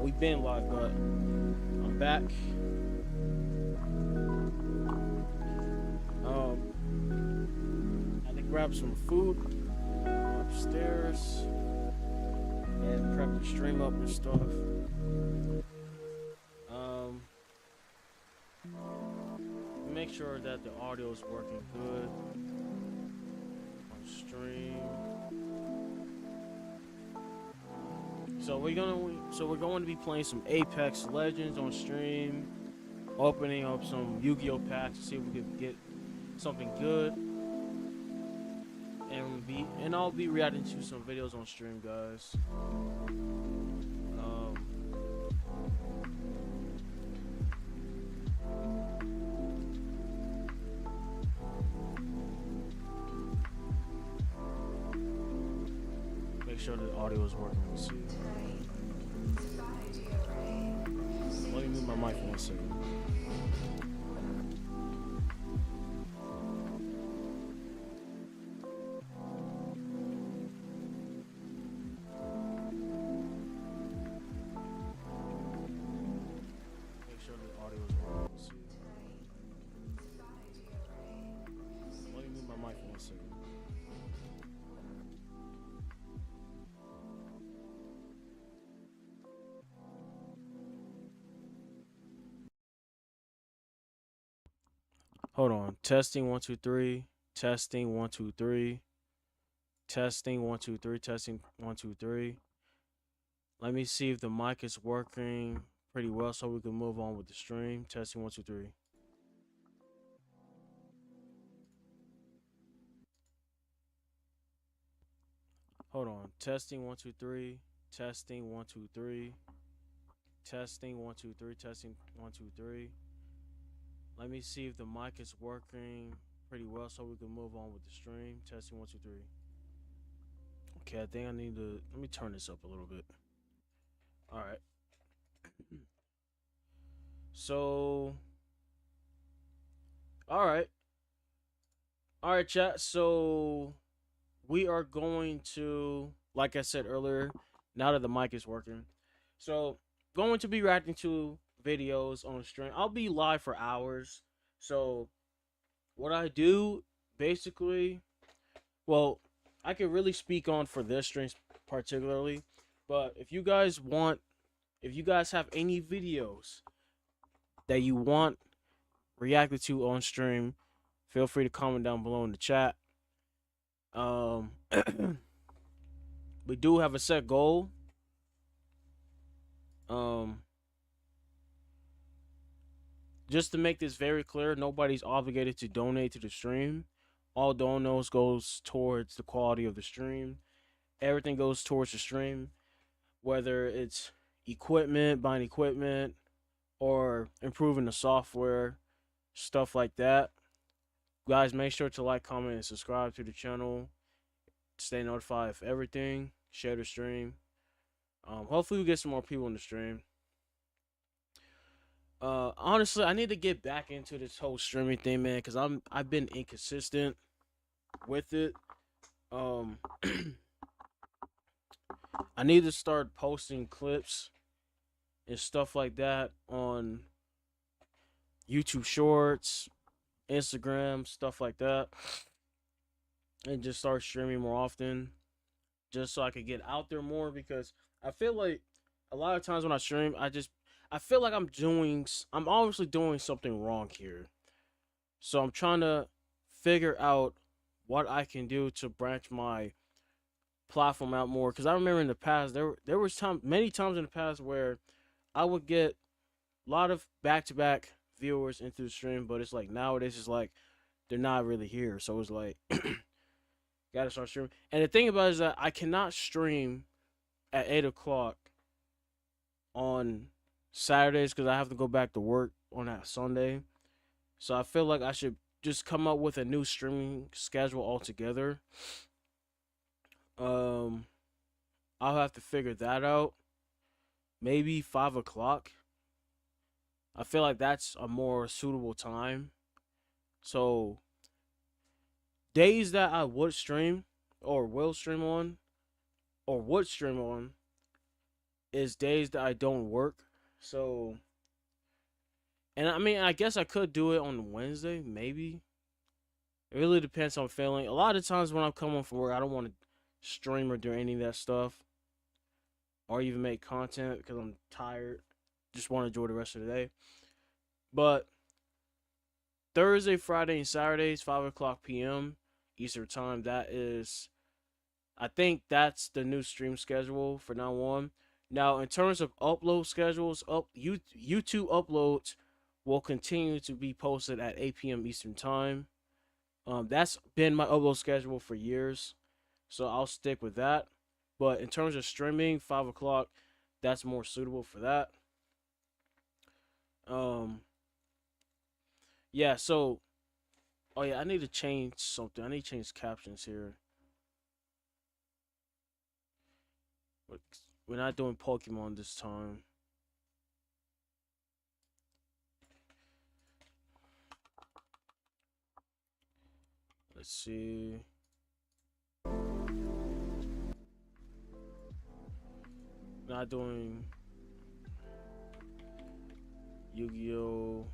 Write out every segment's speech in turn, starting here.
We've been live, but I'm back. I had to grab some food upstairs and prep the stream up and stuff. Make sure that the audio is working good on stream. So we're going to be playing some Apex Legends on stream, opening up some Yu-Gi-Oh packs to see if we can get something good, and I'll be reacting to some videos on stream, guys. Make sure the audio is working. We'll see. Let me move my mic for 1 second. Make sure the audio is working. We'll see. Let me move my mic for 1 second. Hold on. Testing 1 2 3. Testing 1 2 3. Testing 1 2 3. Testing 1 2 3. Let me see if the mic is working pretty well so we can move on with the stream. Testing 1 2 3. Hold on. Testing 1 2 3. Testing 1 2 3. Testing 1 2 3. Testing 1 2 3. Let me see if the mic is working pretty well so we can move on with the stream. Testing 1 2 3. Okay, I think I need to let me turn this up a little bit. All right. So all right, chat. So we are going to, like I said earlier, now that the mic is working, so going to be reacting to videos on the stream. I'll be live for hours. So what I do basically, well, I can really speak on for this stream particularly, but if you guys have any videos that you want reacted to on stream, feel free to comment down below in the chat. We do have a set goal. Just to make this very clear, nobody's obligated to donate to the stream. All donos goes towards the quality of the stream. Everything goes towards the stream, whether it's equipment, buying equipment, or improving the software, stuff like that. Guys, make sure to like, comment, and subscribe to the channel. Stay notified of everything. Share the stream. Hopefully we get some more people in the stream. Honestly, I need to get back into this whole streaming thing, man, because I've been inconsistent with it. I need to start posting clips and stuff like that on YouTube Shorts, Instagram, stuff like that, and just start streaming more often, just so I could get out there more, because I feel like a lot of times when I stream, I feel like I'm obviously doing something wrong here. So I'm trying to figure out what I can do to branch my platform out more. Because I remember in the past, there was many times in the past where I would get a lot of back-to-back viewers into the stream, but it's like nowadays it's like they're not really here. So it's like gotta start streaming. And the thing about it is that I cannot stream at 8 o'clock on Saturdays because I have to go back to work on that Sunday. So I feel like I should just come up with a new streaming schedule altogether. I'll have to figure that out. Maybe 5 o'clock. I feel like that's a more suitable time. So days that I would stream or will stream on or would stream on, is days that I don't work. So, and I mean, I guess I could do it on Wednesday, maybe. It really depends on feeling. A lot of times when I'm coming from work, I don't want to stream or do any of that stuff, or even make content because I'm tired. Just want to enjoy the rest of the day. But Thursday, Friday, and Saturdays, 5 o'clock p.m. Eastern time. That is, I think that's the new stream schedule for now on. Now, in terms of upload schedules, YouTube uploads will continue to be posted at 8 p.m. Eastern time. That's been my upload schedule for years, so I'll stick with that. But in terms of streaming, 5 o'clock, that's more suitable for that. Yeah. So, oh yeah, I need to change something. I need to change captions here. But we're not doing Pokemon this time. Let's see. Not doing Yugioh.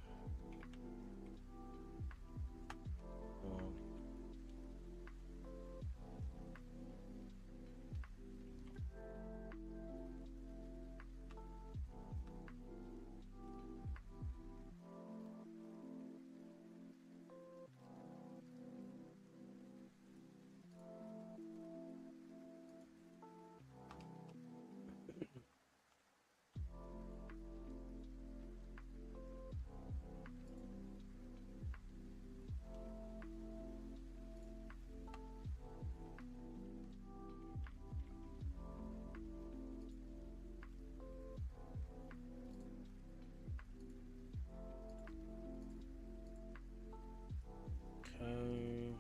Okay.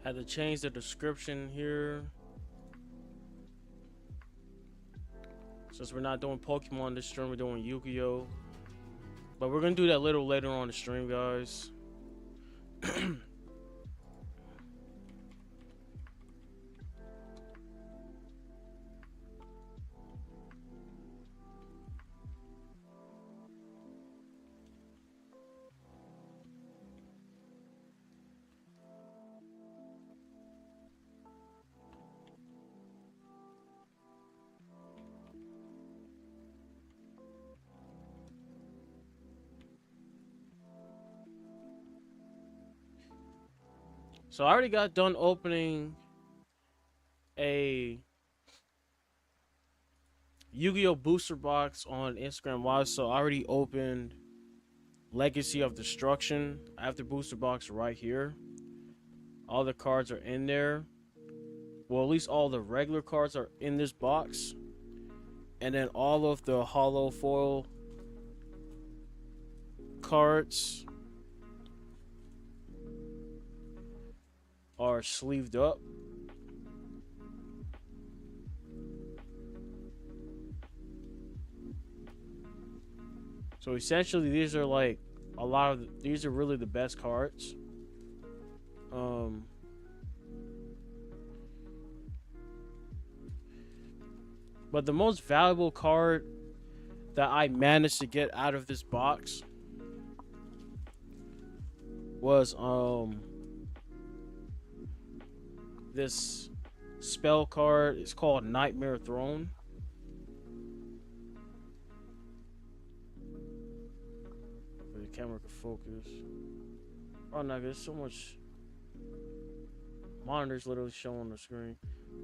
Had to change the description here. Since we're not doing Pokemon this stream, we're doing Yugioh. But we're gonna do that a little later on the stream, guys. So I already got done opening a Yu-Gi-Oh booster box on Instagram Live. So I already opened Legacy of Destruction. I have the booster box right here. All the cards are in there. Well, at least all the regular cards are in this box. And then all of the hollow foil cards are sleeved up. So essentially these are like these are really the best cards. But the most valuable card that I managed to get out of this box was this spell card. It's called Nightmare Throne. The camera can focus. Oh no, there's so much monitors literally showing on the screen.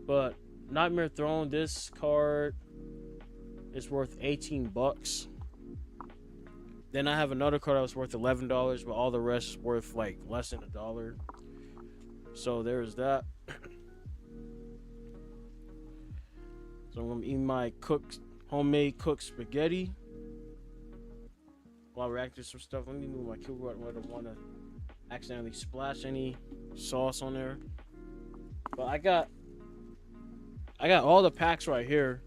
But Nightmare Throne, this card is worth 18 bucks. Then I have another card that was worth $11, but all the rest is worth like less than $1. So there's that. So I'm gonna eat my homemade cooked spaghetti while reacting to some stuff. Let me move my keyboard. I don't want to accidentally splash any sauce on there. But I got all the packs right here,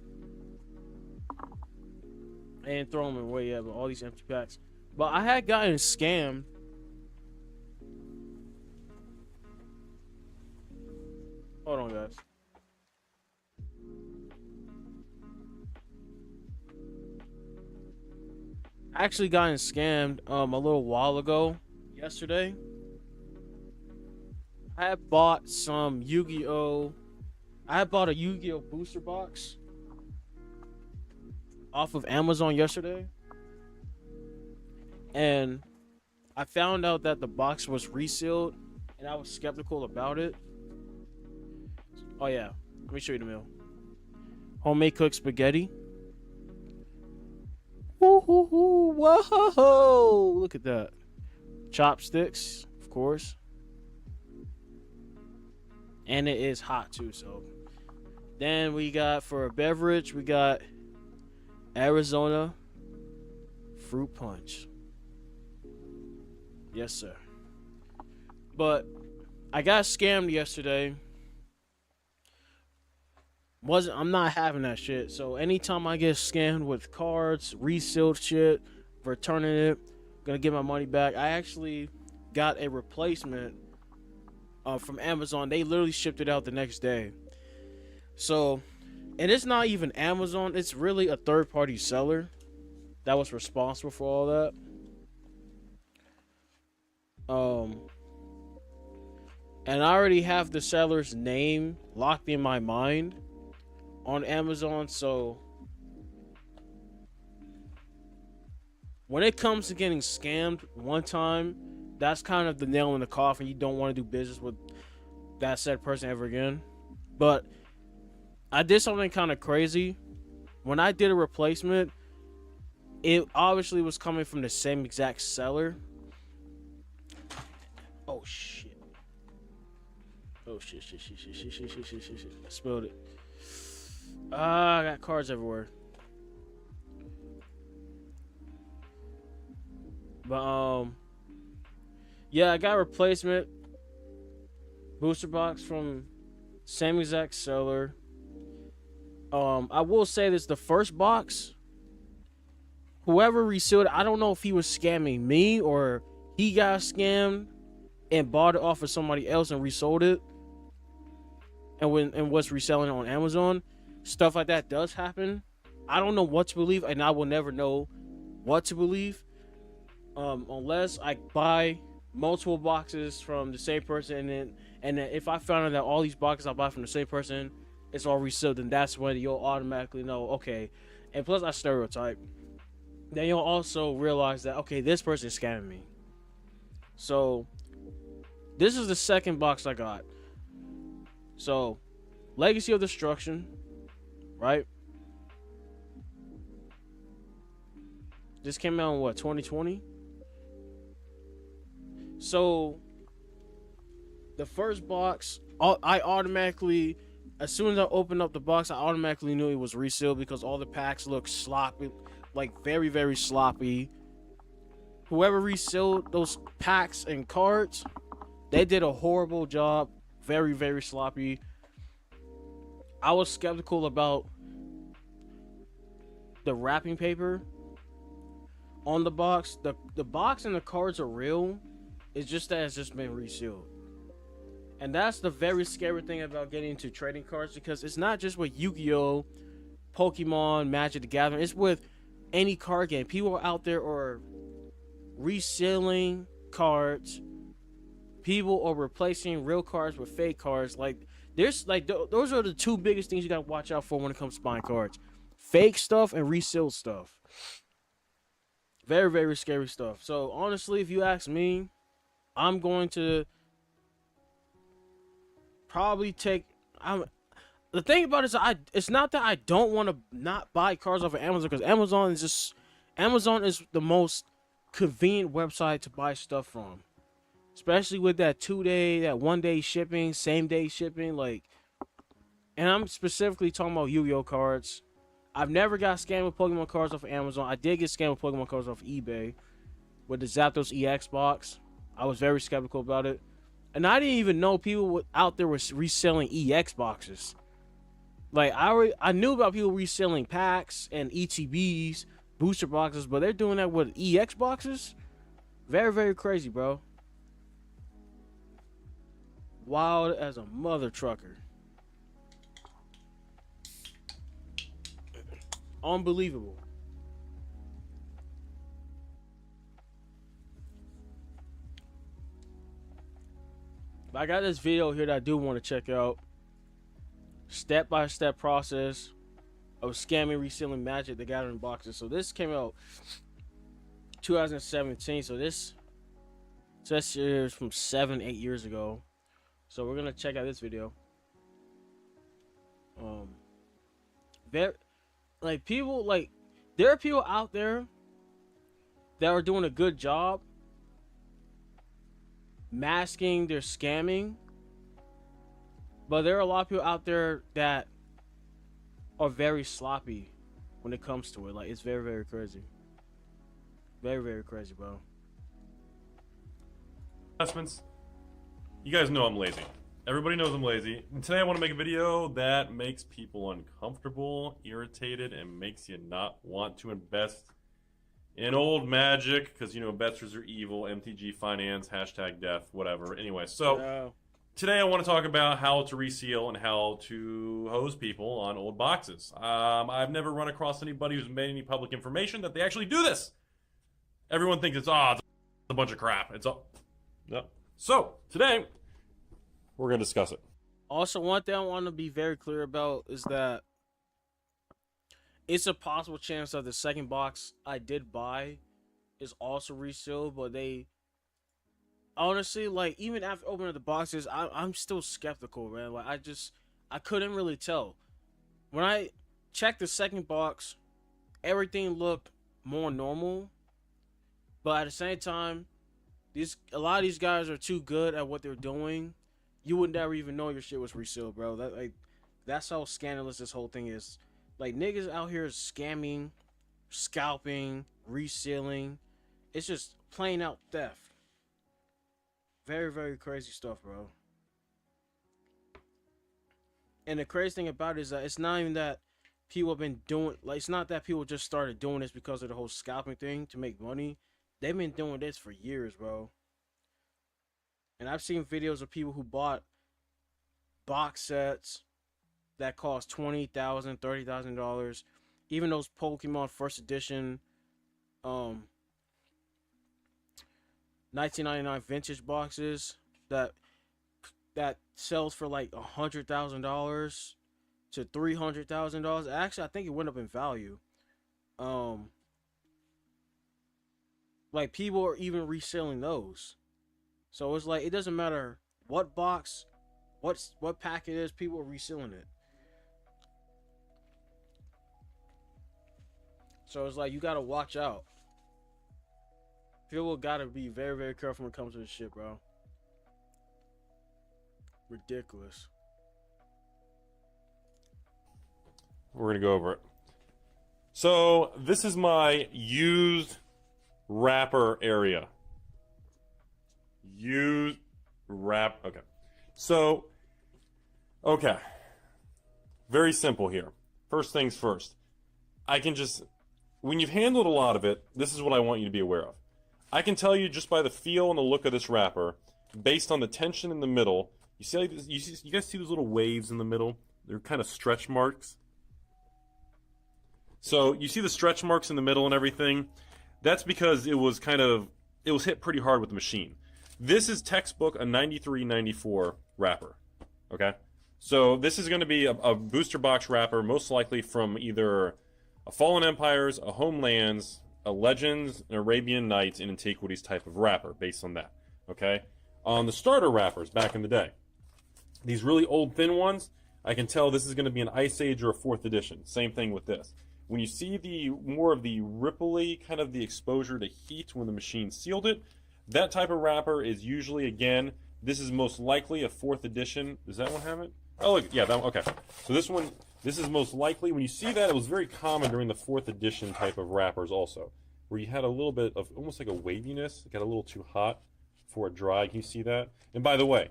and throw them away yet, but all these empty packs. But I had gotten scammed. Hold on, guys. I actually gotten scammed a little while ago, yesterday. I had bought some Yu-Gi-Oh! I had bought a Yu-Gi-Oh! Booster box off of Amazon yesterday. And I found out that the box was resealed, and I was skeptical about it. Oh yeah, let me show you the meal. Homemade cooked spaghetti. Woo-hoo-hoo. Whoa! Look at that. Chopsticks, of course. And it is hot too, so. Then we got, for a beverage, we got Arizona fruit punch. Yes, sir. But I got scammed yesterday. I'm not having that shit. So anytime I get scammed with cards, resealed shit, returning it, gonna get my money back. I actually got a replacement from Amazon. They literally shipped it out the next day. So, and it's not even Amazon. It's really a third-party seller that was responsible for all that. And I already have the seller's name locked in my mind on Amazon, so when it comes to getting scammed one time, that's kind of the nail in the coffin. You don't want to do business with that said person ever again. But I did something kind of crazy. When I did a replacement, it obviously was coming from the same exact seller. Oh shit. Oh shit. I spilled it. I got cards everywhere. But yeah, I got a replacement booster box from same exact seller. I will say this: the first box, whoever resealed it, I don't know if he was scamming me or he got scammed and bought it off of somebody else and resold it, and was reselling it on Amazon. Stuff like that does happen. I don't know what to believe, and I will never know what to believe unless I buy multiple boxes from the same person, and then if I found out that all these boxes I buy from the same person, it's all resealed, then that's when you'll automatically know, okay. And plus, I stereotype. Then you'll also realize that, okay, this person is scamming me. So this is the second box I got. So Legacy of Destruction, right? This came out in what, 2020? So the first box, I automatically, as soon as I opened up the box, I automatically knew it was resealed because all the packs look sloppy, like very, very sloppy. Whoever resealed those packs and cards, they did a horrible job. Very, very sloppy. I was skeptical about the wrapping paper on the box. The box and the cards are real. It's just that it's just been resealed. And that's the very scary thing about getting into trading cards, because it's not just with Yu-Gi-Oh!, Pokemon, Magic the Gathering. It's with any card game. People out there are reselling cards. People are replacing real cards with fake cards. Like, there's like those are the two biggest things you gotta watch out for when it comes to buying cards: fake stuff and resealed stuff. Very, very scary stuff. So honestly, if you ask me, I'm going to probably take. The thing about it is, it's not that I don't want to not buy cards off of Amazon, because Amazon is the most convenient website to buy stuff from, especially with that 2-day, that 1-day shipping, same day shipping. Like, and I'm specifically talking about Yu-Gi-Oh cards. I've never got scammed with Pokemon cards off of Amazon. I did get scammed with Pokemon cards off of eBay with the Zapdos EX box. I was very skeptical about it, and I didn't even know people out there were reselling EX boxes. Like, I knew about people reselling packs and ETBs, booster boxes, but they're doing that with EX boxes. Very, very crazy, bro. Wild as a mother trucker. Unbelievable. But I got this video here that I do want to check out. Step-by-step process of scamming, reselling Magic the Gathering boxes. So this came out 2017. So this is from 7-8 years ago. So we're gonna check out this video. There are people out there that are doing a good job masking their scamming, but there are a lot of people out there that are very sloppy when it comes to it. Like, it's very, very crazy. Very, very crazy, bro. Investments. You guys know I'm lazy. Everybody knows I'm lazy. And today I want to make a video that makes people uncomfortable, irritated, and makes you not want to invest in old Magic, because, you know, investors are evil, MTG finance, hashtag death, whatever. Anyway, so today I want to talk about how to reseal and how to hose people on old boxes. I've never run across anybody who's made any public information that they actually do this. Everyone thinks it's a bunch of crap. It's all... No. So, today, we're going to discuss it. Also, one thing I want to be very clear about is that it's a possible chance that the second box I did buy is also resealed, but they... Honestly, like, even after opening the boxes, I'm still skeptical, man. Like, I couldn't really tell. When I checked the second box, everything looked more normal. But at the same time, a lot of these guys are too good at what they're doing. You would never even know your shit was resealed, bro. That's how scandalous this whole thing is. Like, niggas out here scamming, scalping, resealing. It's just plain out theft. Very, very crazy stuff, bro. And the crazy thing about it is that it's not even that people have been doing... Like, it's not that people just started doing this because of the whole scalping thing to make money. They've been doing this for years, bro. And I've seen videos of people who bought box sets that cost $20,000, $30,000. Even those Pokemon First Edition 1999 vintage boxes that sells for like $100,000 to $300,000. Actually, I think it went up in value. Like, people are even reselling those. So it's like, it doesn't matter what box, what pack it is, people are reselling it. So it's like, you gotta watch out. People gotta be very, very careful when it comes to this shit, bro. Ridiculous. We're gonna go over it. So, this is my used wrapper area. Used wrap. Okay. So, okay. Very simple here. First things first. I can just... When you've handled a lot of it, this is what I want you to be aware of. I can tell you just by the feel and the look of this wrapper, based on the tension in the middle, you see, like, you guys see those little waves in the middle? They're kind of stretch marks. So you see the stretch marks in the middle and everything? That's because it was hit pretty hard with the machine. This is textbook a 93-94 wrapper. Okay? So this is going to be a booster box wrapper, most likely from either a Fallen Empires, a Homelands, a Legends, an Arabian Nights, and Antiquities type of wrapper, based on that. Okay? On the starter wrappers back in the day, these really old thin ones, I can tell this is going to be an Ice Age or a 4th edition. Same thing with this. When you see the more of the ripply, kind of the exposure to heat when the machine sealed it, that type of wrapper is usually, again, this is most likely a 4th edition. Does that one have it? Oh, look, yeah, that one, okay. So this one, this is most likely, when you see that, it was very common during the 4th edition type of wrappers also, where you had a little bit of almost like a waviness. It got a little too hot before it dried. Can you see that? And by the way,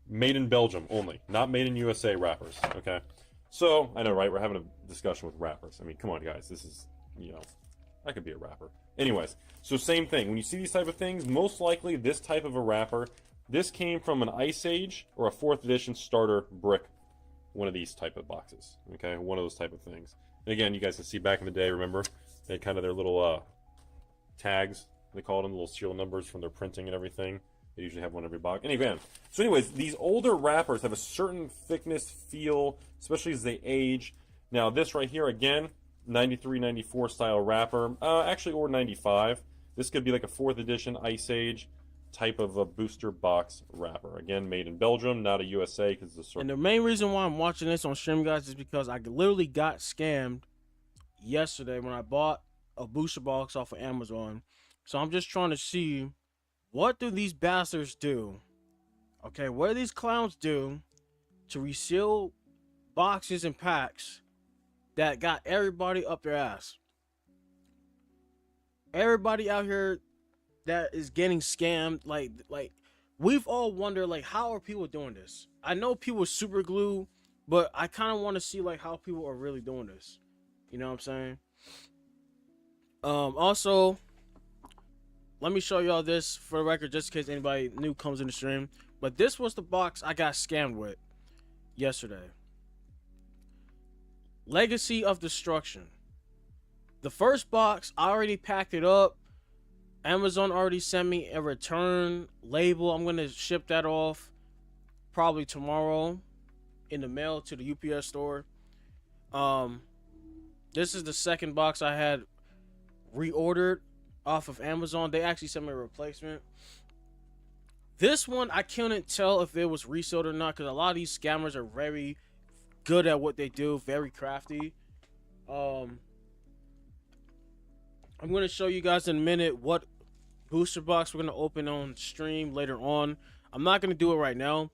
made in Belgium only, not made in USA wrappers, okay? So, I know, right? We're having a discussion with wrappers. I mean, come on, guys. This is, you know, That could be a wrapper. Anyways, so same thing. When you see these type of things, most likely this type of a wrapper, this came from an Ice Age or a 4th edition starter brick, one of these type of boxes. Okay, one of those type of things. And again, you guys can see back in the day, remember, they had kind of their little tags, they called them, little serial numbers from their printing and everything. They usually have one every box. Anyway, so anyways, these older wrappers have a certain thickness, feel, especially as they age. Now this right here, again, 93, 94 style wrapper, actually, or 95. This could be like a 4th edition Ice Age type of a booster box wrapper. Again, made in Belgium, not a USA, because it's a certain. And the main reason why I'm watching this on stream, guys, is because I literally got scammed yesterday when I bought a booster box off of Amazon. So I'm just trying to see, what do these bastards do? Okay, what do these clowns do to reseal boxes and packs that got everybody up their ass? Everybody out here that is getting scammed, like we've all wondered, like, how are people doing this? I know people super glue, but I kind of want to see like how people are really doing this. You know what I'm saying? Also, let me show y'all this for the record, just in case anybody new comes in the stream. But this was the box I got scammed with yesterday. Legacy of Destruction. The first box, I already packed it up. Amazon already sent me a return label. I'm gonna ship that off probably tomorrow in the mail to the UPS store. This is the second box I had reordered off of Amazon. They actually sent me a replacement. This one, I couldn't tell if it was resold or not, because a lot of these scammers are very good at what they do, very crafty. I'm going to show you guys in a minute what booster box we're going to open on stream later on. I'm not going to do it right now.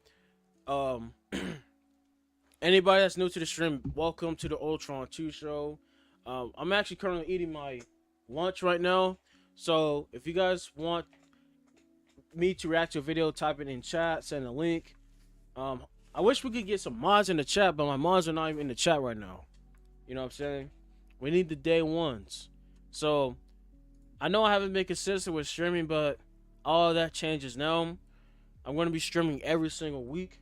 Anybody that's new to the stream, welcome to the Ultron 2 show. I'm actually currently eating my lunch right now. So if you guys want me to react to a video, type it in chat, send a link. I wish we could get some mods in the chat, but my mods are not even in the chat right now. You know what I'm saying? We need the day ones. So I know I haven't been consistent with streaming, but all of that changes now. I'm going to be streaming every single week.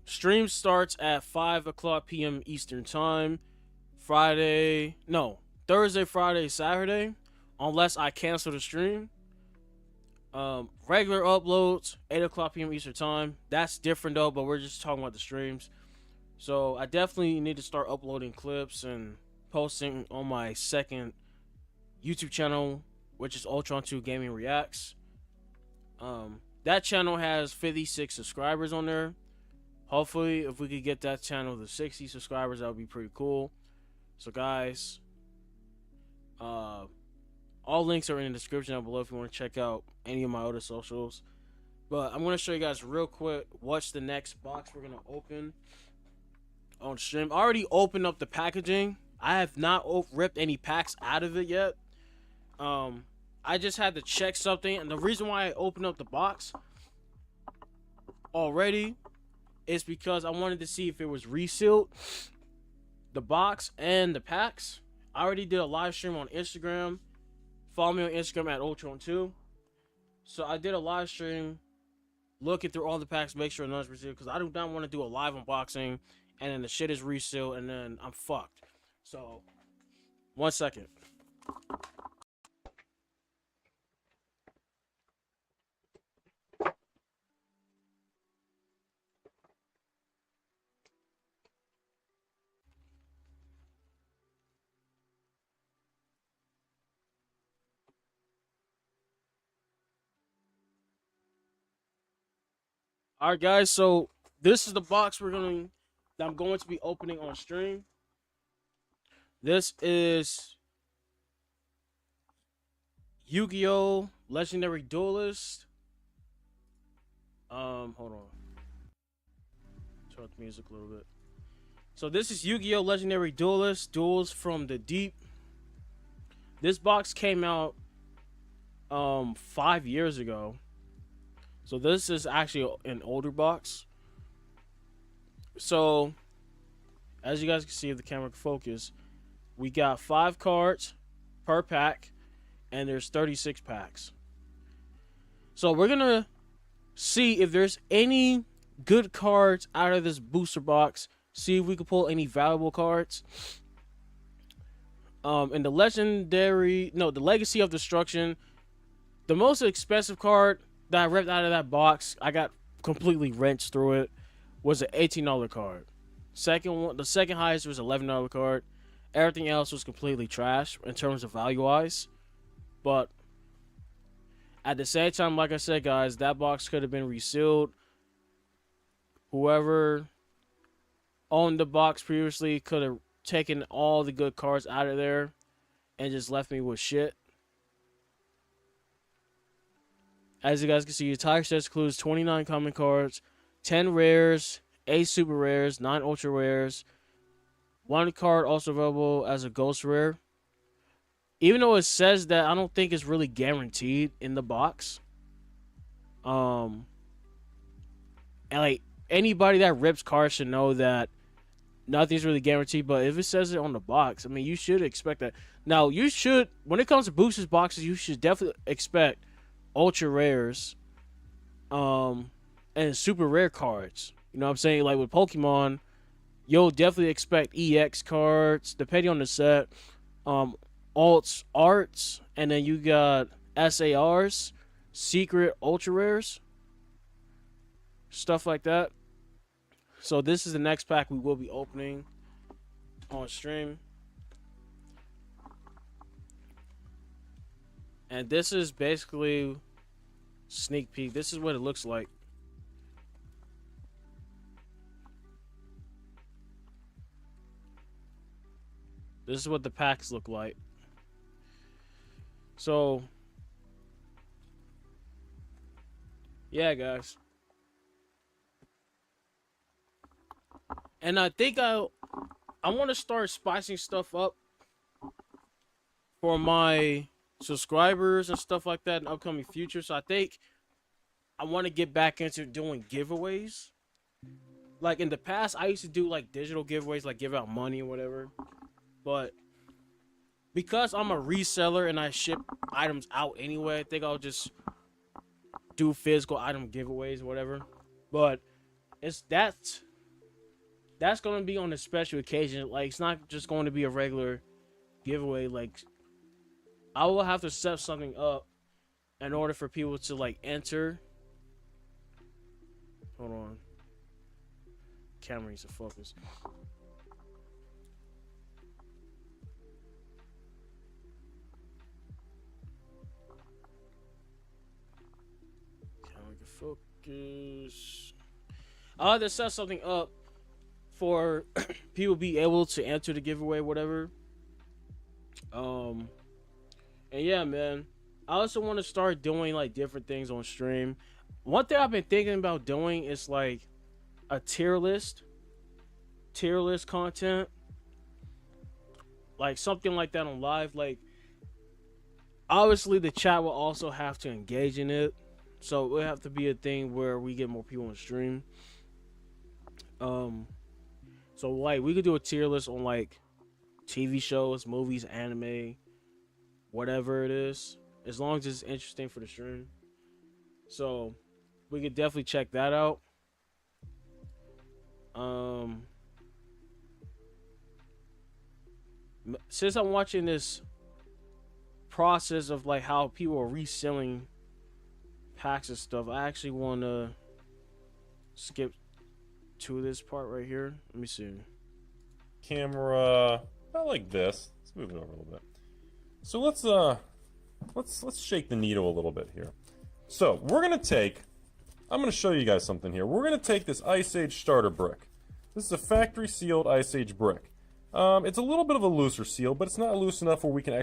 Stream starts at 5 o'clock p.m. Eastern time. Thursday, Friday, Saturday, unless I cancel the stream. Regular uploads 8 o'clock p.m. Eastern time. That's different though, but we're just talking about the streams. So I definitely need to start uploading clips and posting on my second YouTube channel, which is Ultron 2 Gaming Reacts. That channel has 56 subscribers on there. Hopefully, if we could get that channel to 60 subscribers, that would be pretty cool. So guys, all links are in the description down below if you want to check out any of my other socials. But I'm going to show you guys real quick what's the next box we're going to open on stream. I already opened up the packaging. I have not ripped any packs out of it yet. I just had to check something, and the reason why I opened up the box already is because I wanted to see if it was resealed, the box and the packs. I already did a live stream on Instagram. Follow me on Instagram at Ultron2. So I did a live stream looking through all the packs, make sure none's resealed, because I do not want to do a live unboxing and then the shit is resealed and then I'm fucked. So, 1 second. Alright guys, so this is the box that I'm going to be opening on stream. This is Yugioh Legendary Duelist. Hold on. Turn up the music a little bit. So this is Yugioh Legendary Duelist, Duels from the Deep. This box came out 5 years ago. So this is actually an older box. So as you guys can see, if the camera can focus, We got 5 cards per pack, and there's 36 packs. So we're gonna see if there's any good cards out of this booster box. See if we can pull any valuable cards. In the the Legacy of Destruction, the most expensive card that I ripped out of that box, I got completely wrenched through it, was an $18 card. The second highest was $11 card. Everything else was completely trash in terms of value-wise. But at the same time, like I said, guys, that box could have been resealed. Whoever owned the box previously could have taken all the good cards out of there and just left me with shit. As you guys can see, your entire set includes 29 common cards, 10 rares, 8 super rares, 9 ultra rares, 1 card also available as a ghost rare. Even though it says that, I don't think it's really guaranteed in the box. And like anybody that rips cards should know that nothing's really guaranteed. But if it says it on the box, I mean, you should expect that. Now, you should, when it comes to boosters boxes, you should definitely expect ultra rares, and super rare cards. You know what I'm saying? Like with Pokemon, you'll definitely expect EX cards, depending on the set. Alts, arts, and then you got SARs, secret ultra rares, stuff like that. So this is the next pack we will be opening on stream. And this is basically sneak peek. This is what it looks like. This is what the packs look like. So, yeah, guys. And I think I want to start spicing stuff up for my subscribers and stuff like that in upcoming future. So I think I want to get back into doing giveaways. Like in the past, I used to do like digital giveaways, like give out money or whatever. But because I'm a reseller and I ship items out anyway, I think I'll just do physical item giveaways or whatever. But that's going to be on a special occasion. Like, it's not just going to be a regular giveaway. Like, I will have to set something up in order for people to like enter. Hold on, camera needs to focus. Camera can focus. I'll have to set something up for people be able to enter the giveaway, whatever. And yeah, man, I also want to start doing like different things on stream. One thing I've been thinking about doing is like a tier list content, like something like that on live. Like, obviously the chat will also have to engage in it, so it will have to be a thing where we get more people on stream. So like we could do a tier list on like TV shows, movies, anime, whatever it is, as long as it's interesting for the stream. So we could definitely check that out. Since I'm watching this process of like how people are reselling packs and stuff, I actually want to skip to this part right here. Let me see. Camera about like this. Let's move it over a little bit. So let's shake the needle a little bit here. So I'm gonna show you guys something here. We're gonna take this Ice Age starter brick. This is a factory sealed Ice Age brick. It's a little bit of a looser seal, but it's not loose enough where we can't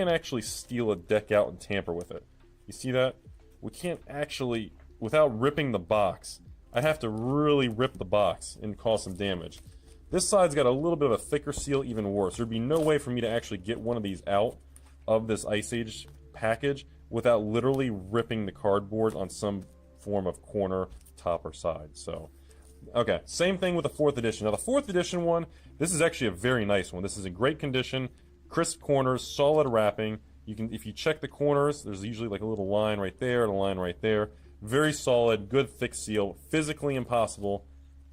actually steal a deck out and tamper with it. You see that? We can't actually, without ripping the box. I'd have to really rip the box and cause some damage. This side's got a little bit of a thicker seal, even worse. There'd be no way for me to actually get one of these out of this Ice Age package without literally ripping the cardboard on some form of corner, top, or side. So, okay, same thing with the 4th edition. Now, the 4th edition one This is actually a very nice one. This is in great condition, crisp corners, solid wrapping. You can, if you check the corners, there's usually like a little line right there and a line right there. Very solid, good thick seal. Physically impossible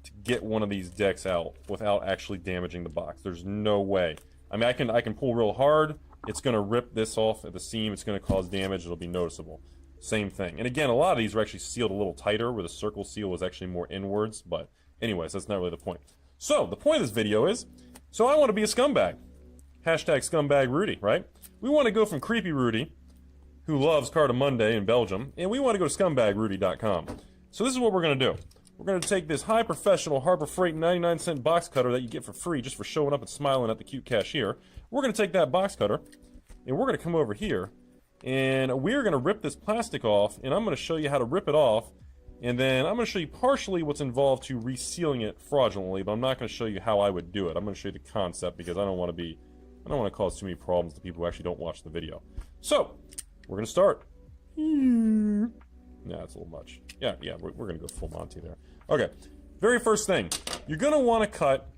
to get one of these decks out without actually damaging the box. There's no way. I mean, I can pull real hard. It's going to rip this off at the seam. It's going to cause damage. It'll be noticeable. Same thing. And again, a lot of these are actually sealed a little tighter, where the circle seal was actually more inwards. But anyways, that's not really the point. So the point of this video is, so I want to be a scumbag. Hashtag scumbag Rudy, right? We want to go from creepy Rudy, who loves Cartamundi in Belgium, and we want to go to scumbagrudy.com. So this is what we're going to do. We're going to take this high professional Harbor Freight 99-cent box cutter that you get for free just for showing up and smiling at the cute cashier. We're going to take that box cutter, and we're going to come over here, and we're going to rip this plastic off, and I'm going to show you how to rip it off, and then I'm going to show you partially what's involved to resealing it fraudulently, but I'm not going to show you how I would do it. I'm going to show you the concept because I don't want to cause too many problems to people who actually don't watch the video. So, we're going to start. Yeah, it's a little much. Yeah, we're going to go full Monty there. Okay, very first thing. You're going to want to cut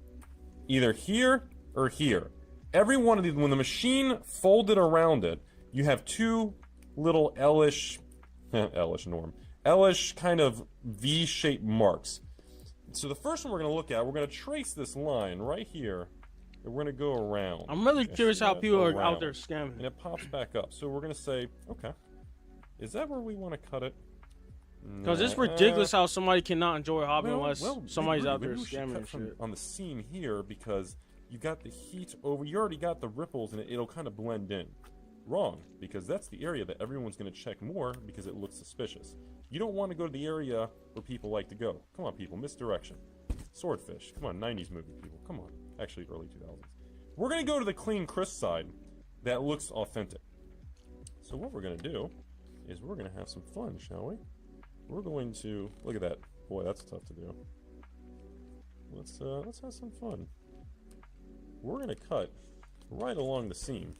either here or here. Every one of these, when the machine folded around it, you have two little L-ish kind of V-shaped marks. So the first one we're going to look at, we're going to trace this line right here, and we're going to go around. I'm really curious how people are out there scamming. And it pops back up. So we're going to say, okay, is that where we want to cut it? Because it's ridiculous how somebody cannot enjoy a hobby unless somebody's out there scamming and shit. On the seam here, because you got the heat over, you already got the ripples, and it'll kind of blend in. Wrong, because that's the area that everyone's going to check more because it looks suspicious. You don't want to go to the area where people like to go. Come on, people, misdirection. Swordfish, come on, 90s movie people, come on. Actually, early 2000s. We're going to go to the clean, crisp side that looks authentic. So what we're going to do is we're going to have some fun, shall we? We're going to, look at that. Boy, that's tough to do. Let's have some fun. We're going to cut right along the seam.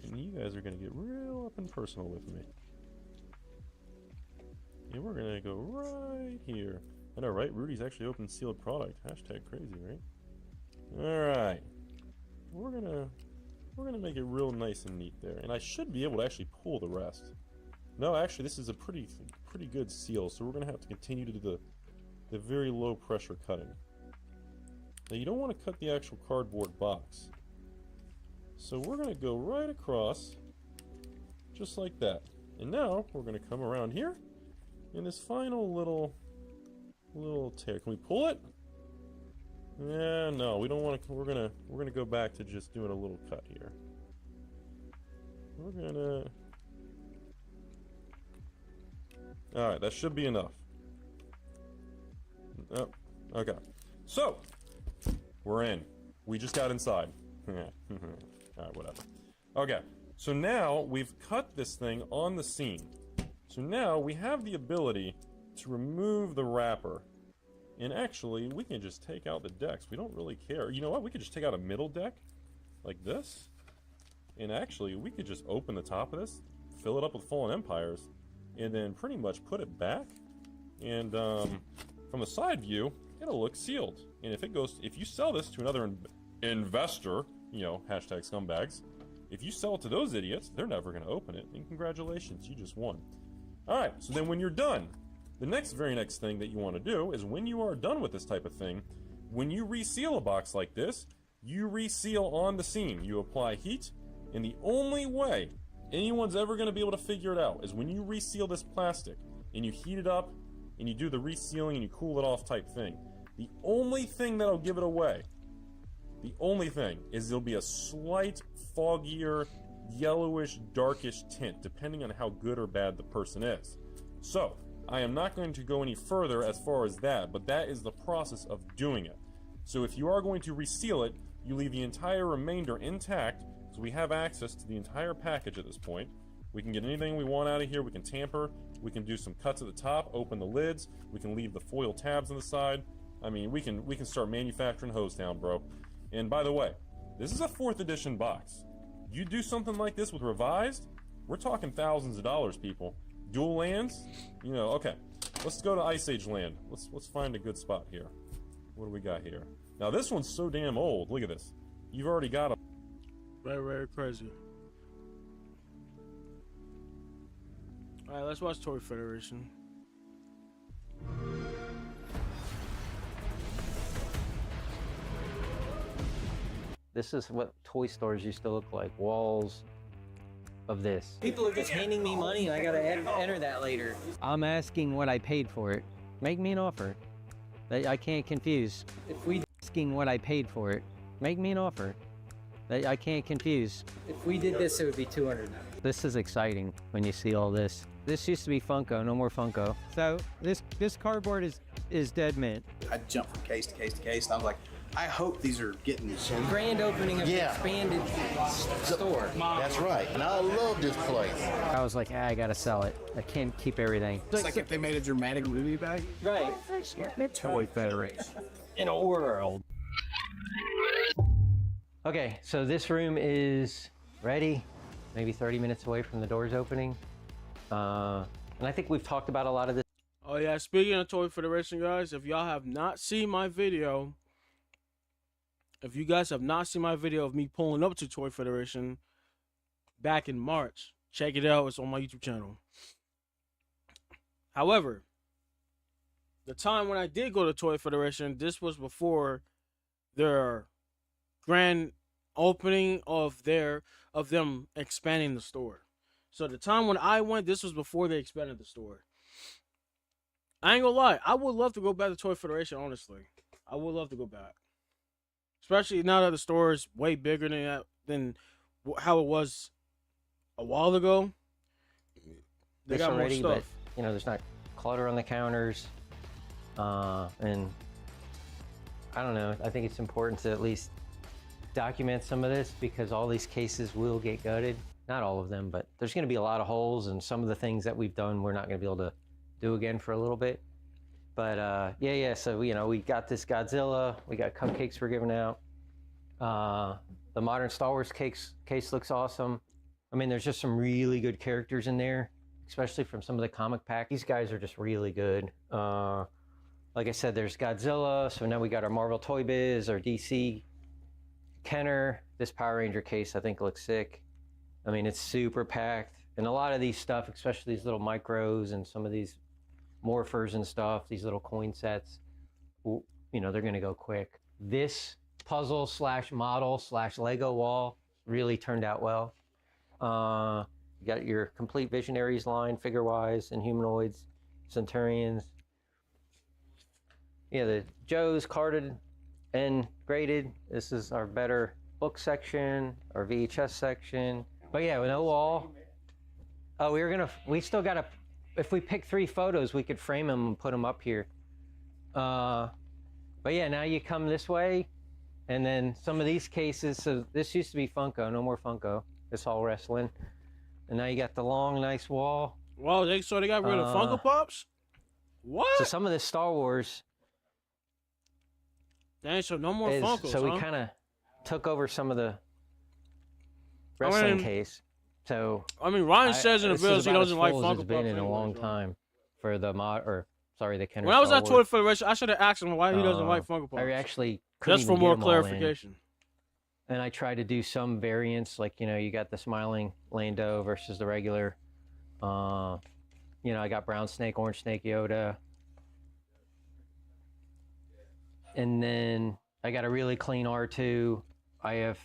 And you guys are going to get real up and personal with me. And we're going to go right here. I know, right? Rudy's actually open sealed product. Hashtag crazy, right? Alright. We're gonna make it real nice and neat there. And I should be able to actually pull the rest. No, actually this is a pretty good seal, so we're gonna have to continue to do the very low pressure cutting. Now you don't want to cut the actual cardboard box. So we're gonna go right across, just like that. And now we're gonna come around here, and this final little tear. Can we pull it? Yeah, no, we don't want to. We're gonna go back to just doing a little cut here. We're gonna. All right, that should be enough. Oh, okay. So we're in. We just got inside. All right, whatever. Okay, so now we've cut this thing on the seam. So now we have the ability to remove the wrapper. And actually, we can just take out the decks. We don't really care. You know what? We could just take out a middle deck, like this. And actually, we could just open the top of this, fill it up with Fallen Empires, and then pretty much put it back. And from the side view, it'll look sealed. And if you sell this to another investor, you know, hashtag scumbags, if you sell it to those idiots, they're never going to open it. And congratulations, you just won. All right, so then when you're done, the very next thing that you want to do is when you are done with this type of thing, when you reseal a box like this, you reseal on the seam. You apply heat, and the only way anyone's ever going to be able to figure it out is when you reseal this plastic, and you heat it up, and you do the resealing, and you cool it off type thing. The only thing that'll give it away, the only thing, is there'll be a slight foggier, yellowish, darkish tint, depending on how good or bad the person is. So, I am not going to go any further as far as that, but that is the process of doing it. So if you are going to reseal it, you leave the entire remainder intact, so we have access to the entire package at this point. We can get anything we want out of here, we can tamper, we can do some cuts at the top, open the lids, we can leave the foil tabs on the side. I mean, we can start manufacturing hose down, bro. And by the way, this is a 4th edition box. You do something like this with Revised, we're talking thousands of dollars, people. Dual lands, you know. Okay, let's go to Ice Age land. Let's find a good spot here. What do we got here? Now this one's so damn old. Look at this. You've already got a... Very, very crazy. Alright, let's watch Toy Federation. This is what toy stores used to look like. Walls of this. People are just handing me money and I gotta enter that later. I'm asking what I paid for it. Make me an offer. I can't confuse. If we asking what I paid for it, make me an offer. I can't confuse. If we did this, it would be 200. This is exciting when you see all this. This used to be Funko, no more Funko. So this cardboard is dead mint. I jumped from case to case to case, and I was like, I hope these are getting Grand opening of the expanded store. That's right. And I love this place. I was like, I gotta sell it. I can't keep everything. It's like if they made a dramatic movie back. Right. Toy Federation. In a world. Okay, so this room is ready. Maybe 30 minutes away from the doors opening. And I think we've talked about a lot of this. Oh yeah, speaking of Toy Federation, guys, if y'all have not seen my video, if you guys have not seen my video of me pulling up to Toy Federation back in March, check it out. It's on my YouTube channel. However, the time when I did go to Toy Federation, this was before their grand opening of them expanding the store. So the time when I went, this was before they expanded the store. I ain't gonna lie, I would love to go back to Toy Federation, honestly. I would love to go back. Especially now that the store is way bigger than how it was a while ago. They got more stuff. But, you know, there's not clutter on the counters. And I don't know, I think it's important to at least document some of this because all these cases will get gutted. Not all of them, but there's going to be a lot of holes, and some of the things that we've done we're not going to be able to do again for a little bit. But yeah, so you know, we got this Godzilla, we got cupcakes we're giving out. The modern Star Wars case looks awesome. I mean, there's just some really good characters in there, especially from some of the comic pack. These guys are just really good. Like I said, there's Godzilla, so now we got our Marvel Toy Biz, our DC Kenner. This Power Ranger case I think looks sick. I mean, it's super packed, and a lot of these stuff, especially these little micros and some of these morphers and stuff, these little coin sets, you know, they're gonna go quick. This puzzle slash model slash Lego wall really turned out well. You got your complete Visionaries line, figure-wise, and humanoids, Centurions. Yeah, the Joes carded and graded. This is our better book section, our VHS section. But yeah, with no wall. Oh, we still gotta, if we pick 3 photos, we could frame them and put them up here. But yeah, now you come this way, and then some of these cases, so this used to be Funko, no more Funko. It's all wrestling. And now you got the long, nice wall. Wow, they got rid of Funko Pops? What? So some of this Star Wars. Dang, so no more Funkos, So we kind of took over some of the wrestling case. So I mean, Ryan says in the videos he doesn't like Funko Pops. It's been in a long time for the the Kenner. When I was at Toy Federation, I should have asked him why he doesn't like Funko Pops. I actually couldn't just for even more get them all in. clarification. And I tried to do some variants, like, you know, you got the smiling Lando versus the regular. You know, I got brown snake, orange snake, Yoda. And then I got a really clean R2. I have,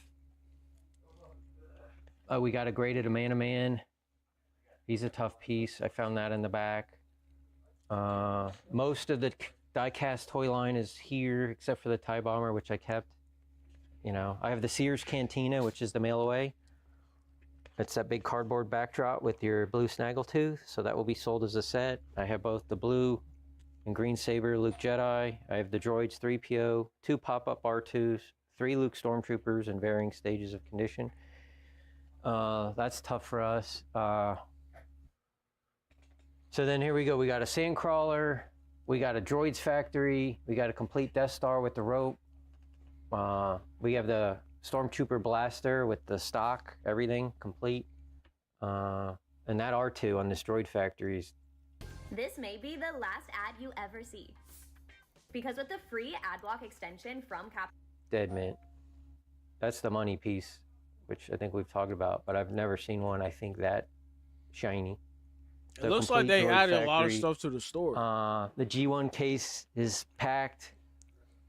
we got a graded Man. He's a tough piece. I found that in the back. Most of the die-cast toy line is here, except for the TIE Bomber, which I kept. You know, I have the Sears Cantina, which is the mail away. It's that big cardboard backdrop with your blue snaggletooth, so that will be sold as a set. I have both the blue and green saber Luke Jedi. I have the droids 3PO, 2 pop-up R2s, 3 Luke Stormtroopers in varying stages of condition. That's tough for us. So then here we go. We got a Sandcrawler. We got a Droids Factory. We got a complete Death Star with the rope. We have the Stormtrooper Blaster with the stock, everything complete. And that R2 on this Droid Factory is... This may be the last ad you ever see. Because with the free ad block extension from Dead Mint. That's the money piece, which I think we've talked about, but I've never seen one, I think, that shiny. It looks like they added a lot of stuff to the store. The G1 case is packed,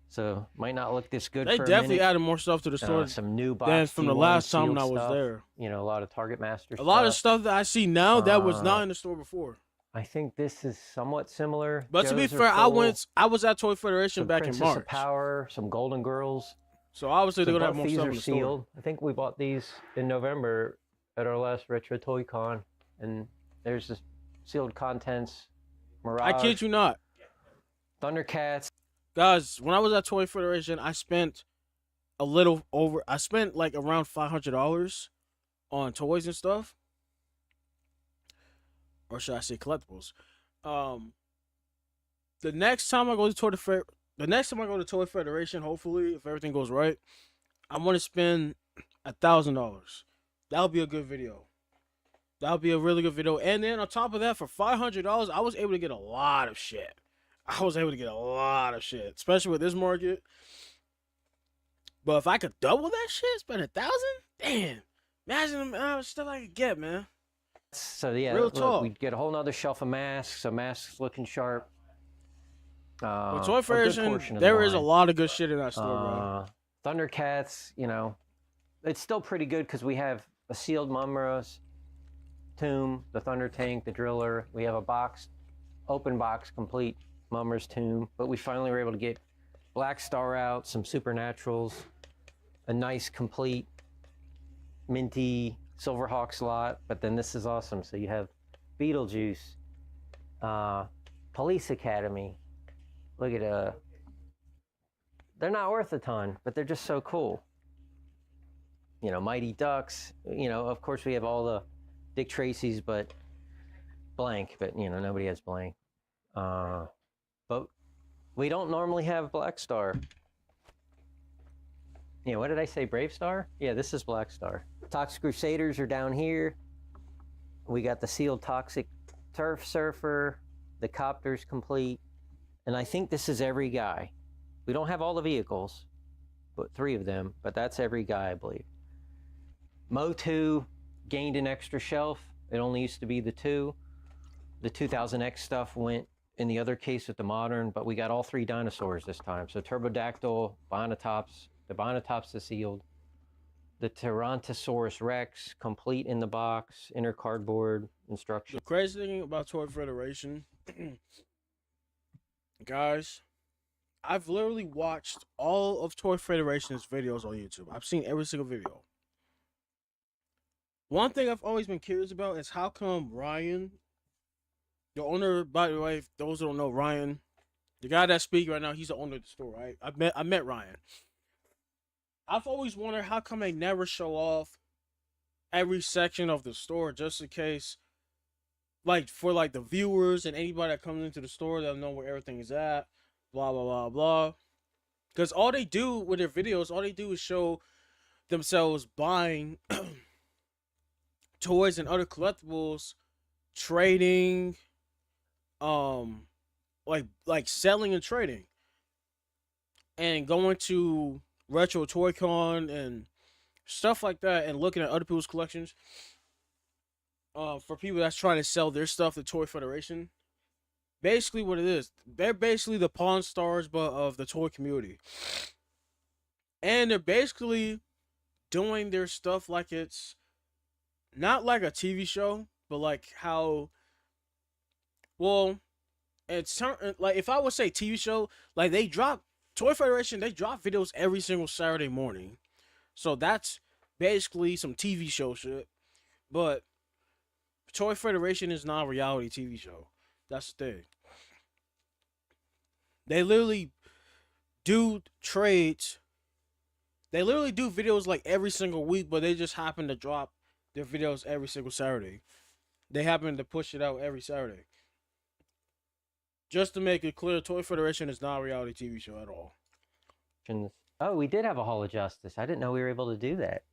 so might not look this good. They for definitely a minute. added more stuff to the store Some new box than from the G1 last time sealed I was stuff. there. You know, a lot of Target Master A lot of stuff that I see now that was not in the store before. I think this is somewhat similar. But to be Joe's are fair, full. I was at Toy Federation Some back Princess in March. of Power, some Golden Girls. So obviously they're So gonna have both more these stuff are in the store. sealed. I think we bought these in November at our last Retro Toy Con, and there's the sealed contents. Mirage, I kid you not. Thundercats. Guys, when I was at Toy Federation, I spent like around $500 on toys and stuff. Or should I say collectibles? The next time I go to Toy Federation, hopefully, if everything goes right, I'm gonna spend $1,000. That'll be a good video. That'll be a really good video. And then on top of that, for $500, I was able to get a lot of shit. Especially with this market. But if I could double that shit, spend $1,000, damn. Imagine the amount of stuff I could get, man. So yeah, Real look, talk. we'd get a whole nother shelf of masks. So masks looking sharp. But Toy a good Federation, portion of there the is a line. lot of good shit in that store, bro. Thundercats, you know, it's still pretty good because we have a sealed Mumros tomb, the Thunder Tank, the Driller. We have a box, open box, complete Mumros tomb. But we finally were able to get Black Star out, some Supernaturals, a nice complete minty Silverhawk slot. But then this is awesome. So you have Beetlejuice, Police Academy. Look at they're not worth a ton, but they're just so cool. You know, Mighty Ducks. You know, of course we have all the Dick Tracy's, but blank. But you know, nobody has blank. But we don't normally have Black Star. Yeah, what did I say? Brave Star? Yeah, this is Black Star. Toxic Crusaders are down here. We got the sealed Toxic Turf Surfer. The Copter's complete. And I think this is every guy. We don't have all the vehicles, but 3 of them, but that's every guy, I believe. Mo2 gained an extra shelf. It only used to be the 2. The 2000X stuff went in the other case with the modern, but we got all 3 dinosaurs this time. So Turbodactyl, Bonatops, the Bonatops is sealed. The Tyrannosaurus Rex, complete in the box, inner cardboard instruction. The crazy thing about Toy Federation, guys, I've literally watched all of Toy Federation's videos on YouTube. I've seen every single video. One thing I've always been curious about is how come Ryan, the owner, by the way, if those who don't know, Ryan, the guy that's speaking right now, he's the owner of the store, right? I met Ryan. I've always wondered how come they never show off every section of the store just in case, like, for, like, the viewers and anybody that comes into the store, they'll know where everything is at, blah, blah, blah, blah. Because all they do with their videos, all they do is show themselves buying toys and other collectibles, trading, like selling and trading, and going to Retro Toy Con and stuff like that, and looking at other people's collections. For people that's trying to sell their stuff to Toy Federation, basically what it is, they're basically the Pawn Stars, but of the toy community, and they're basically doing their stuff like it's not like a TV show, but like how, well, it's like, if I would say TV show, like Toy Federation, they drop videos every single Saturday morning, so that's basically some TV show shit, but Toy Federation is not a reality TV show. That's the thing. They literally do trades. They literally do videos like every single week, but they just happen to drop their videos every single Saturday. They happen to push it out every Saturday. Just to make it clear, Toy Federation is not a reality TV show at all. Oh, we did have a Hall of Justice. I didn't know we were able to do that.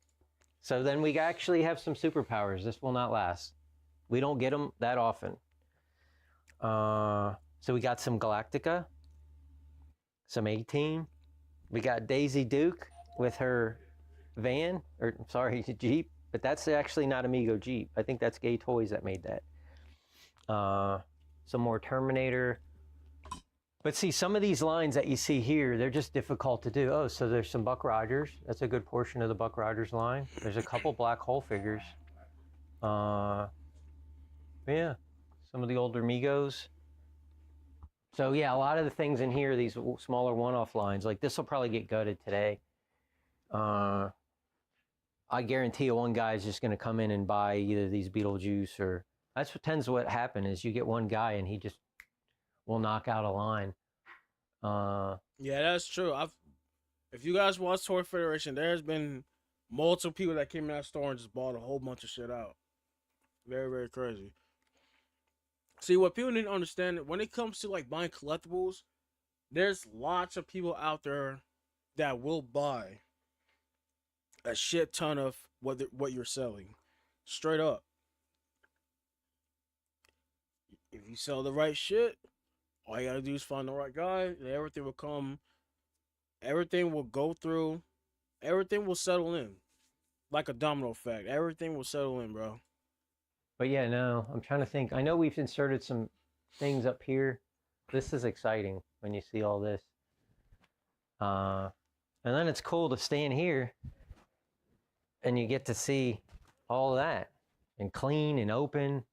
So then we actually have some superpowers. This will not last. We don't get them that often. So we got some Galactica. some 18. We got Daisy Duke with her van, or sorry, Jeep, but that's actually not Amigo Jeep. I think that's Gay Toys that made that. Some more Terminator. But see, some of these lines that you see here, they're just difficult to do. Oh, so there's some Buck Rogers. That's a good portion of the Buck Rogers line. There's a couple Black Hole figures. Yeah, some of the older Migos. So yeah, a lot of the things in here, these smaller one-off lines, like this will probably get gutted today. I guarantee you one guy's just going to come in and buy either these Beetlejuice or... That's what tends to what happen is you get one guy and he just will knock out a line. Yeah, that's true. If you guys watch Toy Federation, there's been multiple people that came in that store and just bought a whole bunch of shit out. Very, very crazy. See, what people need to understand, when it comes to like buying collectibles, there's lots of people out there that will buy a shit ton of what you're selling. Straight up. If you sell the right shit, all you gotta do is find the right guy, and everything will come. Everything will go through. Everything will settle in. Like a domino effect. Everything will settle in, bro. But yeah, no, I'm trying to think. I know we've inserted some things up here. This is exciting when you see all this. And then it's cool to stand here and you get to see all of that and clean and open.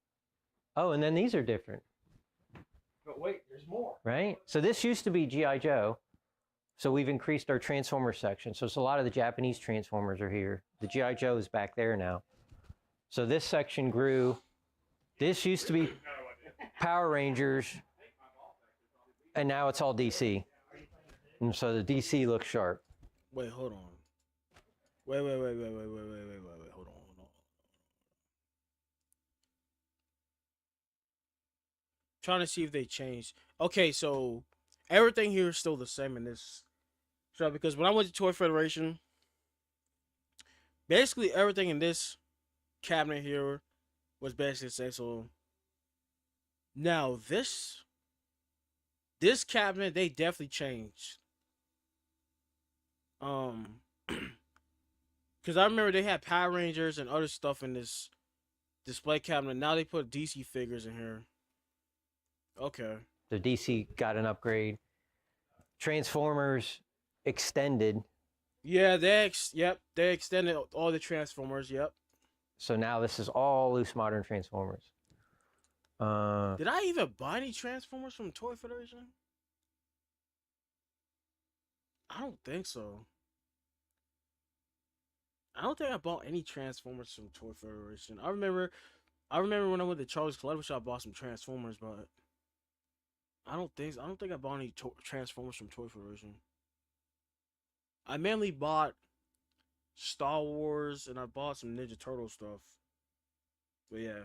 Oh, and then these are different. But wait, there's more. Right? So this used to be G.I. Joe. So we've increased our Transformer section. So it's a lot of the Japanese Transformers are here. The G.I. Joe is back there now. So this section grew. This used to be Power Rangers. And now it's all DC. And so the DC looks sharp. Wait, hold on. Wait, hold on. Trying to see if they changed. Okay, so everything here is still the same in this shop because when I went to Toy Federation, basically everything in this cabinet here was basically the same. So now this cabinet, they definitely changed. Because I remember they had Power Rangers and other stuff in this display cabinet. Now they put DC figures in here. Okay. The DC got an upgrade. Transformers extended. Yeah, they extended all the Transformers. Yep. So now this is all loose modern Transformers. Did I even buy any Transformers from Toy Federation? I don't think so. I don't think I bought any Transformers from Toy Federation. I remember when I went to Charlie's Collectible Shop, I bought some Transformers, but I don't think I bought any Transformers from Toy Federation. I mainly bought Star Wars and I bought some Ninja Turtle stuff. But yeah.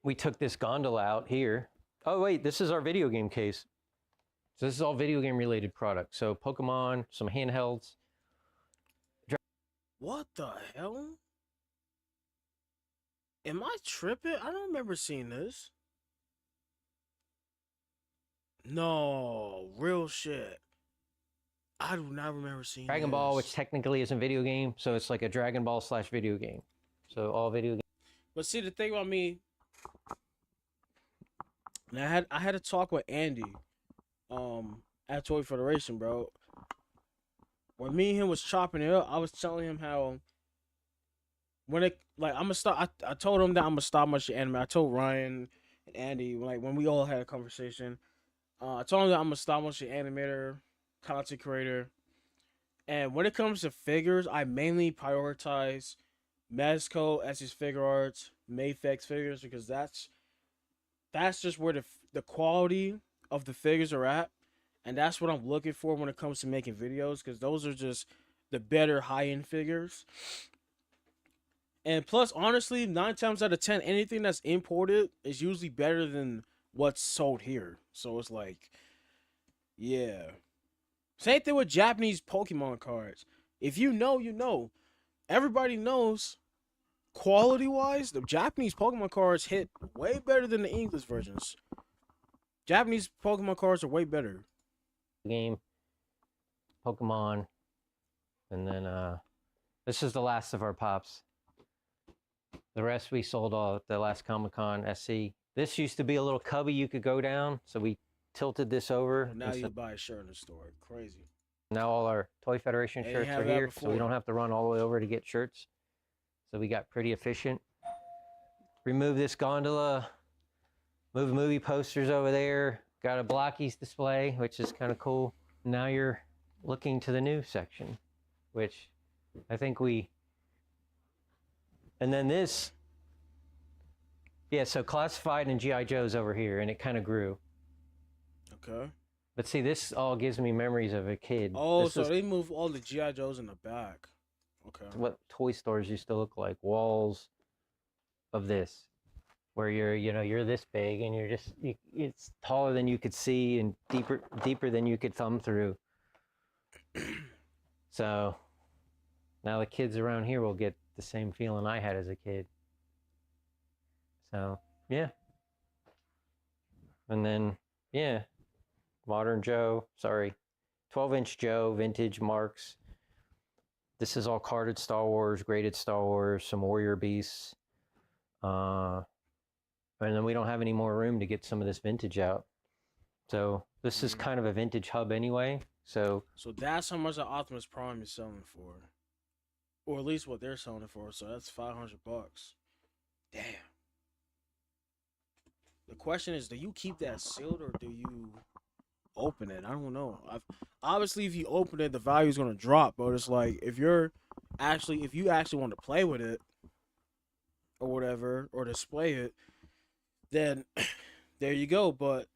We took this gondola out here. Oh wait, this is our video game case. So this is all video game related products. So Pokemon, some handhelds. What the hell? Am I tripping? I don't remember seeing this. No, real shit. I do not remember seeing Dragon this. Ball, which technically isn't a video game, so it's like a Dragon Ball / video game. So all video games. But see, the thing about me, and I had a talk with Andy, at Toy Federation, bro. When me and him was chopping it up, I was telling him how when it like I'm gonna stop. I told him that I'm gonna stop much anime. I told Ryan and Andy like when we all had a conversation. I told him that I'm gonna stop much animator, content creator, and when it comes to figures, I mainly prioritize Mezco, Essie's Figure Arts, Mayfex figures because that's just where the quality of the figures are at. And that's what I'm looking for when it comes to making videos, because those are just the better high-end figures. And plus, honestly, 9 times out of 10, anything that's imported is usually better than what's sold here. So it's like, yeah. Same thing with Japanese Pokemon cards. If you know, you know. Everybody knows, quality-wise, the Japanese Pokemon cards hit way better than the English versions. Japanese Pokemon cards are way better. game, Pokemon, and then this is the last of our pops. The rest we sold all at the last Comic-Con SC. This used to be a little cubby you could go down, so we tilted this over. Well, now you buy a shirt in the store. Crazy. Now all our Toy Federation They shirts have are that here, so we before. don't have to run all the way over to get shirts. So we got pretty efficient. Remove this gondola, move movie posters over there. Got a Blockies display, which is kind of cool. Now you're looking to the new section, which I think and then this, yeah, so Classified and G.I. Joe's over here, and it kind of grew. Okay. But see, this all gives me memories of a kid. Oh, This so is they move all the G.I. Joes in the back. Okay. what toy stores used to look like, walls of this, where you're this big and it's taller than you could see and deeper than you could thumb through. So now the kids around here will get the same feeling I had as a kid. So yeah. And then yeah, modern Joe, 12-inch Joe, vintage marks. This is all carded Star Wars, graded Star Wars, some Warrior Beasts. And then we don't have any more room to get some of this vintage out. So this is kind of a vintage hub anyway. So that's how much the Optimus Prime is selling for. Or at least what they're selling it for. So that's $500. Damn. The question is, do you keep that sealed or do you open it? I don't know. Obviously, if you open it, the value is gonna drop. But it's like if you actually want to play with it or whatever or display it, then there you go. But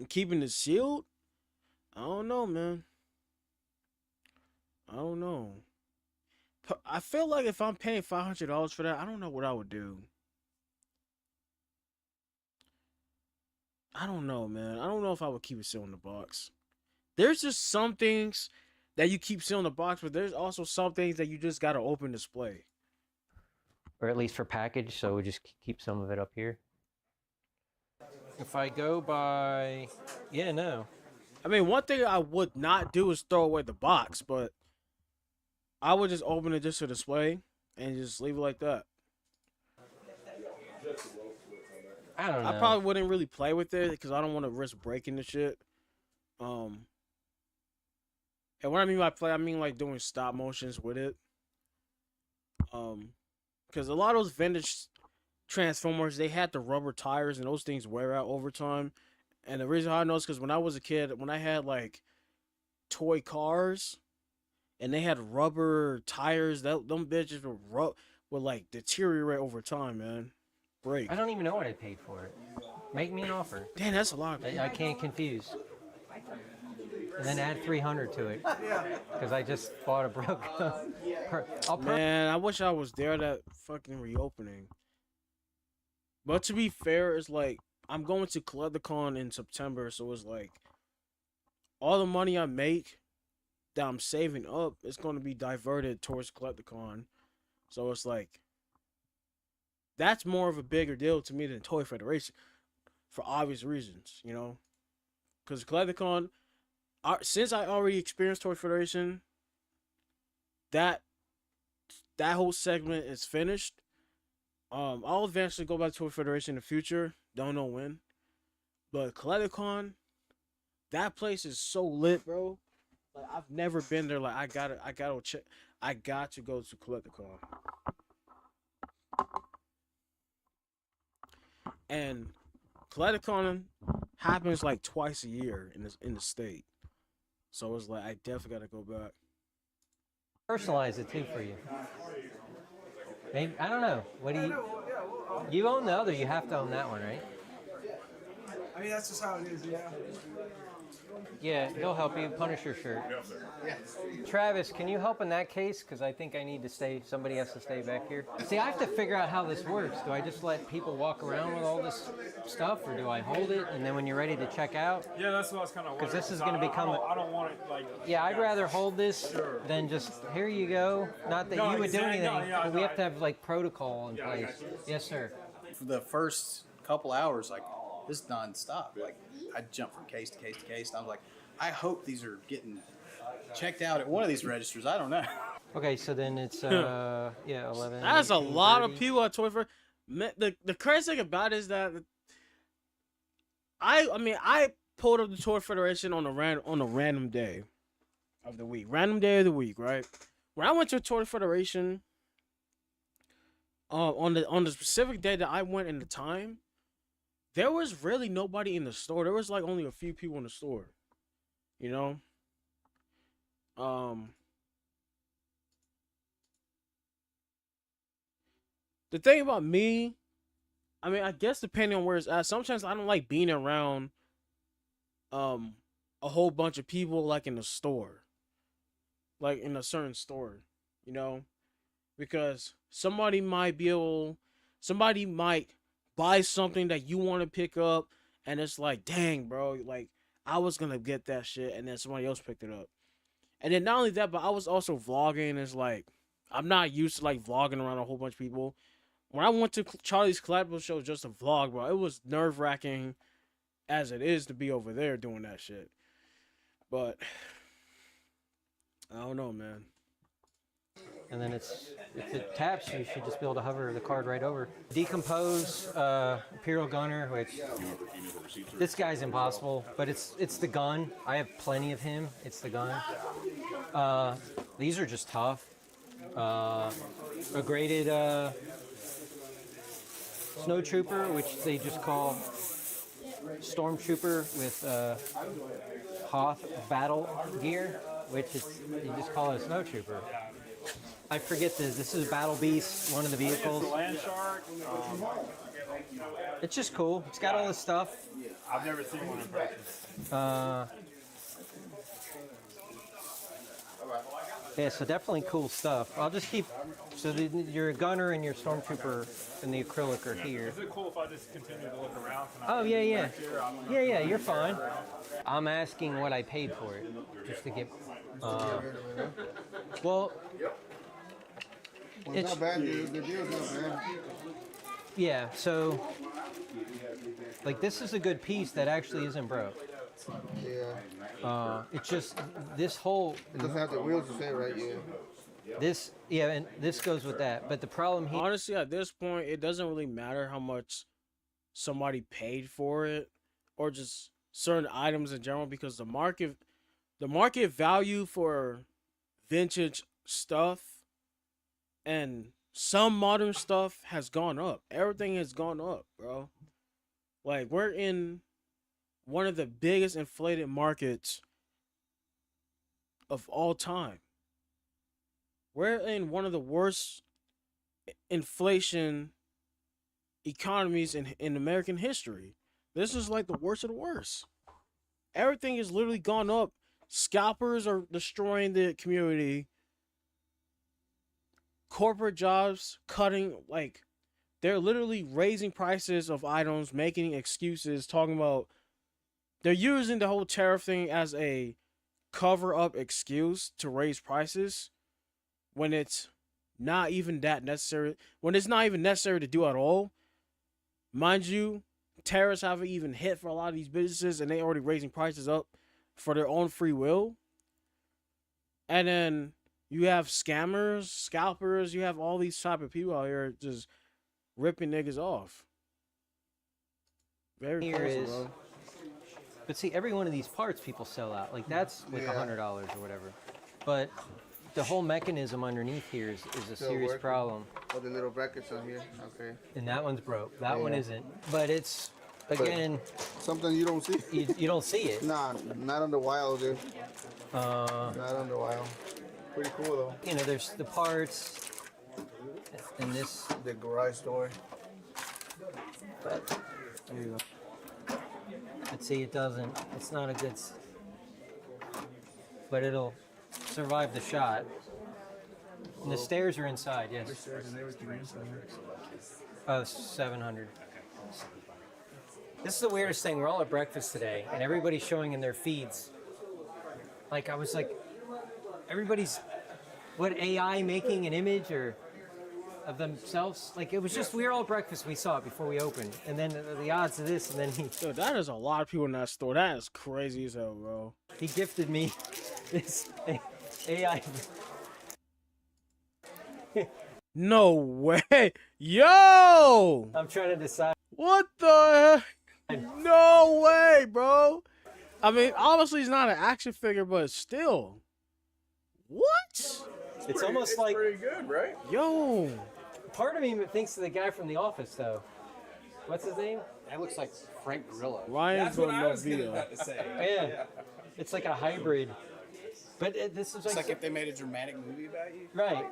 keeping it sealed, I don't know, man. I don't know. I feel like if I'm paying $500 for that, I don't know what I would do. I don't know, man. I don't know if I would keep it sealed in the box. There's just some things that you keep sealed in the box, but there's also some things that you just gotta open display. or at least for package, so we just keep some of it up here. If I go by, yeah, no. I mean, one thing I would not do is throw away the box, but I would just open it just to display and just leave it like that. I don't know. I probably wouldn't really play with it because I don't want to risk breaking the shit. And what I mean by play, I mean like doing stop motions with it. Because a lot of those vintage Transformers, they had the rubber tires and those things wear out over time. And the reason I know is because when I was a kid, when I had like toy cars and they had rubber tires, them bitches would like deteriorate over time, man. Break. I don't even know what I paid for it. Make me an offer. Damn, that's a lot. I can't confuse. And then add 300 to it. Because I just bought a broken. Man, I wish I was there at that fucking reopening. But to be fair, it's like I'm going to Collecticon in September, so it's like all the money I make that I'm saving up is going to be diverted towards Collecticon. So it's like that's more of a bigger deal to me than Toy Federation for obvious reasons, you know? Because Collecticon, since I already experienced Toy Federation, that whole segment is finished. I'll eventually go back to Toy Federation in the future. Don't know when. But Collecticon, that place is so lit, bro. Like I've never been there. Like I got to go to Collecticon. And Collecticon happens like twice a year in the state. So it's like I definitely gotta go back. Personalize it too for you. Maybe, I don't know. What do you own the other? You have to own that one, right? I mean, that's just how it is, yeah. Yeah, he'll help you. Punisher shirt. Travis, can you help in that case? Because I think I need to stay. Somebody has to stay back here. See, I have to figure out how this works. Do I just let people walk around with all this stuff, or do I hold it and then when you're ready to check out? Yeah, that's what I was kind of. Because this is going to become. I don't want it like. Yeah, I'd rather hold this than just here you go. Not that you would do anything, but we have to have like protocol in place. Yes, sir. For the first couple hours, like this nonstop. Like I'd jump from case to case to case, and I was like, I hope these are getting checked out at one of these registers. I don't know. Okay, so then it's yeah, 11. That's a 18, lot of 30. people at Toy Fair. The crazy thing about it is that I pulled up the Toy Federation on a random day of the week, right? When I went to a Toy Federation, on the specific day that I went in the time, there was really nobody in the store. There was like only a few people in the store, you know. The thing about me, I mean, I guess depending on where it's at, sometimes I don't like being around a whole bunch of people like in the store. Like in a certain store, you know? Because somebody might buy something that you want to pick up, and it's like, dang, bro, like I was gonna get that shit, and then somebody else picked it up. And then not only that, but I was also vlogging, and it's like I'm not used to like vlogging around a whole bunch of people. When I went to Charlie's Collectible Show just to vlog, bro, it was nerve-wracking as it is to be over there doing that shit. But I don't know, man. And then if it taps, you should just be able to hover the card right over. Decompose Imperial Gunner, which this guy's impossible, but it's the gun. I have plenty of him. It's the gun. These are just tough. A graded Snow Trooper, which they just call Stormtrooper with Hoth battle gear, which you just call it a Snow Trooper. I forget this. This is Battle Beast, one of the vehicles. It's just cool. It's got all this stuff. I've never seen one in person. Yeah, so definitely cool stuff. I'll just keep. So your gunner and your stormtrooper and the acrylic are here. Is it cool if I just continue to look around? Oh yeah, yeah, yeah. You're fine. I'm asking what I paid for it, just to get. Well, It's not bad, dude. The deal's not bad. yeah. So, like, this is a good piece that actually isn't broke. Yeah. It's just this whole. It doesn't have the wheels to say right, yeah. This, yeah, and this goes with that. But the problem here. Honestly, at this point, it doesn't really matter how much somebody paid for it or just certain items in general, because the market value for vintage stuff and some modern stuff has gone up. Everything has gone up, bro. Like, we're in one of the biggest inflated markets of all time. We're in one of the worst inflation economies in American history. This is like the worst of the worst. Everything has literally gone up. Scalpers are destroying the community. Corporate jobs cutting, like, they're literally raising prices of items, making excuses, talking about they're using the whole tariff thing as a cover-up excuse to raise prices when it's not even that necessary. When it's not even necessary to do at all. Mind you, tariffs haven't even hit for a lot of these businesses, and they already raising prices up for their own free will. And then you have scammers, scalpers, you have all these type of people out here just ripping niggas off. Very crazy, bro. But see, every one of these parts people sell out. Like, that's like $100 or whatever. But the whole mechanism underneath here is a serious working. problem. Oh, the little brackets on here. Okay. And that one's broke. That one isn't. But it's, again, Something you don't see. you don't see it. Nah, not on the wild, dude. Not on the wild. Pretty cool, though. You know, there's the parts and this. The garage door. But there you go. But see, it doesn't. It's not a good. But it'll survive the shot. And the stairs are inside, yes. Oh, 700. This is the weirdest thing. We're all at breakfast today, and everybody's showing in their feeds. Like, I was like, everybody's, what, AI making an image, or of themselves. Like it was just we were all at breakfast. We saw it before we opened, and then the odds of this, and then Dude, that is a lot of people in that store. That is crazy as hell, bro. he gifted me this AI. No way. Yo! I'm trying to decide. What the heck? No way, bro. I mean, obviously it's not an action figure, but still. What? It's almost like Pretty good, right? Yo. part of me thinks of the guy from The Office, though. What's his name? That looks like Frank Grillo. Ryan That's what I was Grillo. about to say. Yeah, it's like a hybrid. But this is It's like, like if they made a dramatic movie about you. right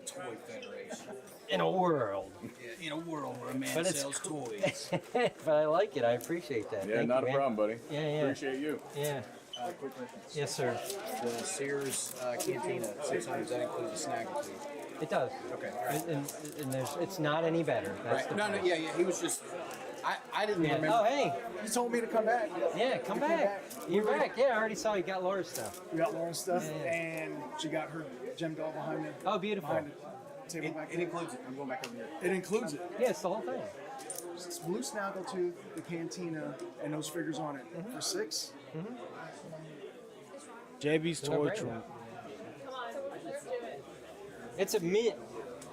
Toy Federation. in a world. In a world where a man But it's sells cool. toys. But I like it. I appreciate that. Yeah, Thank not you, a man. problem, buddy. Yeah, yeah. Appreciate you. Yeah. Quick question. Yes, sir. The Sears Cantina 600, that includes a snack or two. It does. Okay. And there's, it's not any better. That's Right. the No, point. yeah. He was just. I didn't Yeah. remember. Oh, hey. He told me to come back. Yeah, come back. You're back. Yeah, I already saw you got Laura's stuff. We got Lauren's stuff, Yeah. and she got her gem doll behind the Oh, beautiful. behind the table back It there. includes it. I'm going back over here. It includes it. Yeah, it's the whole thing. It's Blue Snaggletooth, the Cantina, and those figures on it for $6. JB's No toy brainer. trunk. It's a mint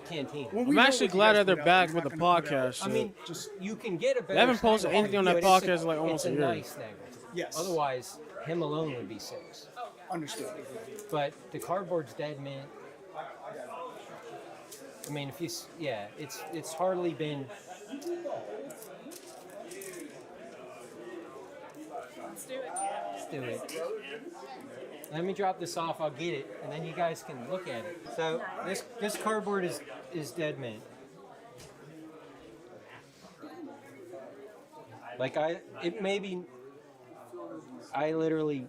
canteen. When I'm we know actually what you glad guys that they're put out, back we're with not the gonna put out- podcast. I mean, Just you can get a better. They haven't posted snaggle, anything on that but it's podcast in like almost it's a year. nice snaggle. Yes. Otherwise, him alone would be $6. understood. But the cardboard's dead mint. I mean, if you, yeah, it's hardly been. Let's do it. Let me drop this off. I'll get it, and then you guys can look at it. So this cardboard is dead mint. Like it may be. I literally.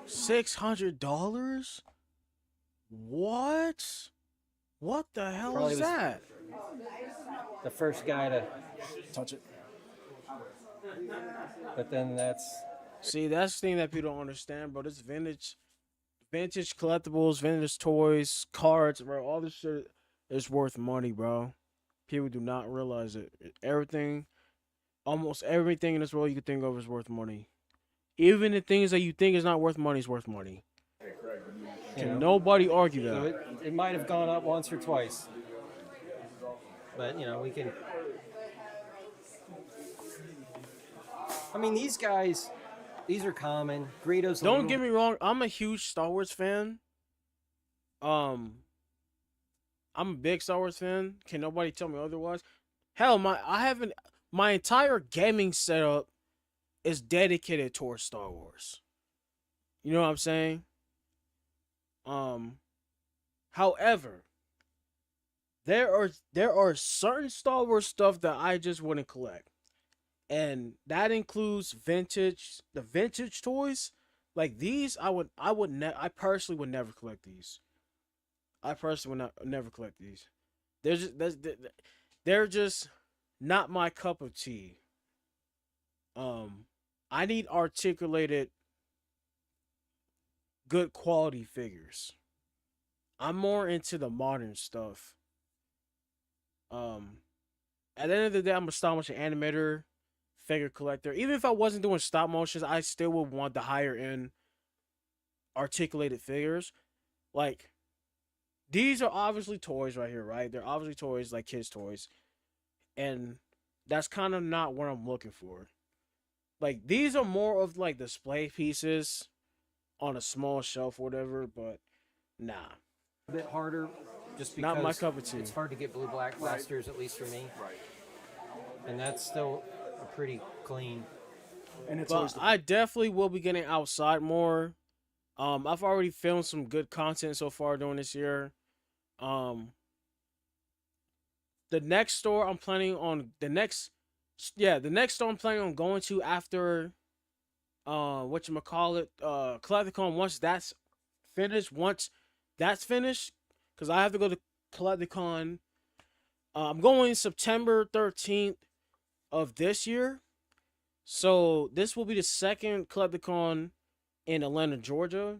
$600? What? What the hell Probably is was- that? The first guy to Touch it. but then that's See, that's the thing that people don't understand, bro. This vintage collectibles, vintage toys, cards, bro. All this shit is worth money, bro. People do not realize it. Everything, almost everything in this world you could think of is worth money. Even the things that you think is not worth money is worth money. you Can know. nobody argue So that? it might have gone up once or twice. But, you know, we can. I mean, these guys, these are common. Greedo's. Don't get me wrong. I'm a huge Star Wars fan. I'm a big Star Wars fan. Can nobody tell me otherwise? Hell, my entire gaming setup is dedicated towards Star Wars. You know what I'm saying? However, there are certain Star Wars stuff that I just wouldn't collect. And that includes the vintage toys. Like these, I personally would never collect these. I personally would never collect these. They're just not my cup of tea. I need articulated, good quality figures. I'm more into the modern stuff. At the end of the day, I'm a stop motion animator, figure collector. Even if I wasn't doing stop motions, I still would want the higher end articulated figures. Like, these are obviously toys right here, right? They're obviously toys, like kids' toys. And that's kind of not what I'm looking for. Like, these are more of like display pieces on a small shelf or whatever, but nah. A bit harder just because Not my cup of tea. it's hard to get blue black blasters, at least for me. Right. And that's still a pretty clean. And it's always But the I definitely will be getting outside more. I've already filmed some good content so far during this year. The next store I'm planning on going to after Collecticon, once that's finished, because I have to go to Collecticon. I'm going September 13th of this year. So this will be the second Collecticon in Atlanta, Georgia.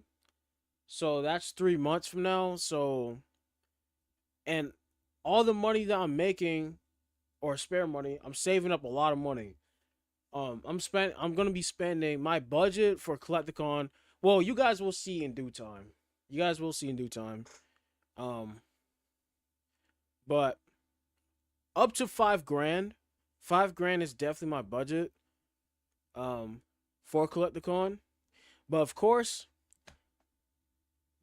So that's 3 months from now. So, and all the money that I'm making, or spare money, I'm saving up a lot of money. I'm gonna be spending my budget for Collecticon. Well, you guys will see in due time. You guys will see in due time. But up to $5,000. $5,000 is definitely my budget. For Collecticon. But of course,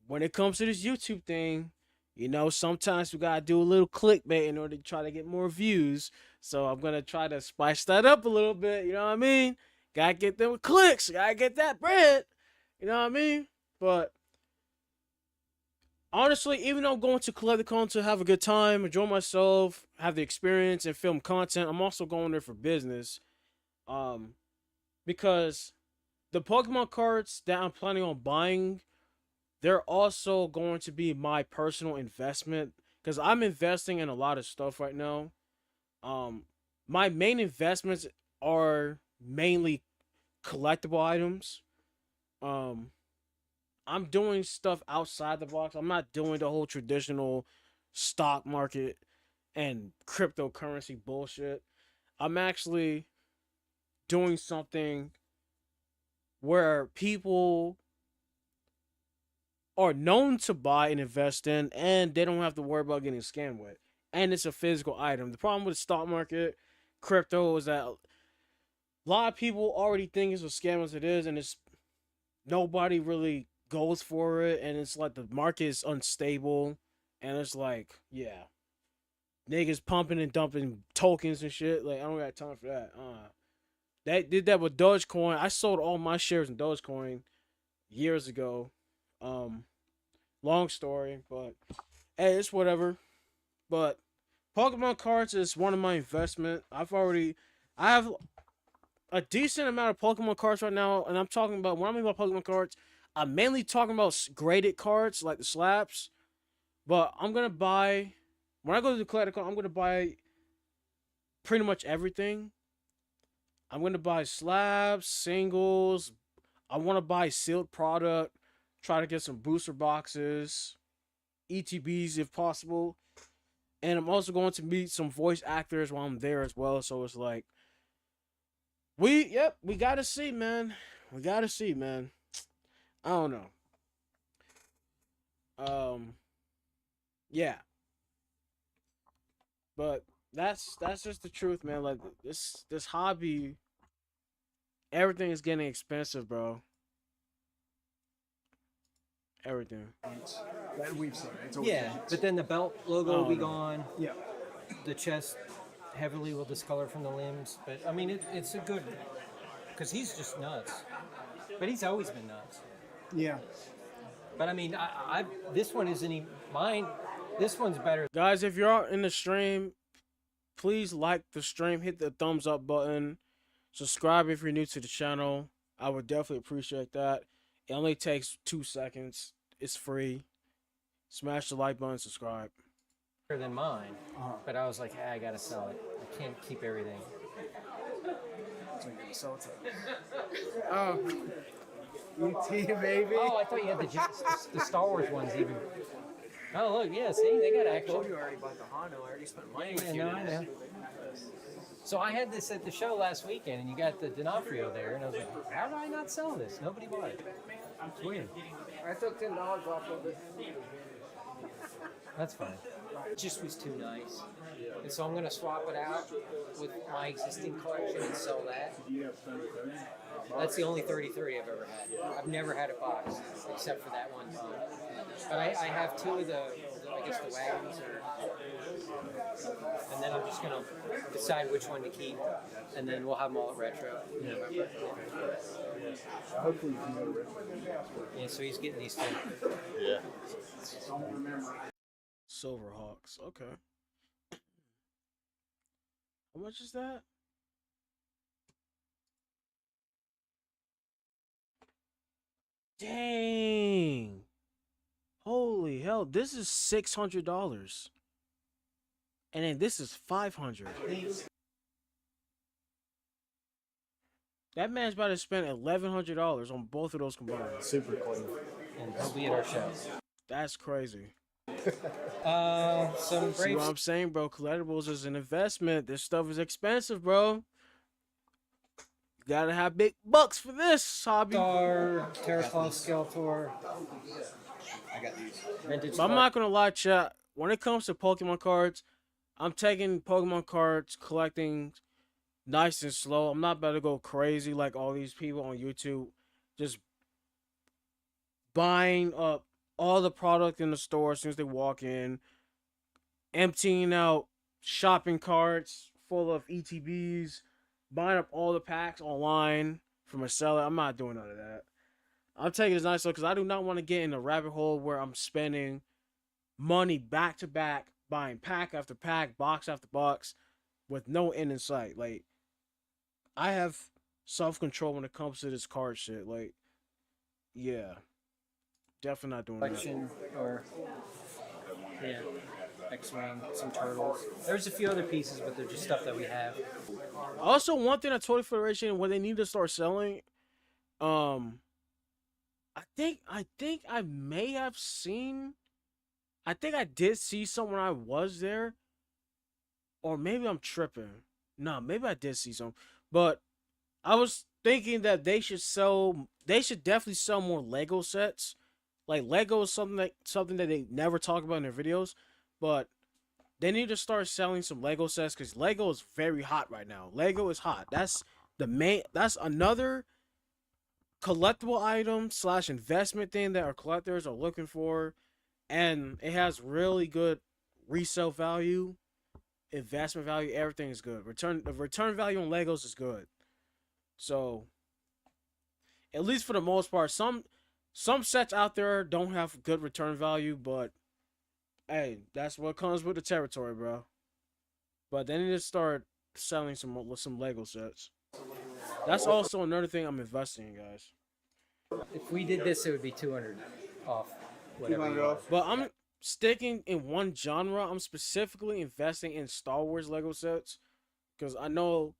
when it comes to this YouTube thing, you know, sometimes we gotta do a little clickbait in order to try to get more views. So I'm gonna try to spice that up a little bit, you know what I mean? Gotta get them clicks, gotta get that bread. You know what I mean? But honestly, even though I'm going to Collecticon to have a good time, enjoy myself, have the experience, and film content, I'm also going there for business. Because the Pokemon cards that I'm planning on buying, they're also going to be my personal investment. Because I'm investing in a lot of stuff right now. My main investments are mainly collectible items. I'm doing stuff outside the box. I'm not doing the whole traditional stock market and cryptocurrency bullshit. I'm actually doing something where people are known to buy and invest in, and they don't have to worry about getting scammed with. And it's a physical item. The problem with the stock market, crypto, is that a lot of people already think it's a scam as it is, and it's nobody really goes for it, and it's like the market is unstable, and it's like, yeah, niggas pumping and dumping tokens and shit. Like, I don't got time for that. They did that with Dogecoin. I sold all my shares in Dogecoin years ago. Long story, but hey, it's whatever. But Pokemon cards is one of my investment. I have a decent amount of Pokemon cards right now, and I'm talking about, when I mean by Pokemon cards, I'm mainly talking about graded cards like the slabs. But I'm gonna buy, when I go to the Collecticon, I'm gonna buy pretty much everything. I'm gonna buy slabs, singles. I want to buy sealed product. Try to get some booster boxes, ETBs if possible. And I'm also going to meet some voice actors while I'm there as well. So it's like, we gotta see, man. We gotta see, man. I don't know. Yeah. But that's just the truth, man. Like, this hobby, everything is getting expensive, bro. Everything. That we've seen. It's always Yeah, but then the belt logo will be gone. yeah. The chest heavily will discolor from the limbs. But I mean, it's a good, because he's just nuts. But he's always been nuts. Yeah. But I mean, this one isn't even mine. This one's better. Guys, if you're out in the stream, please like the stream, hit the thumbs up button, subscribe if you're new to the channel. I would definitely appreciate that. It only takes 2 seconds. It's free. Smash the like button, subscribe. Better than mine. But I was like, I gotta sell it. I can't keep everything. So you're gonna sell it to oh. ET, baby. Oh, I thought you had the Star Wars ones even. Oh, look, yeah, see, they got action. You already bought the Hondo. I already spent money with Yeah, you. no, I know. So I had this at the show last weekend, and you got the D'Onofrio there, and I was like, how did I not sell this? Nobody bought it. It's weird. I took $10 off of it. That's fine. It just was too nice. And so I'm going to swap it out with my existing collection and sell that. That's the only 33 I've ever had. I've never had a box, except for that one time. But I have two of the I guess the wagons and then I'm just going to decide which one to keep, and then we'll have them all at Retro in November. Hopefully you can go to retro. Yeah, so he's getting these two. Yeah. Silverhawks, okay. How much is that? Dang. Holy hell, this is $600. And then this is $500. That man's about to spend $1,100 on both of those combined. Super clean. And he'll be at our show. That's crazy. Some See brave what I'm saying, bro? Collectibles is an investment. This stuff is expensive, bro. You gotta have big bucks for this hobby. Star, Terraclaw Skeletor, I got these. Vintage But I'm not gonna lie, chat. When it comes to Pokemon cards, I'm taking Pokemon cards collecting nice and slow. I'm not about to go crazy like all these people on YouTube, just buying up all the product in the store as soon as they walk in, emptying out shopping carts full of ETBs, buying up all the packs online from a seller. I'm not doing none of that. I'm taking this nice slow because I do not want to get in a rabbit hole where I'm spending money back to back, buying pack after pack, box after box, with no end in sight. Like, I have self-control when it comes to this card shit. Like, yeah, definitely not doing that. collection, or yeah, X-Wing, some turtles. There's a few other pieces, but they're just stuff that we have. Also, one thing at Toy Federation, when they need to start selling, I think I may have seen. I think I did see someone I was there, or maybe I'm tripping. No, maybe I did see some, but I was thinking that they should sell. They should definitely sell more Lego sets. Like, Lego is something that they never talk about in their videos, but they need to start selling some Lego sets because Lego is very hot right now. Lego is hot. That's the main. That's another collectible item / investment thing that our collectors are looking for, and it has really good resale value, investment value. Everything is good. The return value on Legos is good. So, at least for the most part, some sets out there don't have good return value, but hey, that's what comes with the territory, bro. But they need to start selling some Lego sets. That's also another thing I'm investing in, guys. If we did this, it would be 200 off. Whatever. 200 you want. off. But I'm sticking in one genre. I'm specifically investing in Star Wars Lego sets because I know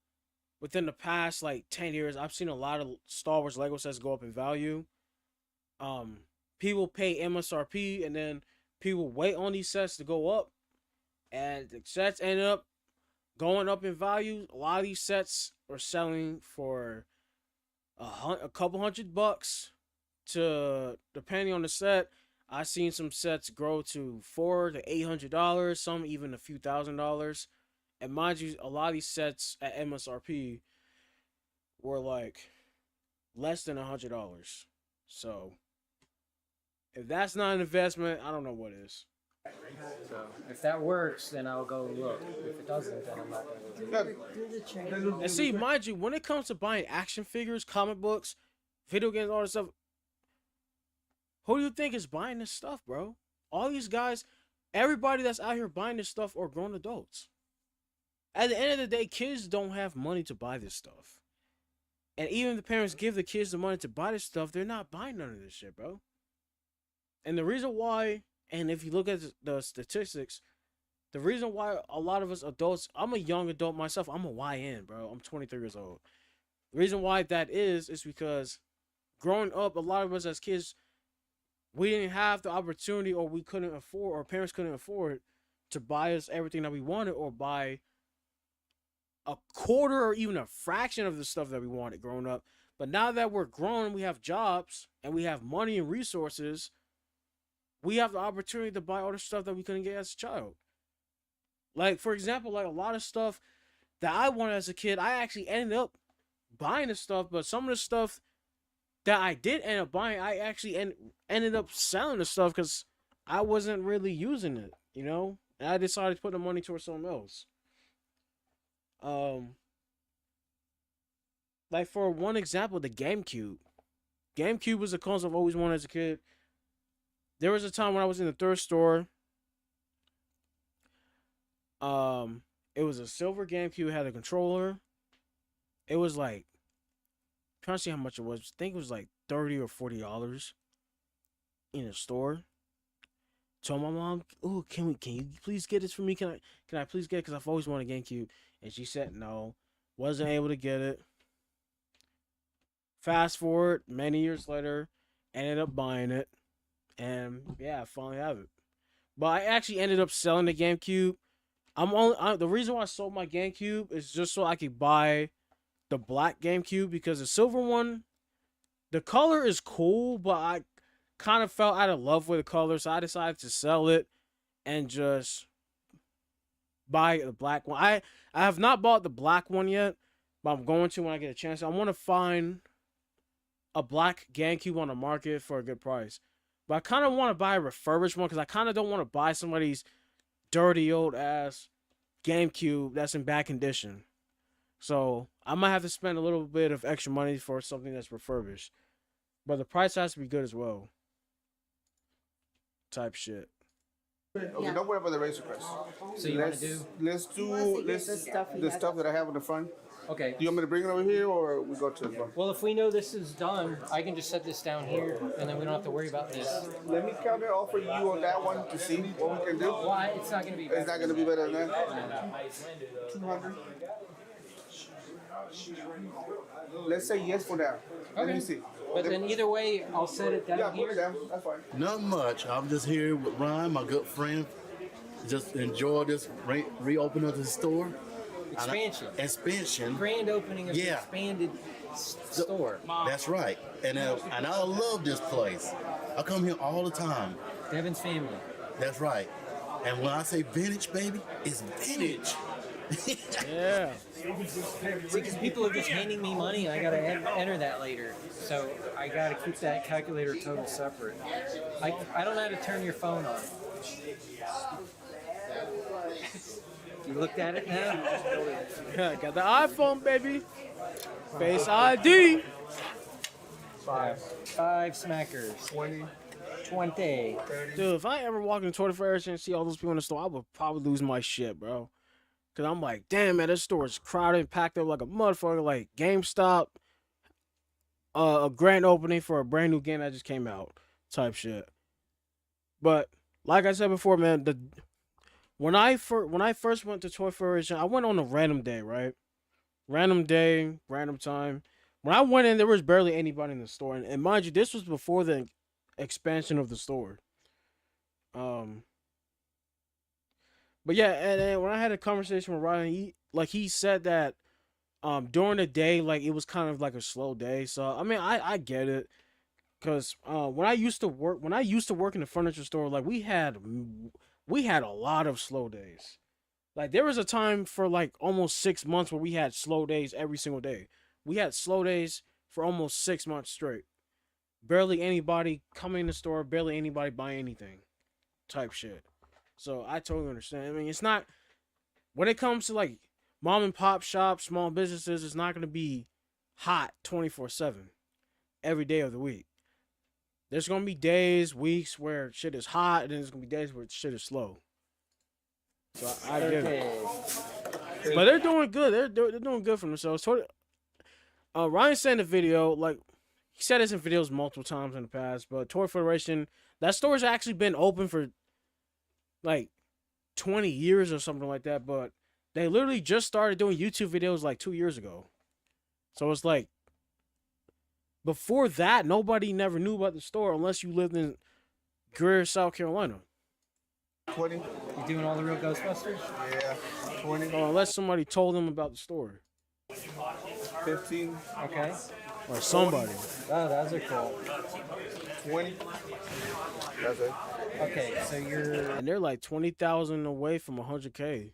within the past like 10 years, I've seen a lot of Star Wars Lego sets go up in value. People pay MSRP and then people wait on these sets to go up, and the sets ended up going up in value. A lot of these sets are selling for a couple $100 to, depending on the set. I've seen some sets grow to $400 to $800, some even a few $1,000s. And mind you, a lot of these sets at MSRP were like less than $100. So if that's not an investment, I don't know what is. So if that works, then I'll go look. If it doesn't, then I'm not going to look. And see, mind you, when it comes to buying action figures, comic books, video games, all this stuff, who do you think is buying this stuff, bro? All these guys, everybody that's out here buying this stuff are grown adults. At the end of the day, kids don't have money to buy this stuff. And even if the parents give the kids the money to buy this stuff, they're not buying none of this shit, bro. And the reason why, and if you look at the statistics, the reason why a lot of us adults, I'm a young adult myself, I'm a YN, bro. I'm 23 years old. The reason why that is because growing up, a lot of us as kids, we didn't have the opportunity, or we couldn't afford, or parents couldn't afford to buy us everything that we wanted, or buy a quarter or even a fraction of the stuff that we wanted growing up. But now that we're grown, we have jobs and we have money and resources, we have the opportunity to buy all the stuff that we couldn't get as a child. Like, for example, like a lot of stuff that I wanted as a kid, I actually ended up buying the stuff, but some of the stuff that I did end up buying, I actually ended up selling the stuff because I wasn't really using it, you know? And I decided to put the money towards something else. Like, for one example, the GameCube. GameCube was a console I've always wanted as a kid. There was a time when I was in the thrift store. It was a silver GameCube, had a controller. It was like, I'm trying to see how much it was. I think it was like $30 or $40 in a store. Told my mom, "Oh, can you please get this for me? Can I please get it? Because I've always wanted a GameCube." And she said no. Wasn't able to get it. Fast forward, many years later, ended up buying it. And yeah, I finally have it. But I actually ended up selling the GameCube. The reason why I sold my GameCube is just so I could buy the black GameCube, because the silver one, the color is cool, but I kind of fell out of love with the color, so I decided to sell it and just buy the black one. I have not bought the black one yet, but I'm going to when I get a chance. I want to find a black GameCube on the market for a good price. But I kind of want to buy a refurbished one because I kind of don't want to buy somebody's dirty old ass GameCube that's in bad condition. So I might have to spend a little bit of extra money for something that's refurbished. But the price has to be good as well. Type shit. Okay, don't worry about the razor crest. So you want to do? Let's do the stuff that I have in the front. Okay. Do you want me to bring it over here, or we go to the front? Well, if we know this is done, I can just set this down here, and then we don't have to worry about this. Let me counter offer you on that one to see what we can do. Why? It's not going to be better. It's not going to be better than that. 200. Let's say yes for now. Let me see. But then either way, I'll set it down Yeah, put it here. down. That's fine. Not much. I'm just here with Ryan, my good friend. Just enjoy this reopening of the store. Expansion. Grand opening of the Yeah. expanded store. That's right. And I love this place. I come here all the time. Devin's family. That's right. And when I say vintage, baby, it's vintage. Yeah. See, because people are just handing me money, and I got to enter that later. So I got to keep that calculator total separate. I don't know how to turn your phone on. You looked at it now? Yeah, got the iPhone, baby. Face ID. Five smackers. 20. Dude, if I ever walk into Toy Fair and see all those people in the store, I would probably lose my shit, bro. Cause I'm like, damn, man, this store is crowded and packed up like a motherfucker. Like GameStop, a grand opening for a brand new game that just came out, type shit. But like I said before, man, when I first went to Toy Fair, I went on a random day, right? Random day, random time. When I went in, there was barely anybody in the store, and mind you, this was before the expansion of the store. But yeah, and when I had a conversation with Ryan, he said that during the day, like, it was kind of like a slow day. So I mean, I get it, because when I used to work in the furniture store, like, we had a lot of slow days. Like, there was a time for like almost 6 months where we had slow days every single day. We had slow days for almost 6 months straight. Barely anybody coming in the store, barely anybody buying anything, type shit. So I totally understand. I mean, it's not, when it comes to like mom and pop shops, small businesses, it's not going to be hot 24/7 every day of the week. There's going to be days, weeks where shit is hot, and then there's going to be days where shit is slow. So I get it. But they're doing good. They're doing good for themselves. Ryan said in the video, like, he said this in videos multiple times in the past, but Toy Federation, that store's actually been open for like 20 years or something like that, but they literally just started doing YouTube videos like 2 years ago. So it's like, before that, nobody never knew about the store unless you lived in Greer, South Carolina. 20. You doing all the real Ghostbusters? Yeah. 20. Or unless somebody told them about the store. 15. Okay. Or somebody. Oh, those are cool. 20. That's it. Okay, so And they're like 20,000 away from 100K.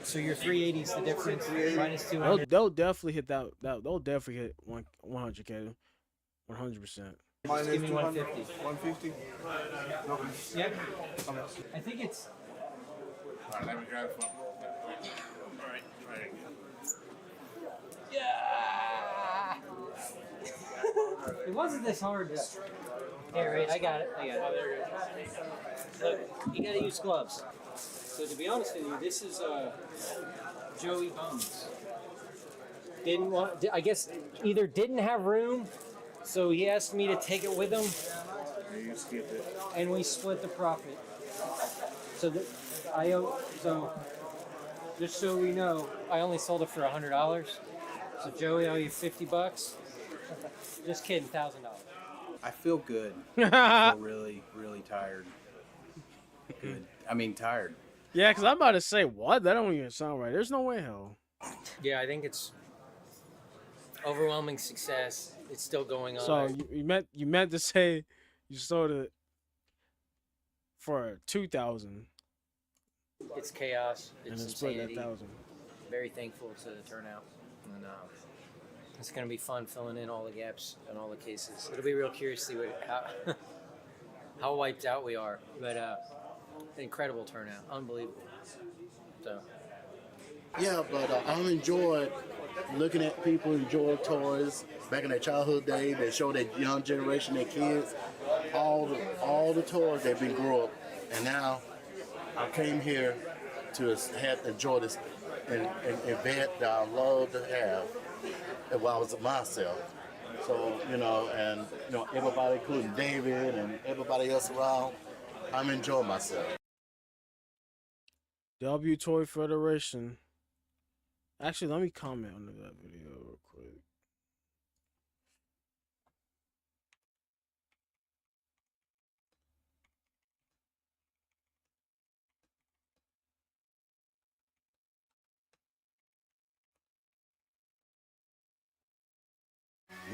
So your 380's the difference. Minus 200. They'll definitely hit that. They'll definitely hit 100K. 100%. Minus Give me 200. 150. 150. Okay. Yep. I think it's. All right, let me grab the phone. All right, try it again. Yeah. It wasn't this hard. Here, wait, I got it. Look, you gotta use gloves. So to be honest with you, this is Joey Bones. Didn't want, I guess, either didn't have room, so he asked me to take it with him, and we split the profit. So so just so we know, I only sold it for $100. So Joey, I owe you $50. Just kidding, $1,000. I feel good. I feel really, really tired. Good. I mean, tired. Yeah, because I'm about to say, what? That don't even sound right. There's no way, hell. Yeah, I think it's overwhelming success. It's still going on. So you meant to say you sold it for 2,000 It's chaos. and It's it's split at insanity. 1,000. Very thankful to the turnout. And it's going to be fun filling in all the gaps and all the cases. It'll be real curious to see how wiped out we are. But incredible turnout. Unbelievable. So. Yeah, but I'm enjoying looking at people enjoy toys back in their childhood day. They show that young generation, their kids, all the toys they've been growing up, and now I came here to enjoy this event that I love to have while I was myself. So and everybody, including David and everybody else around, I'm enjoying myself. W Toy Federation. Actually, let me comment on that video real quick.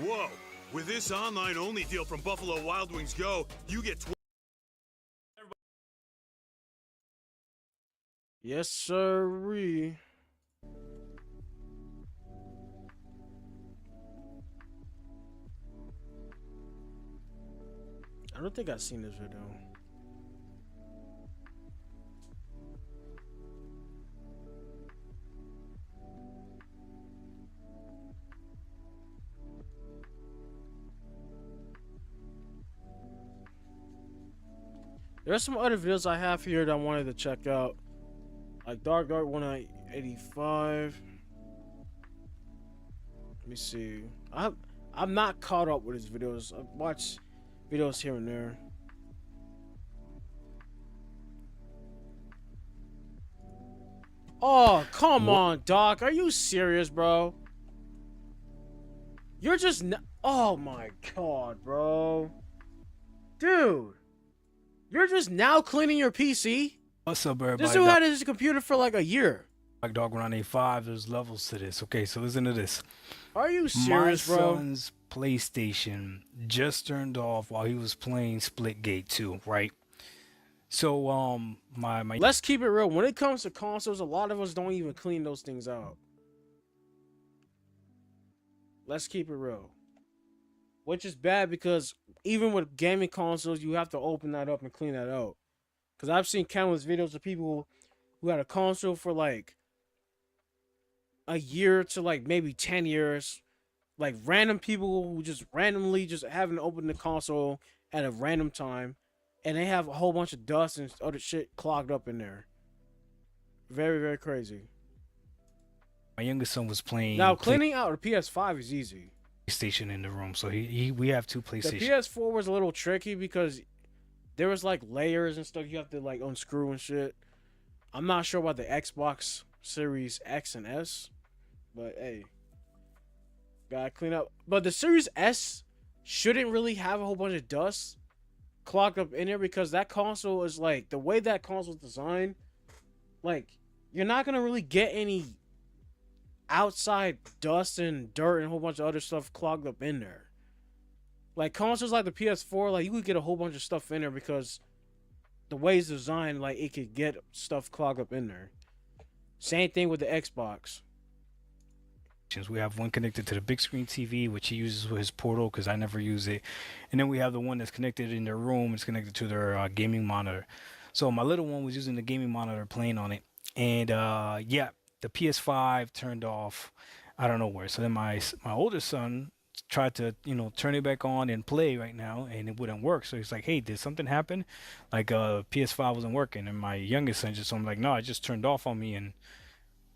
Whoa! With this online-only deal from Buffalo Wild Wings Go, you get Yes, sirree. I don't think I've seen this video. There's some other videos I have here that I wanted to check out. Like Dark 185. Let me see. I'm not caught up with his videos. I watch videos here and there. Oh, come on, Doc. Are you serious, bro? You're just oh my god, bro. Dude. You're just now cleaning your PC? What's up, everybody? This dude had his computer for like a year. Like Dog 185, there's levels to this. Okay, so listen to this. Are you serious, My bro? son's PlayStation just turned off while he was playing Splitgate 2, right? So, my Let's keep it real. When it comes to consoles, a lot of us don't even clean those things out. Let's keep it real. Which is bad because even with gaming consoles, you have to open that up and clean that out. Because I've seen countless videos of people who had a console for like a year to like maybe 10 years. Like random people who just randomly just haven't opened the console at a random time. And they have a whole bunch of dust and other shit clogged up in there. Very, very crazy. My youngest son was playing. Now, cleaning out a PS5 is easy. PlayStation in the room, so we have two PlayStation. The PS4 was a little tricky because there was like layers and stuff you have to like unscrew and shit. I'm not sure about the Xbox Series X and S, but hey, gotta clean up. But the Series S shouldn't really have a whole bunch of dust clogged up in there because that console is like the way that console's designed. Like you're not gonna really get any outside dust and dirt and a whole bunch of other stuff clogged up in there. Like consoles like the PS4, like you could get a whole bunch of stuff in there because the way it's designed, like it could get stuff clogged up in there. Same thing with the Xbox. We have one connected to the big screen TV, which he uses with his portal because I never use it. And then we have the one that's connected in their room. It's connected to their gaming monitor. So my little one was using the gaming monitor playing on it. And yeah, the PS5 turned off out of nowhere. So then my older son tried to, turn it back on and play right now, and it wouldn't work. So he's like, hey, did something happen? Like PS5 wasn't working. And my youngest son just, I'm like, no, it just turned off on me, and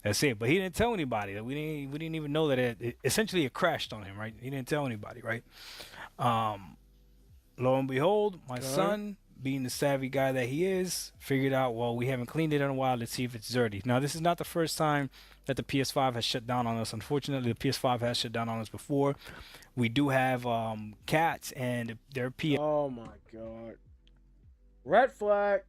that's it. But he didn't tell anybody. We didn't even know that it essentially it crashed on him, right? He didn't tell anybody, right? Lo and behold, my son, being the savvy guy that he is, figured out, well, we haven't cleaned it in a while. Let's see if it's dirty. Now, this is not the first time that the PS5 has shut down on us. Unfortunately, the PS5 has shut down on us before. We do have cats, and their PS. Oh my god! Red flag.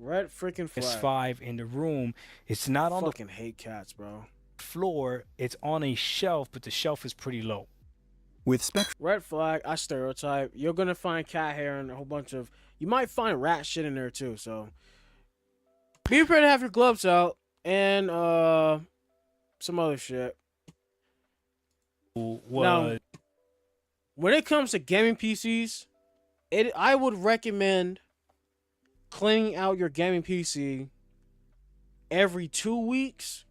Red freaking flag. PS5 in the room. It's not on the Fucking hate cats, bro. floor. It's on a shelf, but the shelf is pretty low. With Spectrum. Red flag, I stereotype. You're gonna find cat hair and a whole bunch of. You might find rat shit in there too. So be prepared to have your gloves out and some other shit. Now, when it comes to gaming PCs, I would recommend cleaning out your gaming PC every 2 weeks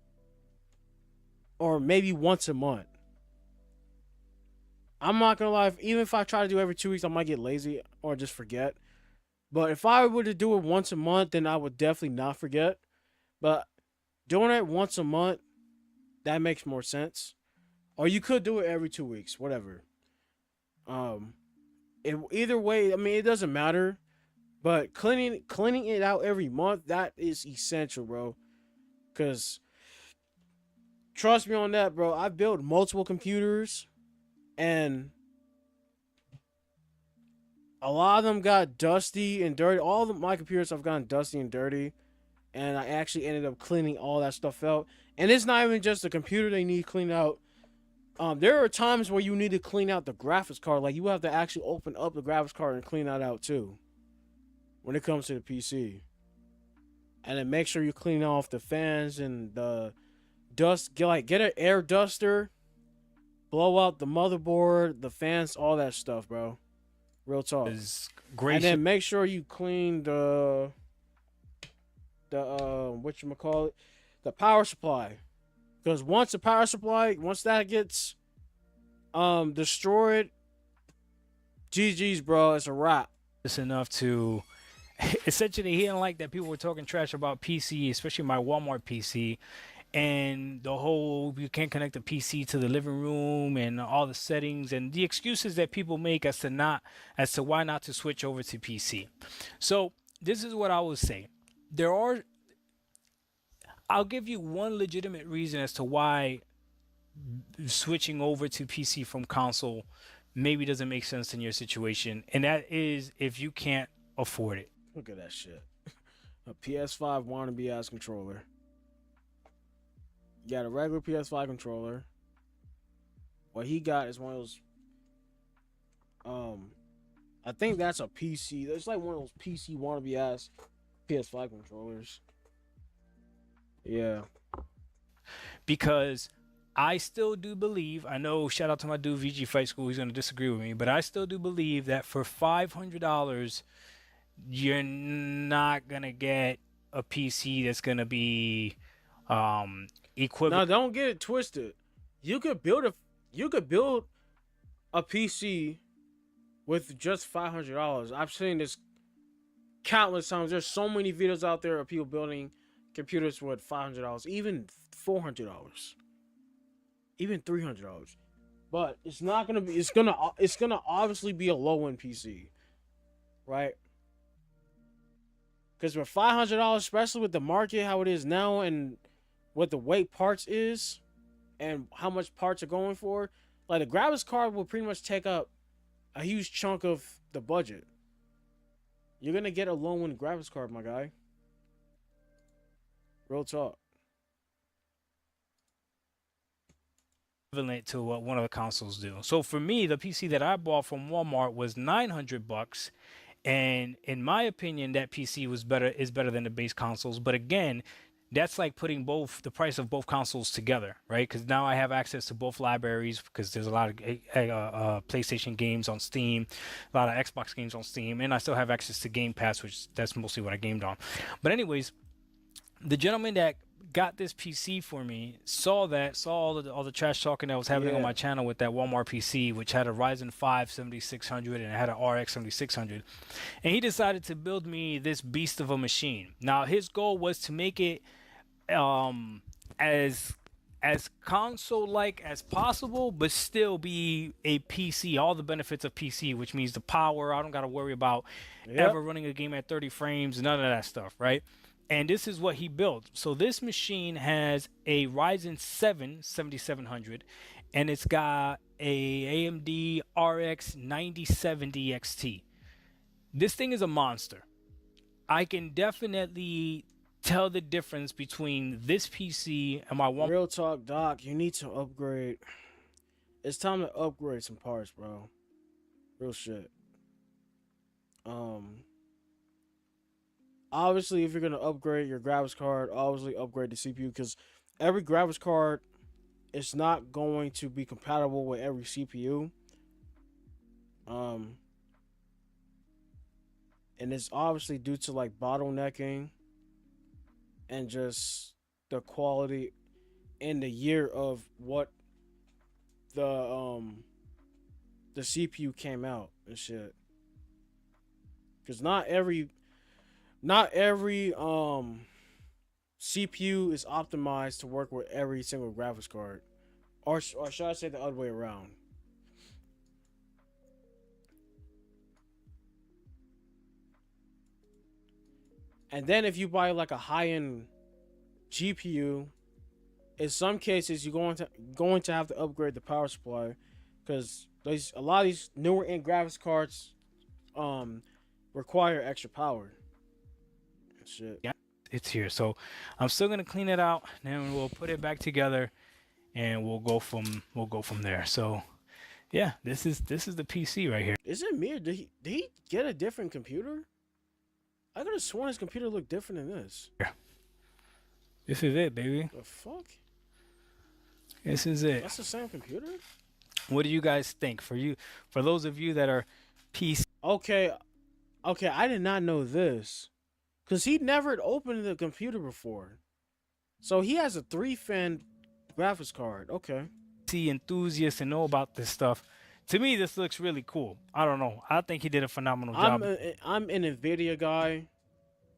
or maybe once a month. I'm not gonna lie, even if I try to do every 2 weeks, I might get lazy or just forget. But if I were to do it once a month, then I would definitely not forget. But doing it once a month, that makes more sense. Or you could do it every 2 weeks, whatever. Either way, I mean, it doesn't matter. But cleaning it out every month, that is essential, bro. Because trust me on that, bro. I've built multiple computers, and a lot of them got dusty and dirty. All of my computers have gotten dusty and dirty, and I actually ended up cleaning all that stuff out. And it's not even just the computer they need cleaned out. There are times where you need to clean out the graphics card. Like, you have to actually open up the graphics card and clean that out too when it comes to the PC. And then make sure you clean off the fans and the dust. Get an air duster, blow out the motherboard, the fans, all that stuff, bro. Real talk. And then make sure you clean the whatchamacallit, the power supply. Because once the power supply, once that gets destroyed, GG's, bro, it's a wrap. It's enough to essentially, he didn't like that people were talking trash about PC, especially my Walmart PC, and the whole you can't connect the PC to the living room and all the settings and the excuses that people make as to why not to switch over to PC. So this is what I would say. I'll give you one legitimate reason as to why switching over to PC from console maybe doesn't make sense in your situation, and that is if you can't afford it. Look at that shit. A PS5 wannabe ass controller. You got a regular PS5 controller. What he got is one of those. I think that's a PC. It's like one of those PC wannabe ass PS5 controllers. Yeah. Because I still do believe, I know, shout out to my dude VG Fight School, he's going to disagree with me, but I still do believe that for $500, you're not going to get a PC that's going to be equivalent. Now, don't get it twisted. You could build a PC with just $500. I've seen this countless times. There's so many videos out there of people building computers with $500, even $400, even $300. But it's not gonna be. It's gonna obviously be a low end PC, right? Because for $500, especially with the market how it is now and what the weight parts is, and how much parts are going for, like the graphics card will pretty much take up a huge chunk of the budget. You're gonna get a low end graphics card, my guy. Real talk. Equivalent to what one of the consoles do. So for me, the PC that I bought from Walmart was $900, and in my opinion, that PC is better than the base consoles. But again, that's like putting the price of both consoles together, right? Because now I have access to both libraries because there's a lot of PlayStation games on Steam, a lot of Xbox games on Steam, and I still have access to Game Pass, which that's mostly what I gamed on. But anyways, the gentleman that got this PC for me saw all the trash talking that was happening on my channel with that Walmart PC, which had a Ryzen 5 7600 and it had an RX 7600, and he decided to build me this beast of a machine. Now his goal was to make it as console-like as possible, but still be a PC, all the benefits of PC, which means the power. I don't got to worry about ever running a game at 30 frames, none of that stuff, right? And this is what he built. So this machine has a Ryzen 7 7700, and it's got a AMD RX 9070 XT. This thing is a monster. I can definitely tell the difference between this PC and my one. Real talk, Doc. You need to upgrade. It's time to upgrade some parts, bro. Real shit. Obviously, if you're gonna upgrade your graphics card, obviously upgrade the CPU, because every graphics card is not going to be compatible with every CPU. And it's obviously due to like bottlenecking and just the quality and the year of what the CPU came out and shit. Because not every CPU is optimized to work with every single graphics card, or should I say the other way around? And then if you buy like a high-end GPU, in some cases you're going to have to upgrade the power supply, because a lot of these newer end graphics cards require extra power. Shit. Yeah, it's here. So I'm still gonna clean it out, then we'll put it back together, and we'll go from there. So yeah, this is the PC right here. Is it me, or did he get a different computer? I could have sworn his computer looked different than this. Yeah. This is it, baby. The fuck? This is it. That's the same computer? What do you guys think? For those of you that are PC. Okay, I did not know this. Because he never had opened the computer before. So he has a 3-fan graphics card. Okay. PC enthusiasts and know about this stuff. To me, this looks really cool. I don't know. I think he did a phenomenal job. I'm an NVIDIA guy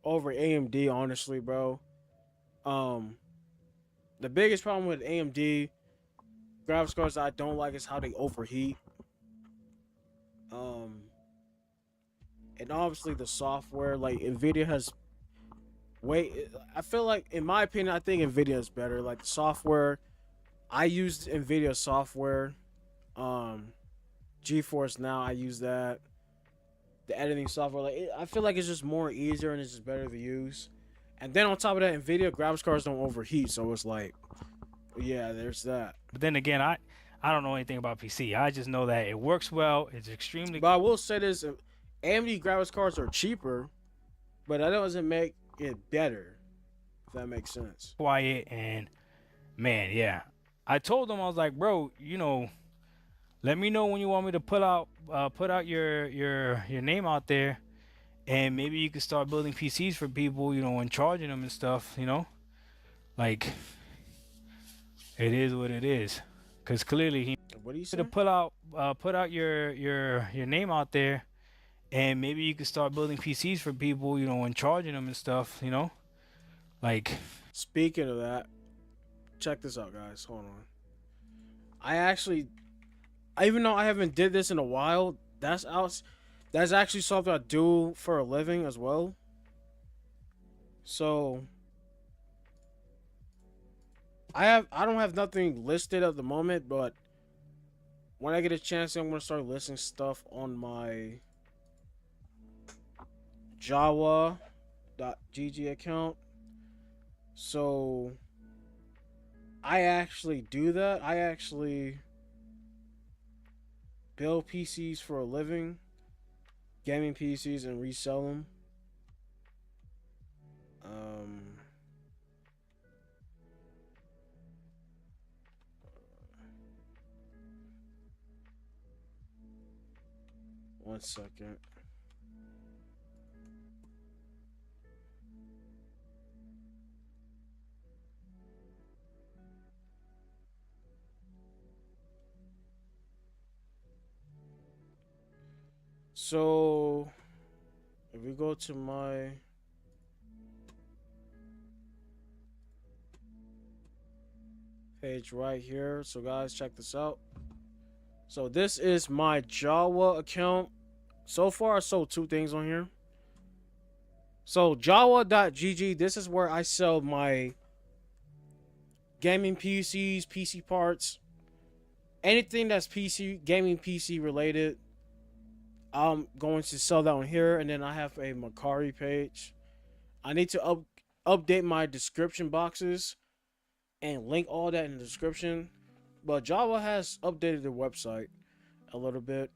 over AMD, honestly, bro. The biggest problem with AMD graphics cards I don't like is how they overheat. And obviously the software, like NVIDIA has I feel like, in my opinion, I think NVIDIA is better. Like the software, I used NVIDIA software. GeForce Now, I use that. The editing software, like I feel like it's just more easier and it's just better to use. And then on top of that, NVIDIA graphics cards don't overheat, so it's like, yeah, there's that. But then again, I don't know anything about PC. I just know that it works well. It's extremely. But I will say this: AMD graphics cards are cheaper, but that doesn't make it better. If that makes sense. Quiet and man, yeah. I told him, I was like, bro, let me know when you want me to put out your name out there, and maybe you could start building PCs for people, and charging them and stuff, like it is what it is. Cause clearly he what do you say? To put out your name out there, and maybe you could start building PCs for people, and charging them and stuff, like. Speaking of that, check this out, guys. Hold on. Even though I haven't did this in a while, that's actually something I do for a living as well. So I don't have nothing listed at the moment, but when I get a chance, I'm gonna start listing stuff on my Jawa.gg account. So I actually do that. I actually build PCs for a living, gaming PCs, and resell them. One second. So if we go to my page right here, so guys, check this out. So this is my Jawa account. So far I sold 2 things on here. So Jawa.gg, this is where I sell my gaming PCs, PC parts, anything that's gaming PC related. I'm going to sell that on here, and then I have a Mercari page. I need to update my description boxes and link all that in the description. But Java has updated their website a little bit.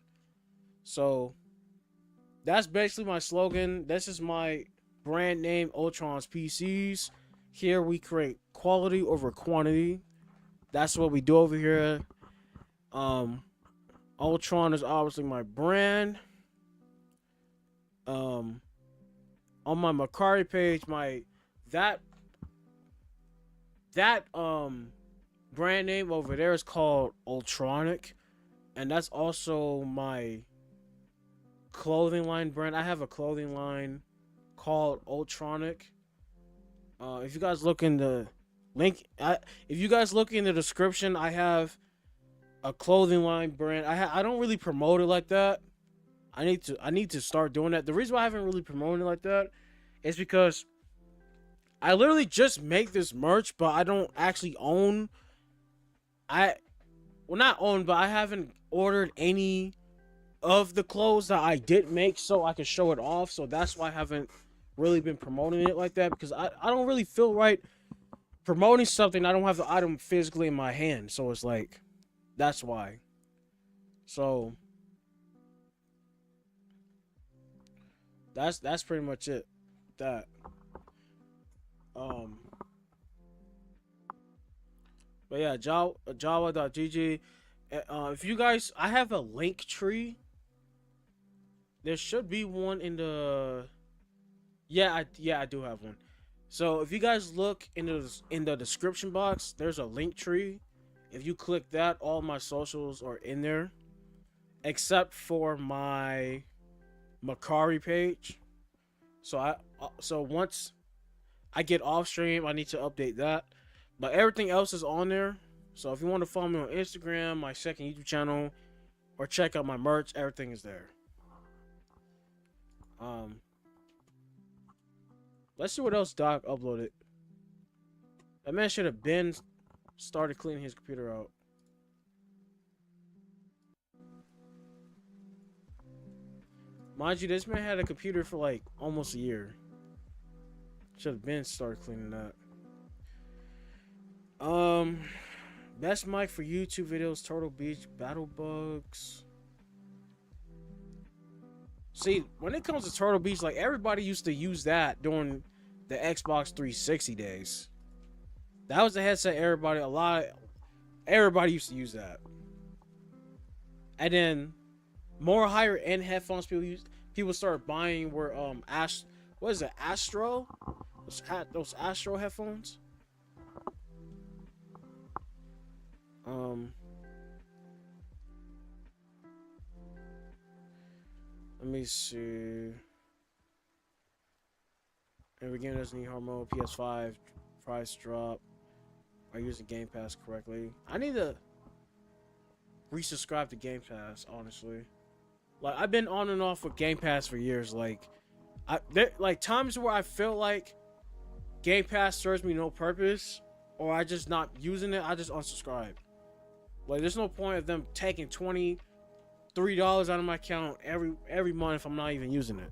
So that's basically my slogan. This is my brand name, Ultron's PCs. Here we create quality over quantity. That's what we do over here. Ultron is obviously my brand. On my Macari page, that brand name over there is called Ultronic, and that's also my clothing line brand. I have a clothing line called Ultronic. If you guys look in the link, if you guys look in the description, I have a clothing line brand. I don't really promote it like that. I need to start doing that. The reason why I haven't really promoted it like that is because I literally just make this merch, but I don't actually own. Not own, but I haven't ordered any of the clothes that I did make so I could show it off. So that's why I haven't really been promoting it like that, because I don't really feel right promoting something I don't have the item physically in my hand. So it's like, that's why. So that's pretty much it. That but yeah, Java.gg. If you guys, I have a link tree. There should be one in the I do have one. So if you guys look in the description box, there's a link tree. If you click that, all my socials are in there, except for my Macari page. So once I get off stream, I need to update that, but everything else is on there. So if you want to follow me on Instagram, my second YouTube channel, or check out my merch, everything is there. Let's see what else Doc uploaded. That man should have been started cleaning his computer out. Mind you, this man had a computer for like almost a year. Should have been started cleaning that. Best mic for YouTube videos, Turtle Beach, Battle Bugs. See, when it comes to Turtle Beach, like, everybody used to use that during the Xbox 360 days. That was the headset everybody used to use that. And then more higher end headphones people started buying were what is it, Astro? Those Astro headphones. Let me see. Every game doesn't need hard mode. PS5 price drop. Are you using Game Pass correctly? I need to resubscribe to Game Pass, honestly. Like, I've been on and off with Game Pass for years. Like, there times where I feel like Game Pass serves me no purpose, or I just not using it, I just unsubscribe. Like, there's no point of them taking $23 out of my account every month if I'm not even using it.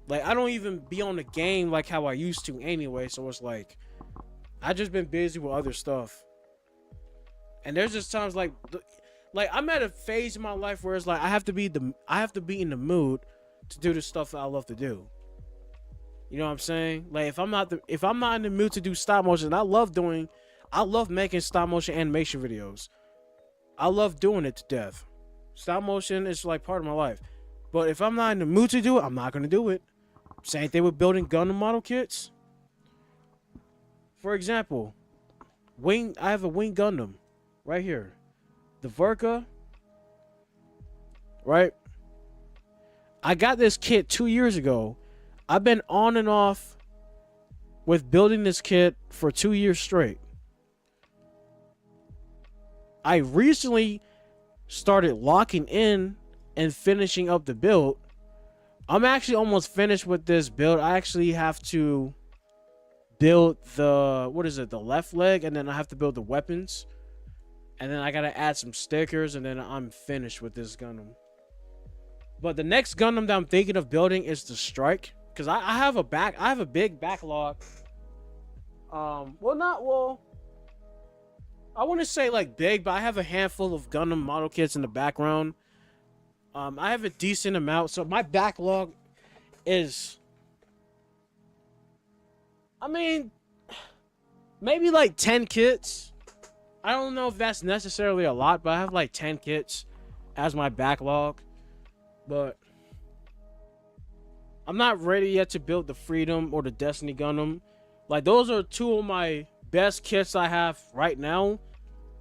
Like, I don't even be on the game like how I used to anyway, so it's like I just been busy with other stuff. And there's just times like I'm at a phase in my life where it's like I have to be in the mood to do the stuff that I love to do. You know what I'm saying? Like, if I'm not in the mood to do stop motion, I love making stop motion animation videos. I love doing it to death. Stop motion is like part of my life. But if I'm not in the mood to do it, I'm not going to do it. Same thing with building Gundam model kits. For example, I have a Wing Gundam right here. The Verka. Right? I got this kit 2 years ago. I've been on and off with building this kit for 2 years straight. I recently started locking in and finishing up the build. I'm actually almost finished with this build. I actually have to build the left leg, and then I have to build the weapons, and then I gotta add some stickers, and then I'm finished with this Gundam. But the next Gundam that I'm thinking of building is the Strike because I have a big backlog. I wouldn't say like big, but I have a handful of Gundam model kits in the background. I have a decent amount, so my backlog is, I mean, maybe like 10 kits. I don't know if that's necessarily a lot, but I have like 10 kits as my backlog. But I'm not ready yet to build the Freedom or the Destiny Gundam. Like, those are two of my best kits I have right now.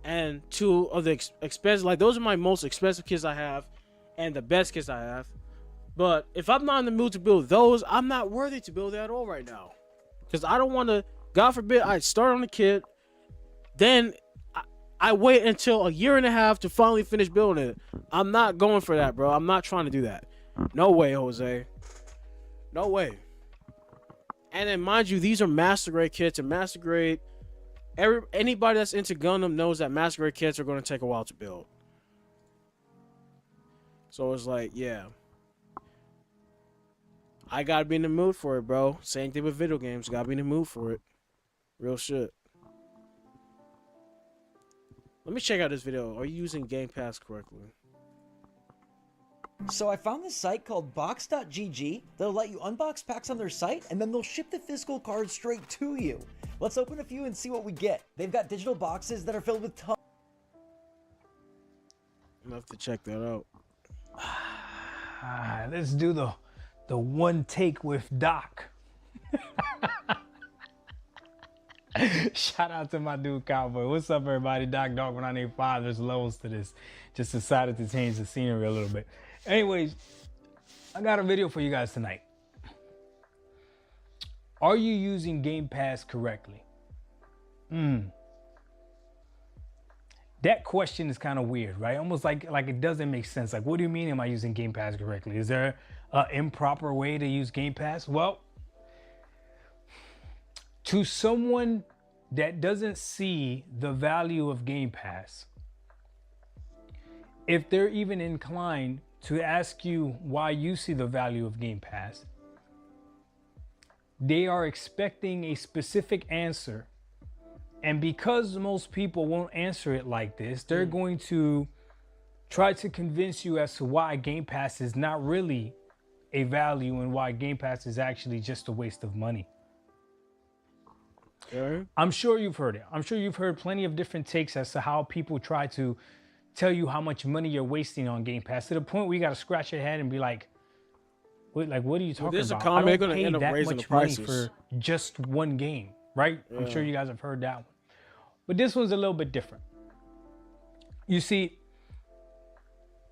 And two of the expensive, like, those are my most expensive kits I have. And the best kits I have. But if I'm not in the mood to build those, I'm not worthy to build that at all right now. Because I don't want to, God forbid, I start on the kit. Then I wait until a year and a half to finally finish building it. I'm not going for that, bro. I'm not trying to do that. No way, Jose. No way. And then, mind you, these are Master Grade kits. And Master Grade, anybody that's into Gundam knows that Master Grade kits are going to take a while to build. So it's like, yeah. I got to be in the mood for it, bro. Same thing with video games. Got to be in the mood for it. Real shit. Let me check out this video. Are you using Game Pass correctly? So I found this site called box.gg that'll let you unbox packs on their site, and then they'll ship the physical cards straight to you. Let's open a few and see what we get. They've got digital boxes that are filled with tons. I'm gonna have to check that out. Let's do the one take with Doc. Shout out to my dude Cowboy. What's up, everybody? Doc Dog 1985. There's levels to this. Just decided to change the scenery a little bit. Anyways, I got a video for you guys tonight. Are you using Game Pass correctly? That question is kind of weird, right? Almost like it doesn't make sense. Like, what do you mean, am I using Game Pass correctly? Is there an improper way to use Game Pass? Well, to someone that doesn't see the value of Game Pass, if they're even inclined to ask you why you see the value of Game Pass, they are expecting a specific answer. And because most people won't answer it like this, they're going to try to convince you as to why Game Pass is not really a value and why Game Pass is actually just a waste of money. I'm sure you've heard it. I'm sure you've heard plenty of different takes as to how people try to tell you how much money you're wasting on Game Pass, to the point where you got to scratch your head and be like, what are you talking about? I don't pay that much money for just one game, right? I'm sure you guys have heard that one. But this one's a little bit different. You see,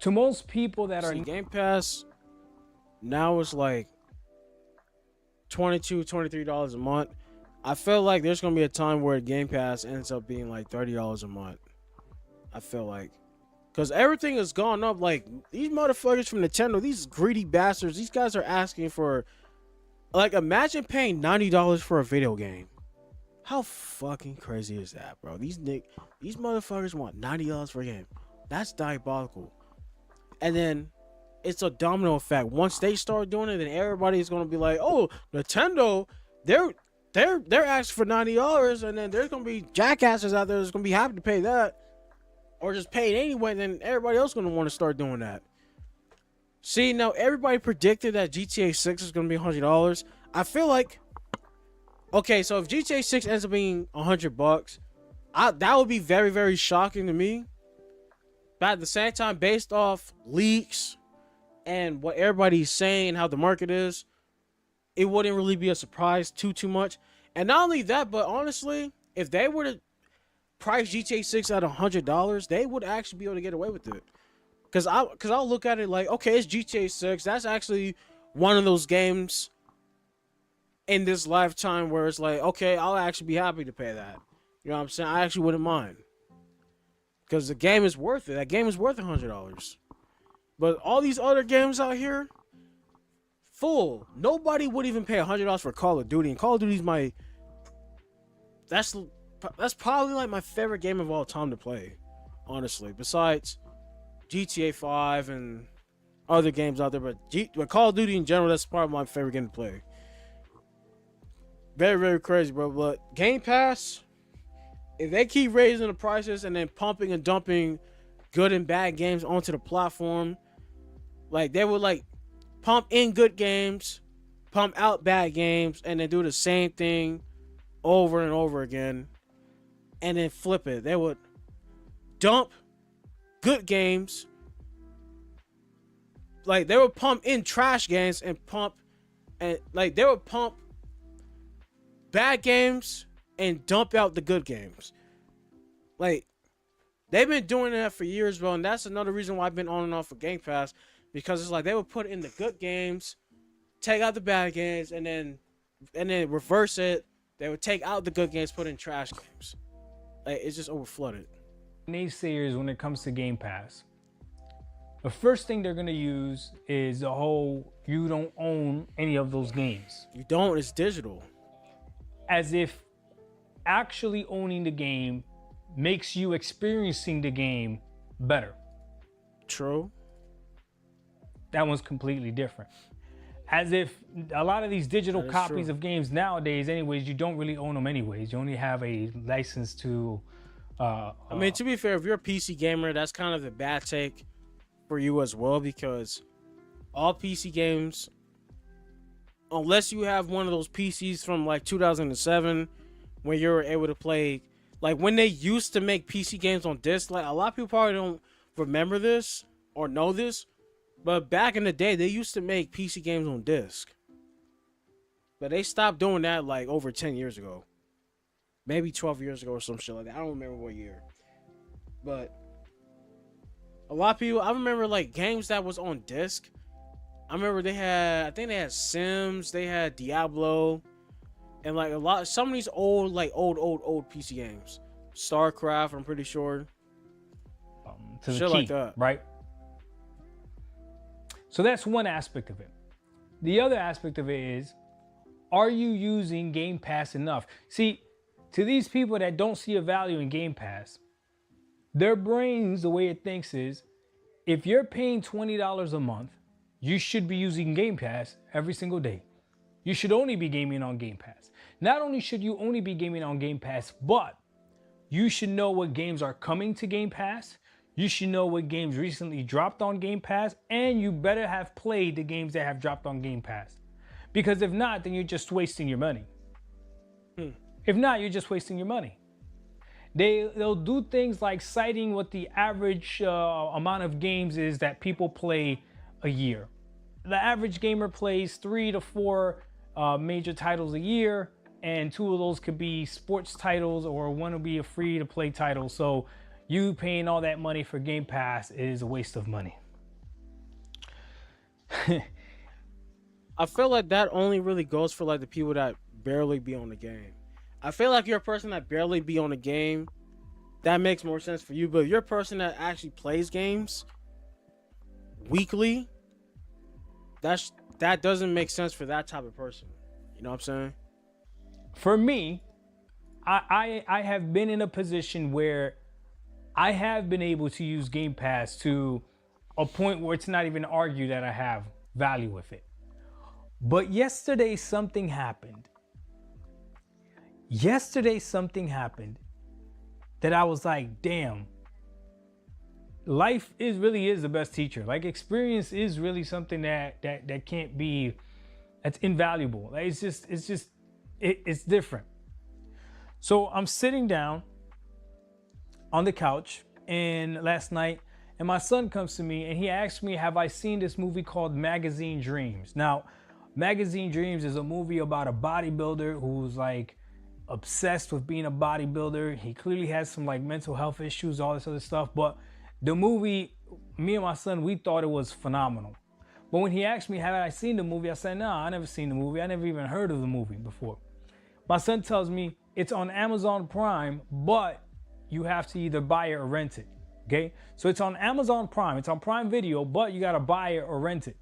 to most people that are Game Pass now is like $22, $23 a month. I feel like there's gonna be a time where Game Pass ends up being like $30 a month. I feel like, because everything has gone up. Like, these motherfuckers from Nintendo, these greedy bastards, these guys are asking for, like, imagine paying $90 for a video game. How fucking crazy is that, bro? These motherfuckers want $90 for a game. That's diabolical. And then it's a domino effect. Once they start doing it, then everybody's gonna be like, oh, Nintendo, they're asking for $90, and then there's gonna be jackasses out there that's gonna be happy to pay that, or just pay it anyway. And then everybody else gonna want to start doing that. See, now everybody predicted that GTA 6 is gonna be $100. I feel like, okay, so if GTA 6 ends up being $100, that would be very, very shocking to me. But at the same time, based off leaks and what everybody's saying, how the market is, it wouldn't really be a surprise too much. And not only that, but honestly, if they were to price GTA 6 at $100, they would actually be able to get away with it. Because I'll look at it like, okay, it's GTA 6. That's actually one of those games in this lifetime where it's like, okay, I'll actually be happy to pay that. You know what I'm saying? I actually wouldn't mind. Because the game is worth it. That game is worth $100. But all these other games out here, full. Nobody would even pay $100 for Call of Duty. And Call of Duty is that's probably like my favorite game of all time to play, honestly. Besides GTA 5 and other games out there, but Call of Duty in general, that's probably my favorite game to play. Very, very crazy, bro. But Game Pass, if they keep raising the prices and then pumping and dumping good and bad games onto the platform, like they would like pump in good games, pump out bad games, and then do the same thing over and over again, and then flip it. They would dump good games, like they would pump in trash games and they would pump bad games and dump out the good games. Like they've been doing that for years, bro, and that's another reason why I've been on and off of Game Pass, because it's like they would put in the good games, take out the bad games, and then reverse it. They would take out the good games, put in trash games. Like it's just overflooded. Naysayers when it comes to Game Pass, the first thing they're gonna use is the whole you don't own any of those games. You don't, it's digital. As if actually owning the game makes you experiencing the game better. True. That one's completely different. As if a lot of these digital copies of games nowadays, anyways, you don't really own them anyways. You only have a license to... I mean, to be fair, if you're a PC gamer, that's kind of the bad take for you as well, because all PC games, unless you have one of those PCs from like 2007, when you were able to play, like when they used to make PC games on disc, like a lot of people probably don't remember this or know this, but back in the day, they used to make PC games on disc. But they stopped doing that like over 10 years ago. Maybe 12 years ago or some shit like that. I don't remember what year. But a lot of people, I remember like games that was on disc. I remember I think they had Sims, they had Diablo, and like some of these old PC games. StarCraft, I'm pretty sure. To the shit key, like that. right? So that's one aspect of it. The other aspect of it is, are you using Game Pass enough? See, to these people that don't see a value in Game Pass, their brains, the way it thinks is, if you're paying $20 a month, you should be using Game Pass every single day. You should only be gaming on Game Pass. Not only should you only be gaming on Game Pass, but you should know what games are coming to Game Pass. You should know what games recently dropped on Game Pass, and you better have played the games that have dropped on Game Pass. Because if not, then you're just wasting your money. If not, you're just wasting your money. They'll do things like citing what the average amount of games is that people play a year. The average gamer plays 3 to 4 major titles a year, and 2 of those could be sports titles, or 1 will be a free-to-play title. So you paying all that money for Game Pass is a waste of money. I feel like that only really goes for like the people that barely be on the game. I feel like you're a person that barely be on the game, that makes more sense for you. But if you're a person that actually plays games weekly, that doesn't make sense for that type of person. You know what I'm saying? For me, I have been in a position where I have been able to use Game Pass to a point where it's not even argued that I have value with it. But yesterday something happened. That I was like, damn, life really is the best teacher. Like, experience is really something that can't be, that's invaluable. Like, it's different. So I'm sitting down on the couch last night, and my son comes to me and he asks me, have I seen this movie called Magazine Dreams? Now, Magazine Dreams is a movie about a bodybuilder who's like obsessed with being a bodybuilder. He clearly has some like mental health issues, all this other stuff. But the movie, me and my son, we thought it was phenomenal. But when he asked me, have I seen the movie? I said, no, I never seen the movie. I never even heard of the movie before. My son tells me it's on Amazon Prime, but you have to either buy it or rent it. Okay? So it's on Amazon Prime. It's on Prime Video, but you got to buy it or rent it.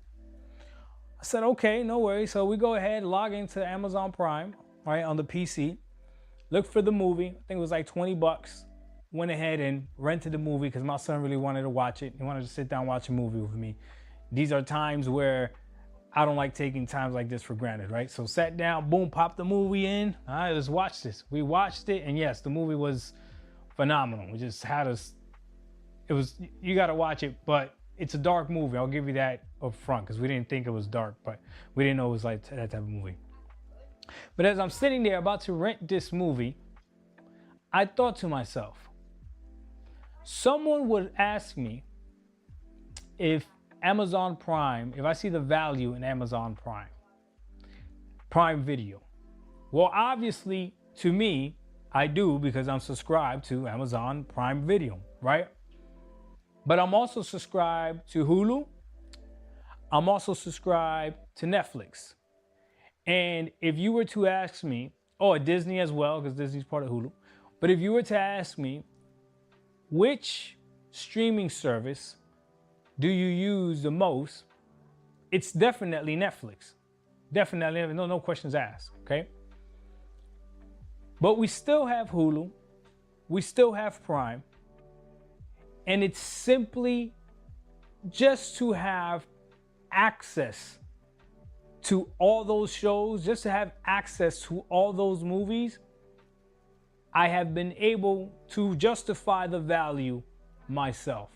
I said, okay, no worries. So we go ahead, log into Amazon Prime, right, on the PC. Look for the movie. I think it was like 20 bucks. Went ahead and rented the movie because my son really wanted to watch it. He wanted to sit down and watch a movie with me. These are times where I don't like taking times like this for granted, right? So sat down, boom, popped the movie in. All right, let's watch this. We watched it, and yes, the movie was phenomenal. We just had us, it was, you got to watch it, but it's a dark movie. I'll give you that up front, because we didn't think it was dark, but we didn't know it was like that type of movie. But as I'm sitting there about to rent this movie, I thought to myself, someone would ask me if Amazon Prime, if I see the value in Amazon Prime Video. Well, obviously, to me, I do, because I'm subscribed to Amazon Prime Video, right? But I'm also subscribed to Hulu. I'm also subscribed to Netflix. And if you were to ask me, oh, Disney as well, because Disney's part of Hulu. But if you were to ask me, which streaming service do you use the most? It's definitely Netflix. Definitely, no questions asked, okay? But we still have Hulu. We still have Prime. And it's simply just to have access to all those shows, just to have access to all those movies, I have been able to justify the value myself.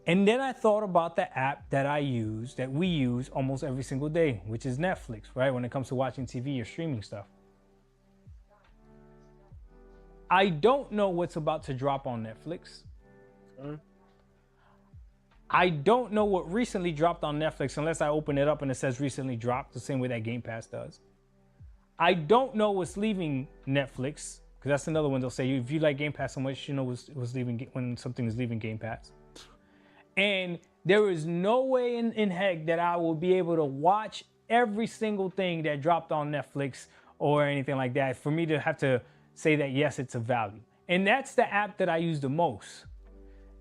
And then I thought about the app that I use, that we use almost every single day, which is Netflix, right? When it comes to watching TV or streaming stuff. I don't know what's about to drop on Netflix. I don't know what recently dropped on Netflix unless I open it up and it says recently dropped, the same way that Game Pass does. I don't know what's leaving Netflix, because that's another one they'll say, if you like Game Pass so much, you know what's leaving when something is leaving Game Pass. And there is no way in heck that I will be able to watch every single thing that dropped on Netflix or anything like that for me to have to say that, yes, it's a value. And that's the app that I use the most.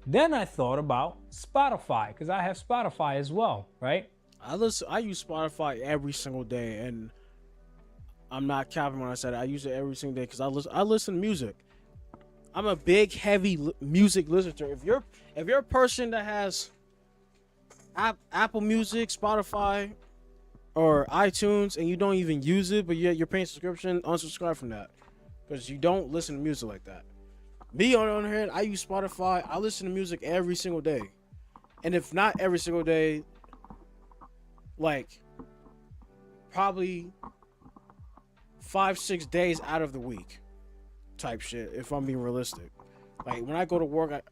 Then I thought about Spotify, because I have Spotify as well, right? I use Spotify every single day, and I'm not capping when I said I use it every single day because I listen to music. I'm a big, heavy music listener. If you're a person that has Apple Music, Spotify, or iTunes, and you don't even use it, but yet you're paying subscription, unsubscribe from that, because you don't listen to music like that. Me, on the other hand, I use Spotify. I listen to music every single day, and if not every single day, like probably 5-6 days out of the week type shit, if I'm being realistic. Like when I go to work,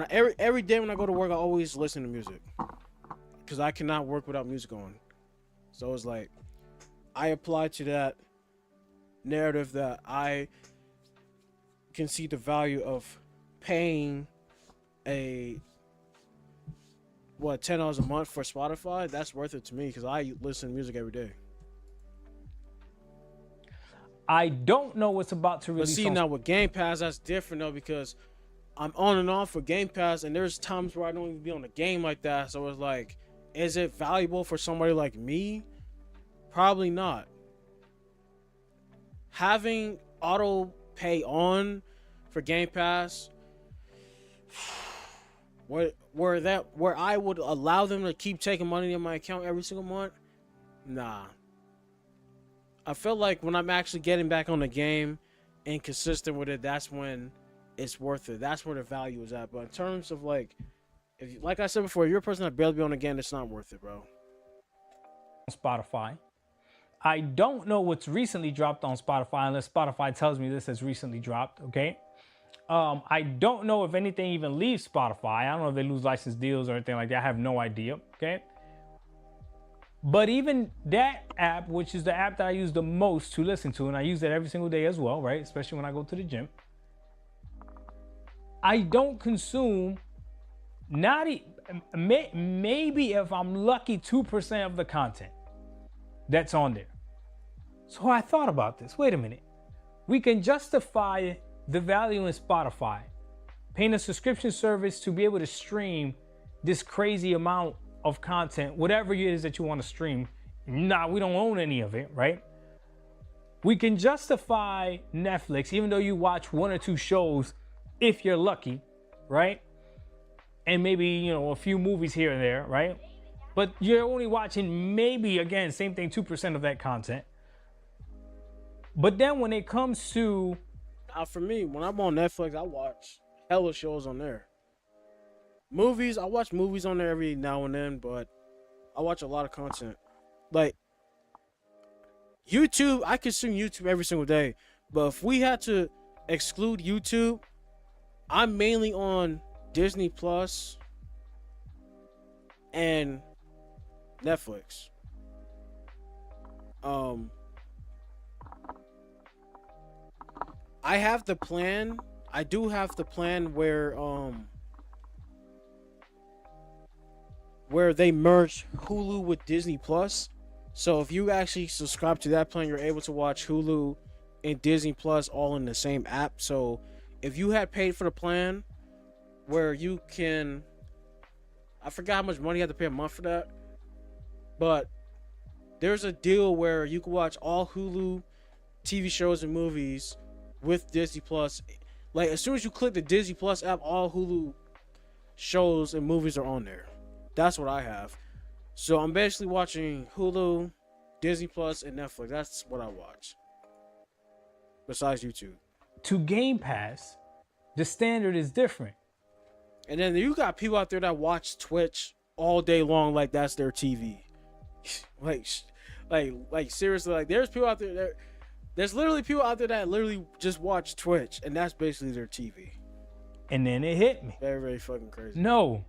every day when I go to work, I always listen to music, because I cannot work without music on. So it's like I apply to that narrative that I can see the value of paying $10 a month for Spotify. That's worth it to me, because I listen to music every day. I don't know what's about to release. But see, now with Game Pass, that's different though, because I'm on and off for Game Pass, and there's times where I don't even be on the game like that. So it's like, is it valuable for somebody like me? Probably not. Having auto pay on for Game Pass, where I would allow them to keep taking money in my account every single month, nah. I feel like when I'm actually getting back on the game and consistent with it, that's when it's worth it. That's where the value is at. But in terms of like I said before, if you're a person that barely be on the game, it's not worth it, bro. Spotify. I don't know what's recently dropped on Spotify unless Spotify tells me this has recently dropped, okay? I don't know if anything even leaves Spotify. I don't know if they lose license deals or anything like that. I have no idea, okay? But even that app, which is the app that I use the most to listen to, and I use that every single day as well, right? Especially when I go to the gym. I don't consume maybe if I'm lucky 2% of the content that's on there. So I thought about this. Wait a minute. We can justify the value in Spotify, paying a subscription service to be able to stream this crazy amount of content, whatever it is that you want to stream. Nah, we don't own any of it, right? We can justify Netflix, even though you watch 1 or 2 shows, if you're lucky, right? And maybe, a few movies here and there, right? but you're only watching maybe, again, same thing, 2% of that content. But then when it comes to... For me, when I'm on Netflix, I watch hella shows on there. Movies, I watch movies on there every now and then, but I watch a lot of content. Like, YouTube, I consume YouTube every single day. But if we had to exclude YouTube, I'm mainly on Disney Plus and Netflix. I have the plan. I do have the plan where they merge Hulu with Disney Plus. So if you actually subscribe to that plan, you're able to watch Hulu and Disney Plus all in the same app. So if you had paid for the plan where you can, I forgot how much money you have to pay a month for that, but there's a deal where you can watch all Hulu TV shows and movies with Disney Plus. Like, as soon as you click the Disney Plus app, all Hulu shows and movies are on there. That's what I have. So I'm basically watching Hulu, Disney Plus, and Netflix. That's what I watch. Besides YouTube. To Game Pass, the standard is different. And then you got people out there that watch Twitch all day long like that's their TV. like seriously, like there's people out there there's literally people out there that literally just watch Twitch, and that's basically their TV. And then it hit me. Very, very fucking crazy. No,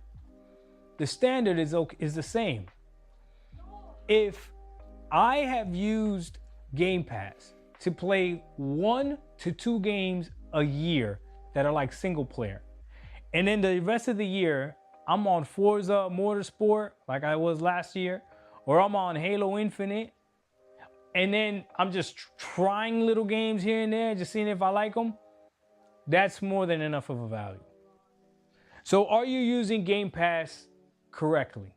the standard is the same. If I have used Game Pass to play 1 to 2 games a year that are like single player, and then the rest of the year I'm on Forza Motorsport like I was last year, or I'm on Halo Infinite, and then I'm just trying little games here and there, just seeing if I like them, that's more than enough of a value. So are you using Game Pass correctly?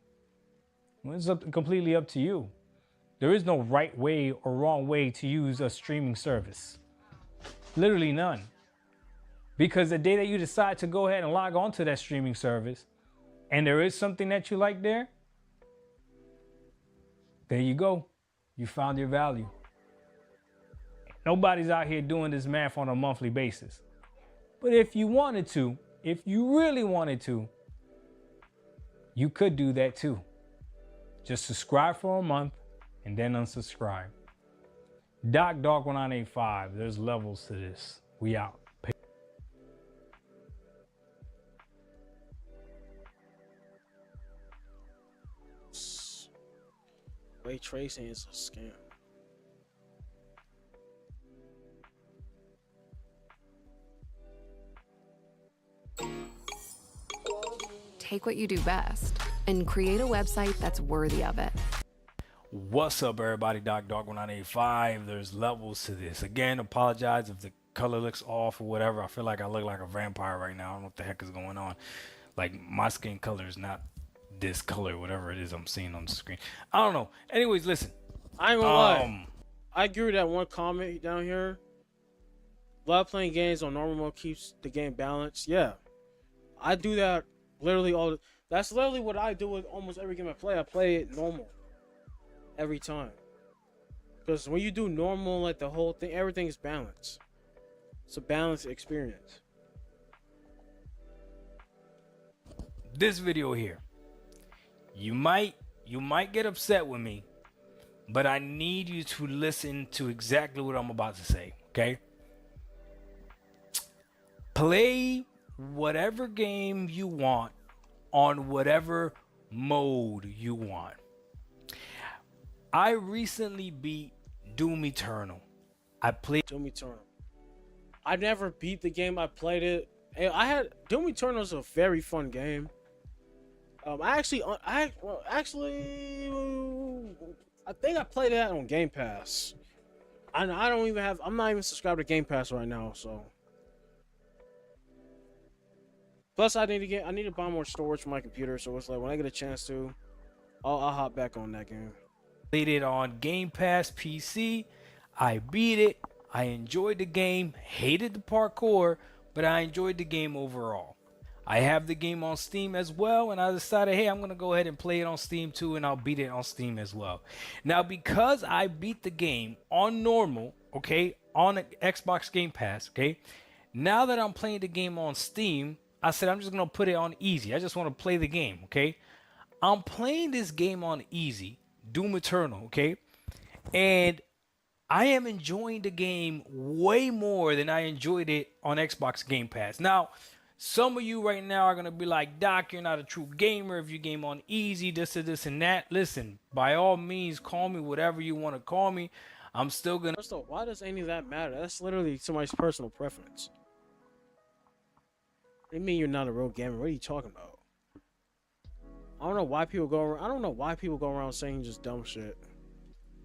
Well, it's completely up to you. There is no right way or wrong way to use a streaming service. Literally none. Because the day that you decide to go ahead and log on to that streaming service, and there is something that you like there you go. You found your value. Nobody's out here doing this math on a monthly basis. But if you wanted to, if you really wanted to, you could do that too. Just subscribe for a month and then unsubscribe. Dog1985, there's levels to this. We out. Ray tracing is a scam. Take what you do best and create a website that's worthy of it. What's up, everybody? Dog1985. There's levels to this. Again, apologize if the color looks off or whatever. I feel like I look like a vampire right now. I don't know what the heck is going on. Like, my skin color is not this color, whatever it is I'm seeing on the screen. I don't know. Anyways, listen. I ain't gonna lie. I agree with that one comment down here. Love playing games on normal mode keeps the game balanced. Yeah. I do that literally that's literally what I do with almost every game I play. I play it normal. Every time. Because when you do normal, like the whole thing, everything is balanced. It's a balanced experience. This video here. You might get upset with me, but I need you to listen to exactly what I'm about to say, okay? Play whatever game you want on whatever mode you want. I recently beat Doom Eternal. I played Doom Eternal. I never beat the game. I played it. Doom Eternal is a very fun game. I think I played that on Game Pass. I'm not even subscribed to Game Pass right now, so. Plus, I need to buy more storage for my computer, so it's like when I get a chance to, I'll hop back on that game. Played it on Game Pass PC. I beat it. I enjoyed the game. Hated the parkour, but I enjoyed the game overall. I have the game on Steam as well, and I decided, hey, I'm gonna go ahead and play it on Steam too, and I'll beat it on Steam as well. Now, because I beat the game on normal, okay, on Xbox Game Pass, okay, now that I'm playing the game on Steam, I said I'm just gonna put it on easy. I just want to play the game, okay. I'm playing this game on easy, Doom Eternal, okay, and I am enjoying the game way more than I enjoyed it on Xbox Game Pass. Now, some of you right now are going to be like, Doc, you're not a true gamer if you game on easy, this and this and that. Listen, by all means, call me whatever you want to call me. I'm still going to... First of all, why does any of that matter? That's literally somebody's personal preference. What do you mean you're not a real gamer? What are you talking about? I don't know why people go around saying just dumb shit.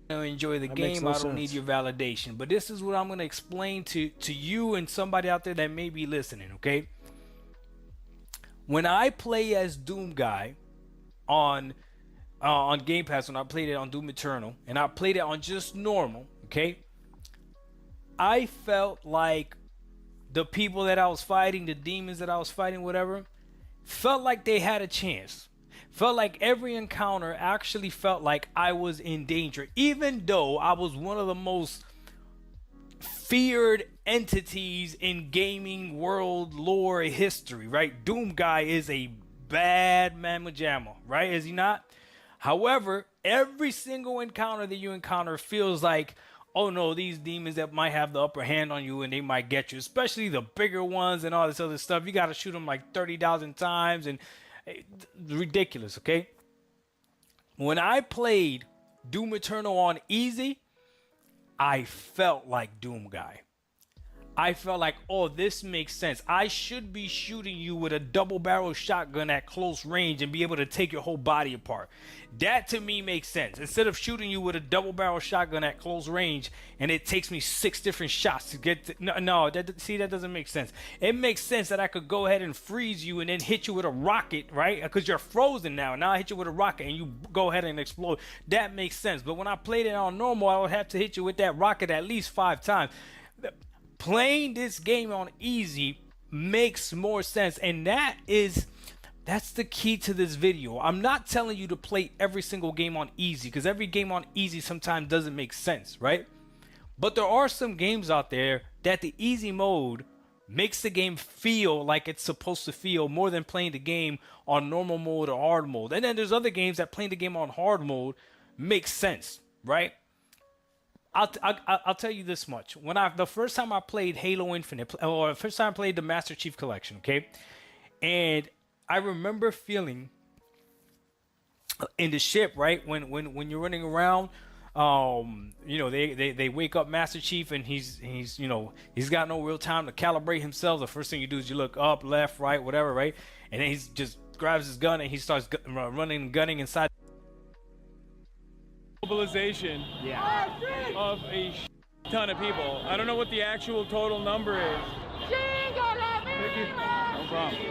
Enjoy the game. I don't need your validation. But this is what I'm going to explain to you and somebody out there that may be listening, okay? When I play as Doom Guy on Game Pass, when I played it on Doom Eternal, and I played it on just normal, okay, I felt like the people that I was fighting, the demons that I was fighting, whatever, felt like they had a chance. Felt like every encounter actually felt like I was in danger, even though I was one of the most feared entities in gaming world lore history, right? Doom Guy is a bad mamma jamma, right? Is he not? However, every single encounter that you encounter feels like, oh no, these demons that might have the upper hand on you and they might get you, especially the bigger ones and all this other stuff. You got to shoot them like 30,000 times and ridiculous, okay? When I played Doom Eternal on easy, I felt like Doom Guy. I felt like, oh, this makes sense. I should be shooting you with a double barrel shotgun at close range and be able to take your whole body apart. That to me makes sense. Instead of shooting you with a double barrel shotgun at close range and it takes me 6 different shots to get to, that doesn't make sense. It makes sense that I could go ahead and freeze you and then hit you with a rocket, right? Because you're frozen now. Now I hit you with a rocket and you go ahead and explode. That makes sense. But when I played it on normal, I would have to hit you with that rocket at least 5 times. Playing this game on easy makes more sense, and that's the key to this video. I'm not telling you to play every single game on easy, because every game on easy sometimes doesn't make sense, right? But there are some games out there that the easy mode makes the game feel like it's supposed to feel more than playing the game on normal mode or hard mode. And then there's other games that playing the game on hard mode makes sense, right? I'll tell you this much. When the first time I played Halo Infinite, or the first time I played the Master Chief Collection, okay, and I remember feeling in the ship, right, when you're running around, you know, they wake up Master Chief and he's you know, he's got no real time to calibrate himself. The first thing you do is you look up, left, right, whatever, right, and then he just grabs his gun and he starts running and gunning inside. Mobilization of a ton of people. I don't know what the actual total number is. No problem.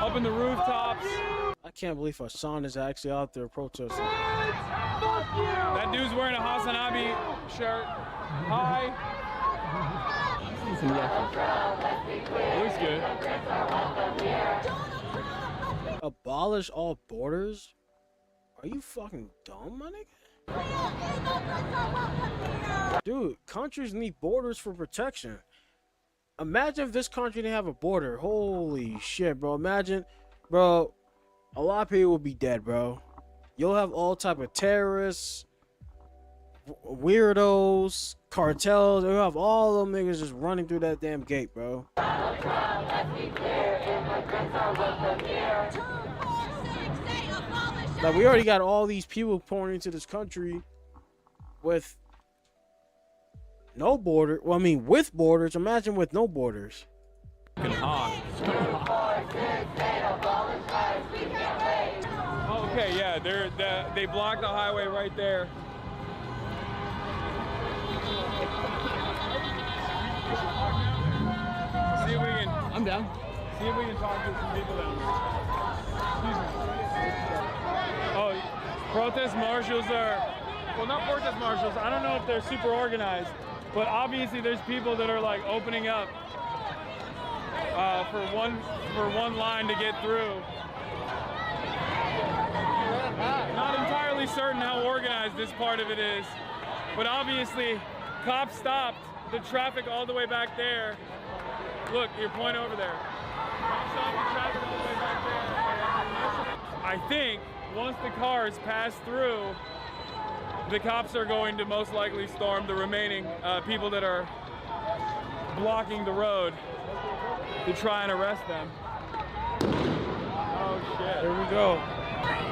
Up in the rooftops. I can't believe Hassan is actually out there protesting. That dude's wearing a Hasanabi shirt. Hi. Looks good. Abolish all borders? Are you fucking dumb, my nigga? Dude, countries need borders for protection. Imagine if this country didn't have a border. Holy shit, bro. Imagine, bro, a lot of people would be dead, bro. You'll have all type of terrorists, weirdos, cartels. You'll have all them niggas just running through that damn gate, bro. Like, we already got all these people pouring into this country with no border. Well, I mean, with borders. Imagine with no borders. Okay, yeah, they blocked the highway right there. See if we can. I'm down. See if we can talk to some people down there. Excuse me. Oh, Protest marshals are, well, not protest marshals. I don't know if they're super organized, but obviously there's people that are like opening up for one line to get through. Not entirely certain how organized this part of it is, but obviously cops stopped the traffic all the way back there. Look, your point over there. Cops stopped the traffic all the way back there. I think once the cars pass through, the cops are going to most likely storm the remaining people that are blocking the road to try and arrest them. Oh shit. Here we go.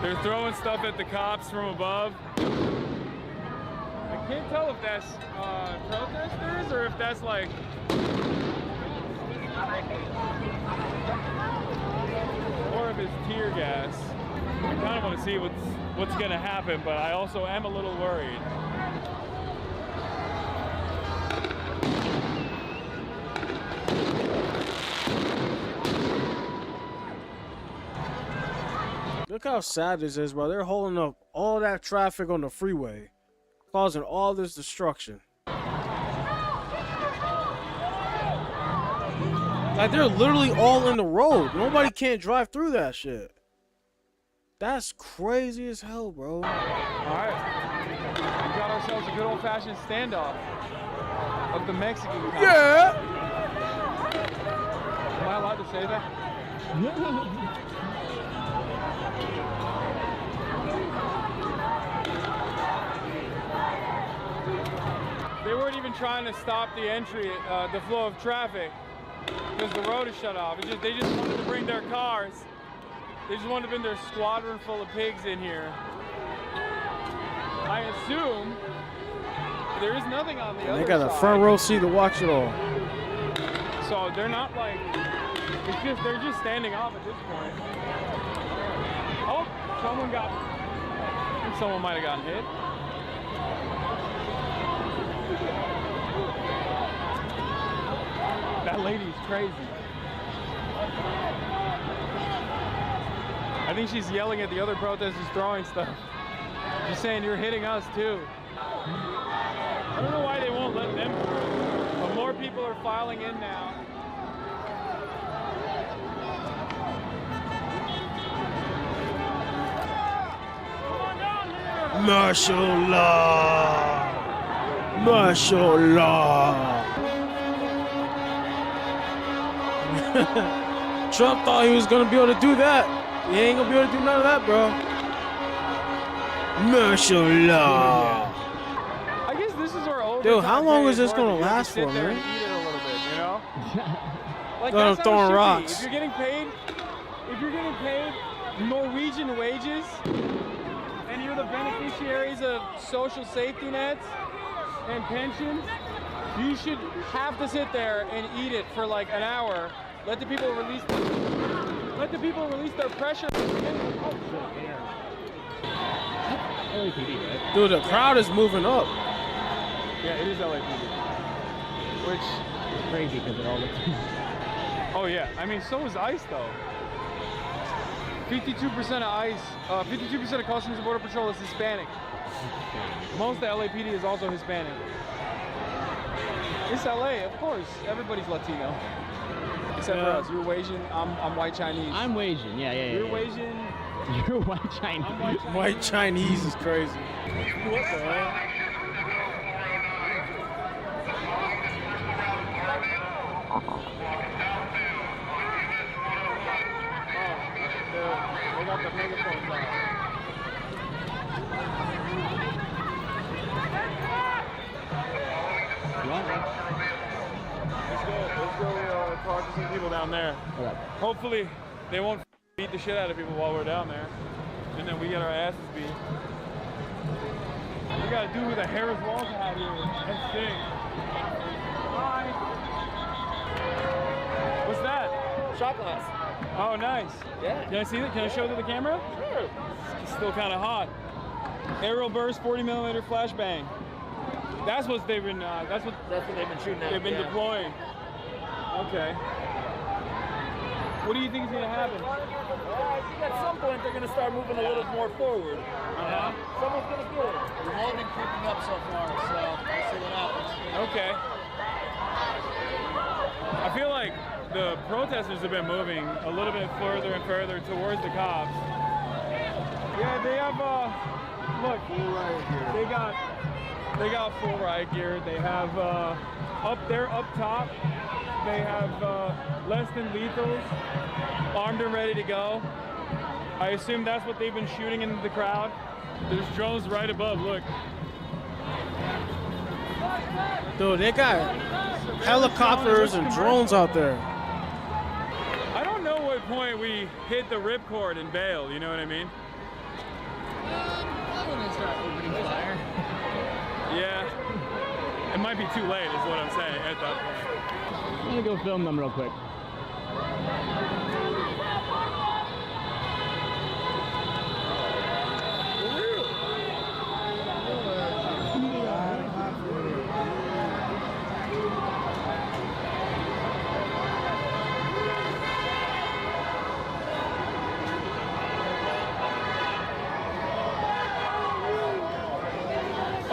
They're throwing stuff at the cops from above. I can't tell if that's protesters or if that's like or if it's tear gas. I kind of want to see what's gonna happen, but I also am a little worried. Look how sad this is, bro. They're holding up all that traffic on the freeway, causing all this destruction. Like, they're literally all in the road. Nobody can't drive through that shit. That's crazy as hell, bro. All right, we got ourselves a good old-fashioned standoff of the Mexican cops. Yeah. Am I allowed to say that? They weren't even trying to stop the entry, the flow of traffic, because the road is shut off. They just wanted to bring their cars. They just wanted to bring their squadron full of pigs in here. I assume there is nothing on the other side. They got a front row seat to watch it all. So they're not like, they're just standing off at this point. Oh, I think someone might have gotten hit. That lady's crazy. I think she's yelling at the other protesters throwing stuff. She's saying, you're hitting us too. I don't know why they won't let them through, but more people are filing in now. Martial law. Martial law. Trump thought he was gonna be able to do that. He ain't gonna be able to do none of that, bro. Martial law. I guess this is our old. Dude, how long is this gonna last for, man? Eat it a little bit, you know? Like They're that's how it throwing should be. rocks. If you're getting paid Norwegian wages, and you're the beneficiaries of social safety nets and pensions, you should have to sit there and eat it for like an hour. Let the people release their pressure. LAPD, right? Dude, the crowd is moving up. Yeah, it is LAPD. Which is crazy because it all looks. Oh yeah, I mean, so is ICE though. 52% of ICE, 52% of Customs and Border Patrol is Hispanic. Most of the LAPD is also Hispanic. It's LA, of course. Everybody's Latino. Except for us. You're Asian, I'm white Chinese. I'm Asian, yeah. You're Asian. You're white Chinese. I'm white Chinese. White Chinese is crazy. What the hell? They got the megaphones out. Let's go talk to some people down there. Okay. Hopefully they won't beat the shit out of people while we're down there. And then we get our asses beat. We got a dude with a Harris Walls hat here. Let's sing. Hi. What's that? Shot glass. Oh, nice. Yeah. Can I see it? Can I show it to the camera? Sure. It's still kind of hot. Aerial burst, 40mm flashbang. That's what they've been. That's what they've been shooting at. They've been deploying. Okay. What do you think is going to happen? I think at some point they're going to start moving a little more forward. Someone's going to do it. We've only been creeping up so far, so we'll see what happens. Okay. I feel like the protesters have been moving a little bit further and further towards the cops. Yeah, they have, look, full riot gear. They got full riot gear. They have, up there, up top, they have less than lethals, armed and ready to go. I assume that's what they've been shooting into the crowd. There's drones right above, look. Dude, they got helicopters and drones out there. I don't know what point we hit the ripcord and bail, you know what I mean? I'm going to start opening fire. Yeah. It might be too late is what I'm saying at that point. I'm going to go film them real quick.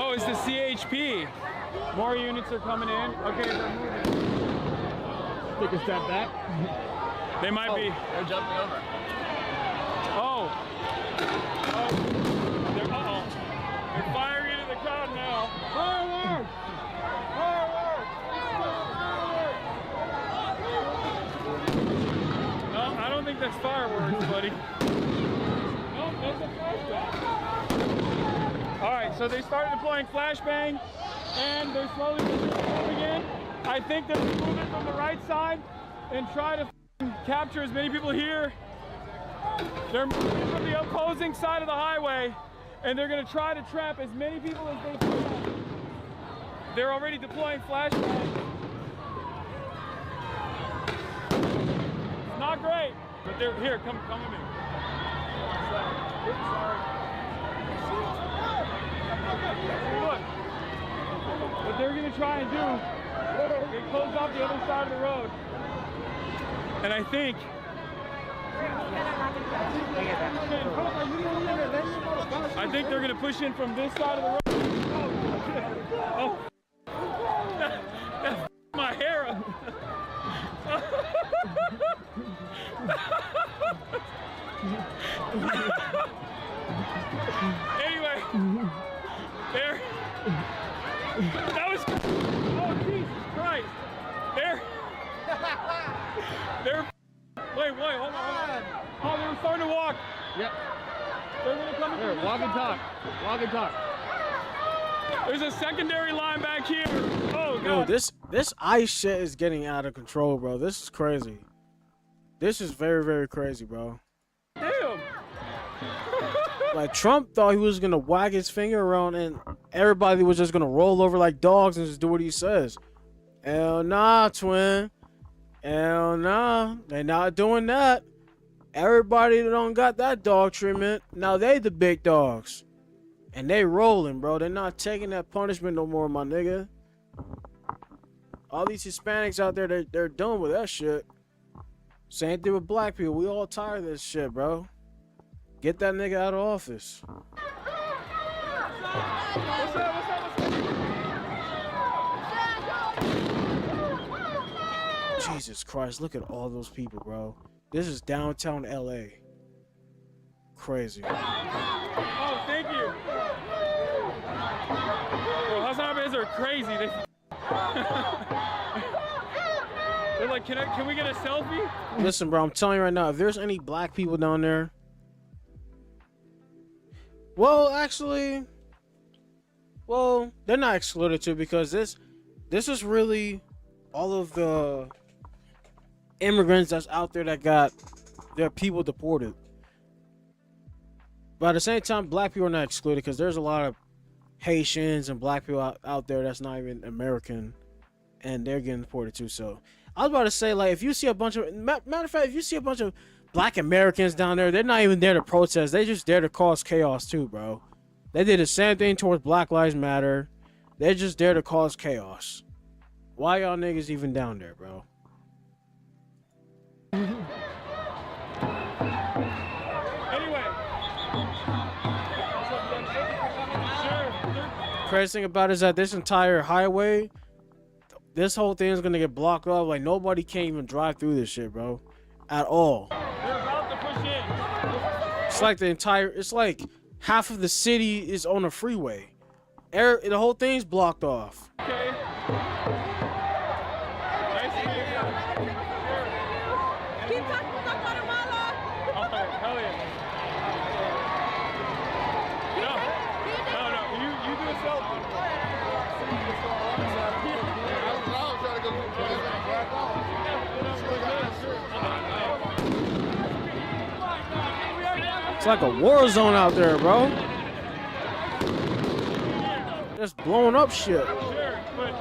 Oh, it's the CHP. More units are coming in. Okay, they're moving. Take a step back. They might be. They're jumping over. Oh. Uh-oh. They're firing into the crowd now. Fireworks! Fireworks! No, I don't think that's fireworks, buddy. No, that's a flashbang. All right, so they started deploying flashbang, and they're slowly moving in. I think they're moving from the right side and try to capture as many people here. They're moving from the opposing side of the highway, and they're going to try to trap as many people as they can. They're already deploying flashbangs. It's not great, but they're here. Come with me. Look, what they're going to try and do. They close off the other side of the road. And I think they're going to push in from this side of the road. Oh, that my hair up. Anyway, there. That was. Oh, Jesus Christ. They're. Wait, hold on. Oh, they were starting to walk. Yep. They're going to come in. Here, walk and talk. Walk and talk. There's a secondary line back here. Oh, God. Dude, this ice shit is getting out of control, bro. This is crazy. This is very, very crazy, bro. Damn. Like, Trump thought he was going to wag his finger around and everybody was just going to roll over like dogs and just do what he says. Hell nah, twin. Hell nah. They're not doing that. Everybody that don't got that dog treatment, now they the big dogs. And they rolling, bro. They're not taking that punishment no more, my nigga. All these Hispanics out there, they're done with that shit. Same thing with black people. We all tired of this shit, bro. Get that nigga out of office. Jesus Christ, look at all those people, bro. This is downtown LA. Crazy. Oh, thank you. Bro, Hassan are crazy. They're like, can we get a selfie? Listen, bro, I'm telling you right now, if there's any black people down there, well, actually, they're not excluded too, because this is really all of the immigrants that's out there that got their people deported. But at the same time, black people are not excluded, because there's a lot of Haitians and black people out there that's not even American, and they're getting deported too. So I was about to say, like, if you see a bunch of, matter of fact, if you see a bunch of black Americans down there, they're not even there to protest. They just there to cause chaos too, bro. They did the same thing towards Black Lives Matter. They're just there to cause chaos. Why y'all niggas even down there, bro? Crazy thing about it is that this entire highway, this whole thing is gonna get blocked off. Like nobody can even drive through this shit, bro, at all. They're about to push in. It's like it's like half of the city is on a freeway. The whole thing's blocked off. Okay. Nice to meet you. Keep talking about Guatemala. Okay, hell yeah. No. You do a selfie. It's like a war zone out there, bro. Just blowing up shit. Sure, but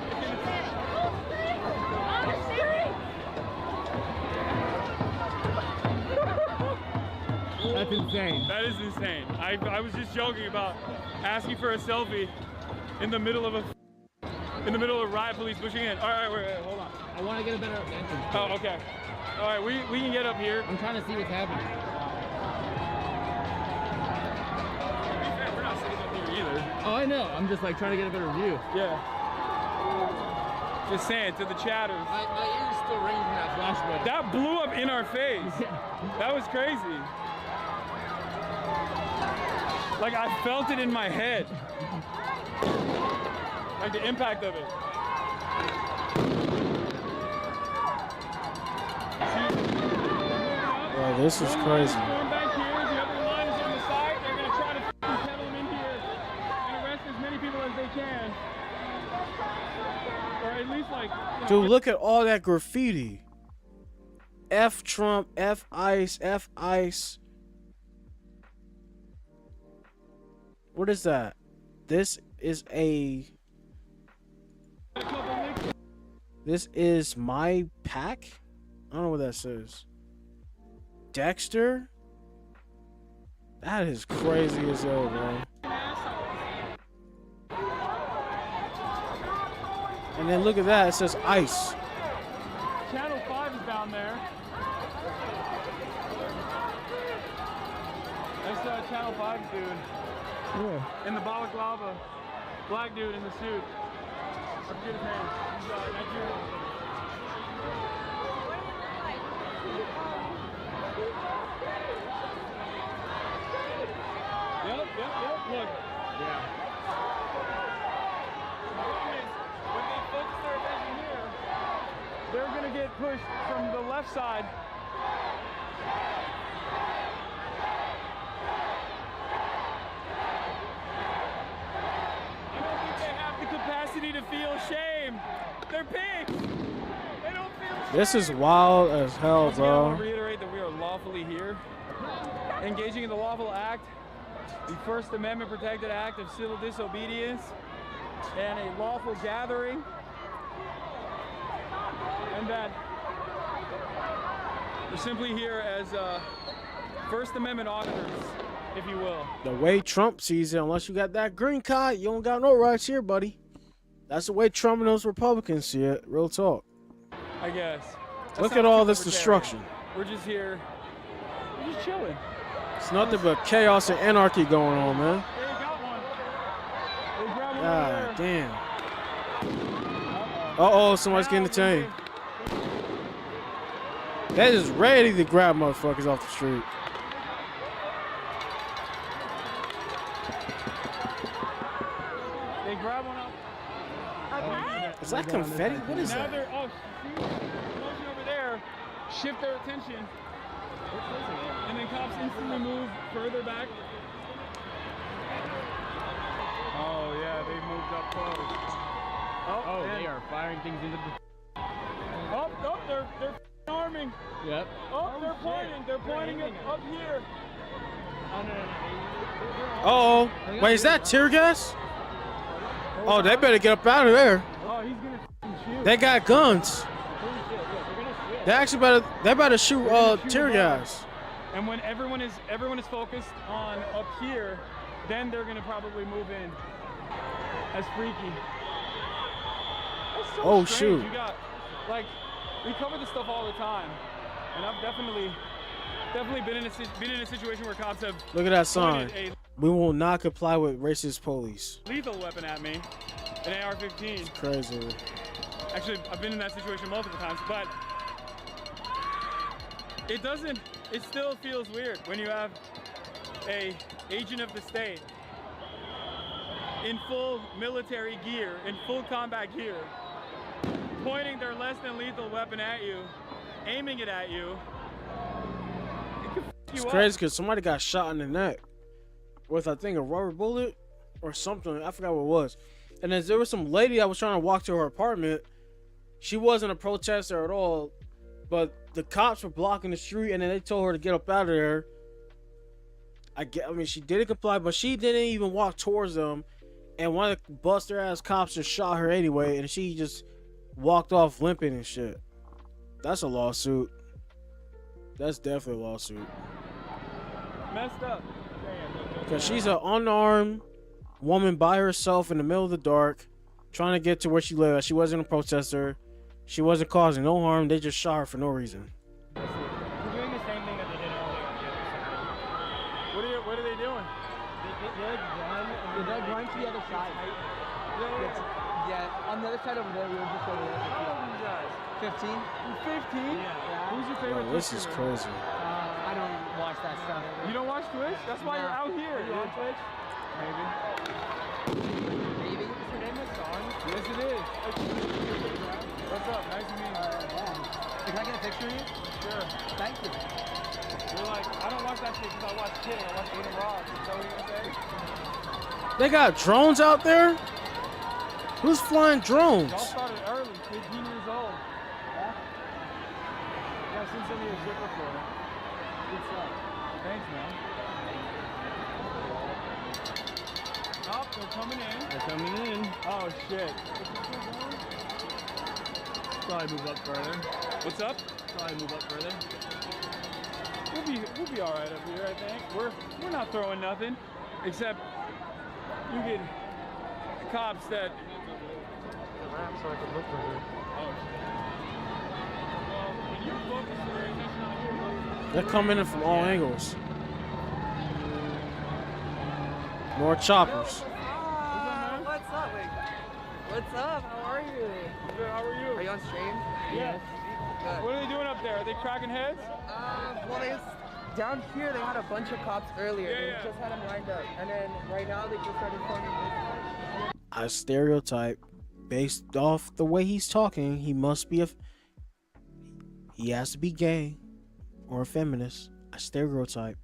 That's insane. that is insane. I was just joking about asking for a selfie in the middle of riot police pushing in. All right, wait, hold on. I want to get a better vantage. Oh, okay. All right, we can get up here. I'm trying to see what's happening. We're not sitting up here either. Oh, I know. I'm just like trying to get a better view. Yeah. Just saying to the chatters. My ears still ring from that flashback. That blew up in our face. That was crazy. Like I felt it in my head. Like the impact of it. Bro, this is crazy. Going back here, the other line is on the side. They're gonna try to pedal them in here and arrest as many people as they can. Or at least like. Dude, look at all that graffiti. F Trump, F ICE, F ICE. What is that? This is my pack? I don't know what that says. Dexter? That is crazy as hell, bro. And then look at that, it says ICE. Channel 5 is down there. That's Channel 5 dude. Yeah. In the balaclava. Black dude in the suit. I forget his name. He's Nigerian. Yep. Look. Yeah. When they focus their attention here, they're gonna get pushed from the left side. I don't think they have the capacity to feel shame. They're pigs. They don't feel shame. This is wild as hell, Once again, I want to bro. reiterate that we are lawfully here, engaging in the lawful act, the First Amendment protected act of civil disobedience, and a lawful gathering, and that we're simply here as First Amendment auditors, if you will. The way Trump sees it, unless you got that green card, you don't got no rights here, buddy. That's the way Trump and those Republicans see it. Real talk. I guess. That Look sounds at all too this libertarian. destruction. We're just here. We're just chilling. It's nothing but chaos and anarchy going on, man. They got one. They grabbed one God over there. damn. Uh-oh, somebody's getting detained. That is ready to grab motherfuckers off the street. They grab one up. Is that confetti? What is Now that? they're, oh, see, explosion over there, shift their attention, and then cops instantly move further back. Oh yeah, they moved up close. Oh, and- they are firing things into the. Oh, they're arming. Yep. Oh, they're pointing. They're pointing it up here. Oh no. Uh-oh. Wait, is that tear gas? Oh, they better get up out of there. Oh, he's gonna shoot. They got guns. Holy shit, yeah, they're gonna shoot. They actually better shoot They're gonna shoot tear above us. gas. And when everyone is focused on up here, then they're gonna probably move in. That's freaky. That's so Oh, strange. shoot. You got, like, we cover this stuff all the time, and I've definitely definitely been in a situation where cops have Look at that sign. pointed We will not comply with racist police. a lethal weapon at me, an AR-15. Crazy. Actually, I've been in that situation multiple times, but it still feels weird when you have a agent of the state in full military gear, in full combat gear, pointing their less than lethal weapon at you, aiming it at you. It's crazy because somebody got shot in the neck with, I think, a rubber bullet or something. I forgot what it was. And then there was some lady that was trying to walk to her apartment. She wasn't a protester at all, but the cops were blocking the street, and then they told her to get up out of there. I mean, she didn't comply, but she didn't even walk towards them. And one of the buster ass cops just shot her anyway, and she just walked off limping and shit. That's a lawsuit. That's definitely a lawsuit. Messed up. Because she's an unarmed woman by herself in the middle of the dark, trying to get to where she lived. She wasn't a protester. She wasn't causing no harm. They just shot her for no reason. They're doing the same thing that they did earlier. What are they doing? They'll run to the other side. Yeah, on the other side over there, we were just over there. How old are you guys? 15. 15? Yeah. Who's your favorite? Bro, this is crazy. I don't watch that stuff. You don't watch Twitch? That's why you're out here. You on Twitch? Maybe. Maybe. Is your name Hassan? Yes, it is. What's up? Nice to meet you. Can I get a picture of you? Sure. Thank you. You're like, I don't watch that shit because I watch Kid. I watch Eating Raw. Is that what you're going to say? They got drones out there? Who's flying drones? Y'all started early, 15 years old. Yeah? Yeah, I've seen some of your zipper for it. Good stuff. Thanks, man. Oh, they're coming in. They're coming in. Oh, shit. Probably move up further. What's up? Probably move up further. We'll be all right up here, I think. We're not throwing nothing, except you get cops that. So I can look for her. Oh. Well, when you're focusing your attention on here, They're coming in from all angles. More choppers. What's up? What's up? How are you? Good, how are you? Are you on stream? Yes. Good. What are they doing up there? Are they cracking heads? Well, down here they had a bunch of cops earlier. Yeah, They yeah. just had them lined up, and then right now they just started filming this. I stereotype based off the way he's talking. He must be he has to be gay or a feminist. I stereotype.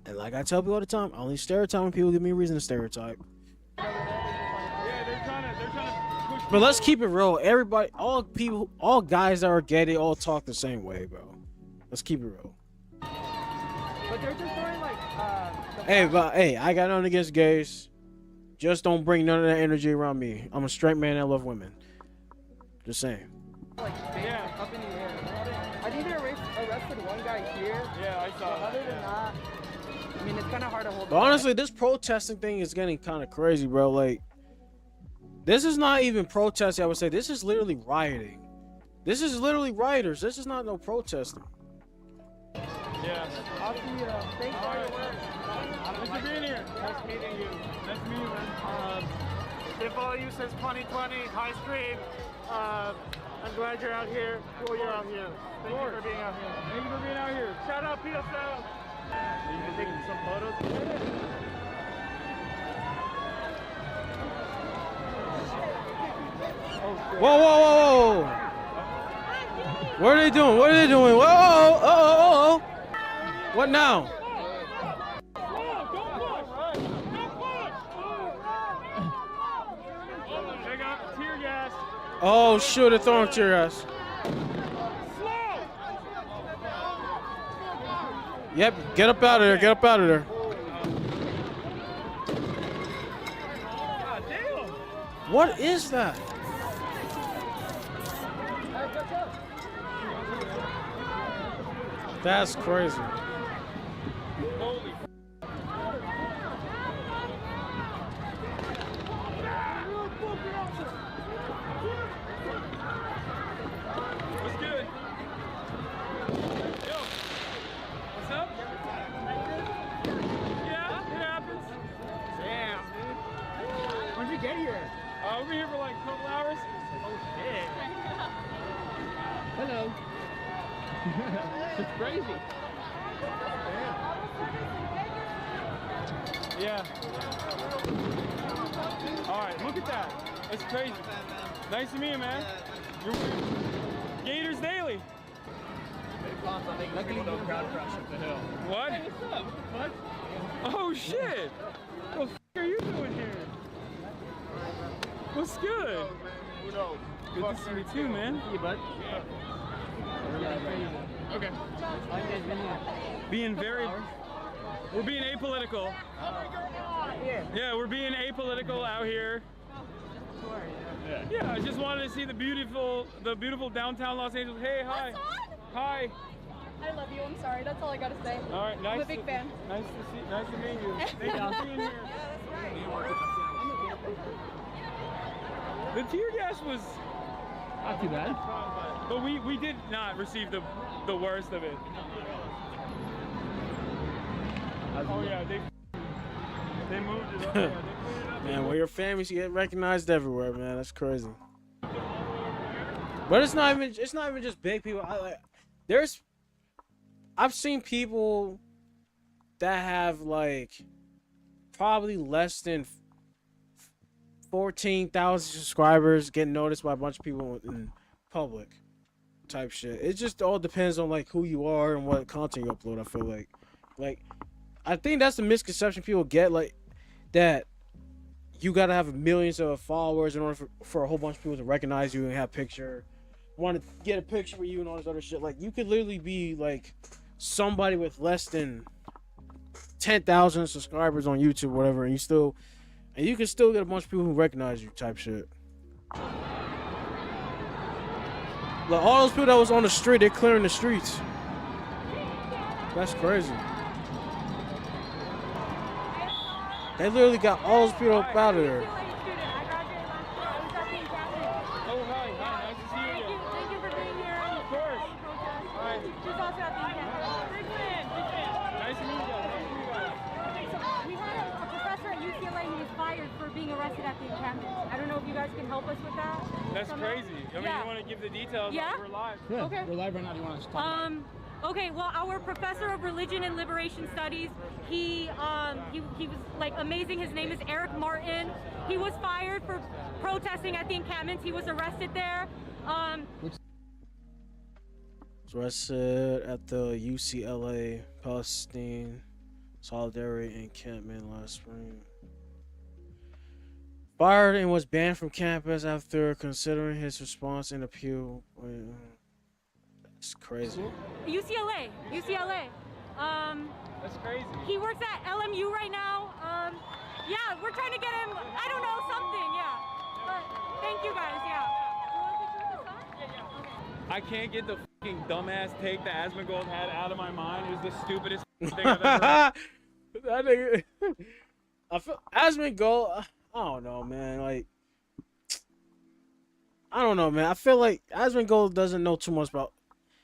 And like I tell people all the time, I only stereotype when people give me a reason to stereotype. Yeah, they're trying to push. But let's keep it real. Everybody, all guys that are gay, they all talk the same way, bro. Let's keep it real. But they're just doing like Hey, I got nothing against gays. Just don't bring none of that energy around me. I'm a straight man that love women. Just saying. like up in the air. I think they arrested one guy here. Yeah, I saw that. Other than that, I mean, it's kind of hard to hold. But honestly, this protesting thing is getting kind of crazy, bro. Like, this is not even protesting, I would say. This is literally rioting. This is literally rioters. This is not no protesting. Yeah. I'll see you. Thanks for your work. Thanks for being here. Nice meeting you. Nice to meet you, man. If all you says 2020 high stream, I'm glad you're out here. Cool, you're out here. Thank you for being out here. Thank you for being out here. Shout out PSL. You taking some photos? Whoa, whoa, whoa, whoa. What are they doing? What are they doing? Whoa, oh. What now? Check out tear gas. Oh, shoot, they're throwing tear gas. Yep, get up out of there. Get up out of there. What is that? That's crazy. Holy. What's good? Yo. It's crazy. Yeah. All right, look at that. That's crazy. Nice to meet you, man. You're Gators Daily. Luckily, you don't crowd crush up the hill. What? Hey, what's up? What? Oh shit! What the f are you doing here? What's good? Good to see you too, man. See you, bud. Okay. Being very. We're being apolitical. Yeah, we're being apolitical out here. Yeah, I just wanted to see the beautiful downtown Los Angeles. Hey, hi. Hi. I love you. I'm sorry. That's all I gotta say. All right, nice. I'm a big fan. Nice to meet you. Thank you for being here. The tear gas was not too bad, but we did not receive the worst of it. Oh yeah, they moved it up. Yeah, they cleaned it up. Man, well, your families get recognized everywhere, man. That's crazy. But it's not even just big people. I've seen people that have like probably less than 14,000 subscribers getting noticed by a bunch of people in public type shit. It just all depends on like who you are and what content you upload. I feel like I think that's the misconception people get, like that you gotta have millions of followers in order for a whole bunch of people to recognize you and have want to get a picture with you and all this other shit. Like you could literally be like somebody with less than 10,000 subscribers on YouTube, whatever, and you can still get a bunch of people who recognize you type shit. Like all those people that was on the street, they're clearing the streets. That's crazy. They literally got all those people up out of there. Oh hi, nice to see you again. Thank you for being here. Of course. Hi. She's also at the encampment. Big fan. Nice to meet you guys. We had a professor at UCLA who was fired for being arrested at the encampment. I don't know if you guys can help us with that. That's crazy. I mean, you want to give the details? Yeah. We're live. Yeah, okay. We're live right now. Do you want us to talk? Okay, well, our professor of religion and liberation studies, he was like amazing. His name is Eric Martin. He was fired for protesting at the encampments. He was arrested there. Arrested at the UCLA Palestine Solidarity encampment last spring. Fired and was banned from campus after considering his response and appeal. It's crazy. UCLA. That's crazy. He works at LMU right now. Yeah, we're trying to get him, I don't know, something, yeah. But thank you guys, yeah. I can't get the fucking dumbass take that Asmongold had out of my mind. It was the stupidest thing I've ever heard. That nigga. I feel Asmongold. I don't know, man. Like, I don't know, man. I feel like Asmongold doesn't know too much about.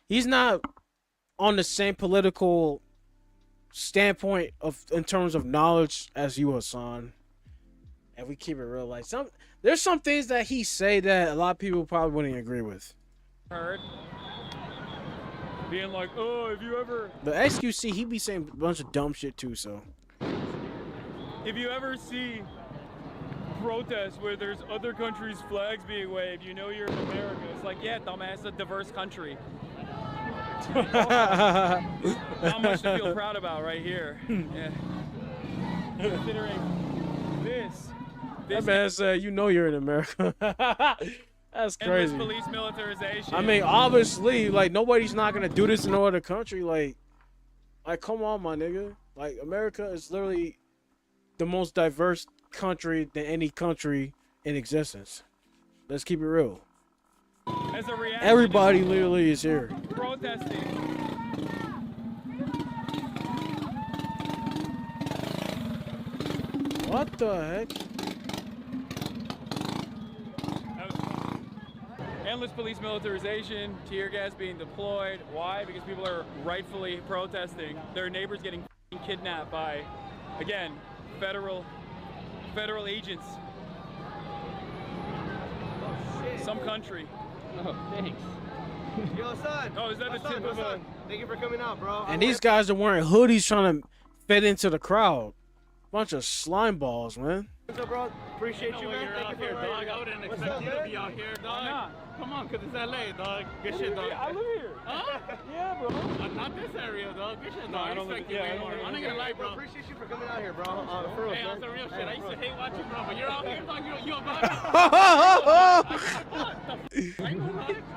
He's not on the same political standpoint in terms of knowledge as you, Hassan. And we keep it real. Like there's some things that he say that a lot of people probably wouldn't agree with. Heard. Being like, oh, if you ever. The XQC, he be saying a bunch of dumb shit too. So. If you ever see protests where there's other countries' flags being waved, you know you're in America. It's like, yeah, dumbass, it's a diverse country. Not much to feel proud about right here. Yeah. Considering this that man said, you know you're in America. That's crazy. Police militarization. I mean, obviously, like nobody's not gonna do this in no other country. Like come on, my nigga. Like America is literally the most diverse country than any country in existence. Let's keep it real. As a reaction, everybody literally is here. Protesting. What the heck? Endless police militarization, tear gas being deployed. Why? Because people are rightfully protesting. Their neighbors getting kidnapped by, again, federal agents. Some country. Oh, thanks. Yo, son. Oh, is that the tip of a... Thank you for coming out, bro. And these guys are wearing hoodies trying to fit into the crowd. Bunch of slime balls, man. What's up, bro? Appreciate you, man. Thank you for dog. I wouldn't expect you to be out here, dog. Come on, cause it's LA, dog. Good shit, dog. I live here. Huh? Yeah, bro. Not this area, dog. Good shit, dog. I expect you way more. I'm not gonna lie, bro. Appreciate you for coming out here, bro. For real, hey, on some real shit. I used to hate watching, bro, but you're out here, dog. You about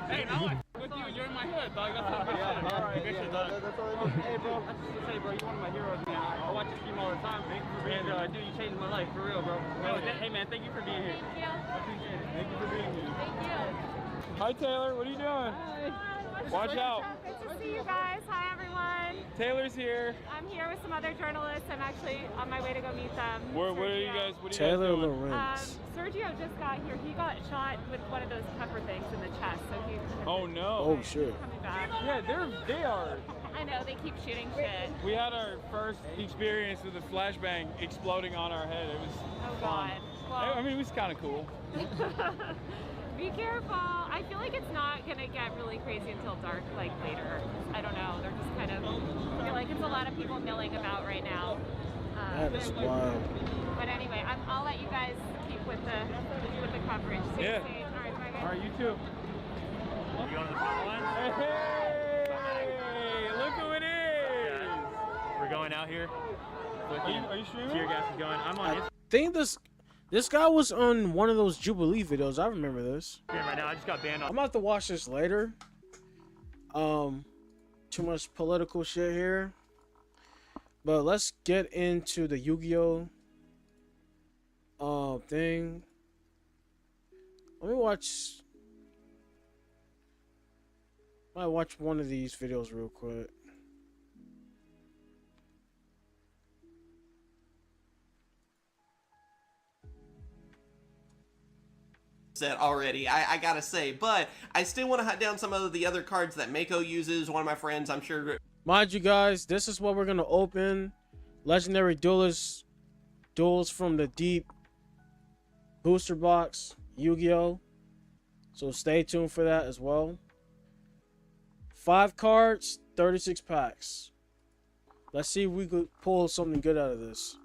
Hey, now I with you. You're in my hood, dog. That's how good shit. All right, good shit, dog. That's all I need. Hey, bro. That's just to say, bro. You're one of my heroes, man. I watch your stream all the time. Thank you for being here. Dude, you changed my life, for real, bro. Hey, man. Thank you for being here. Thank you. I appreciate it. Thank you for being here. Thank you. Hi, Taylor. What are you doing? Watch out. Good to see you guys. Hi, everyone. Taylor's here. I'm here with some other journalists. I'm actually on my way to go meet them. What are you guys? What are you Taylor guys doing? Lorenz. Sergio just got here. He got shot with one of those pepper things in the chest. So he. Oh no. Oh shit. Coming back. Yeah, they are. I know they keep shooting shit. We had our first experience with a flashbang exploding on our head. It was. Oh God. Well, I mean, it was kind of cool. Be careful. I feel like it's not gonna get really crazy until dark, like later. I don't know. They're just kind of. I feel like it's a lot of people milling about right now. That is wild. But anyway, I'll let you guys keep with the coverage. Stay Yeah. safe. All right, bye guys. All right, you too. You on the front one? Hey, look who it is. We're going out here. Are you streaming? Tear gas is going. I'm on I think this guy was on one of those Jubilee videos. I remember this. Instagram right now. I just got banned I'm on. gonna have to watch this later. Too much political shit here. But let's get into the Yugioh thing. Let me watch. I watch one of these videos real quick. Set already, I gotta say, but I still want to hunt down some of the other cards that Mako uses. One of my friends, I'm sure. Mind you guys, this is what we're gonna open. Legendary duels from the deep booster box Yu-Gi-Oh. So stay tuned for that as well. 5 cards, 36 packs. Let's see if we could pull something good out of this.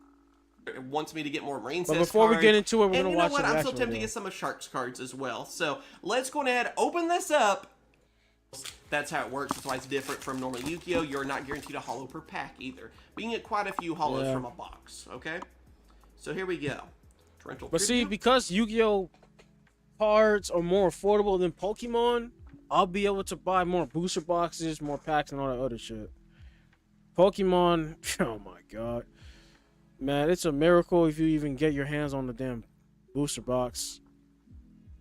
Wants me to get more rain. But before we get into it, we're gonna watch what? the I'm actual so tempted to video. get some of Shark's cards as well. So let's go ahead, open this up. That's how it works. That's why it's different from normal Yu-Gi-Oh. You're not guaranteed a holo per pack either. But you can get quite a few holos from a box. Okay. So here we go. Torrential But see, Tribute. because Yu-Gi-Oh cards are more affordable than Pokemon, I'll be able to buy more booster boxes, more packs, and all that other shit. Pokemon, oh my god. Man, it's a miracle if you even get your hands on the damn booster box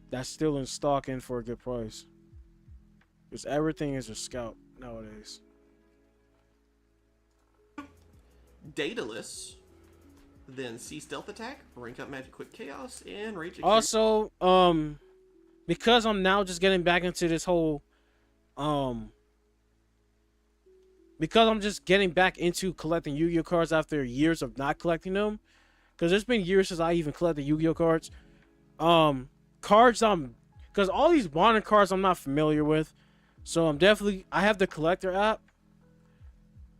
that's still in stock and for a good price. Because everything is a scalp nowadays. Daedalus, then C Stealth Attack, Rank Up Magic Quick Chaos, and Rage. Also, because I'm now just getting back into this whole, because I'm just getting back into collecting Yu-Gi-Oh cards after years of not collecting them, because there's been years since I even collected Yu-Gi-Oh cards. Because all these modern cards I'm not familiar with, so I have the collector app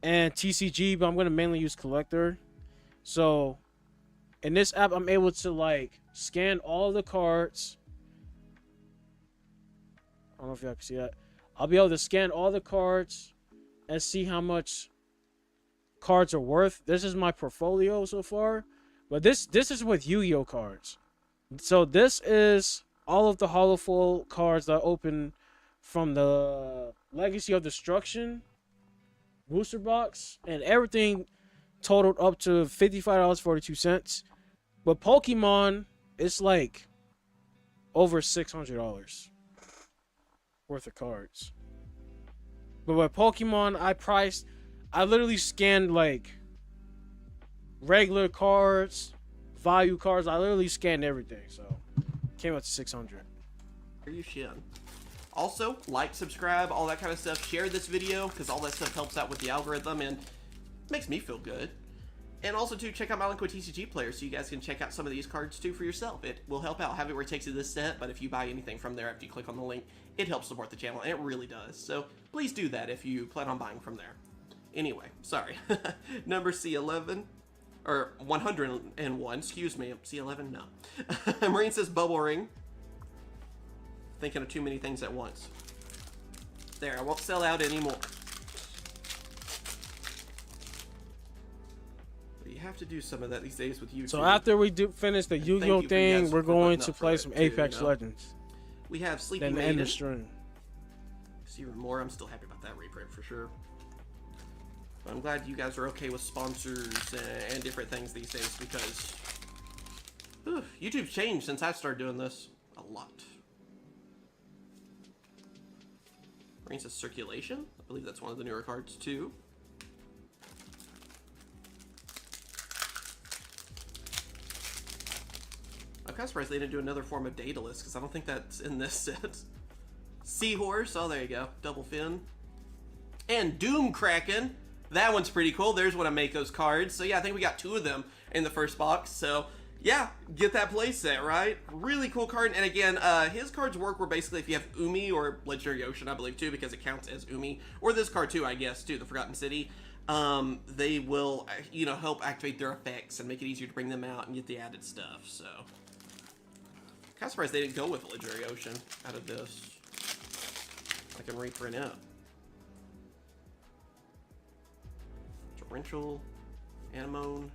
and TCG, but I'm gonna mainly use collector. So in this app, I'm able to like scan all the cards. I don't know if y'all can see that. I'll be able to scan all the cards and see how much cards are worth. This is my portfolio so far, but this is with Yu-Gi-Oh cards. So this is all of the Holo Full cards that open from the Legacy of Destruction booster box, and everything totaled up to $55.42. But Pokemon, it's like over $600 worth of cards. But with Pokemon, I literally scanned like regular cards, value cards. I literally scanned everything, so came up to 600. Are you Shin? Also, like, subscribe, all that kind of stuff. Share this video, because all that stuff helps out with the algorithm and makes me feel good. And also, too, check out my link with TCG Player so you guys can check out some of these cards, too, for yourself. It will help out. Have it where it takes you this set, but if you buy anything from there after you click on the link, it helps support the channel, and it really does. So please do that if you plan on buying from there. Anyway, sorry. Number C11, or 101, excuse me. C11, no. Marine says Bubble Ring. Thinking of too many things at once. There, I won't sell out anymore. You have to do some of that these days with YouTube. So after we do finish the Yu-Gi-Oh thing, we're going to play some Apex Legends. We have Sleeping Then Maiden. end the stream. See even more. I'm still happy about that reprint for sure. But I'm glad you guys are okay with sponsors and different things these days because YouTube's changed since I started doing this a lot. Marine says Circulation. I believe that's one of the newer cards too. I'm kind of surprised they didn't do another form of Daedalus because I don't think that's in this set. Seahorse, oh there you go, Double Fin. And Doom Kraken, that one's pretty cool. There's one of Mako's cards. So yeah, I think we got 2 of them in the first box. So yeah, get that playset, right? Really cool card. And again, his cards work where basically if you have Umi or Legendary Ocean, I believe too, because it counts as Umi, or this card too, I guess too, the Forgotten City. They will, you know, help activate their effects and make it easier to bring them out and get the added stuff. So kind of surprised they didn't go with Legendary Ocean out of this. I can reprint out. Torrential, Anemone.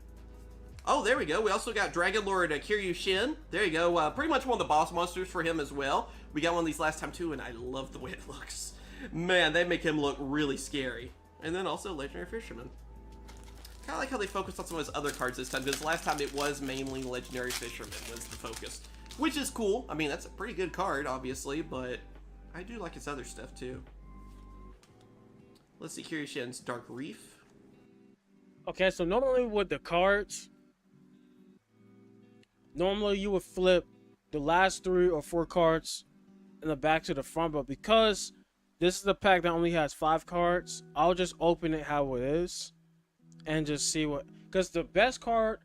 Oh, there we go. We also got Dragon Lord Kiryu Shin. There you go. Pretty much one of the boss monsters for him as well. We got one of these last time too, and I love the way it looks. Man, they make him look really scary. And then also Legendary Fisherman. Kind of like how they focused on some of his other cards this time, because last time it was mainly Legendary Fisherman was the focus. Which is cool. I mean, that's a pretty good card, obviously, but I do like his other stuff, too. Let's see Kiryu Shin's Dark Reef. Okay, so normally with the cards, normally you would flip the last 3 or 4 cards in the back to the front, but because this is the pack that only has 5 cards, I'll just open it how it is and just see what, because the best card,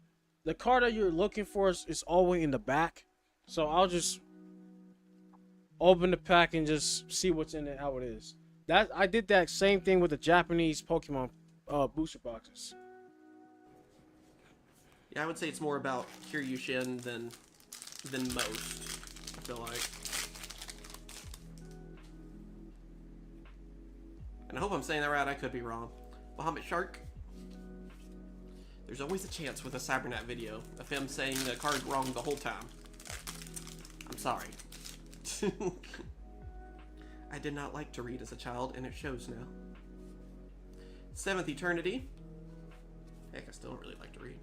the card that you're looking for is always in the back. So I'll just open the pack and just see what's in it, how it is. That I did that same thing with the Japanese Pokemon booster boxes. Yeah, I would say it's more about Kiryu Shin than most, I feel like. And I hope I'm saying that right, I could be wrong. Bahamut Shark. There's always a chance with a Cybernet video of him saying the card wrong the whole time. I'm sorry. I did not like to read as a child, and it shows now. 7th Eternity. Heck, I still don't really like to read.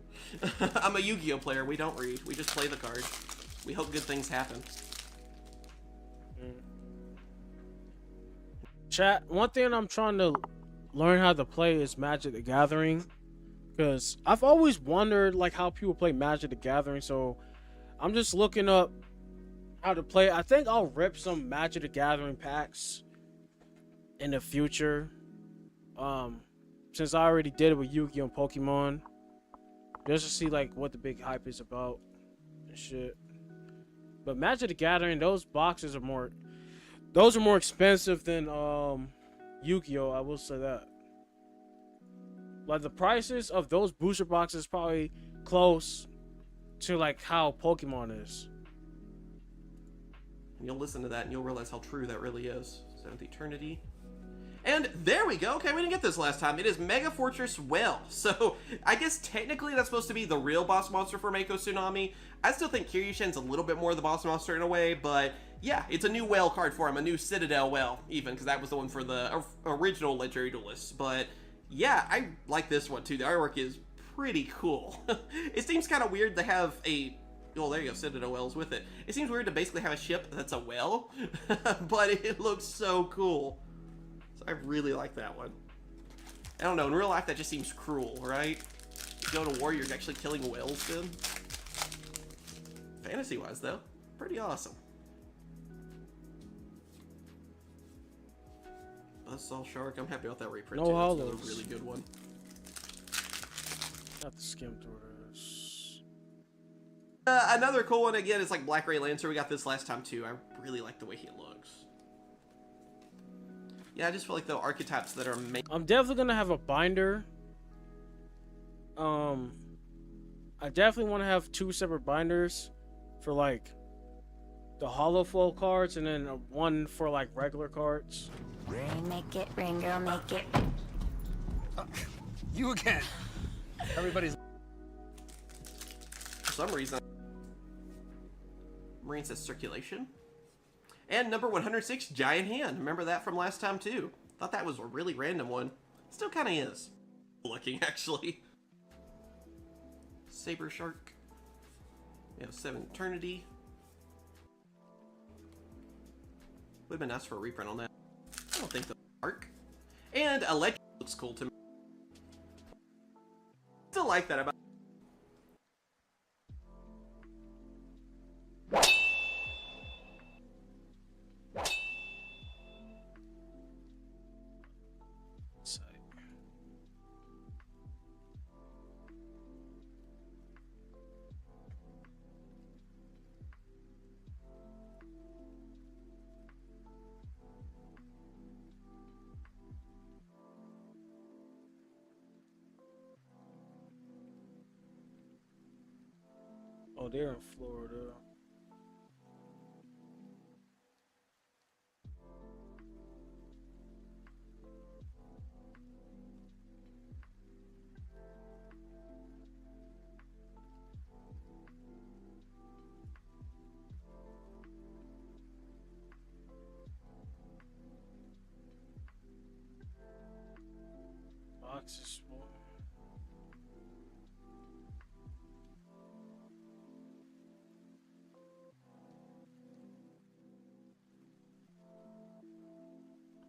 I'm a Yu-Gi-Oh player. We don't read. We just play the card. We hope good things happen. Chat, one thing I'm trying to learn how to play is Magic the Gathering. Because I've always wondered like how people play Magic the Gathering. So I'm just looking up how to play. I think I'll rip some Magic the Gathering packs in the future. Since I already did it with Yu-Gi-Oh and Pokemon. Just to see like what the big hype is about and shit. But Magic the Gathering, those boxes are more expensive than Yu-Gi-Oh, I will say that. Like the prices of those booster boxes probably close to like how Pokemon is. And you'll listen to that and you'll realize how true that really is. 7th Eternity. And there we go. Okay, we didn't get this last time. It is Mega Fortress Well. So I guess technically that's supposed to be the real boss monster for Mako Tsunami. I still think Kiryu Shin's a little bit more the boss monster in a way, but yeah, it's a new whale card for him, a new Citadel Whale, even, because that was the one for the original Legendary Duelist. But yeah, I like this one too. The artwork is pretty cool. It seems kind of weird to have a... Oh, there you go, Citadel Whales with it. It seems weird to basically have a ship that's a whale, but it looks so cool. So I really like that one. I don't know, in real life that just seems cruel, right? You go to war, you're actually killing whales then. Fantasy-wise though, pretty awesome. Buzzsaw Shark, I'm happy about that reprint no too. hollows. That's a really good one. Have to skim through this. Another cool one again is like Black Ray Lancer. We got this last time too. I really like the way he looks. Yeah, I just feel like the archetypes that are made. I'm definitely gonna have a binder. I definitely want to have 2 separate binders for like the hollow flow cards, and then one for like regular cards. Rain, make it rain, girl, make it. You again. Everybody's. For some reason, Marine says circulation. And number 106, Giant Hand. Remember that from last time too. Thought that was a really random one. Still kind of is. Looking actually. Saber Shark. We have 7 Eternity. Would have been nice for a reprint on that. I don't think the arc. And Electric looks cool to me. Still like that about. Oh, they're in Florida. Box is small.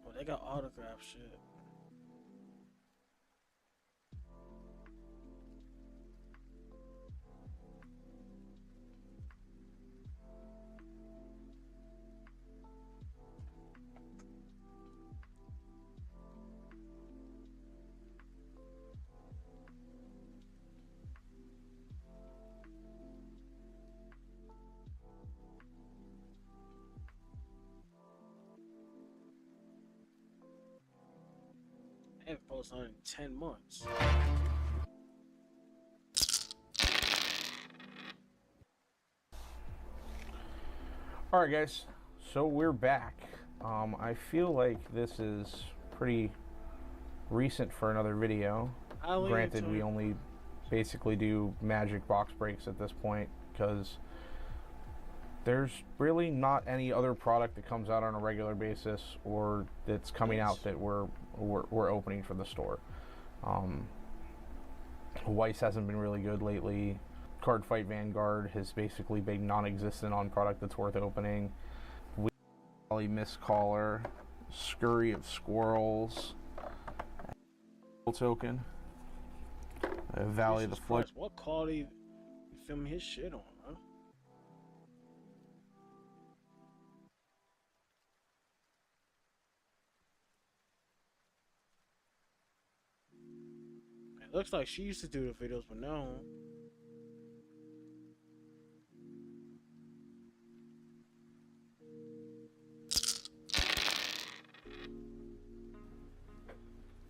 Oh, they got autograph shit. I haven't posted on it in 10 months. All right, guys. So we're back. I feel like this is pretty recent for another video. Granted, we only basically do Magic box breaks at this point because there's really not any other product that comes out on a regular basis or that's coming out that we're opening for the store. Weiss hasn't been really good lately. Card Fight Vanguard has basically been non-existent on product that's worth opening. Valley Mistcaller, Scurry of Squirrels, token, Valley of the Flood. What quality you film his shit on, huh? It looks like she used to do the videos, but no.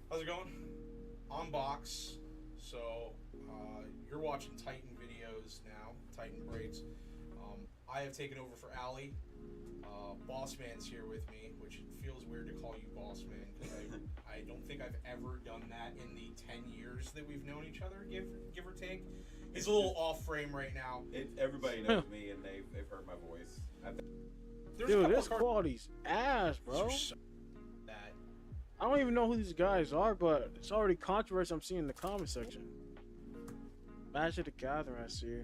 How's it going? Unbox. So you're watching Titan videos now, Titan breaks. I have taken over for Allie. Boss Man's here with me, which feels weird to call you Boss Man because I don't think I've ever done that in the 10 years that we've known each other, give or take. He's a little off frame right now. Everybody knows me and they've heard my voice. Dude, this quality's ass, bro. I don't even know who these guys are, but it's already controversy I'm seeing in the comment section. Magic the Gathering, I see.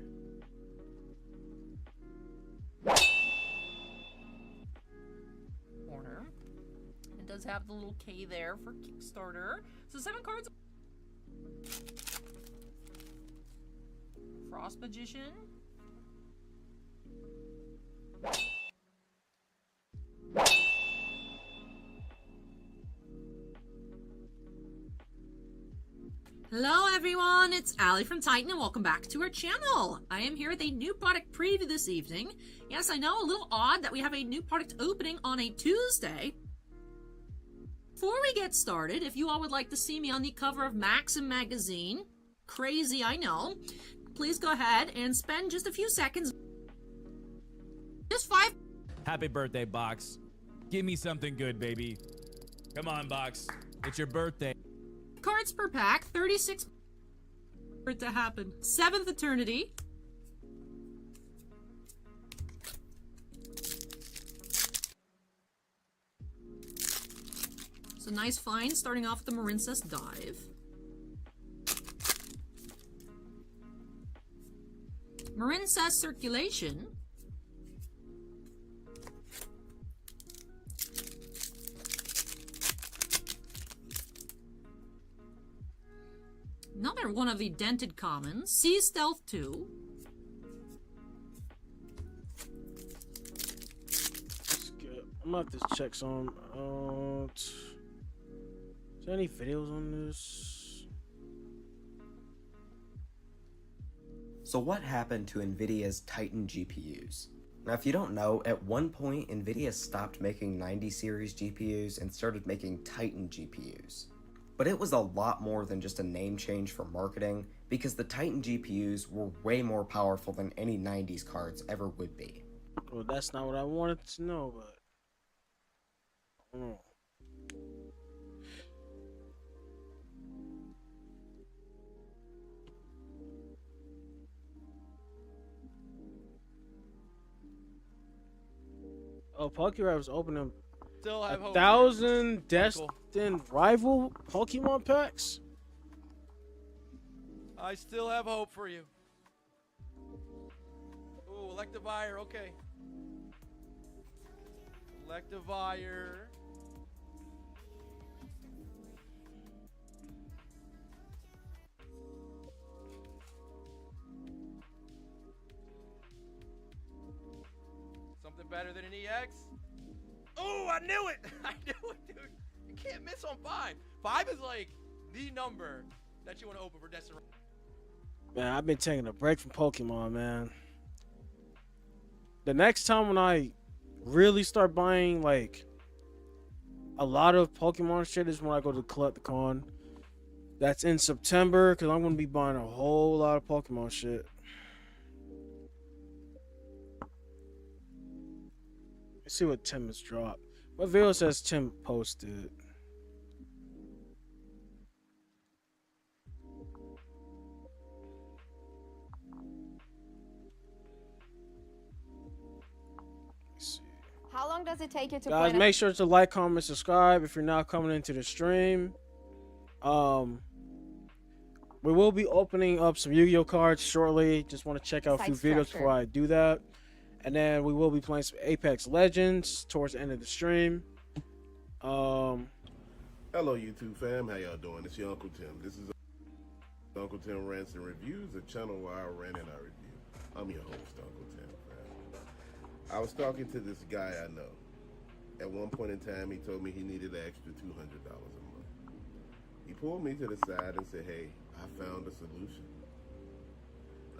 Corner. It does have the little K there for Kickstarter. So 7 cards. Frost Magician. Hello everyone, it's Allie from Titan and welcome back to our channel. I am here with a new product preview this evening. Yes, I know, a little odd that we have a new product opening on a Tuesday. Before we get started, if you all would like to see me on the cover of Maxim magazine, crazy I know, please go ahead and spend just a few seconds. Just 5. Happy birthday, Box. Give me something good, baby. Come on, Box. It's your birthday. Cards per pack, 36 for it to happen. 7th Eternity. It's a nice find, starting off with the Marincess Dive. Marincess Circulation. Another one of the dented commons. Sea Stealth 2. I'm gonna have to check some. Is there any videos on this? So what happened to NVIDIA's Titan GPUs? Now if you don't know, at one point NVIDIA stopped making 90 series GPUs and started making Titan GPUs. But it was a lot more than just a name change for marketing, because the Titan GPUs were way more powerful than any 90s cards ever would be. Well, that's not what I wanted to know, but... Oh, PokeRap was opening Still have hope. 1,000 destined rival Pokemon packs. I still have hope for you. Ooh, Electivire, okay. Electivire. Something better than an EX? Oh, I knew it! I knew it, dude. You can't miss on 5. 5 is like the number that you want to open for Destiny. Man, I've been taking a break from Pokemon, man. The next time when I really start buying like a lot of Pokemon shit is when I go to Collect the Con. That's in September, because I'm going to be buying a whole lot of Pokemon shit. Let's see what Tim has dropped. What video says Tim posted? How long does it take you to Guys, make sure to like, comment, subscribe if you're now coming into the stream. We will be opening up some Yu-Gi-Oh cards shortly. Just want to check out a few videos before I do that. And then we will be playing some Apex Legends towards the end of the stream. Hello, YouTube fam. How y'all doing? It's your Uncle Tim. This is Uncle Tim Rants and Reviews, a channel where I rant and I review. I'm your host, Uncle Tim, fam. I was talking to this guy I know. At one point in time, he told me he needed an extra $200 a month. He pulled me to the side and said, hey, I found a solution.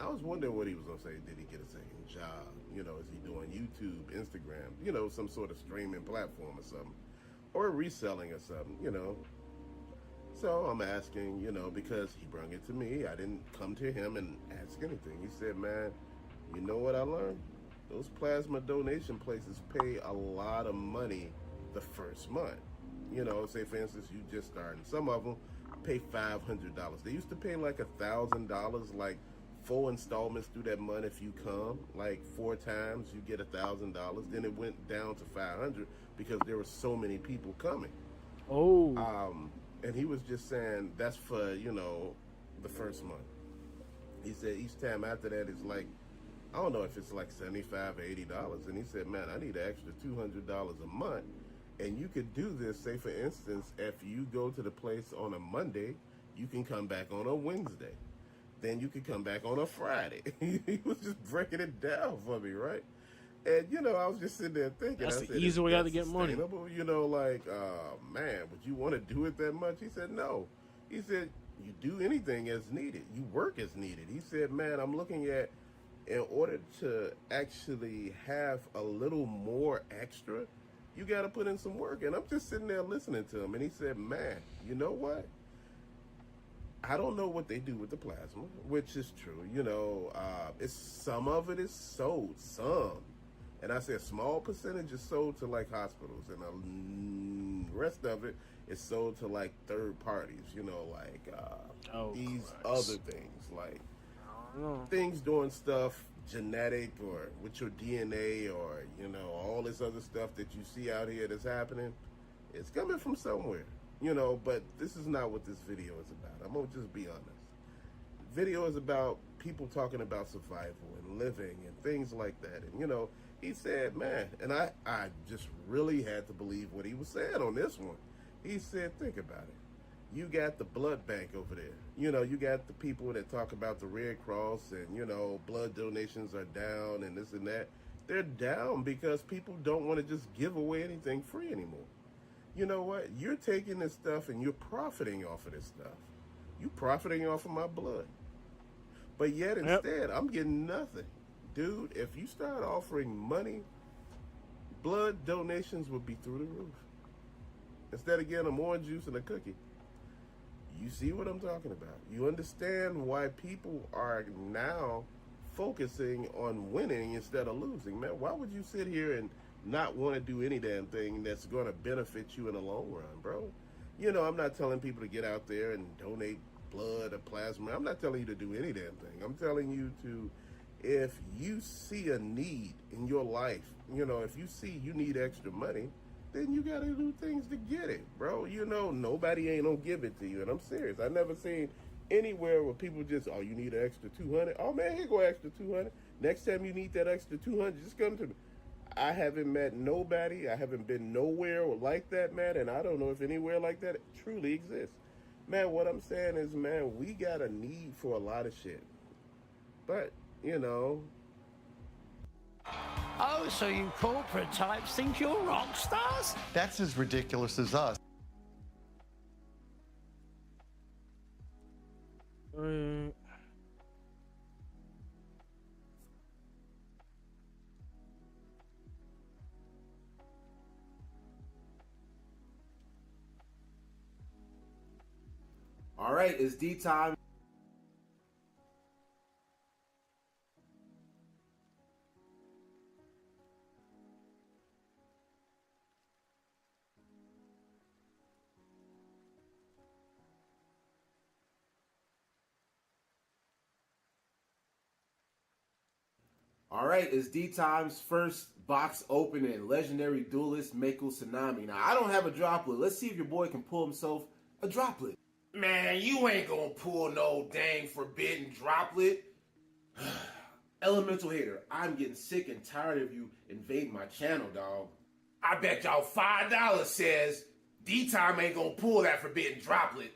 I was wondering what he was going to say. Did he get a second job? You know, is he doing YouTube, Instagram, you know, some sort of streaming platform or something? Or reselling or something, you know? So I'm asking, you know, because he brought it to me. I didn't come to him and ask anything. He said, man, you know what I learned? Those plasma donation places pay a lot of money the first month. You know, say for instance, you just starting. Some of them pay $500. They used to pay like $1,000, like 4 installments through that month if you come, like 4 times you get $1,000. Then it went down to $500 because there were so many people coming. Oh. And he was just saying that's for, you know, the first month. He said each time after that it's like, I don't know if it's like $75 or $80. And he said, man, I need an extra $200 a month. And you could do this, say for instance, if you go to the place on a Monday, you can come back on a Wednesday. Then you could come back on a Friday. He was just breaking it down for me, right? And, you know, I was just sitting there thinking. That's I the said, easy way out to get money. You know, like, man, would you want to do it that much? He said, no. He said, You do anything as needed. You work as needed. He said, man, I'm looking at, in order to actually have a little more extra, you got to put in some work. And I'm just sitting there listening to him. And he said, man, you know what? I don't know what they do with the plasma, which is true. You know, it's some of it is sold, some. And I said small percentage is sold to like hospitals, and the rest of it is sold to like third parties, you know, like these other things, like things doing stuff genetic or with your DNA or, you know, all this other stuff that you see out here that's happening. It's coming from somewhere, you know, but this is not what this video is about. I'm going to just be honest. Video is about people talking about survival and living and things like that. And, you know, he said, man, and I just really had to believe what he was saying on this one. He said, think about it. You got the blood bank over there. You know, you got the people that talk about the Red Cross and, you know, blood donations are down and this and that. They're down because people don't want to just give away anything free anymore. You know what? You're taking this stuff and you're profiting off of this stuff. You're profiting off of my blood. But yet instead, I'm getting nothing. Dude, if you start offering money, blood donations would be through the roof. Instead of getting them orange juice and a cookie. You see what I'm talking about. You understand why people are now focusing on winning instead of losing. Man, why would you sit here and not want to do any damn thing that's going to benefit you in the long run, bro? You know, I'm not telling people to get out there and donate blood or plasma. I'm not telling you to do any damn thing. I'm telling you to, if you see a need in your life, you know, if you see you need extra money, then you got to do things to get it, bro. You know, nobody ain't gonna give it to you. And I'm serious. I never seen anywhere where people just, oh, you need an extra 200. Oh, man, here go extra 200. Next time you need that extra 200, just come to me. I haven't met nobody. I haven't been nowhere like that, man. And I don't know if anywhere like that truly exists. Man, what I'm saying is, man, we got a need for a lot of shit. But, you know. Oh, so you corporate types think you're rock stars? That's as ridiculous as us. All right, it's D time. All right, it's D Time's first box opening. Legendary duelist Mako Tsunami. Now, I don't have a droplet. Let's see if your boy can pull himself a droplet. Man, you ain't gonna pull no dang forbidden droplet. Elemental hater, I'm getting sick and tired of you invading my channel, dog. I bet y'all $5 says D-Time ain't gonna pull that forbidden droplet.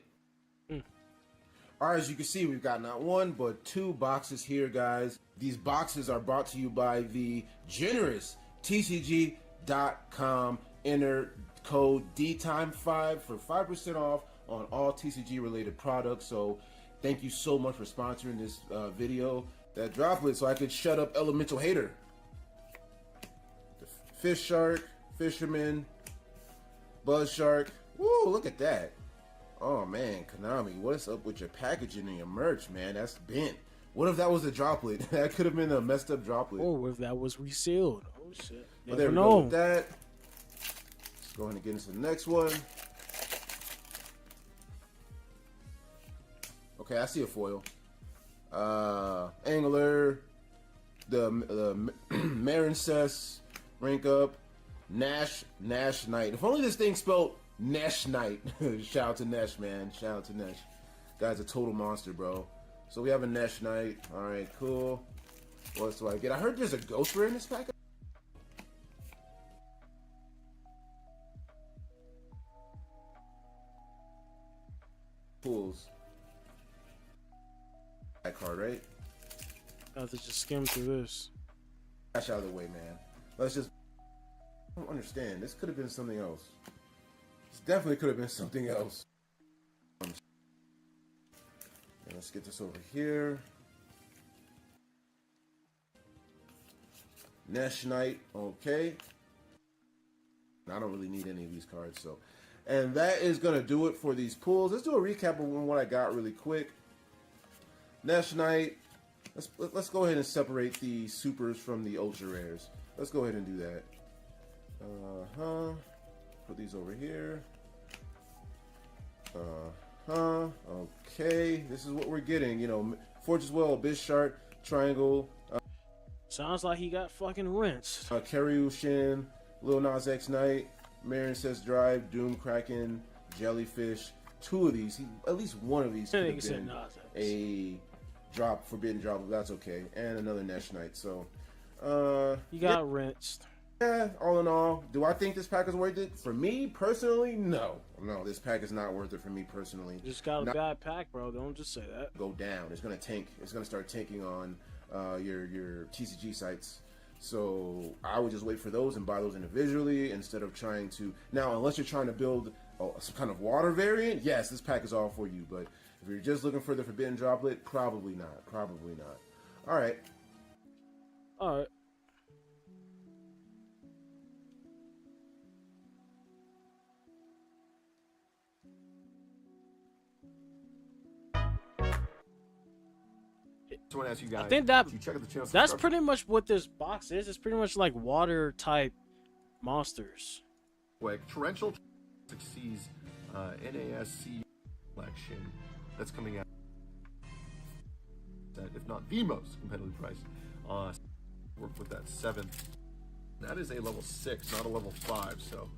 All right, as you can see, we've got not one, but two boxes here, guys. These boxes are brought to you by the generous TCG.com. Enter code DTIME5 for 5% off on all TCG-related products. So thank you so much for sponsoring this video. That droplet, so I could shut up Elemental Hater. The Fish Shark, Fisherman, Buzz Shark. Woo, look at that. Oh man, Konami, what's up with your packaging and your merch, man? That's bent. What if that was a droplet? That could have been a messed up droplet. Or if that was resealed. Oh shit. But there we go with that. Let's go ahead and get into the next one. Okay, I see a foil. Angler, the Marincess, rank up, Nash Knight. If only this thing spelled Nash Knight. Shout out to Nash, man. Shout out to Nash. Guy's a total monster, bro. So we have a Nash Knight. All right, cool. What else do I get? I heard there's a ghost rare in this pack. Pulls. That card, right? I have to just skim through this. Dash out of the way, man. Let's just. I don't understand. This could have been something else. This definitely could have been something else. Let's get this over here. Nesh Knight, okay. I don't really need any of these cards, so. And that is going to do it for these pulls. Let's do a recap of what I got really quick. Nesh Knight. Let's go ahead and separate the supers from the ultra rares. Let's go ahead and do that. Put these over here. Okay. This is what we're getting. You know, Fortress Well, Bisharp, Triangle. Sounds like he got fucking rinsed. Karyu Shin, Lil Nas X Knight, Marin Says Drive, Doom Kraken, Jellyfish. Two of these, at least one of these could have been a drop, forbidden drop. That's okay. And another Nesh Knight. So, you got rinsed. Yeah, all in all, do I think this pack is worth it? For me, personally, no. No, this pack is not worth it for me, personally. You just got a bad pack, bro. Don't just say that. Go down. It's going to tank. It's going to start tanking on your TCG sites. So I would just wait for those and buy those individually instead of trying to... Now, unless you're trying to build some kind of water variant, yes, this pack is all for you. But if you're just looking for the Forbidden Droplet, probably not. Probably not. All right. All right. I want to ask you guys. I think that you check out the channel, that's pretty much what this box is. It's pretty much like water type monsters. Like Torrential succeeds NASC collection that's coming out. That if not the most competitively priced. Work with that 7. That is a level 6, not a level 5. So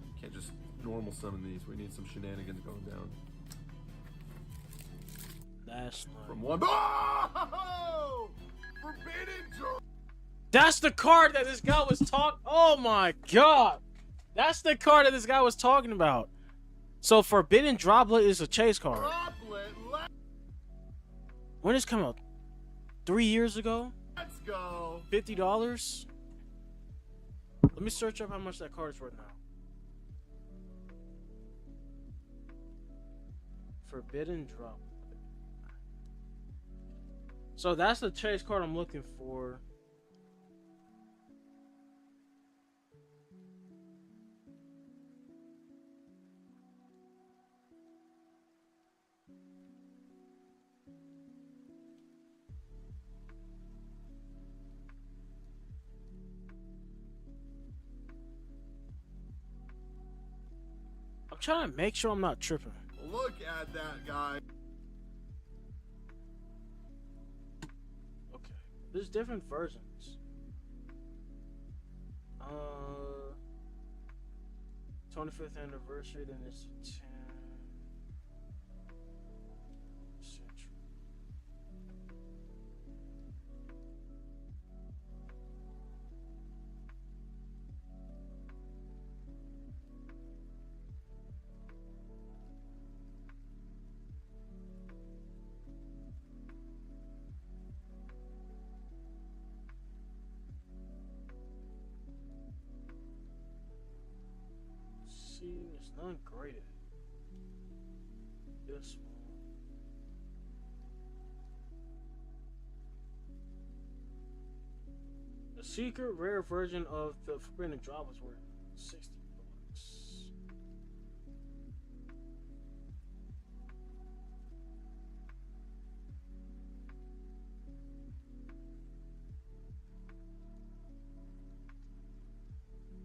you can't just normal summon these. We need some shenanigans going down. That's not... From one. Oh! Forbidden. That's the card that this guy was talking. Oh my god, that's the card that this guy was talking about. So Forbidden Droplet is a chase card. When did this come out? 3 years ago. Let's go. $50. Let me search up how much that card is worth now. Forbidden Droplet. So that's the chase card I'm looking for. I'm trying to make sure I'm not tripping. Look at that guy. There's different versions. 25th anniversary, then it's 10th century. It's ungraded. This one. The secret rare version of the Forbidden Drop was worth $60.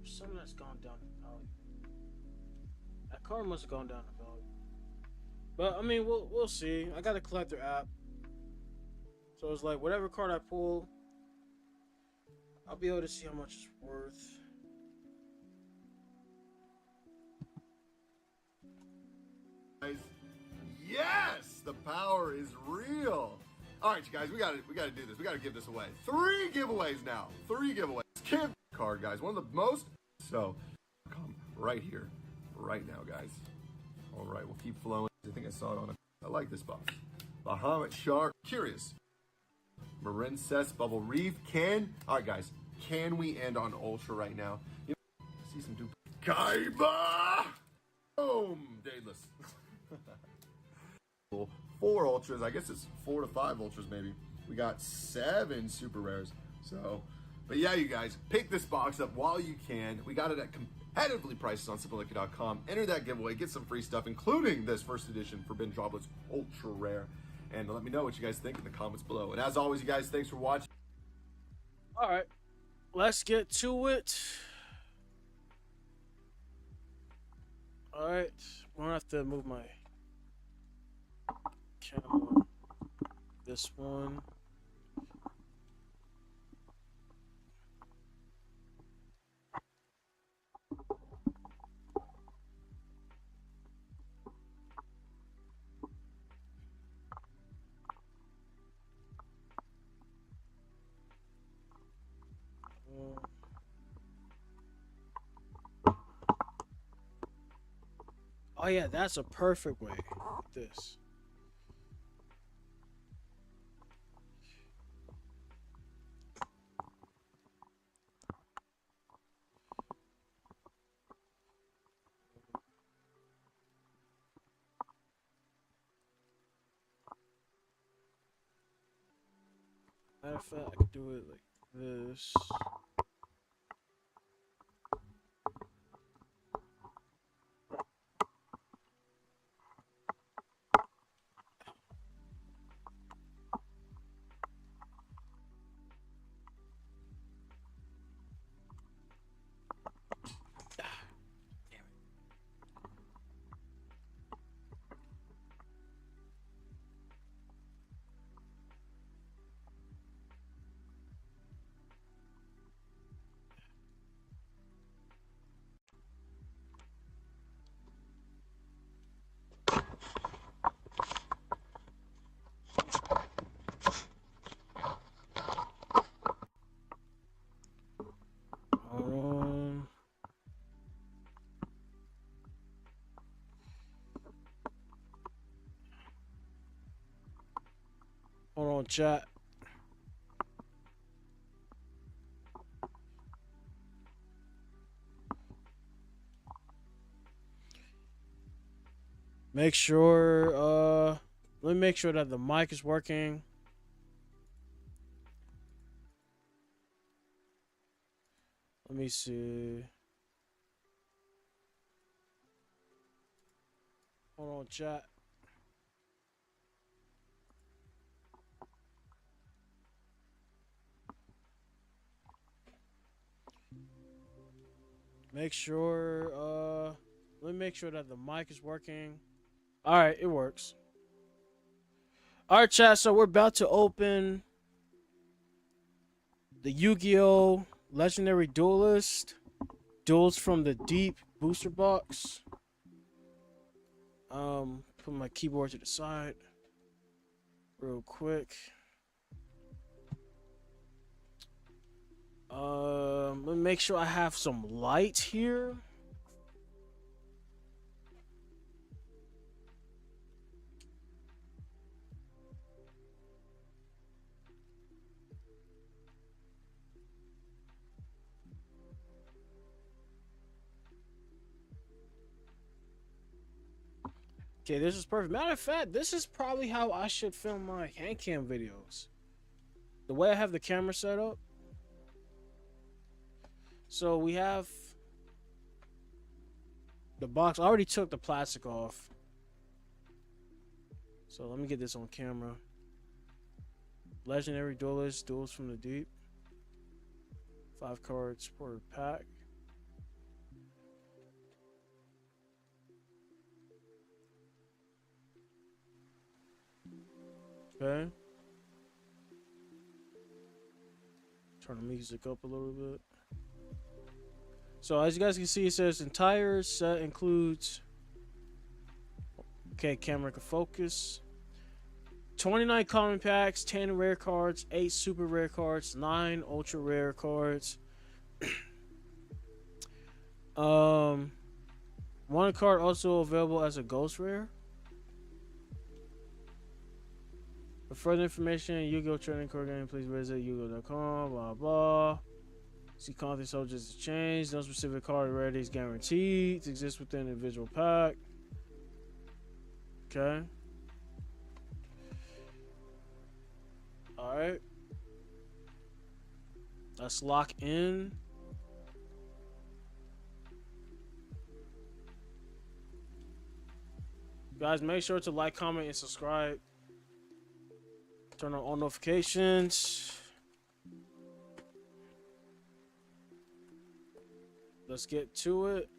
Something that's gone down in value. That card must have gone down in value. But I mean, we'll see. I got a collector app, so it's like whatever card I pull, I'll be able to see how much it's worth. Yes, the power is real. All right, you guys, we gotta do this. We gotta give this away. 3 giveaways now. 3 giveaways. Kid card, guys. One of the most. So, come right here, right now, guys. All right, we'll keep flowing. I think I saw it on a. I like this box. Bahamut Shark. Curious. Marin Cess Bubble Reef. All right, guys. Can we end on Ultra right now? You know, see some dupe. Kaiba. Boom. Daedalus. 4 ultras. I guess it's 4 to 5 ultras maybe. We got 7 super rares. So, but yeah, you guys, pick this box up while you can. We got it at competitively priced on simplylucky.com. Enter that giveaway, get some free stuff, including this first edition Forbidden Droplets Ultra Rare. And let me know what you guys think in the comments below. And as always, you guys, thanks for watching. All right, let's get to it. All right, I'm gonna have to move my camera. This one. Oh yeah, that's a perfect way. Like this. Matter of fact, I could do it like this. Hold on, chat. Make sure, let me make sure that the mic is working. Let me see. Hold on, chat. Make sure, let me make sure that the mic is working. All right, it works. All right, chat, so we're about to open the Yu-Gi-Oh! Legendary Duelist. Duels from the Deep booster box. Put my keyboard to the side real quick. Let me make sure I have some light here. Okay, this is perfect. Matter of fact, this is probably how I should film my hand cam videos. The way I have the camera set up. So we have the box. I already took the plastic off. So let me get this on camera. Legendary Duelist, Duels from the Deep. 5 cards per pack. Okay. Turn the music up a little bit. So as you guys can see, it says entire set includes. Okay, camera can focus. 29 common packs, 10 rare cards, 8 super rare cards, 9 ultra rare cards. One card also available as a ghost rare. For further information, Yu-Gi-Oh! Trading card game, please visit Yugioh.com, blah blah. See content subjects to change. No specific card rarity is guaranteed to exist within an individual pack. Okay. All right. Let's lock in. Guys, make sure to like, comment, and subscribe. Turn on all notifications. Let's get to it.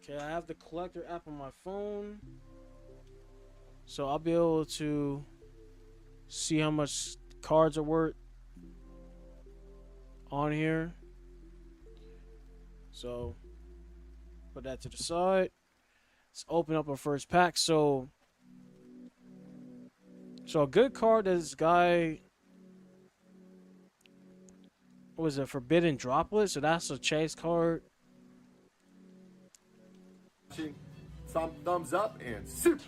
Okay, I have the collector app on my phone, so I'll be able to see how much cards are worth on here. So put that to the side. Let's open up our first pack. So a good card, this guy, what was it, Forbidden Droplet? So that's a chase card. Thumbs up and super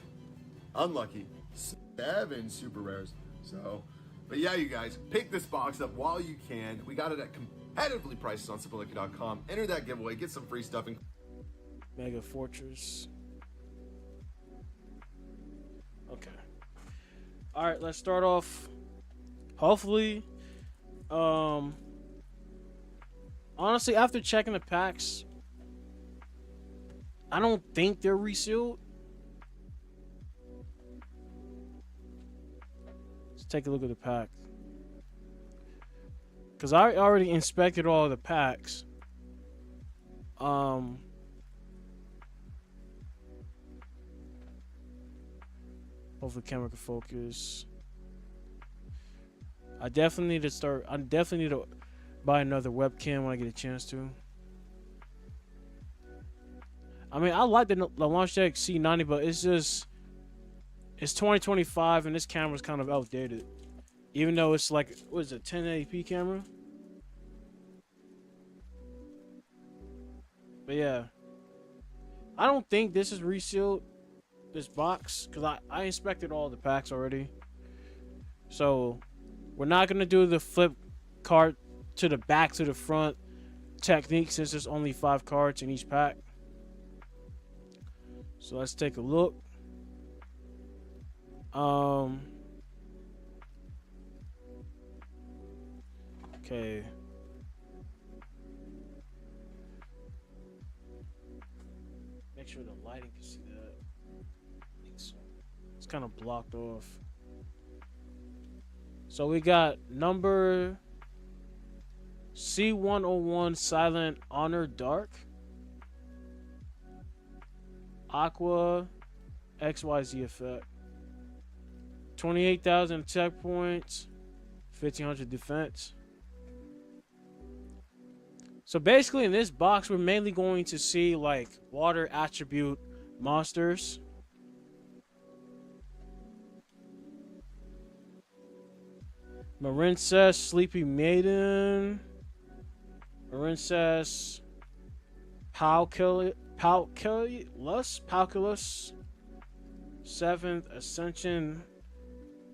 unlucky 7 super rares. So, but yeah, you guys, pick this box up while you can. We got it at competitively prices on SuperLucky.com. Enter that giveaway, get some free stuff. Mega Fortress. Okay. All right, let's start off. Hopefully, honestly, after checking the packs, I don't think they're resealed. Let's take a look at the pack. Because I already inspected all of the packs. Hopefully camera can focus. I definitely need to buy another webcam when I get a chance to. I mean, I like the Logitech C90, but it's 2025 and this camera's kind of outdated. Even though it's like, what is it, 1080p camera? But yeah, I don't think this is resealed, this box, because I inspected all the packs already. So we're not going to do the flip card to the back to the front technique since there's only 5 cards in each pack. So let's take a look. Okay. Make sure the lighting can see that. It's kind of blocked off. So we got number C101 Silent Honor Dark. Aqua XYZ effect. 28,000 attack points, 1,500 defense. So basically in this box we're mainly going to see like water attribute monsters. Marincess, Sleepy Maiden. Marincess, Palculus, 7th Ascension.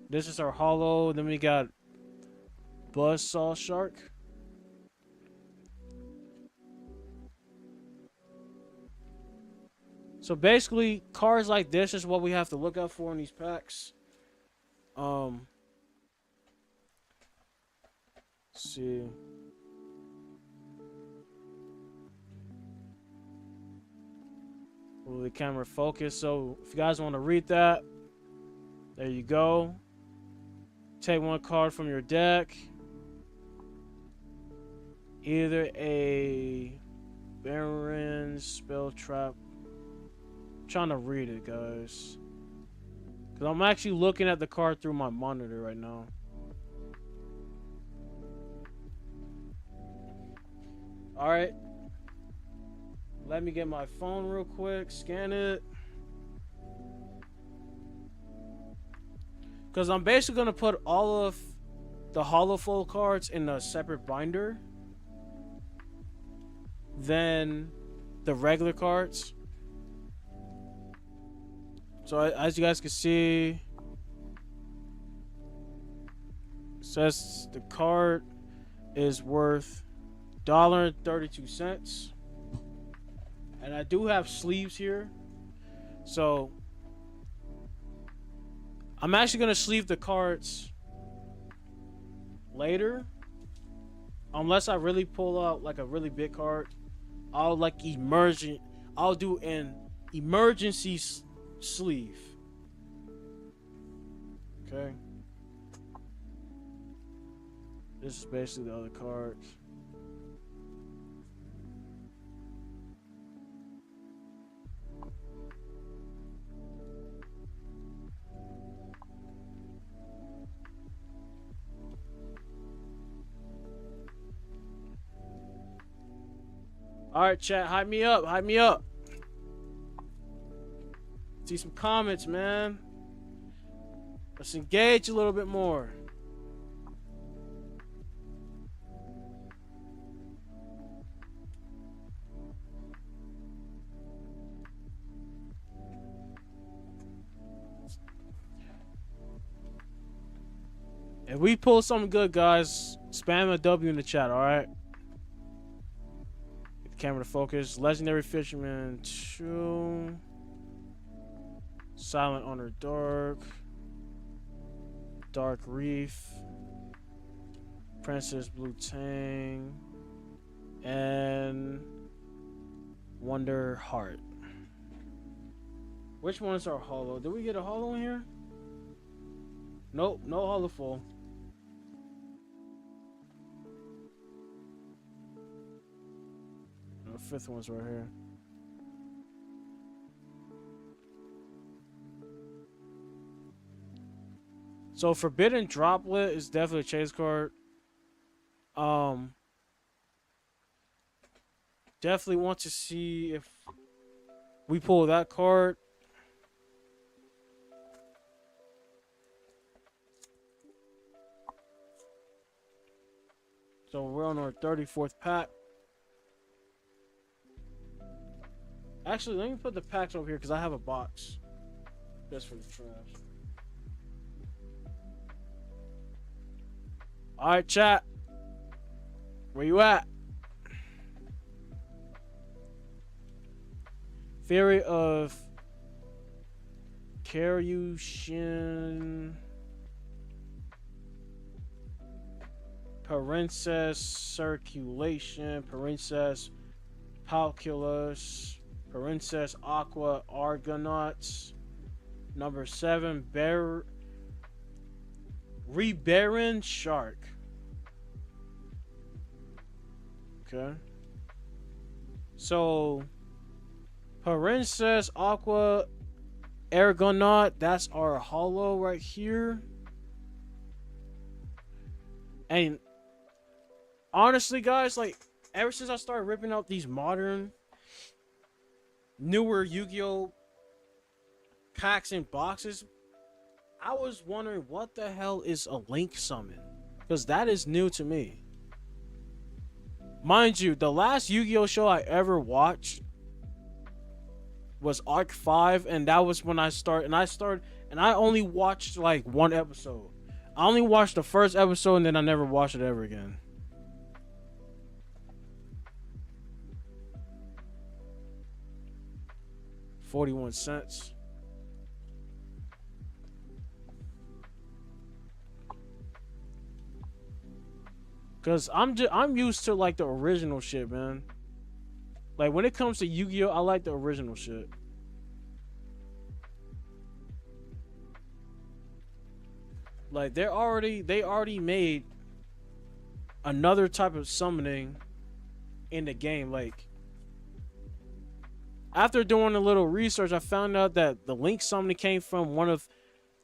This is our holo. Then we got Buzzsaw Shark. So basically, cards like this is what we have to look out for in these packs. Let's see. Will the camera focus? So if you guys want to read that, there you go. Take 1 card from your deck. Either a Baron, Spell Trap. I'm trying to read it, guys. Because I'm actually looking at the card through my monitor right now. Alright. Let me get my phone real quick. Scan it. Because I'm basically going to put all of the holofold cards in a separate binder. Then the regular cards. So as you guys can see, it says the card is worth $1.32. And I do have sleeves here. So I'm actually gonna sleeve the cards later. Unless I really pull out like a really big card. I'll do an emergency sleeve. Okay. This is basically the other cards. All right, chat, hype me up, hype me up. See some comments, man. Let's engage a little bit more. If we pull something good, guys, spam a W in the chat, all right? Get the camera to focus. Legendary Fisherman 2. Silent Honor Dark. Dark Reef. Princess Blue Tang. And Wonder Heart. Which one is our holo? Did we get a holo in here? Nope, no holo full. The fifth one's right here. So Forbidden Droplet is definitely a chase card. Definitely want to see if we pull that card. So we're on our 34th pack. Actually, let me put the packs over here because I have a box just for the trash. All right, chat. Where you at? Theory of Karyushin. Princess Circulation. Princess Palculus. Princess Aqua Argonauts. Number 7, Rebaron Shark. Okay. So, Princess Aqua Argonaut, that's our holo right here. And honestly, guys, like, ever since I started ripping out these modern, newer Yu-Gi-Oh packs and boxes, I was wondering what the hell is a Link Summon, because that is new to me. Mind you, the last Yu-Gi-Oh show I ever watched was Arc 5, and that was when I only watched like one episode. I only watched the first episode and then I never watched it ever again. $0.41. Cause I'm used to like the original shit, man. Like when it comes to Yu-Gi-Oh, I like the original shit. Like they already made another type of summoning in the game. Like after doing a little research, I found out that the Link summoning came from one of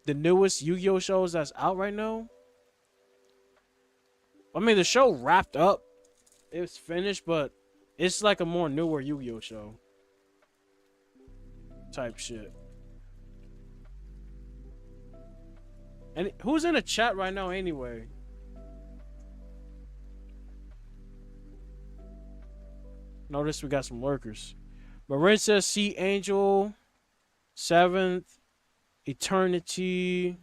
the newest Yu-Gi-Oh shows that's out right now. I mean, the show wrapped up. It's finished, but it's like a more newer Yu-Gi-Oh show. Type shit. And who's in the chat right now anyway? Notice we got some lurkers. Marinsa, Sea Angel, 7th, Eternity,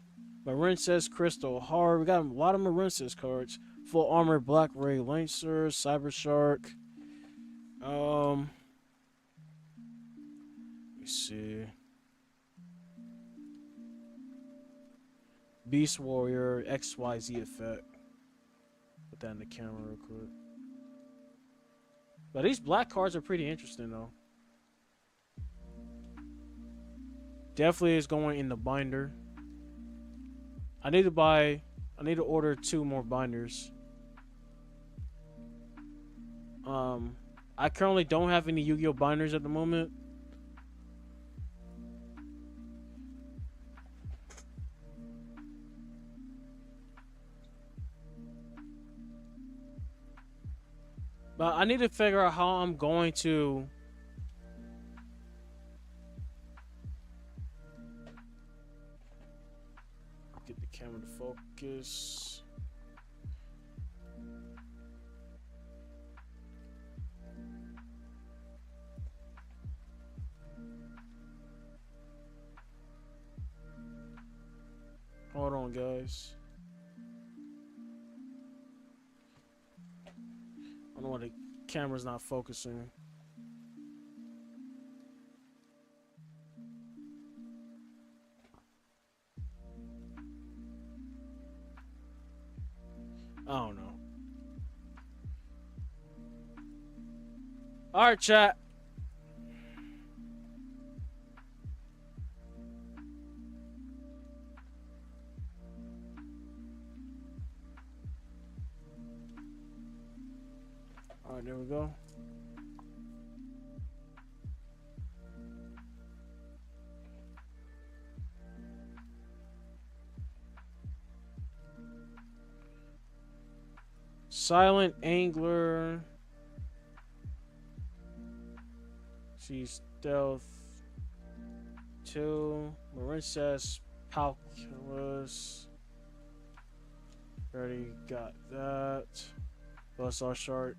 Marinsa's Crystal Heart. We got a lot of Marinsa's cards. Full armor Black Ray Lancer, Cyber Shark. Let me see. Beast Warrior XYZ effect. Put that in the camera real quick. But these black cards are pretty interesting though. Definitely is going in the binder. I need to order 2 more binders. I currently don't have any Yu-Gi-Oh binders at the moment. But I need to figure out how I'm going to get the camera to focus. Hold on, guys. I don't know why the camera's not focusing. I don't know. All right, chat. All right, there we go. Silent Angler. She's Stealth 2. Marincess Palculus. Already got that. Buzzsaw Shark.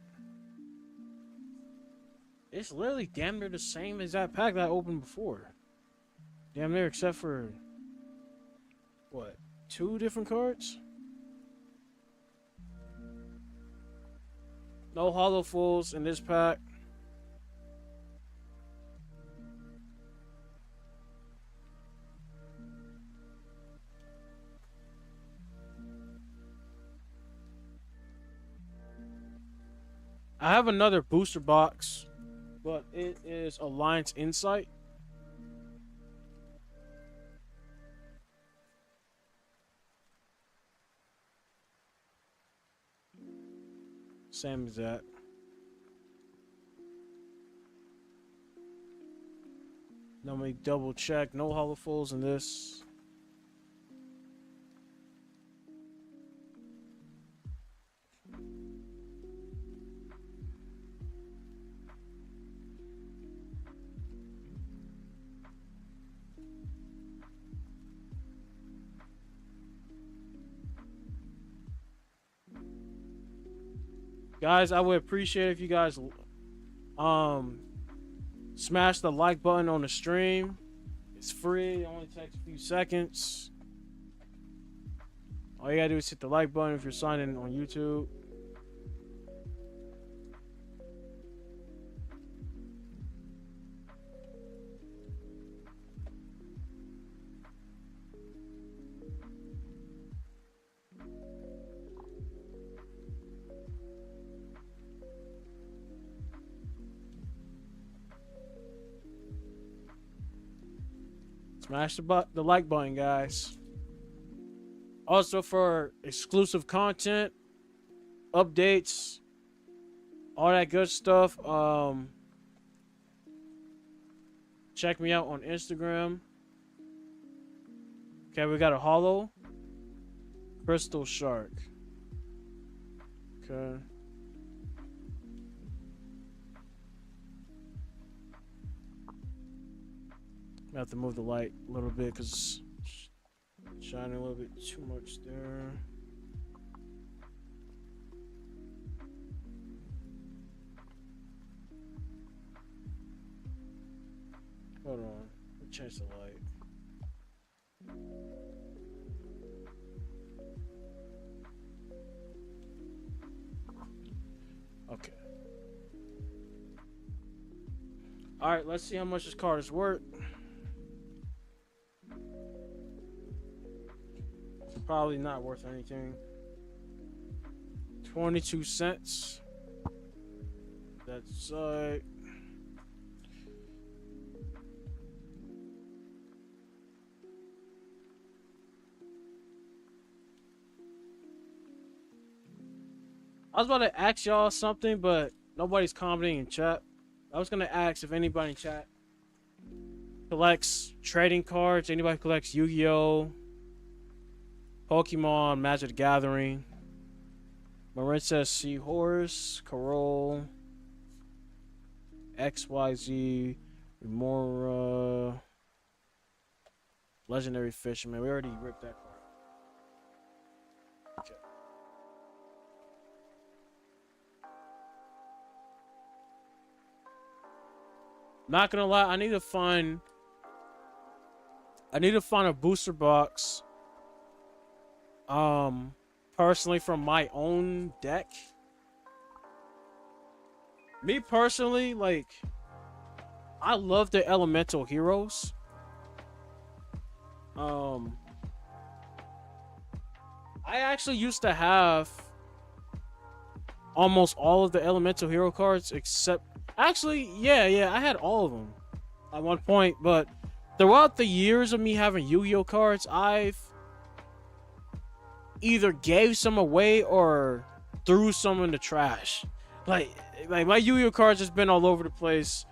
It's literally damn near the same as that pack that I opened before. Damn near, except for what? 2 different cards? No hollow fulls in this pack. I have another booster box, but it is Alliance Insight. Same as that. Let me double check. No hollow fulls in this. Guys, I would appreciate if you guys smash the like button on the stream. It's free. It only takes a few seconds. All you gotta do is hit the like button if you're signing in on YouTube. Smash the like button, guys. Also, for exclusive content, updates, all that good stuff, check me out on Instagram. Okay, we got a hollow Crystal Shark. Okay. I have to move the light a little bit because it's shining a little bit too much there. Hold on. Let me change the light. All right, let's see how much this card is worth. Probably not worth anything. 22 cents. That's I was about to ask y'all something, but nobody's commenting in chat. I was gonna ask if anybody in chat collects trading cards. Anybody collects Yu-Gi-Oh, Pokemon, Magic the Gathering. Marin says Seahorse, Carol, XYZ, Remora, Legendary Fisherman. We already ripped that card. Okay. Not gonna lie, I need to find a booster box. Personally from my own deck. Me personally, like, I love the elemental heroes. I actually used to have almost all of the elemental hero cards except actually, yeah, I had all of them at one point, but throughout the years of me having Yu-Gi-Oh cards, I've either gave some away or threw some in the trash. Like my Yu-Gi-Oh cards has been all over the place,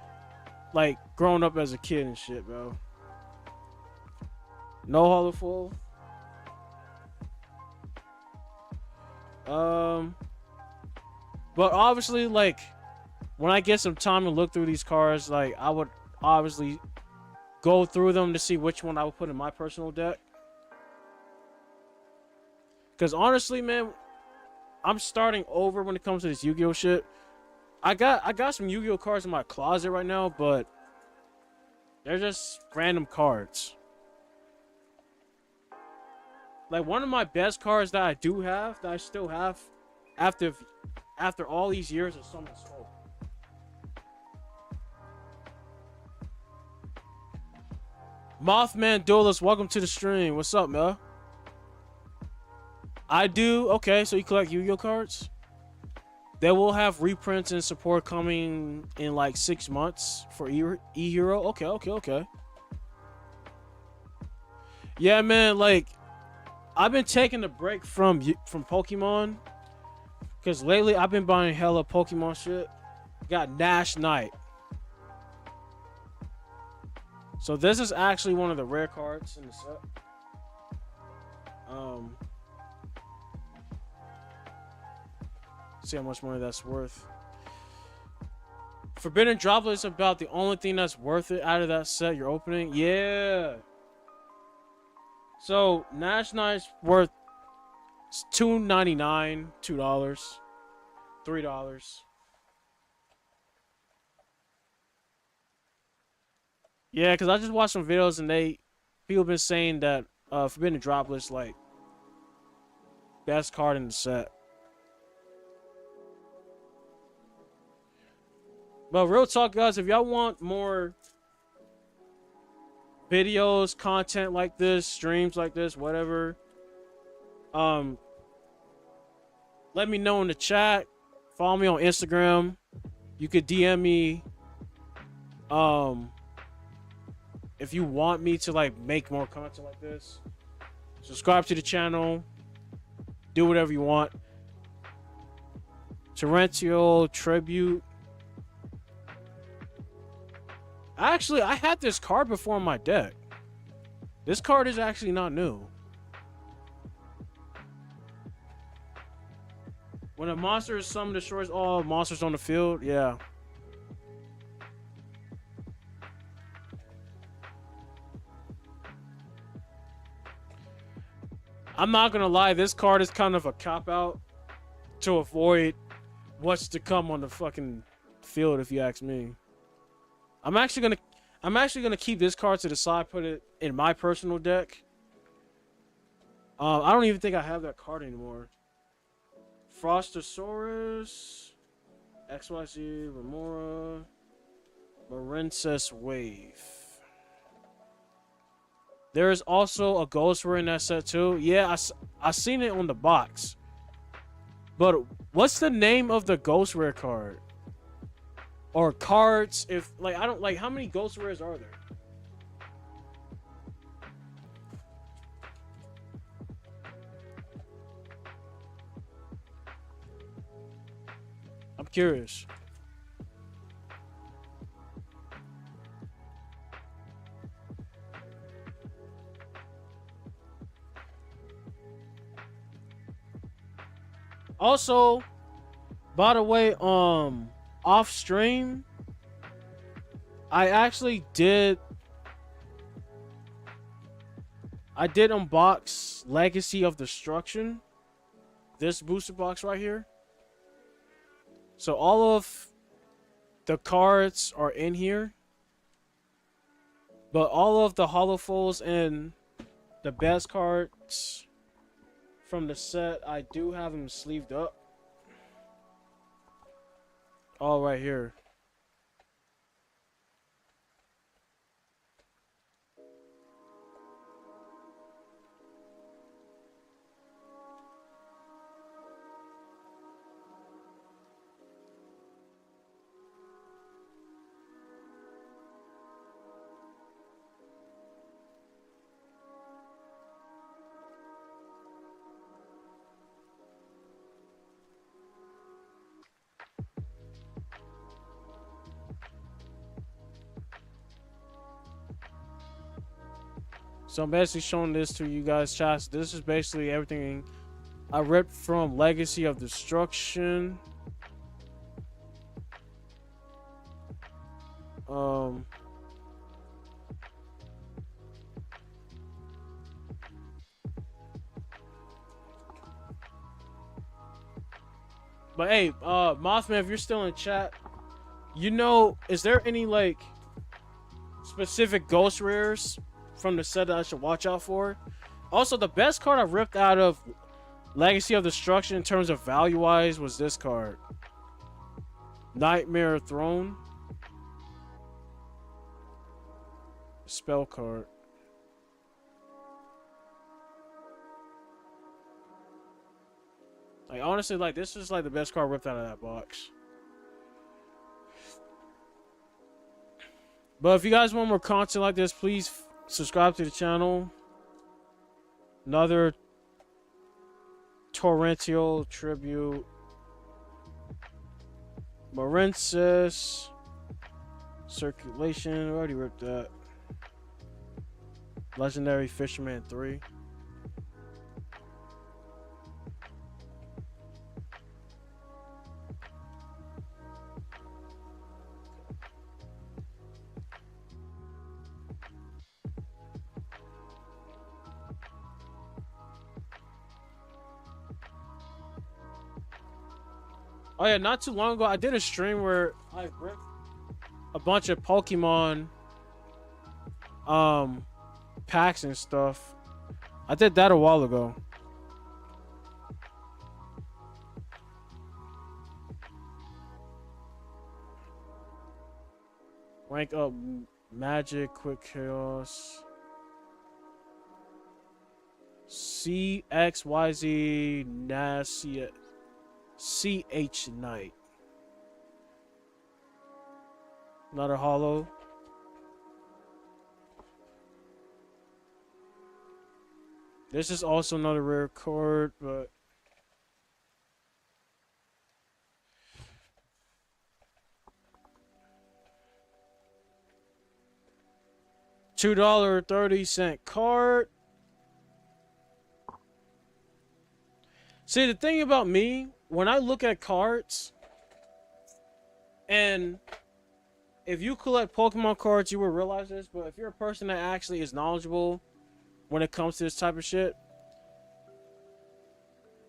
like growing up as a kid and shit, bro. No hollow full. But obviously, like, when I get some time to look through these cards, like, I would obviously go through them to see which one I would put in my personal deck. Because honestly, man, I'm starting over when it comes to this Yu-Gi-Oh shit. I got some Yu-Gi-Oh cards in my closet right now, but they're just random cards. Like, one of my best cards that I do have, that I still have, after all these years of Summon Soul. Mothman Duelist, welcome to the stream. What's up, man? I do. Okay, so you collect Yu-Gi-Oh cards? They will have reprints and support coming in like 6 months for E-Hero. Okay. Yeah, man, like, I've been taking a break from Pokemon. Because lately, I've been buying hella Pokemon shit. Got Nash Knight. So this is actually one of the rare cards in the set. See how much money that's worth. Forbidden Droplet is about the only thing that's worth it out of that set you're opening. Yeah. So Nash Knight's worth $2.99, $2, $3. Yeah, because I just watched some videos and people been saying that Forbidden Droplet's like best card in the set. But real talk, guys, if y'all want more videos, content like this, streams like this, whatever, let me know in the chat. Follow me on Instagram. You could DM me if you want me to like make more content like this. Subscribe to the channel. Do whatever you want. Torrential Tribute. Actually, I had this card before in my deck. This card is actually not new. When a monster is summoned, destroys all monsters on the field. Yeah. I'm not gonna lie, this card is kind of a cop-out to avoid what's to come on the fucking field, if you ask me. I'm actually gonna keep this card to the side, put it in my personal deck. I don't even think I have that card anymore. Frostosaurus, XYZ, Remora, Princess Wave. There is also a Ghost Rare in that set too. Yeah, I seen it on the box. But what's the name of the Ghost Rare card? Or cards? If like I don't like, how many Ghost Rares are there? I'm curious. Also, by the way, off stream, I actually did unbox Legacy of Destruction, this booster box right here. So all of the cards are in here, but all of the holofulls and the best cards from the set, I do have them sleeved up. All right here. So I'm basically showing this to you guys, chats. This is basically everything I ripped from Legacy of Destruction. But hey, Mothman, if you're still in chat, you know, is there any like specific Ghost Rares from the set that I should watch out for? Also, the best card I ripped out of Legacy of Destruction in terms of value wise was this card, Nightmare Throne. Spell card. Like honestly, like this is like the best card ripped out of that box. But if you guys want more content like this, please subscribe to the channel. Another torrential tribute. Morensis. Circulation. We already ripped that. Legendary Fisherman 3. Oh yeah, not too long ago, I did a stream where I ripped a bunch of Pokemon packs and stuff. I did that a while ago. Rank up Magic, Quick Chaos. CXYZ NAS CH Knight. Another hollow. This is also another rare card, but $2.30 card. See, the thing about me, when I look at cards, and if you collect Pokemon cards, you will realize this, but if you're a person that actually is knowledgeable when it comes to this type of shit,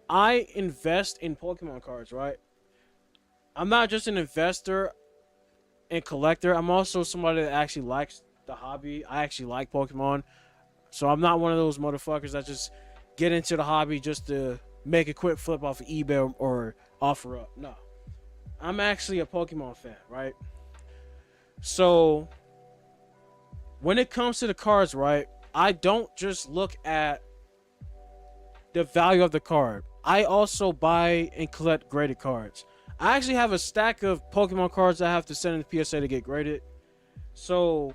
I invest in Pokemon cards, right? I'm not just an investor and collector. I'm also somebody that actually likes the hobby. I actually like Pokemon. So I'm not one of those motherfuckers that just get into the hobby just to make a quick flip off of eBay or offer up. No. I'm actually a Pokemon fan, right? So when it comes to the cards, right, I don't just look at the value of the card. I also buy and collect graded cards. I actually have a stack of Pokemon cards I have to send in the PSA to get graded. So,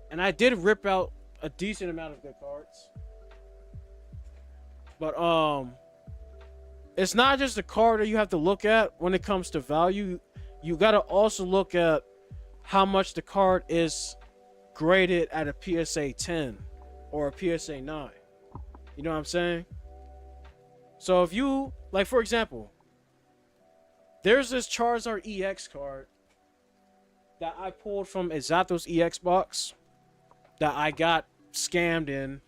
and I did rip out a decent amount of good cards. But it's not just the card that you have to look at when it comes to value. You got to also look at how much the card is graded at a PSA 10 or a PSA 9. You know what I'm saying? So if you, like, for example, there's this Charizard EX card that I pulled from a Zapdos EX box that I got scammed in.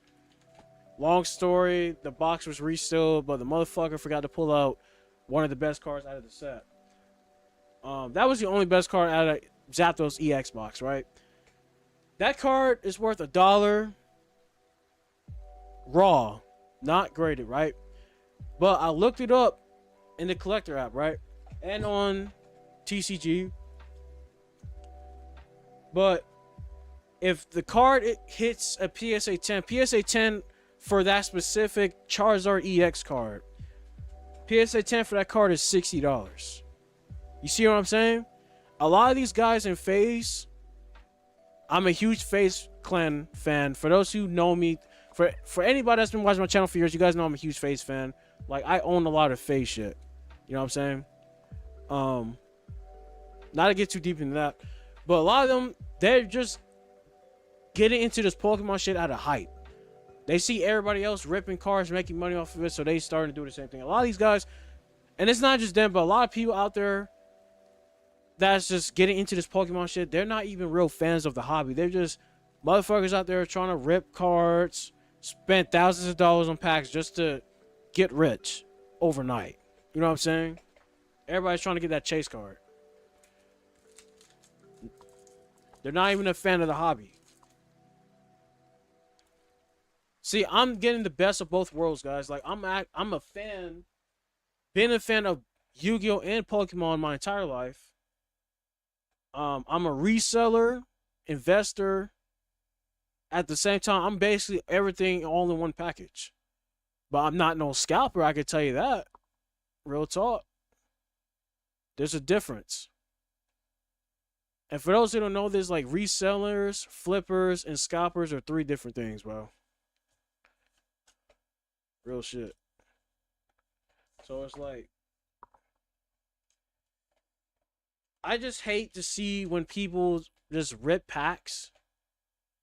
Long story, the box was resealed, but the motherfucker forgot to pull out one of the best cards out of the set. That was the only best card out of Zapdos EX box, right? That card is worth $1 raw, not graded, right? But I looked it up in the collector app, right? And on TCG. But if the card hits a PSA 10 for that specific Charizard EX card, PSA 10 for that card is $60. You see what I'm saying? A lot of these guys in FaZe, I'm a huge FaZe Clan fan. For those who know me, for anybody that's been watching my channel for years, you guys know I'm a huge FaZe fan. Like, I own a lot of FaZe shit. You know what I'm saying? Not to get too deep into that, but a lot of them, they're just getting into this Pokemon shit out of hype. They see everybody else ripping cards, making money off of it, so they starting to do the same thing. A lot of these guys, and it's not just them, but a lot of people out there that's just getting into this Pokemon shit, they're not even real fans of the hobby. They're just motherfuckers out there trying to rip cards, spend thousands of dollars on packs just to get rich overnight. You know what I'm saying? Everybody's trying to get that chase card. They're not even a fan of the hobby. See, I'm getting the best of both worlds, guys. Like, I'm a fan, been a fan of Yu-Gi-Oh and Pokemon my entire life. I'm a reseller, investor. At the same time, I'm basically everything all in one package. But I'm not no scalper, I can tell you that. Real talk. There's a difference. And for those who don't know, there's like resellers, flippers, and scalpers are 3 different things, bro. Real shit. So it's like, I just hate to see when people just rip packs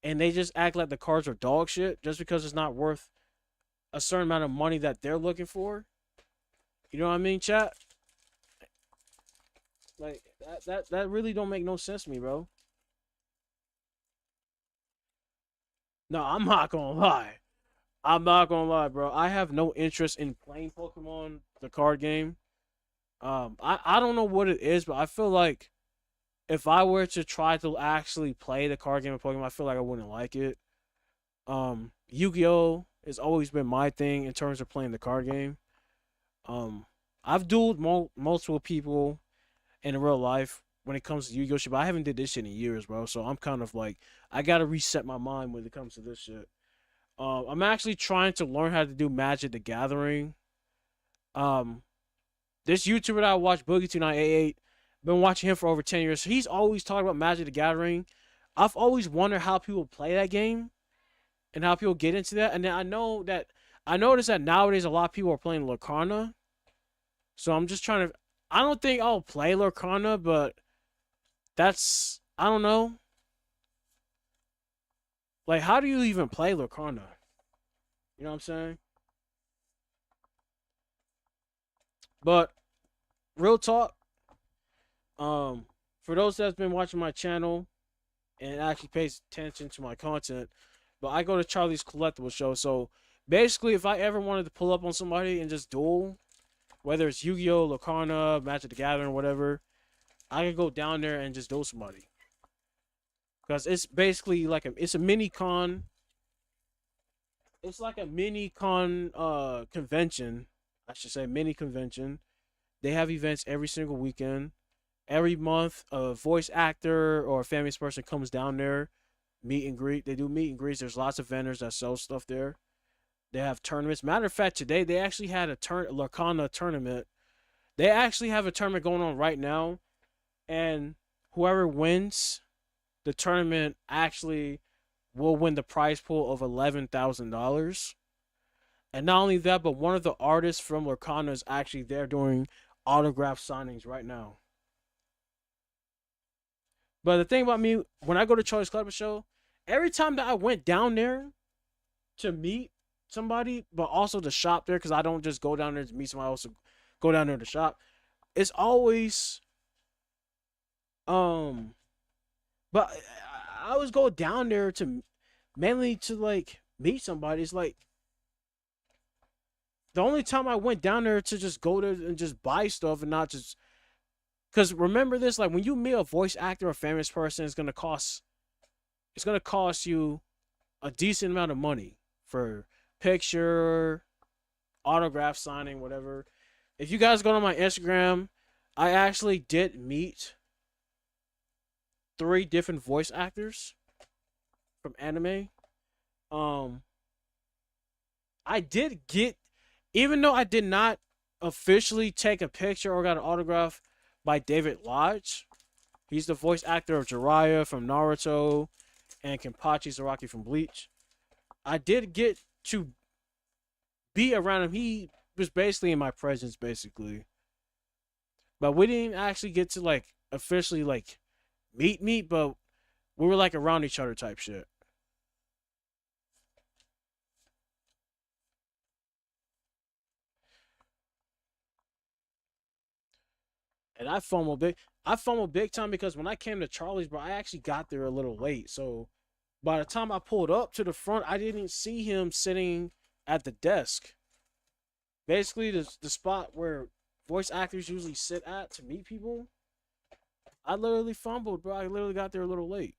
and they just act like the cards are dog shit just because it's not worth a certain amount of money that they're looking for. You know what I mean, chat? Like, that really don't make no sense to me, bro. No, I'm not gonna lie. I'm not gonna lie, bro. I have no interest in playing Pokemon, the card game. I don't know what it is, but I feel like if I were to try to actually play the card game of Pokemon, I feel like I wouldn't like it. Yu-Gi-Oh has always been my thing in terms of playing the card game. I've dueled multiple people in real life when it comes to Yu-Gi-Oh shit, but I haven't did this shit in years, bro. So I'm kind of like, I gotta reset my mind when it comes to this shit. I'm actually trying to learn how to do Magic the Gathering. This YouTuber that I watch, Boogie2988, been watching him for over 10 years. He's always talking about Magic the Gathering. I've always wondered how people play that game and how people get into that. And then I noticed that nowadays a lot of people are playing Lorcana. So I'm just trying to, I don't think I'll play Lorcana, but that's, I don't know. Like, how do you even play Lorcana? You know what I'm saying? But real talk, for those that's been watching my channel and actually pays attention to my content, but I go to Charlie's Collectible Show. So basically, if I ever wanted to pull up on somebody and just duel, whether it's Yu-Gi-Oh, Lorcana, Magic the Gathering, whatever, I can go down there and just duel somebody. Because it's basically like it's a mini con. It's like a mini con convention. I should say mini convention. They have events every single weekend. every month a voice actor or a famous person comes down there, meet and greet. They do meet and greets. There's lots of vendors that sell stuff there. They have tournaments. Matter of fact, today they actually had a Lorcana tournament. They actually have a tournament going on right now, and whoever wins the tournament actually will win the prize pool of $11,000. And not only that, but one of the artists from Lorcana is actually there doing autograph signings right now. But the thing about me, when I go to Charlie's Club Show, every time that I went down there to meet somebody, but also to shop there, because I don't just go down there to meet somebody else, go down there to shop, it's always, but I always go down there to, mainly to, like, meet somebody. It's like, the only time I went down there to just go there and just buy stuff and not just, because remember this, like, when you meet a voice actor or famous person, it's gonna cost you a decent amount of money for picture, autograph signing, whatever. If you guys go to my Instagram, I actually did meet 3 different voice actors from anime. I did get, even though I did not officially take a picture or got an autograph by David Lodge, he's the voice actor of Jiraiya from Naruto and Kenpachi Zaraki from Bleach. I did get to be around him. He was basically in my presence, basically. But we didn't actually get to, like, officially, like, meet, but we were, like, around each other type shit. And I fumbled big time because when I came to Charlie's, bro, I actually got there a little late. So by the time I pulled up to the front, I didn't see him sitting at the desk. Basically, the spot where voice actors usually sit at to meet people. I literally fumbled, bro. I literally got there a little late.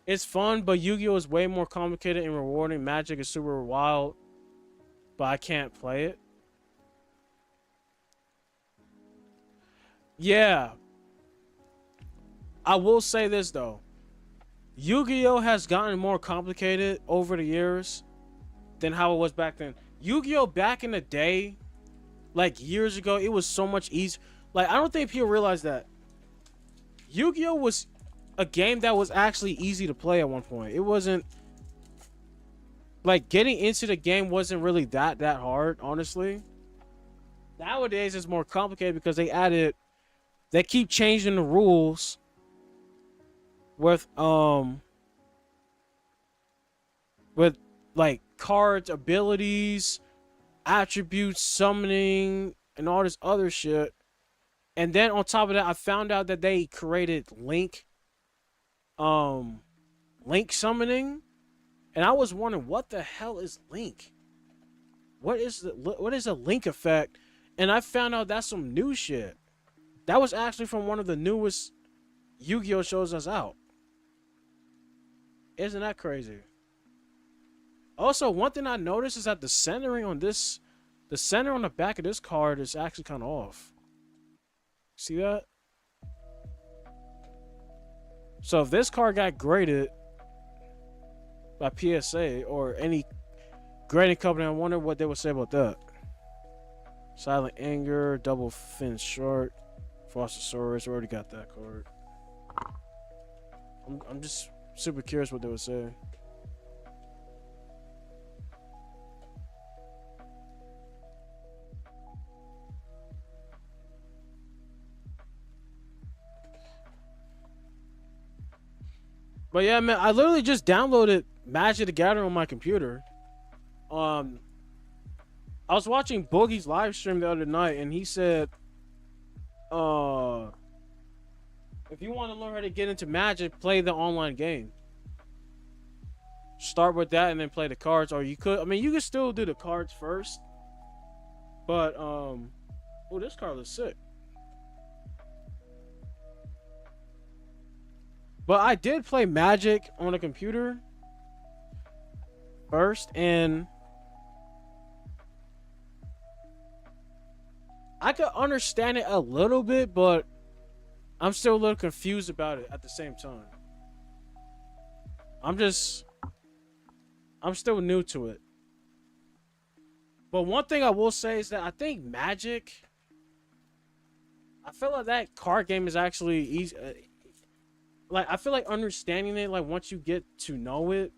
It's fun, but Yu-Gi-Oh is way more complicated and rewarding. Magic is super wild, but I can't play it. Yeah. I will say this, though. Yu-Gi-Oh has gotten more complicated over the years than how it was back then. Yu-Gi-Oh back in the day, like years ago, it was so much easier. Like, I don't think people realize that Yu-Gi-Oh was a game that was actually easy to play at one point. It wasn't, like, getting into the game wasn't really that hard, honestly. Nowadays it's more complicated because they keep changing the rules with like cards, abilities, attributes, summoning, and all this other shit. And then on top of that, I found out that they created link summoning, and I was wondering, what the hell is link? What is a link effect? And I found out that's some new shit. That was actually from one of the newest Yu-Gi-Oh shows that's out. Isn't that crazy? Also, one thing I noticed is that the centering on this, the center on the back of this card is actually kind of off. See that? So if this card got graded by PSA or any grading company, I wonder what they would say about that. Silent Anger, Double Fin Shark, Frostosaurus, already got that card. I'm just super curious what they would say. But yeah, man, I literally just downloaded Magic the Gathering on my computer. I was watching Boogie's live stream the other night, and he said, if you want to learn how to get into Magic, play the online game. Start with that and then play the cards, or you could, I mean, you could still do the cards first. But, oh, this card looks sick. But I did play Magic on a computer first, and I could understand it a little bit, but I'm still a little confused about it at the same time. I'm still new to it. But one thing I will say is that I think Magic, I feel like that card game is actually easy. Like, I feel like understanding it, like, once you get to know it,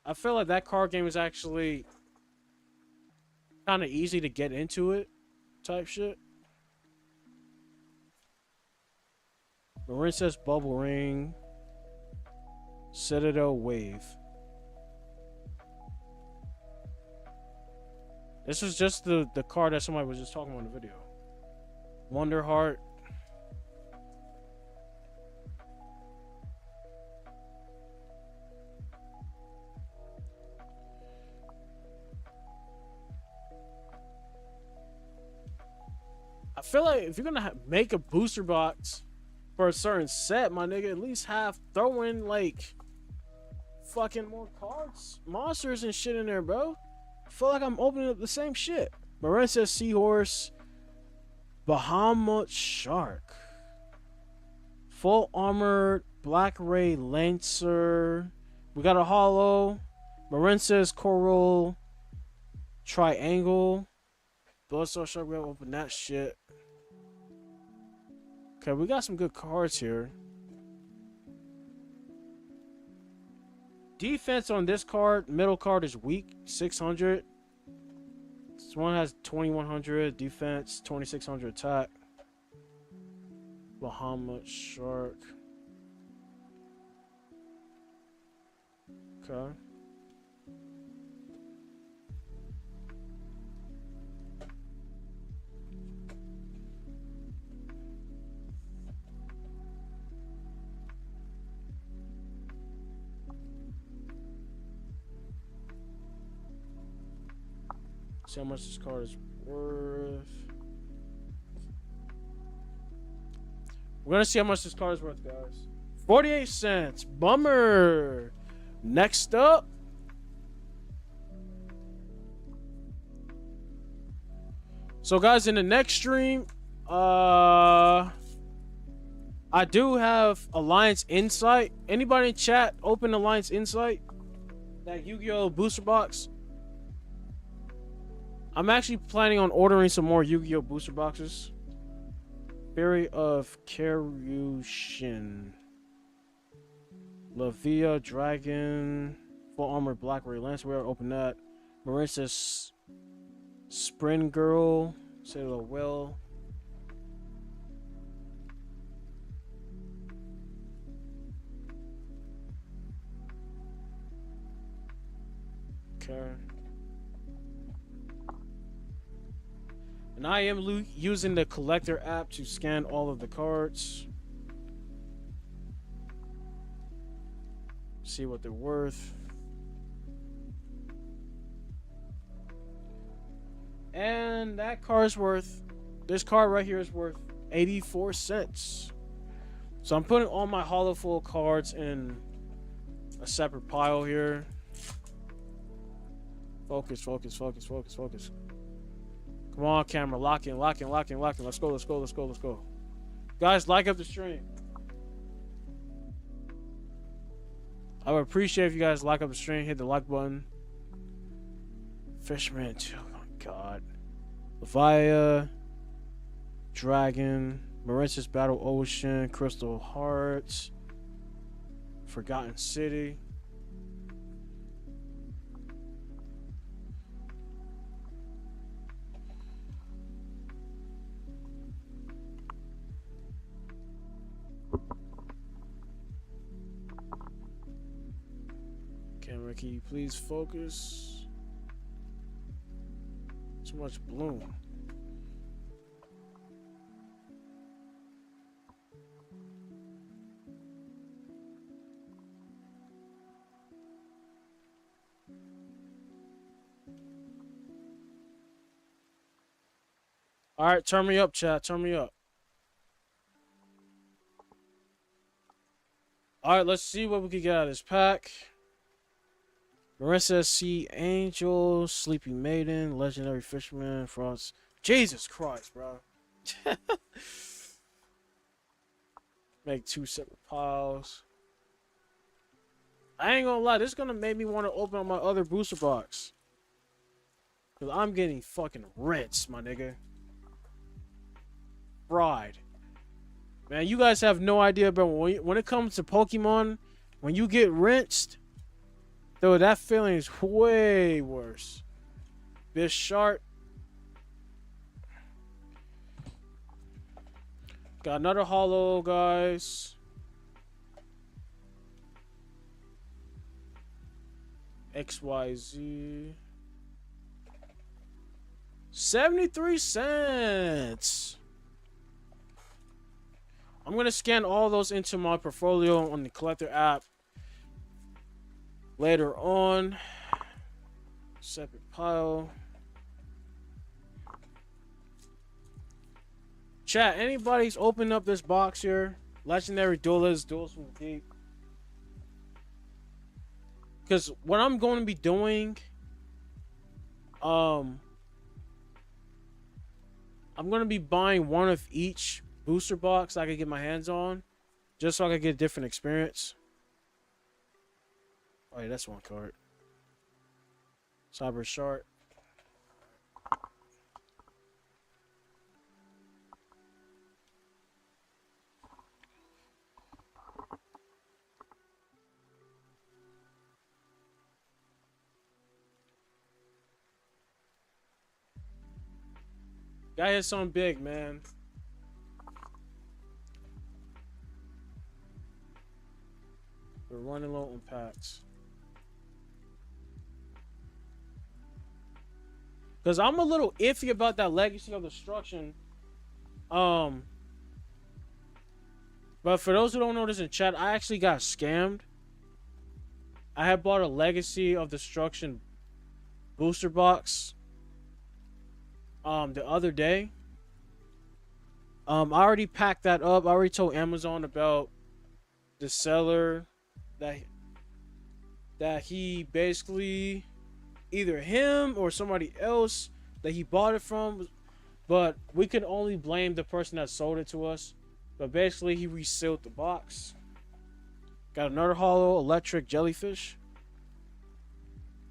I feel like that card game is actually kind of easy to get into it type shit. Marin says Bubble Ring. Citadel Wave. This was just the card that somebody was just talking about in the video. Wonder Heart. I feel like if you're gonna make a booster box for a certain set, my nigga, at least throw in like fucking more cards, monsters and shit in there, bro. I feel like I'm opening up the same shit. Marin says Seahorse. Bahamut Shark. Full armored Black Ray Lancer. We got a holo. Marin says Coral Triangle. Bloodstone Shark, we gotta open that shit. Okay, we got some good cards here. Defense on this card, middle card is weak, 600. This one has 2100 defense, 2600 attack. Bahamut Shark. Okay. See how much this card is worth. We're gonna see how much this card is worth, guys. 48 cents. Bummer. Next up. So guys, in the next stream, I do have Alliance Insight. Anybody in chat open Alliance Insight? That Yu-Gi-Oh booster box. I'm actually planning on ordering some more Yu-Gi-Oh booster boxes. Fury of Karushin. Lavia Dragon. Full Armor Black Ray Lance. We'll open that. Marissa Spring Girl. Sailor Will. Okay. And I am using the collector app to scan all of the cards. See what they're worth. And that card's worth, this card right here is worth 84 cents. So I'm putting all my hollow full cards in a separate pile here. Focus, focus, focus, focus, focus. Come on, camera. Lock in, lock in, lock in, lock in. Let's go, let's go, let's go, let's go. Guys, like up the stream. I would appreciate if you guys like up the stream, hit the like button. Fishman 2, oh my god. Lavia, Dragon, Mauritius Battle Ocean, Crystal Hearts, Forgotten City. Camera, can you please focus? Too much bloom. All right, turn me up, chat. Turn me up. All right, let's see what we can get out of this pack. Marissa Sea Angel, Sleepy Maiden, Legendary Fisherman, Frost. Jesus Christ, bro. Make 2 separate piles. I ain't gonna lie, this is gonna make me want to open up my other booster box. Cause I'm getting fucking rinsed, my nigga. Fried. Man, you guys have no idea about when it comes to Pokemon, when you get rinsed, though, that feeling is way worse. This shark. Got another holo, guys. XYZ. 73 cents. I'm going to scan all those into my portfolio on the collector app later on. Separate pile. Chat, anybody's opened up this box here? Legendary Duelist, Duels from the Deep. Because what I'm going to be doing, I'm going to be buying one of each booster box I can get my hands on, just so I can get a different experience. Oh yeah, that's one card. Cyber Shark. Guy hit something big, man. We're running low on packs. Because I'm a little iffy about that Legacy of Destruction. But for those who don't know this in chat, I actually got scammed. I had bought a Legacy of Destruction booster box the other day. I already packed that up. I already told Amazon about the seller that he basically, either him or somebody else that he bought it from, but we could only blame the person that sold it to us. But basically he resealed the box. Got another holo electric jellyfish.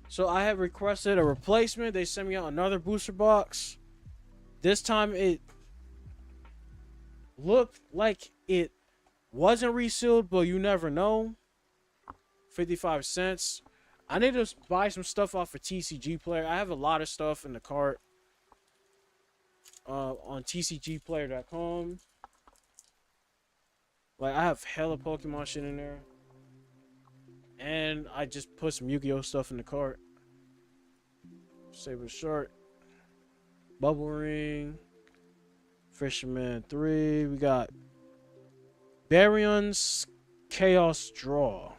So I have requested a replacement. They sent me out another booster box. This time it looked like it wasn't resealed, but you never know. 55 cents. I need to buy some stuff off of TCG Player. I have a lot of stuff in the cart on tcgplayer.com. Like, I have hella Pokemon shit in there. And I just put some Yu-Gi-Oh stuff in the cart. Saber Shark. Bubble Ring. Fisherman 3. We got Baryon's Chaos Draw.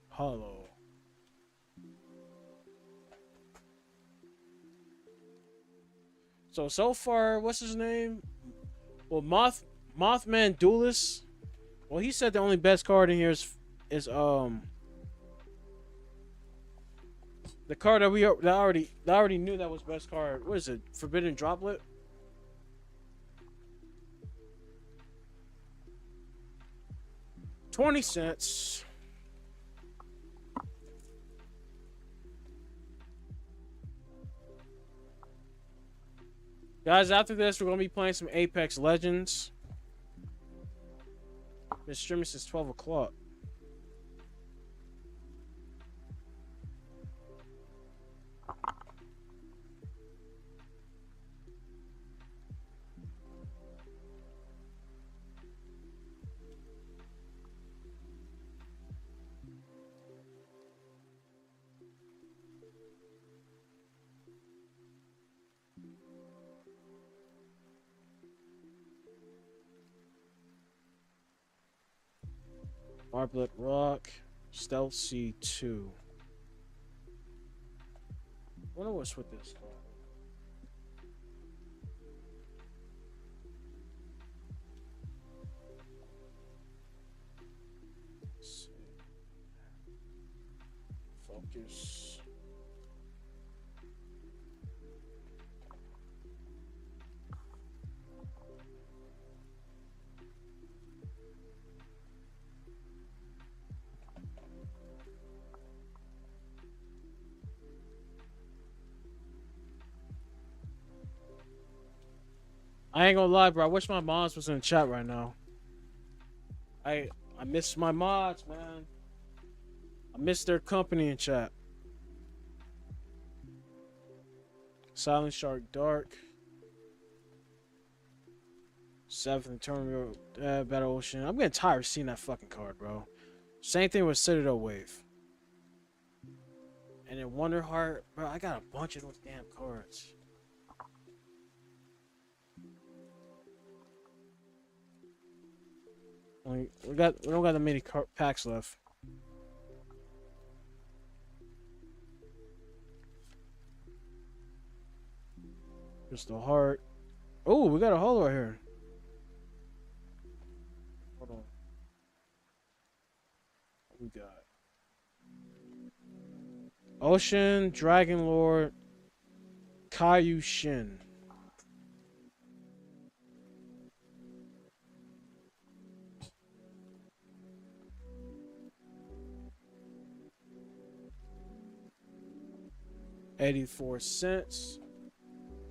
Hollow. So far, what's his name? Well, Mothman Duelist. Well, he said the only best card in here is the card that I already knew that was best card. What is it? Forbidden Droplet. $0.20. Guys, after this, we're going to be playing some Apex Legends. Been streaming since 12 o'clock. Marblet Rock, Stealth C2. I wonder what's with this card. Let's see. focus. I ain't gonna lie, bro. I wish my mods was in the chat right now. I miss my mods, man. I miss their company in chat. Silent Shark Dark. Seventh Terminal Battle Ocean. I'm getting tired of seeing that fucking card, bro. Same thing with Citadel Wave. And then Wonder Heart, bro. I got a bunch of those damn cards. We don't got that many packs left. Crystal Heart. Oh, we got a holo right here. Hold on. What we got? Ocean, Dragon Lord, Caillou Shin. $0.84.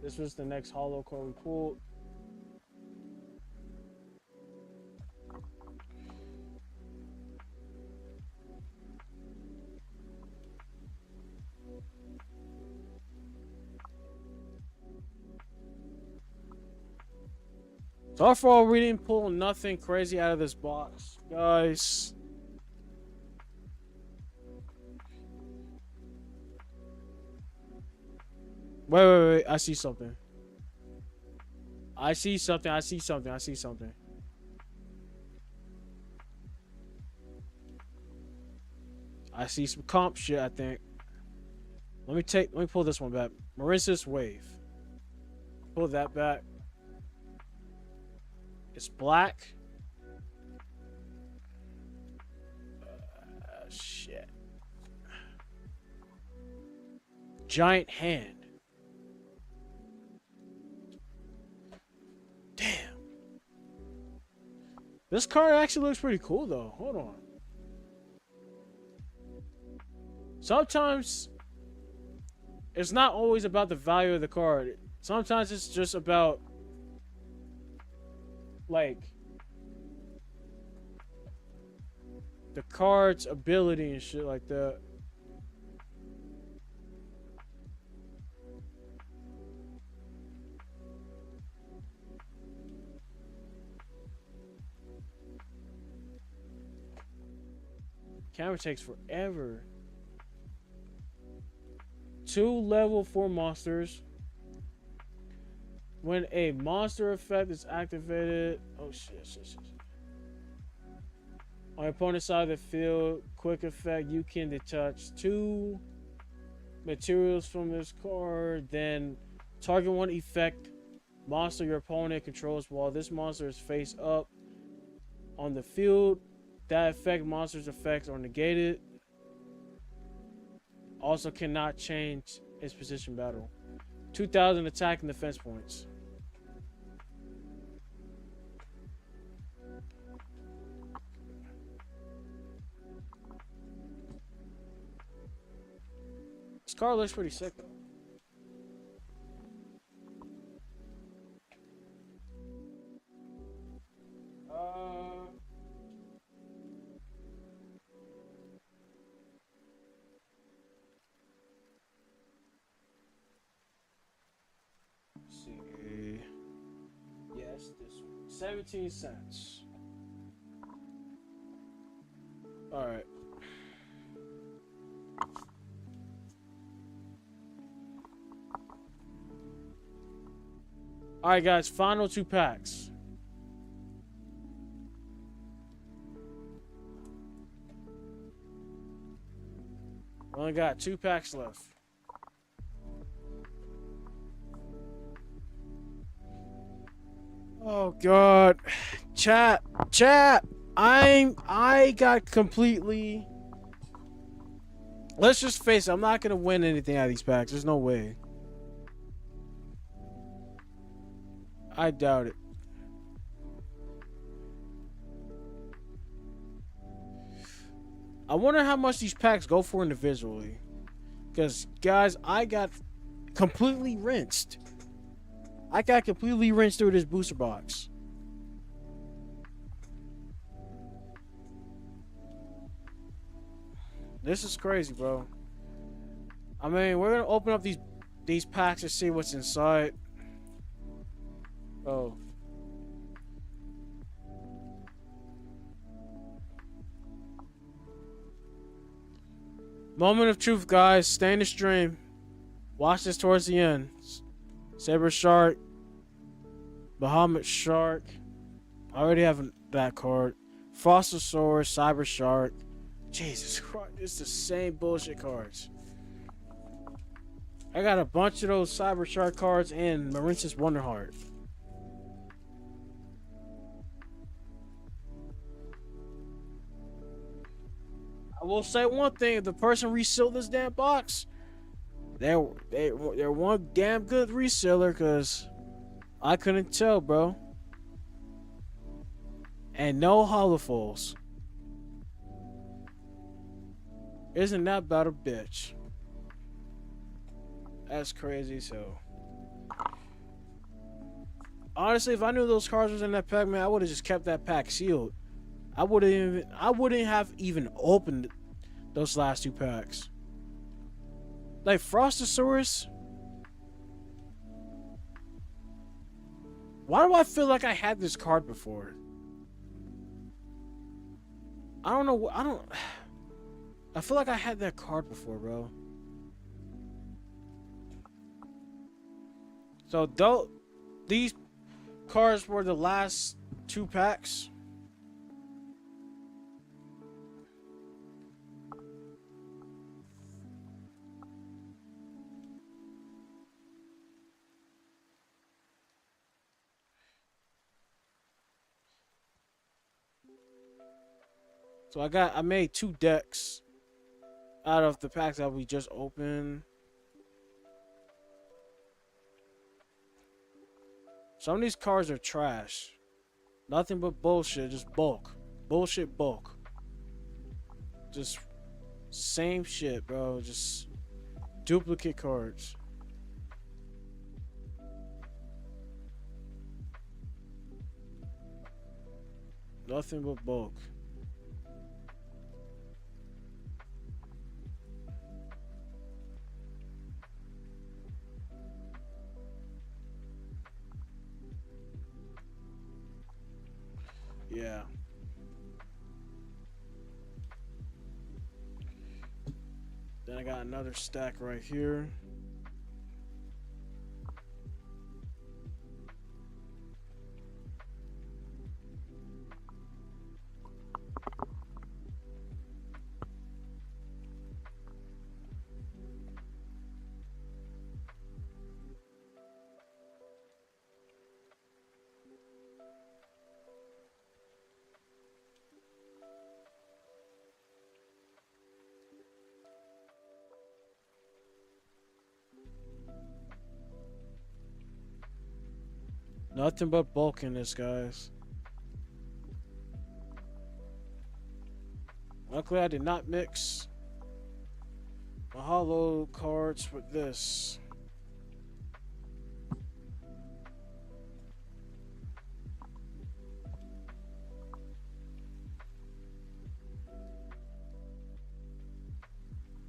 This was the next holo card we pulled. So far, we didn't pull nothing crazy out of this box, guys. Wait. I see something. I see something. I see some comp shit, I think. Let me pull this one back. Marissa's Wave. Pull that back. It's black. Shit. Giant Hand. Damn. This card actually looks pretty cool, though. Hold on. Sometimes it's not always about the value of the card. Sometimes it's just about, like, the card's ability and shit like that. Camera takes forever. 2 level 4 monsters. When a monster effect is activated, oh shit. On your opponent's side of the field, quick effect, you can detach 2 materials from this card. Then target 1 effect monster your opponent controls while this monster is face up on the field. That effect monster's effects are negated. Also cannot change its position battle. 2,000 attack and defense points. This card looks pretty sick though. See. Yes, this one. 17 cents. Alright. Alright, guys, final 2 packs. Only got 2 packs left. Oh God, chat. I got completely let's just face it, I'm not gonna win anything out of these packs. There's no way. I doubt it. I wonder how much these packs go for individually. Because, guys, I got completely rinsed. I got completely rinsed through this booster box. This is crazy, bro. I mean, we're gonna open up these packs and see what's inside. Oh. Moment of truth, guys. Stay in the stream. Watch this towards the end. Saber Shark. Bahamut Shark. I already have that card. Fossilosaurus, Cyber Shark. Jesus Christ, it's the same bullshit cards. I got a bunch of those Cyber Shark cards and Marincis Wonderheart. I will say one thing: if the person resealed this damn box, they're one damn good reseller, because I couldn't tell, bro. And no holofulls. Isn't that about a bitch? That's crazy. So honestly, if I knew those cards was in that pack, man, I would have just kept that pack sealed. I wouldn't have even opened those last two packs. Like Frostosaurus. Why do I feel like I had this card before? I don't know. I feel like I had that card before, bro. So these cards were the last two packs. So I made 2 decks out of the packs that we just opened. Some of these cards are trash. Nothing but bullshit, just bulk. Bullshit bulk. Just same shit, bro. Just duplicate cards. Nothing but bulk. Yeah. Then I got another stack right here. Nothing but bulk in this, guys. Luckily, I did not mix my hollow cards with this.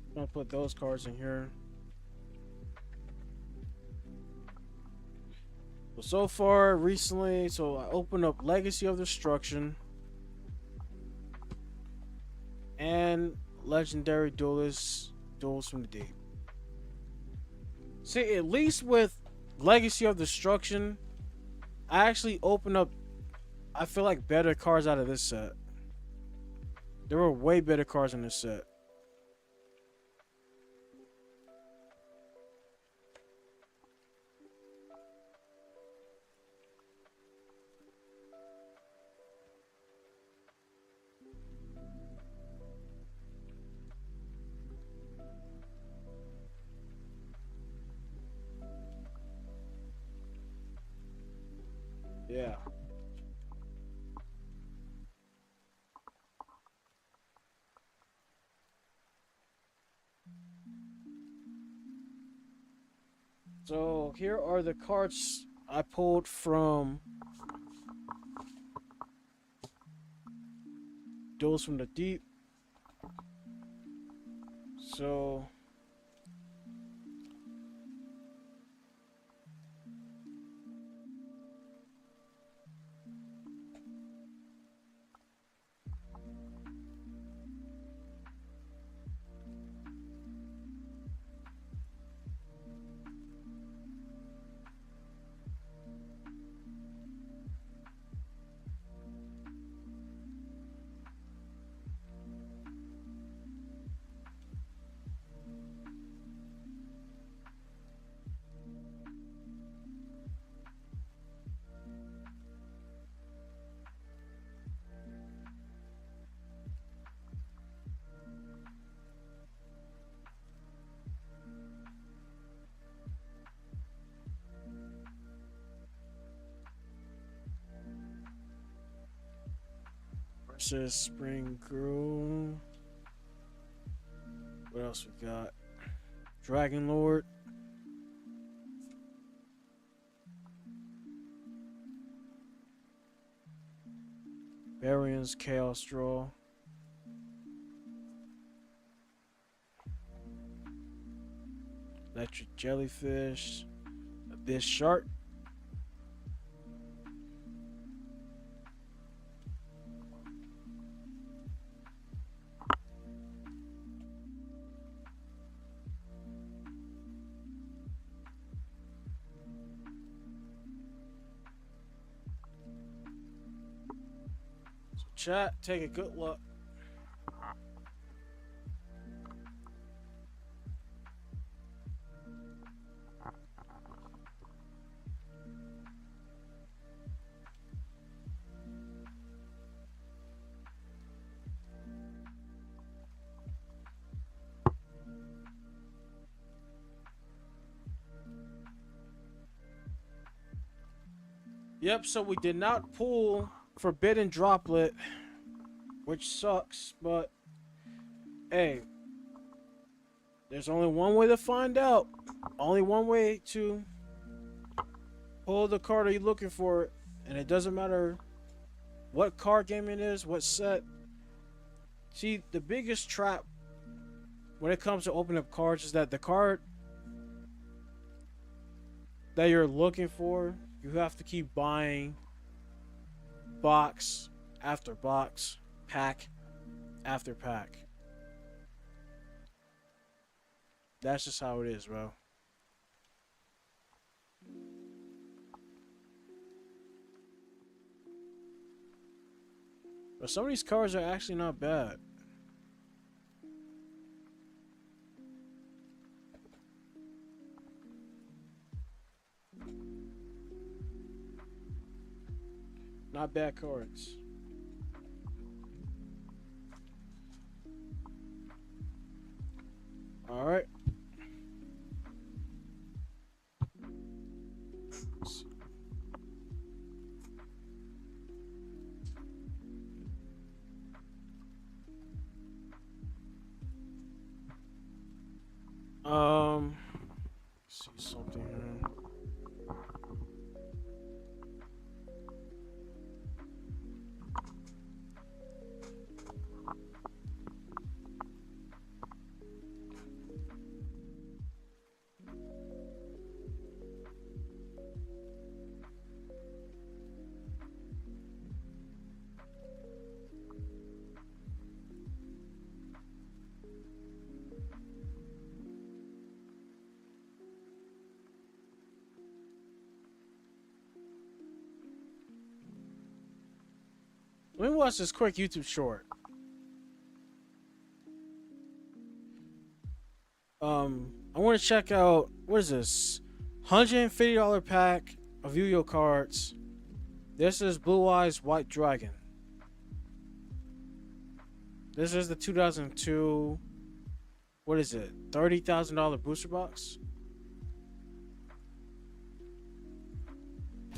I'm gonna put those cards in here. Well, so far, recently, so I opened up Legacy of Destruction and Legendary Duels from the Deep. See, at least with Legacy of Destruction, I actually opened up, I feel like, better cards out of this set. There were way better cards in this set. Yeah. So here are the cards I pulled from Duels from the Deep. So versus Spring Girl. What else we got? Dragon Lord. Varian's Chaos Draw. Electric Jellyfish. Abyss Shark. So chat, take a good look. Yep, so we did not pull Forbidden Droplet, which sucks, but hey, there's only one way to find out. Only one way to pull the card you're looking for, and it doesn't matter what card game it is, what set. See, the biggest trap when it comes to opening up cards is that the card that you're looking for, you have to keep buying box after box, pack after pack. That's just how it is, bro. But some of these cards are actually not bad. Not bad cards. All right. See something here. Let me watch this quick YouTube short. I want to check out, what is this? $150 pack of Yugioh cards. This is Blue Eyes White Dragon. This is the 2002, what is it? $30,000 booster box.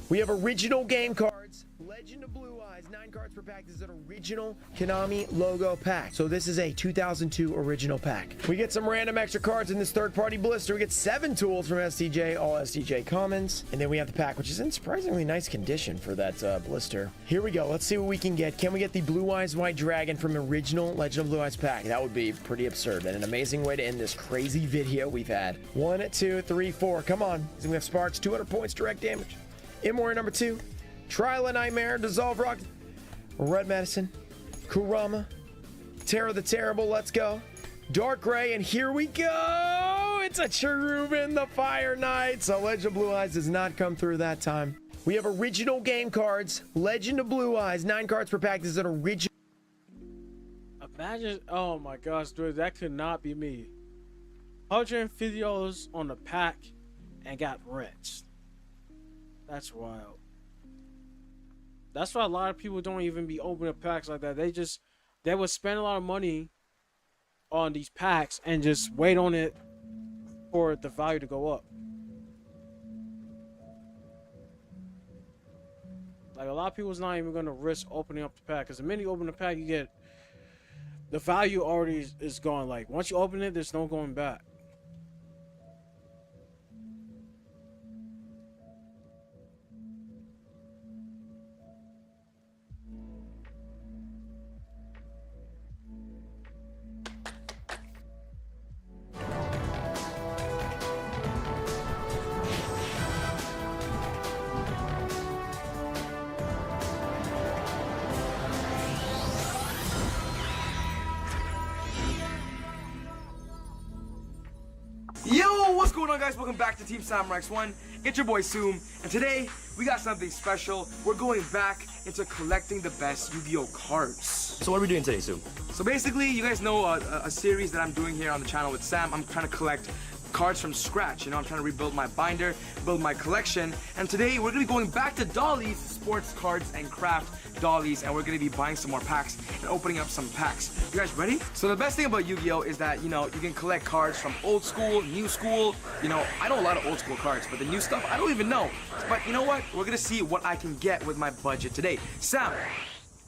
We have original game cards. Legend of Blue Eyes, 9 cards per pack. This is an original Konami logo pack. So this is a 2002 original pack. We get some random extra cards in this third-party blister. We get 7 tools from STJ, all STJ commons. And then we have the pack, which is in surprisingly nice condition for that blister. Here we go. Let's see what we can get. Can we get the Blue Eyes White Dragon from original Legend of Blue Eyes pack? That would be pretty absurd and an amazing way to end this crazy video we've had. 1, 2, 3, 4. Come on. We have Sparks, 200 points, direct damage. Immortal number 2. Trial of Nightmare, Dissolve Rock, Red Medicine, Kurama, Terror the Terrible, let's go. Dark Gray, and here we go! It's a Cherubin, the Fire Knight. So Legend of Blue Eyes does not come through that time. We have original game cards. Legend of Blue Eyes, 9 cards per pack. This is an original. Imagine, oh my gosh, dude, that could not be me. $150 on the pack and got wrenched. That's wild. That's why a lot of people don't even be opening packs like that. They would spend a lot of money on these packs and just wait on it for the value to go up. Like, a lot of people's not even gonna risk opening up the pack, because the minute you open the pack, you get the value already is gone. Like, once you open it, there's no going back. Yo, what's going on, guys? Welcome back to Team Samurai X1. It's your boy Soom, and today we got something special. We're going back into collecting the best Yu-Gi-Oh cards. So what are we doing today, Soom? So basically, you guys know a series that I'm doing here on the channel with Sam. I'm trying to collect cards from scratch. You know, I'm trying to rebuild my binder, build my collection, and today we're gonna be going back to Dolly's Sports Cards and Craft Dolly's, and we're gonna be buying some more packs and opening up some packs. You guys ready? So the best thing about Yu-Gi-Oh is that, you know, you can collect cards from old school, new school. You know, I know a lot of old school cards, but the new stuff I don't even know. But you know what? We're gonna see what I can get with my budget today. Sam,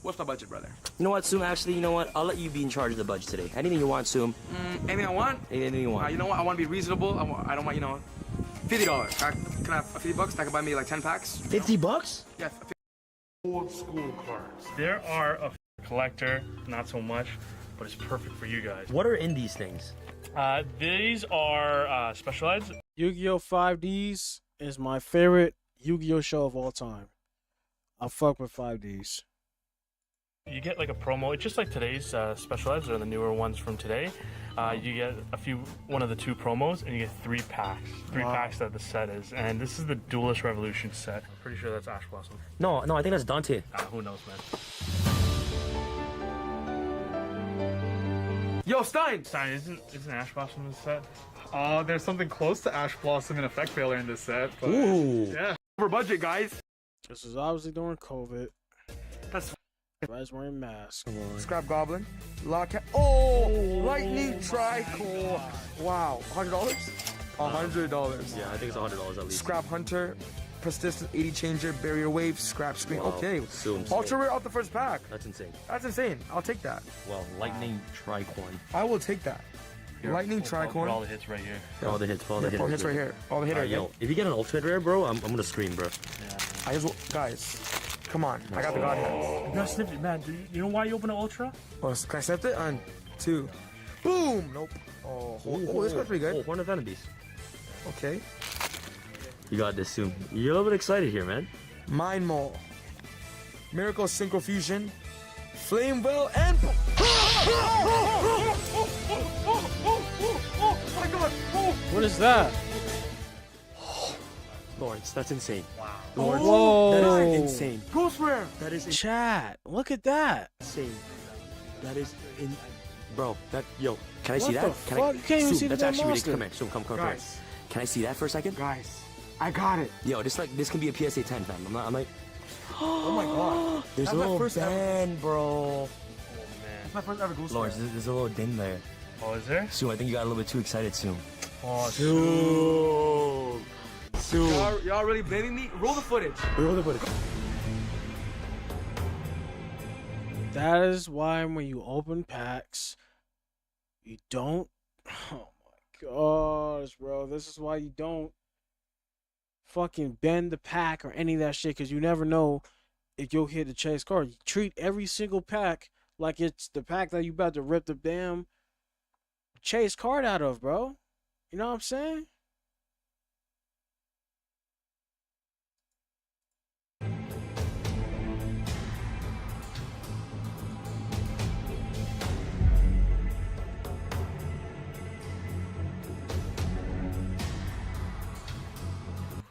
what's my budget, brother? You know what, Soom? Actually, you know what? I'll let you be in charge of the budget today. Anything you want, Soom. Anything I want? Anything you want. You know what? I want to be reasonable. I don't want, you know, $50. Can I have $50? That could buy me like 10 packs. 50 bucks? Yeah. Old school cards. There are a collector, not so much, but it's perfect for you guys. What are in these things? These are specialized. Yu-Gi-Oh 5Ds is my favorite Yu-Gi-Oh show of all time. I fuck with 5Ds. You get like a promo. It's just like today's specialized, or the newer ones from today. You get one of the 2 promos, and you get 3 packs. 3 packs that the set is, and this is the Duelist Revolution set. I'm pretty sure that's Ash Blossom. No, I think that's Dante. Who knows, man. Yo, Stein, isn't Ash Blossom in the set? There's something close to Ash Blossom and Effect Failure in this set. But ooh. Yeah. Over budget, guys. This is obviously during COVID. That's guys wearing masks. Scrap Goblin. Lock. Oh, Lightning Tricore. Wow, $100? $100. Yeah, I think it's $100 at least. Scrap Hunter. Persistent 80 Changer, Barrier Wave, Scrap Screen. Wow. Okay. Soom. Ultra rare off the first pack. That's insane. That's insane. I'll take that. Well, Lightning Tricorn. I will take that. Here, Lightning put Tricorn. all the hits right here. All the hits, all the hits. All the hits right here. All the hits right here. Yo, if you get an ultimate rare, bro, I'm gonna scream, bro. Yeah. Guys, come on. I got the God hands. You gotta snip it, man. You know why you open an Ultra? Oh, can I snip it? On 2. Boom! Nope. Oh, this one's pretty good. Oh, Horn of Enemies. Okay. You got this, Soom. You're a little bit excited here, man. Mind Mole. Miracle Synchro Fusion. Flame Well, and... Oh my god! What is that? Lawrence, that's insane. Wow. Lawrence, Whoa. that is insane. Ghost Rare! That is Chat, look at that. insane. That is in... Bro, yo, can I What see that? the fuck? You can't even see the that's actually damn ridiculous. monster. Come here, come Guys. here. Can I see that for a second? Guys, I got it. Yo, this can be a PSA 10, fam. I'm like... Oh my god. There's That's a my little first band, bro. That's my first ever Ghost Lawrence, Rare. there's a little ding there. Oh, is there? Soom, I think you got a little bit too excited, Soom. Oh, Y'all really blaming me? Roll the footage. Roll the footage. That is why when you open packs, you don't. Oh my gosh, bro. This is why you don't fucking bend the pack or any of that shit, because you never know if you'll hit the chase card. You treat every single pack like it's the pack that you about to rip the damn chase card out of, bro. You know what I'm saying?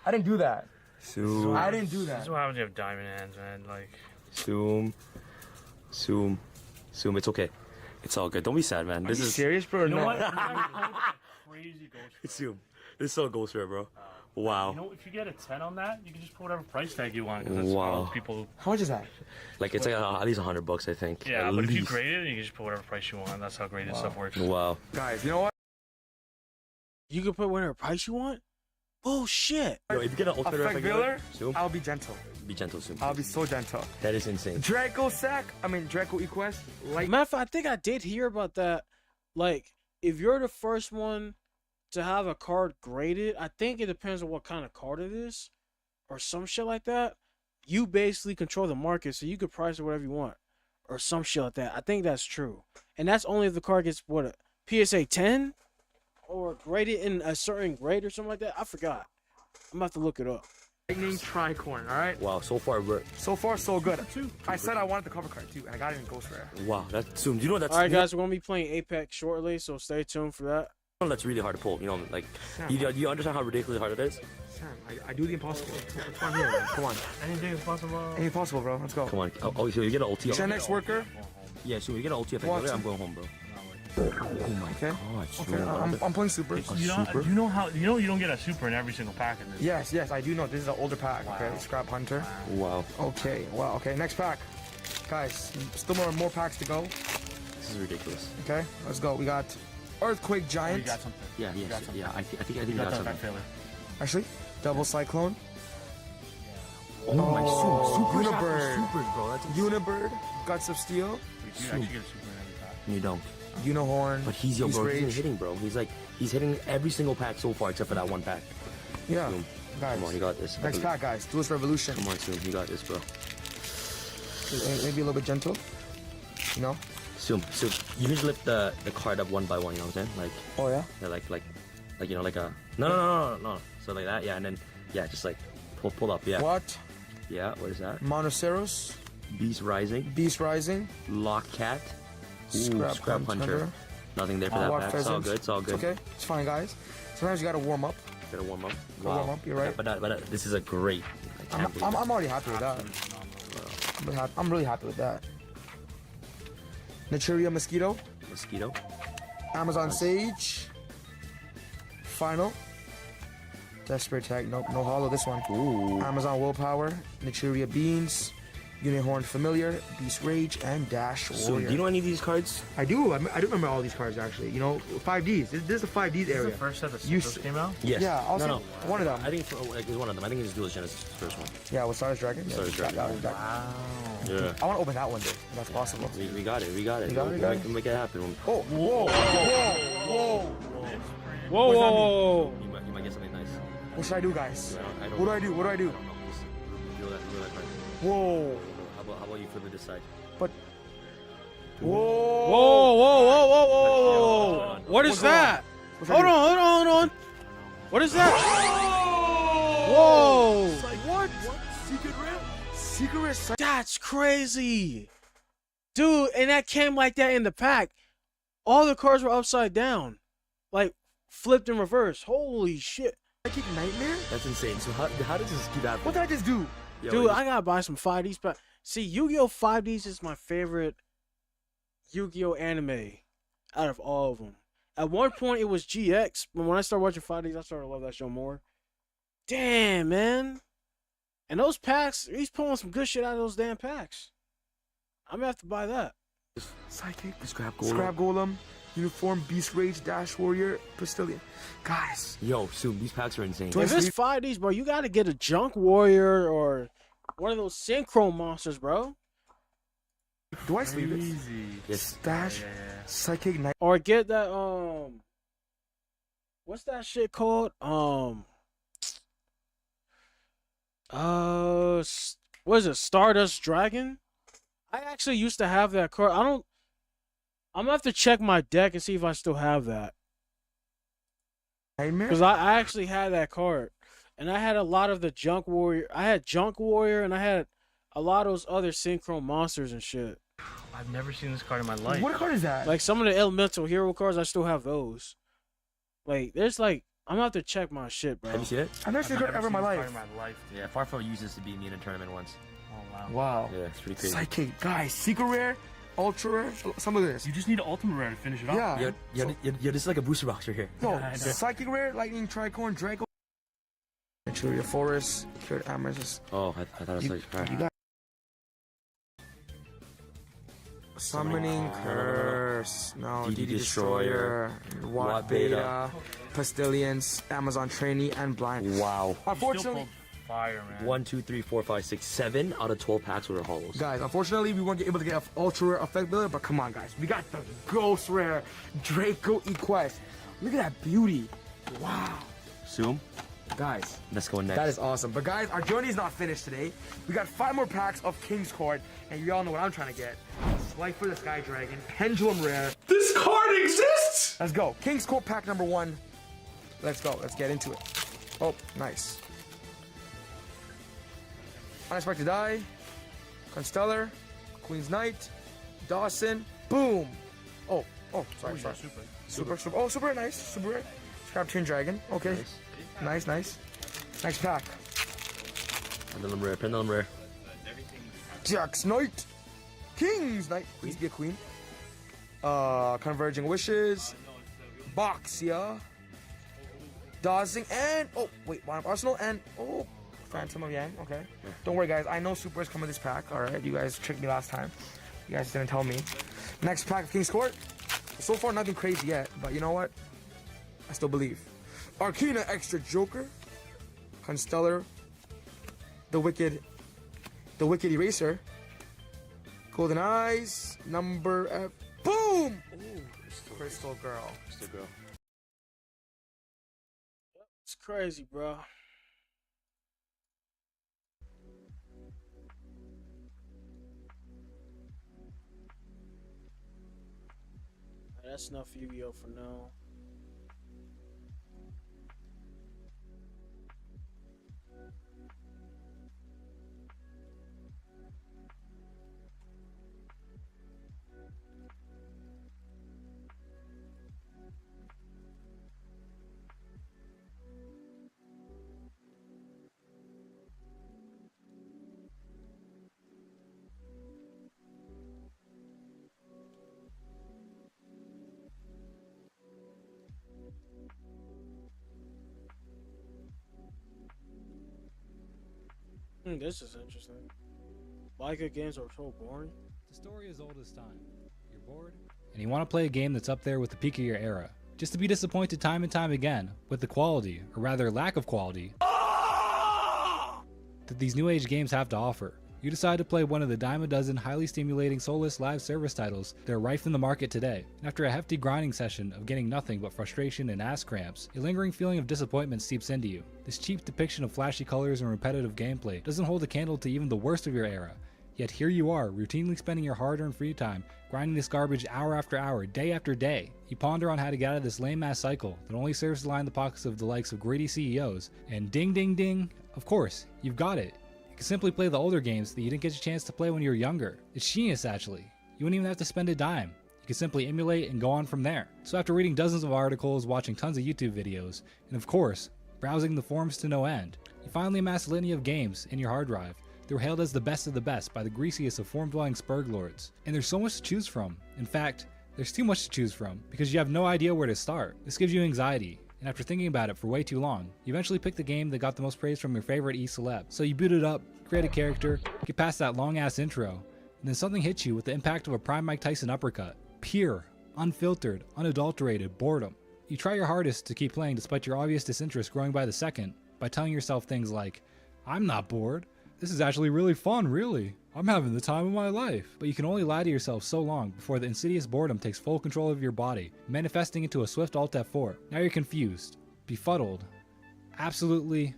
I didn't do that. Zoom. I didn't do that. This is what happens when you have diamond hands, man. Like, Zoom. It's okay. It's all good. Don't be sad, man. This is serious, bro. you know No. what? Crazy ghost. Zoom. This is all ghost rare, bro. Wow. You know, if you get a 10 on that, you can just put whatever price tag you want. 'Cause that's Wow. how people. How much is that? Like it's like at least $100, I think. Yeah, at but least. if you grade it, you can just put whatever price you want. That's how graded stuff works. Wow. Guys, you know what? You can put whatever price you want? Bullshit. Yo, if you get an ultimate Effect Veiler, Zoom. I'll be gentle. Be gentle, Zoom. I'll be so gentle. That is insane. Draco Equest. Like, Matter of fact, I think I did hear about that. Like, if you're the first one to have a card graded, I think it depends on what kind of card it is, or some shit like that. You basically control the market, so you could price it whatever you want, or some shit like that. I think that's true, and that's only if the card gets what, a PSA 10, or graded in a certain grade or something like that. I forgot. I'm about to look it up. Lightning Tricorn, alright? Wow, so far we're So good. I said I wanted the cover card too, and I got it in Ghost Rare. wow. That's Zoom. Do you know that's All right, guys, we're gonna be playing Apex shortly, so stay tuned for that. that's really hard to pull. You know, like Sam, you understand how ridiculously hard it is? Sam, I do the impossible. That's why I'm here, man. Come on. Anything is possible. Anything possible, bro. Let's go. Come on. Oh, so you get an ulti. Next worker. Yeah, so you get an ulti. Watch. I'm going home, bro. Oh my god. Okay, I'm playing super. You know how you don't get a super in every single pack in this. Yes, I do know. This is an older pack. Wow. Okay, Scrap Hunter. Wow. Okay, wow. Okay, next pack. Guys, still more packs to go. This is ridiculous. Okay, let's go. We got Earthquake Giant. You got something. Yeah. I think you got something. Actually, Double Cyclone. Oh my super Unibird. Supers, bro. That's Unibird. Guts of Steel. You actually get a super in every pack. You don't. Unicorn. But he's bro. He's hitting, bro. He's hitting every single pack so far except for that one pack. Yeah. Zoom. Guys. Come on, you got this. Next pack, guys. Duelist Revolution. Come on, Zoom. You got this, bro. Maybe a little bit gentle. You know? Zoom. You need to lift the card up one by one. You know what I'm saying? Like. Oh yeah. Yeah, like you know, like a no. So like that, yeah, and then just like pull up, yeah. What? Yeah. What is that? Monoceros. Beast Rising. Lockcat. Scrap Hunter. Nothing there for that pack. It's all good. It's okay. It's fine, guys. Sometimes you gotta warm up. Gotta warm up. Wow. Warm up. You're right. But this is a great. I'm already happy with that. I'm really happy with that. Naturia Mosquito. Amazon Sage. Final. Desperate Tag. Nope, no hollow this one. Ooh. Amazon Willpower. Naturia Beans. Unihorn Familiar, Beast Rage, and Dash Warrior. So, do you know any of these cards? I do. I do remember all these cards, actually. You know, 5Ds. This is the 5Ds area. This is the first set that Synchros came out? Yes. Yeah, also no. One of them. I think it was one of them. I think it's Duelist Genesis, the first one. Yeah, with Stars Dragon. Stars Dragon. Wow. Yeah. I want to open that one day, if that's possible. We got it. We got it. We got it. Make it happen. Oh, whoa. Whoa. You might get something nice. What should I do, guys? I don't What do I do? I don't know. Just feel that card. Whoa. How about you flip it this side? But. Whoa. What is that? Hold on. What is that? Whoa. What? Secret rare? That's crazy. Dude, and that came like that in the pack. All the cards were upside down. Like, flipped in reverse. Holy shit. Psychic Nightmare? That's insane. So how does this keep happening? What did I just do? Dude, I gotta buy some 5Ds. But see, Yu-Gi-Oh! 5Ds is my favorite Yu-Gi-Oh! Anime out of all of them. At one point, it was GX. But when I started watching 5Ds, I started to love that show more. Damn, man. And those packs, he's pulling some good shit out of those damn packs. I'm gonna have to buy that. Psychic. Scrap Golem. Uniform, Beast Rage, Dash Warrior, Postillion. Guys. Yo, soon these packs are insane. If it's 5 of these, bro, you gotta get a Junk Warrior or one of those Synchro monsters, bro. Do I sleep it? Yes. Dash, Psychic Knight. Or get that what's that shit called? What is it? Stardust Dragon? I actually used to have that card. I'm gonna have to check my deck and see if I still have that. Because I actually had that card. And I had a lot of the Junk Warrior. I had Junk Warrior and I had a lot of those other Synchro monsters and shit. I've never seen this card in my life. What card is that? Like some of the Elemental Hero cards, I still have those. Like, there's like, I'm gonna have to check my shit, bro. Have you seen it? I've never seen a card ever in my life. Yeah, Farfel used this to beat me in a tournament once. Oh wow. Wow. Yeah, it's pretty crazy. Psychic, guys, Secret Rare, Ultra Rare, some of this. You just need an Ultimate Rare to finish it off. Yeah. Yo, this is like a booster box right here. No, Psychic Rare, Lightning, Tricorn, Draco. Actually, Forest, Cured Amethyst. Oh, I thought it was like. You got Summoning Curse, no, DD Destroyer, Watt Beta, Postillions, Amazon Trainee, and Blind. Wow. Unfortunately, fire, man. 1, 2, 3, 4, 5, 6, 7 out of 12 packs were holos. Guys, unfortunately, we weren't able to get an Ultra Rare Effect Builder, but come on, guys. We got the Ghost Rare Draco Equest. Look at that beauty. Wow. Zoom. Guys, let's go next. That is awesome. But guys, our journey is not finished today. We got 5 more packs of King's Court, and you all know what I'm trying to get. Slifer the Sky Dragon, Pendulum Rare. This card exists! Let's go. King's Court pack number 1. Let's go. Let's get into it. Oh, nice. Unexpected Die, Constellar, Queen's Knight, Dawson, boom. Oh, sorry. Super. Oh, super nice. Super rare. Scrap Twin Dragon. Okay. Nice. Next pack. Pendulum Rare. Jack's Knight, King's Knight. Please be a queen. Converging Wishes, Boxia, Dawsing, and one Arsenal, and Phantom of Yang. Okay. Don't worry, guys. I know supers come in this pack. All right. You guys tricked me last time. You guys didn't tell me. Next pack of King's Court. So far, nothing crazy yet, but you know what? I still believe. Arcana Extra Joker, Constellar, the Wicked Eraser, Golden Eyes, number F, boom! Ooh, Crystal Girl. It's crazy, bro. That's enough Yu-Gi-Oh for now. This is interesting. Like games are so boring. The story is old as time. You're bored, and you want to play a game that's up there with the peak of your era, just to be disappointed time and time again with the quality, or rather lack of quality, that these new age games have to offer. You decide to play one of the dime a dozen highly stimulating soulless live service titles that are rife in the market today. And after a hefty grinding session of getting nothing but frustration and ass cramps, a lingering feeling of disappointment seeps into you. This cheap depiction of flashy colors and repetitive gameplay doesn't hold a candle to even the worst of your era. Yet here you are, routinely spending your hard-earned free time, grinding this garbage hour after hour, day after day. You ponder on how to get out of this lame-ass cycle that only serves to line the pockets of the likes of greedy CEOs, and ding ding ding, of course, you've got it. You can simply play the older games that you didn't get a chance to play when you were younger. It's genius, actually. You wouldn't even have to spend a dime. You can simply emulate and go on from there. So after reading dozens of articles, watching tons of YouTube videos, and of course, browsing the forums to no end, you finally amass a litany of games in your hard drive. They're hailed as the best of the best by the greasiest of form-dwelling spurg lords. And there's so much to choose from. In fact, there's too much to choose from, because you have no idea where to start. This gives you anxiety. And after thinking about it for way too long, you eventually pick the game that got the most praise from your favorite e-celeb. So you boot it up, create a character, get past that long ass intro, and then something hits you with the impact of a prime Mike Tyson uppercut. Pure, unfiltered, unadulterated boredom. You try your hardest to keep playing despite your obvious disinterest growing by the second by telling yourself things like, I'm not bored. This is actually really fun, really. I'm having the time of my life. But you can only lie to yourself so long before the insidious boredom takes full control of your body, manifesting into a swift Alt F4. Now you're confused, befuddled, absolutely,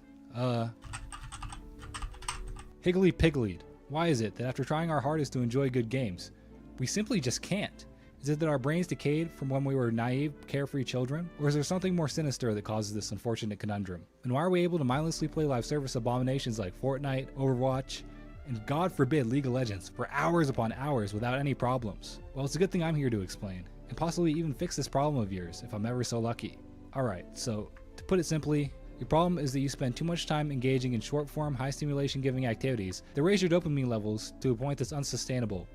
higgly-pigglied. Why is it that after trying our hardest to enjoy good games, we simply just can't? Is it that our brains decayed from when we were naive, carefree children? Or is there something more sinister that causes this unfortunate conundrum? And why are we able to mindlessly play live service abominations like Fortnite, Overwatch, and God forbid League of Legends for hours upon hours without any problems? Well, it's a good thing I'm here to explain, and possibly even fix this problem of yours if I'm ever so lucky. Alright, so to put it simply, your problem is that you spend too much time engaging in short-form, high-stimulation giving activities that raise your dopamine levels to a point that's unsustainable.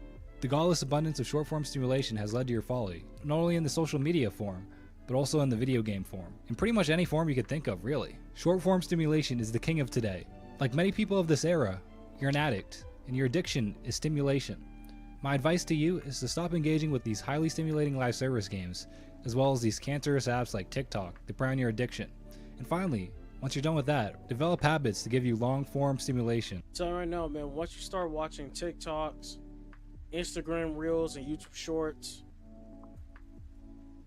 The godless abundance of short-form stimulation has led to your folly, not only in the social media form, but also in the video game form. In pretty much any form you could think of, really. Short-form stimulation is the king of today. Like many people of this era, you're an addict, and your addiction is stimulation. My advice to you is to stop engaging with these highly stimulating live service games, as well as these cancerous apps like TikTok that prey on your addiction. And finally, once you're done with that, develop habits to give you long-form stimulation. So right now, man, once you start watching TikToks, Instagram Reels, and YouTube Shorts,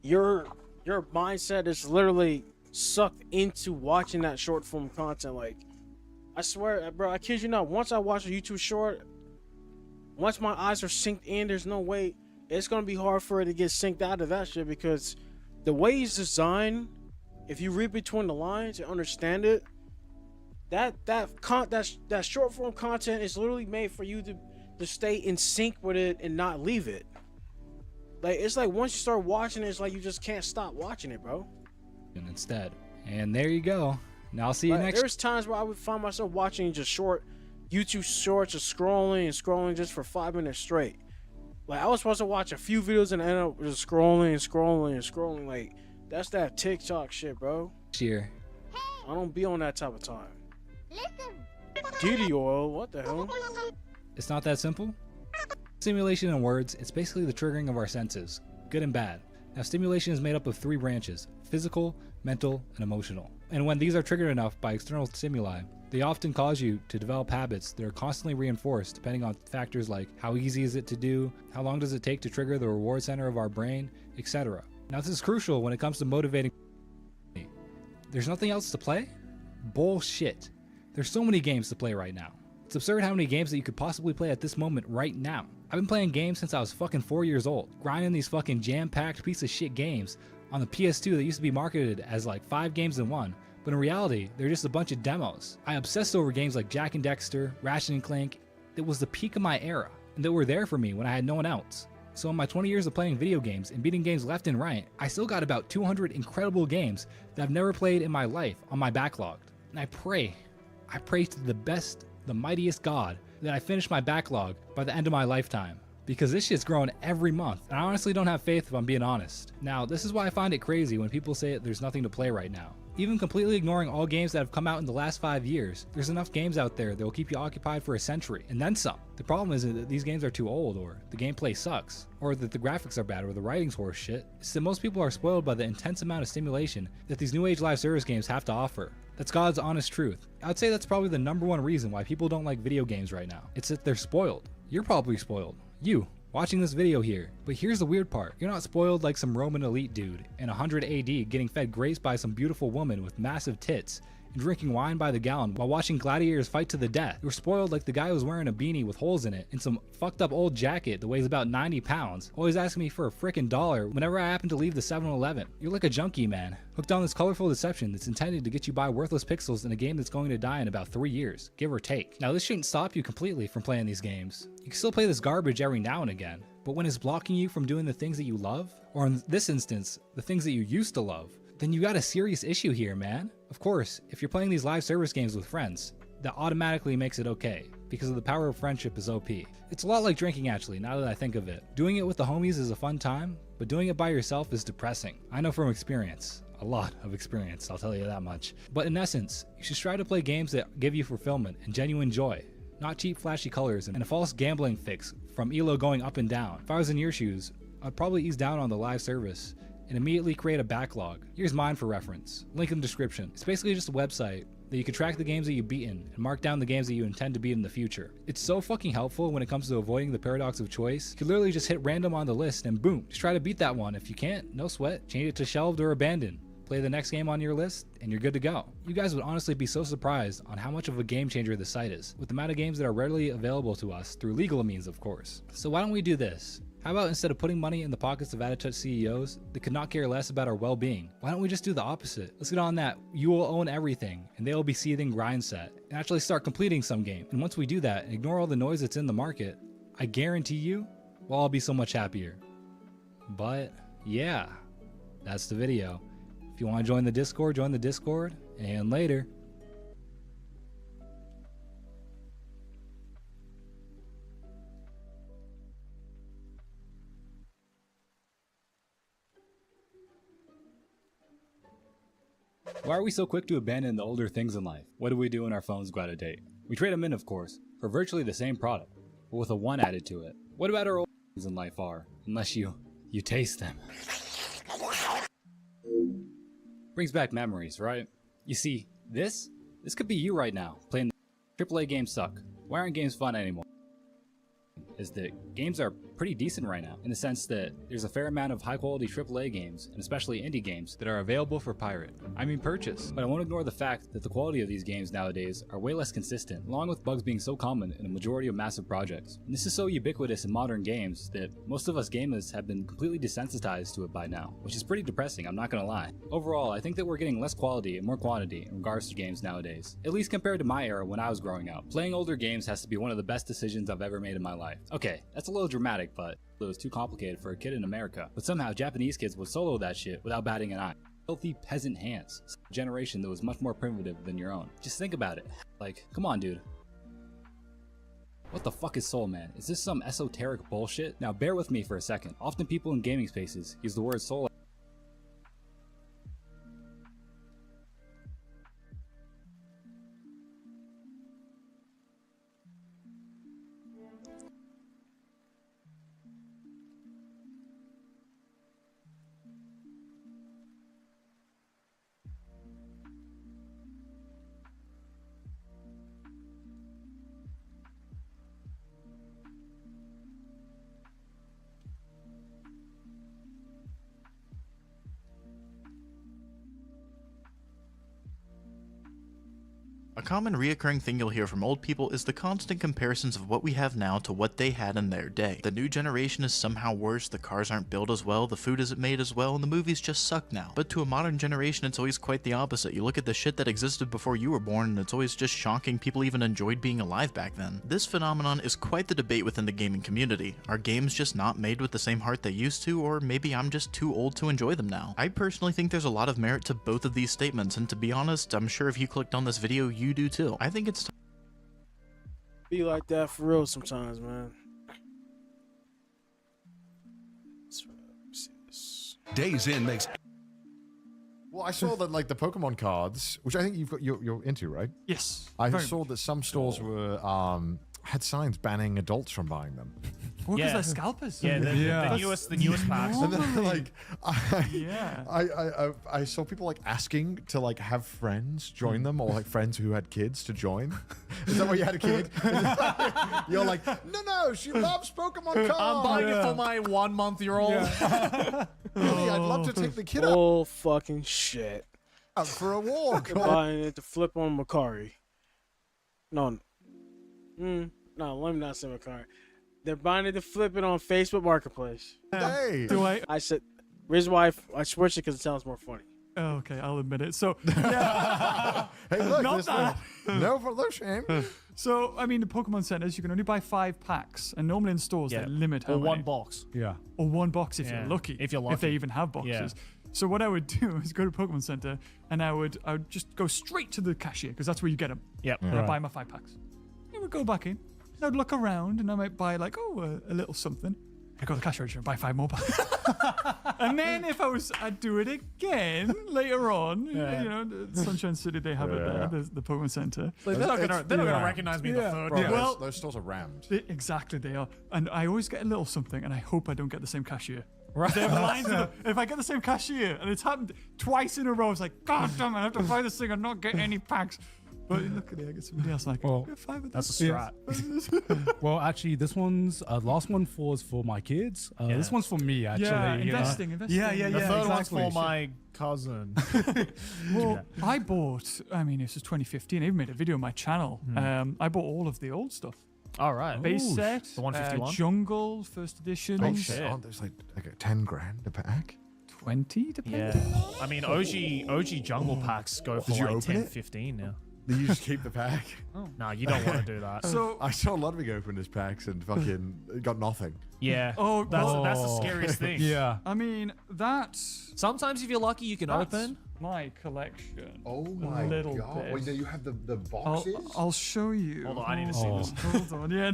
your mindset is literally sucked into watching that short form content. Like, I swear, bro, I kid you not, once I watch a YouTube Short, once my eyes are synced in, there's no way it's gonna be hard for it to get synced out of that shit, because the way it's designed, if you read between the lines and understand it, that short form content is literally made for you to stay in sync with it and not leave it. Like, it's like once you start watching it, it's like you just can't stop watching it, bro. And instead, and there you go. Now I'll see you next. There's times where I would find myself watching just short YouTube Shorts, just scrolling and scrolling just for 5 minutes straight. Like, I was supposed to watch a few videos and end up just scrolling and scrolling and scrolling. Like, that's that TikTok shit, bro. Cheer. I don't be on that type of time. Yugioh, what the hell? It's not that simple. Stimulation in words, it's basically the triggering of our senses, good and bad. Now, stimulation is made up of 3 branches: physical, mental, and emotional. And when these are triggered enough by external stimuli, they often cause you to develop habits that are constantly reinforced depending on factors like how easy is it to do, how long does it take to trigger the reward center of our brain, etc. Now, this is crucial when it comes to motivating. There's nothing else to play? Bullshit. There's so many games to play right now. It's absurd how many games that you could possibly play at this moment right now. I've been playing games since I was fucking 4 years old, grinding these fucking jam-packed piece of shit games on the PS2 that used to be marketed as like 5 games in one, but in reality, they're just a bunch of demos. I obsessed over games like Jak and Daxter, Ratchet & Clank. It was the peak of my era, and that were there for me when I had no one else. So in my 20 years of playing video games and beating games left and right, I still got about 200 incredible games that I've never played in my life on my backlog. And I pray to the best, the mightiest God, that I finish my backlog by the end of my lifetime. Because this shit's growing every month, and I honestly don't have faith if I'm being honest. Now, this is why I find it crazy when people say that there's nothing to play right now. Even completely ignoring all games that have come out in the last 5 years, there's enough games out there that will keep you occupied for a century, and then some. The problem isn't that these games are too old, or the gameplay sucks, or that the graphics are bad, or the writing's horse shit. It's that most people are spoiled by the intense amount of stimulation that these new age live service games have to offer. That's God's honest truth. I'd say that's probably the #1 reason why people don't like video games right now. It's that they're spoiled. You're probably spoiled. You, watching this video here. But here's the weird part. You're not spoiled like some Roman elite dude in 100 AD getting fed grapes by some beautiful woman with massive tits and drinking wine by the gallon while watching gladiators fight to the death. You're spoiled like the guy who's wearing a beanie with holes in it and some fucked up old jacket that weighs about 90 pounds, always asking me for a frickin' dollar whenever I happen to leave the 7-Eleven. You're like a junkie, man, hooked on this colorful deception that's intended to get you buy worthless pixels in a game that's going to die in about 3 years, give or take. Now, this shouldn't stop you completely from playing these games. You can still play this garbage every now and again, but when it's blocking you from doing the things that you love, or in this instance, the things that you used to love, then you got a serious issue here, man. Of course, if you're playing these live service games with friends, that automatically makes it okay, because of the power of friendship is OP. It's a lot like drinking, actually, now that I think of it. Doing it with the homies is a fun time, but doing it by yourself is depressing. I know from experience. A lot of experience, I'll tell you that much. But in essence, you should strive to play games that give you fulfillment and genuine joy, not cheap flashy colors and a false gambling fix from ELO going up and down. If I was in your shoes, I'd probably ease down on the live service and immediately create a backlog. Here's mine for reference. Link in the description. It's basically just a website that you can track the games that you've beaten and mark down the games that you intend to beat in the future. It's so fucking helpful when it comes to avoiding the paradox of choice. You can literally just hit random on the list and boom, just try to beat that one. If you can't, no sweat, change it to shelved or abandoned. Play the next game on your list and you're good to go. You guys would honestly be so surprised on how much of a game changer the site is, with the amount of games that are readily available to us through legal means, of course. So why don't we do this? How about instead of putting money in the pockets of out-of-touch CEOs that could not care less about our well-being, why don't we just do the opposite? Let's get on that you will own everything and they will be seething grind set and actually start completing some game. And once we do that and ignore all the noise that's in the market, I guarantee you we'll all be so much happier. But yeah, that's the video. If you want to join the Discord, and later. Why are we so quick to abandon the older things in life? What do we do when our phones go out of date? We trade them in, of course, for virtually the same product, but with a 1 added to it. What about our old things in life are, unless you taste them? Brings back memories, right? You see, this could be you right now, playing AAA games suck. Why aren't games fun anymore? Is that games are pretty decent right now, in the sense that there's a fair amount of high quality AAA games, and especially indie games, that are available for pirate. I mean purchase. But I won't ignore the fact that the quality of these games nowadays are way less consistent, along with bugs being so common in a majority of massive projects. And this is so ubiquitous in modern games that most of us gamers have been completely desensitized to it by now, which is pretty depressing, I'm not gonna lie. Overall, I think that we're getting less quality and more quantity in regards to games nowadays, at least compared to my era when I was growing up. Playing older games has to be one of the best decisions I've ever made in my life. Okay, that's a little dramatic, but it was too complicated for a kid in America. But somehow Japanese kids would solo that shit without batting an eye. Filthy peasant hands. A generation that was much more primitive than your own. Just think about it. Like, come on, dude. What the fuck is soul, man? Is this some esoteric bullshit? Now bear with me for a second. Often people in gaming spaces use the word soul A common reoccurring thing you'll hear from old people is the constant comparisons of what we have now to what they had in their day. The new generation is somehow worse, the cars aren't built as well, the food isn't made as well, and the movies just suck now. But to a modern generation, it's always quite the opposite. You look at the shit that existed before you were born, and it's always just shocking people even enjoyed being alive back then. This phenomenon is quite the debate within the gaming community. Are games just not made with the same heart they used to, or maybe I'm just too old to enjoy them now? I personally think there's a lot of merit to both of these statements, and to be honest, I'm sure if you clicked on this video, you do too. I think it's be like that for real sometimes, man. Days In makes. Well, I saw that like the Pokemon cards, which I think you're into, right? Yes. I saw that some stores were had signs banning adults from buying them. Well, because they're scalpers. Yeah, the newest packs. And then, like, I saw people like asking to like have friends join them, or like friends who had kids to join. Is that why you had a kid? You're like, no, she loves Pokemon cards. I'm buying it for my 1-month-old. Really, I'd love to take the kid Oh fucking shit! out for a walk. Buying it to flip on Macari. No, let me not say Macari. They're buying it to flip it on Facebook Marketplace. Hey, I said, Riz's wife. I switched it because it sounds more funny. Oh, okay, I'll admit it. So, hey, look, not that. No shame. So, I mean, the Pokemon centers, you can only buy 5 packs, and normally in stores they limit how or many. one box. Yeah. Or one box if you're lucky. If you're lucky. If they even have boxes. Yeah. So what I would do is go to Pokemon Center, and I would just go straight to the cashier, because that's where you get them. Yep. And I'd buy my 5 packs. I would go back in, and I'd look around, and I might buy like, a little something. I go to the cash register and buy 5 more packs. And then if I'd do it again later on. Yeah. You know, Sunshine City, they have it there, the Pokemon Center. Like, they're not gonna recognize me the third Yeah, time. those stores are rammed. Exactly, they are. And I always get a little something, and I hope I don't get the same cashier. Right. They have lines in it. If I get the same cashier, and it's happened twice in a row, it's like, God damn it, I have to buy this thing and not get any packs. But look at it, I get somebody else like, get 5 of That's this. a strat. Well, actually, this one's last one was for my kids. This one's for me, actually. Yeah, you know? investing. Yeah. The third one's exactly. for my cousin. Well, I bought, I mean, this is 2015. I even made a video on my channel. I bought all of the old stuff. All right. Base set, The 151? Jungle, first edition. Oh shit! Aren't those like 10 grand a pack? 20, depending. Yeah. I mean, OG Jungle packs go for Did you like open 10, it? 15 now. You just keep the pack. No, you don't want to do that. So I saw Ludwig open his packs and fucking got nothing. Yeah. Oh, that's the scariest thing. Yeah. I mean, that's Sometimes if you're lucky, you can open. my collection. Oh A my little god! bit. Wait, no, you have the boxes. I'll show you. Hold on, I need to see this. Hold on, yeah.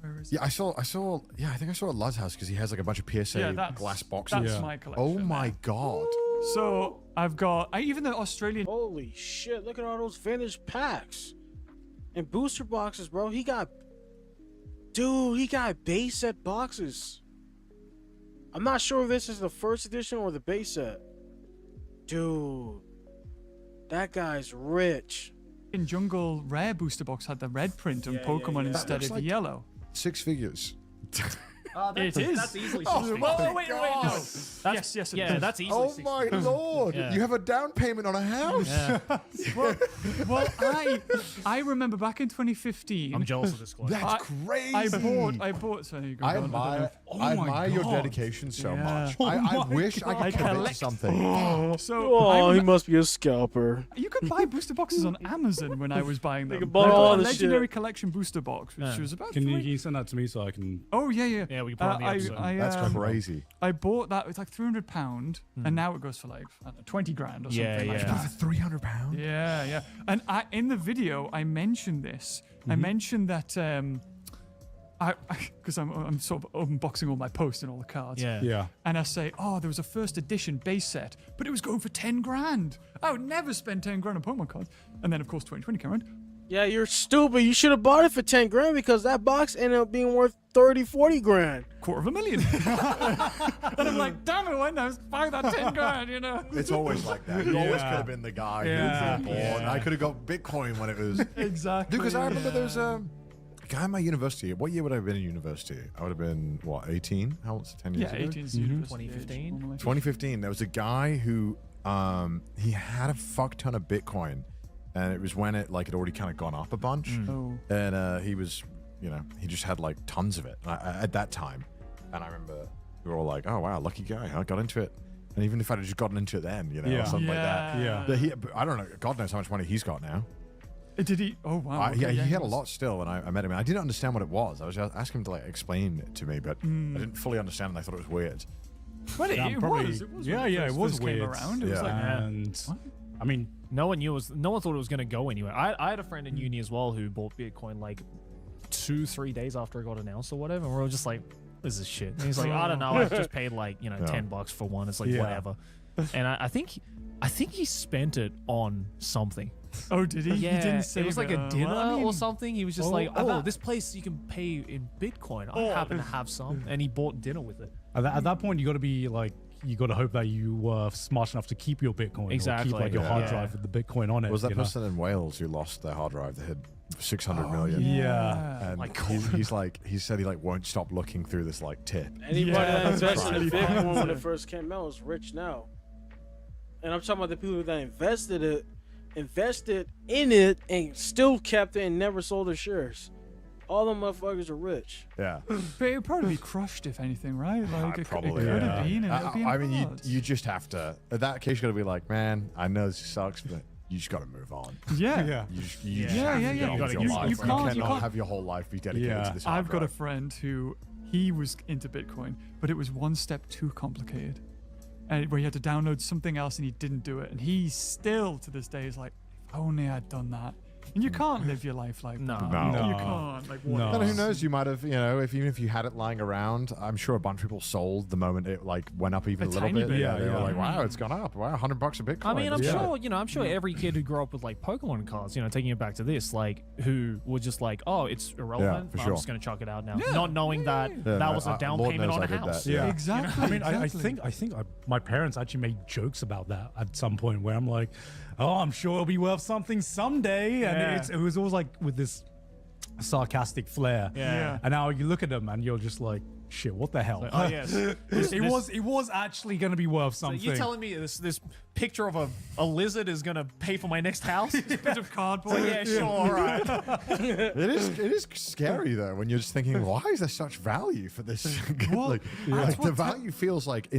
Where is Yeah, I saw. Yeah, I think I saw at Lud's house because he has like a bunch of PSA Yeah, that's- glass boxes. that's my collection Oh my god! So I've got even the Australian. Holy shit! Look at all those finished packs and booster boxes, bro. He got base set boxes. I'm not sure if this is the first edition or the base set. Dude, that guy's rich. In Jungle Rare booster box had the red print on Pokemon instead looks of like the yellow. 6 figures. It is. That's easily Oh, 6 my figures. Wait, no. That's, Yes, it yeah, is. that's easily Oh 6 my figures. lord! Yeah. You have a down payment on a house. Yeah. Well, I remember back in 2015. I'm jealous of this guy. That's crazy. I bought. Sorry, go I on, admire, don't know. I Oh my admire your God. dedication so Yeah. much. Oh I my wish I God. could commit to something. So Oh, I he must be a scalper. You could buy booster boxes on Amazon when I was buying them. could buy I got all a the legendary shit. collection booster box, which was about. Can you send that to me so I can? Oh yeah. Yeah, we can put it on the episode. That's crazy. I bought that. It's like £300, and now it goes for like I don't know, 20 grand or something. Yeah, like yeah. that. For £300. Yeah. And in the video, I mentioned this. I mentioned that because I'm sort of unboxing all my posts and all the cards. Yeah. And I say, oh, there was a first edition base set, but it was going for 10 grand. I would never spend 10 grand on Pokemon cards. And then of course 2020 came around. Yeah, you're stupid. You should have bought it for 10 grand because that box ended up being worth 30, 40 grand. $250,000. And I'm like, damn it, why not buy that 10 grand, you know? It's always like that. You always could have been the guy who bought. And I could have got Bitcoin when it was. Exactly. Because I remember there was a guy in my university. What year would I have been in university? I would have been, what, 18? How old's 10 years Yeah, ago? 18 is 2015. 2015. There was a guy who he had a fuck ton of Bitcoin. And it was when it had already kind of gone up a bunch. Oh. And he was, he just had like tons of it at that time. And I remember we were all like, oh wow, lucky guy. I got into it. And even if I'd just gotten into it then, or something like that. Yeah. But I don't know. God knows how much money he's got now. Did he? Oh, wow. Yeah, he had a lot still. And I met him. And I didn't understand what it was. I was asking him to explain it to me, but I didn't fully understand and I thought it was weird. But Yeah, it probably- was. It was. yeah, when yeah, it first was came weird. around. It was like, And I mean, No one thought it was going to go anywhere. I had a friend in uni as well who bought Bitcoin like 2-3 days after it got announced or whatever. And we were just like, this is shit. And he's like, I don't know. I've just paid like, $10 for one. It's like, whatever. And I think he spent it on something. Oh, did he? Yeah, He didn't say it was like a dinner well, I mean- or something. He was just Oh, like, at oh, that- this place you can pay in Bitcoin. I happen to have some. And he bought dinner with it. at that point, you got to be like, you got to hope that you were smart enough to keep your Bitcoin. Exactly. Or keep your hard Yeah. drive with the Bitcoin on it. Was that you know? person in Wales who lost their hard drive that had 600 million? Yeah. And My he said he won't stop looking through this tip. Anybody that that's invested in really Bitcoin when it fun. first came out is rich now. And I'm talking about the people that invested in it and still kept it and never sold their shares. All them motherfuckers are rich. Yeah. But it would probably be crushed if anything, right? Like it could have been, and it would be in I mean, cards. you just have to. At that case, you got to be like, man, I know this sucks, but you just got to move on. Yeah. You just have to Yeah. get on with your You life. can't- you cannot can't- have your whole life be dedicated to this hard I've got a drive. friend who he was into Bitcoin, but it was one step too complicated, and where he had to download something else and he didn't do it, and he still to this day is like, if only I'd done that. And you can't live your life like that. You can't. Like, what And who else? knows? You might have, even if you had it lying around, I'm sure a bunch of people sold the moment it like went up even a little tiny bit. bit. Yeah, they were like, "Wow, it's gone up! Wow, $100 a Bitcoin." I mean, I'm Yeah. sure, I'm sure every kid who grew up with like Pokemon cards, taking it back to this, like, who were just like, oh, it's irrelevant. for I'm sure. just gonna chuck it out now, not knowing that that was a down Lord payment knows on I a did house. that, yeah. Exactly. I mean, I think my parents actually made jokes about that at some point where I'm like, oh, I'm sure it'll be worth something someday, and it was always like with this sarcastic flair. Yeah. And now you look at them and you're just like, shit, what the hell? Like, oh, yes. it was actually going to be worth So something. you're telling me this picture of a lizard is gonna pay for my next house? A bit of cardboard. Yeah, sure, all right. It is scary though when you're just thinking, why is there such value for this? Well, that's the what value feels like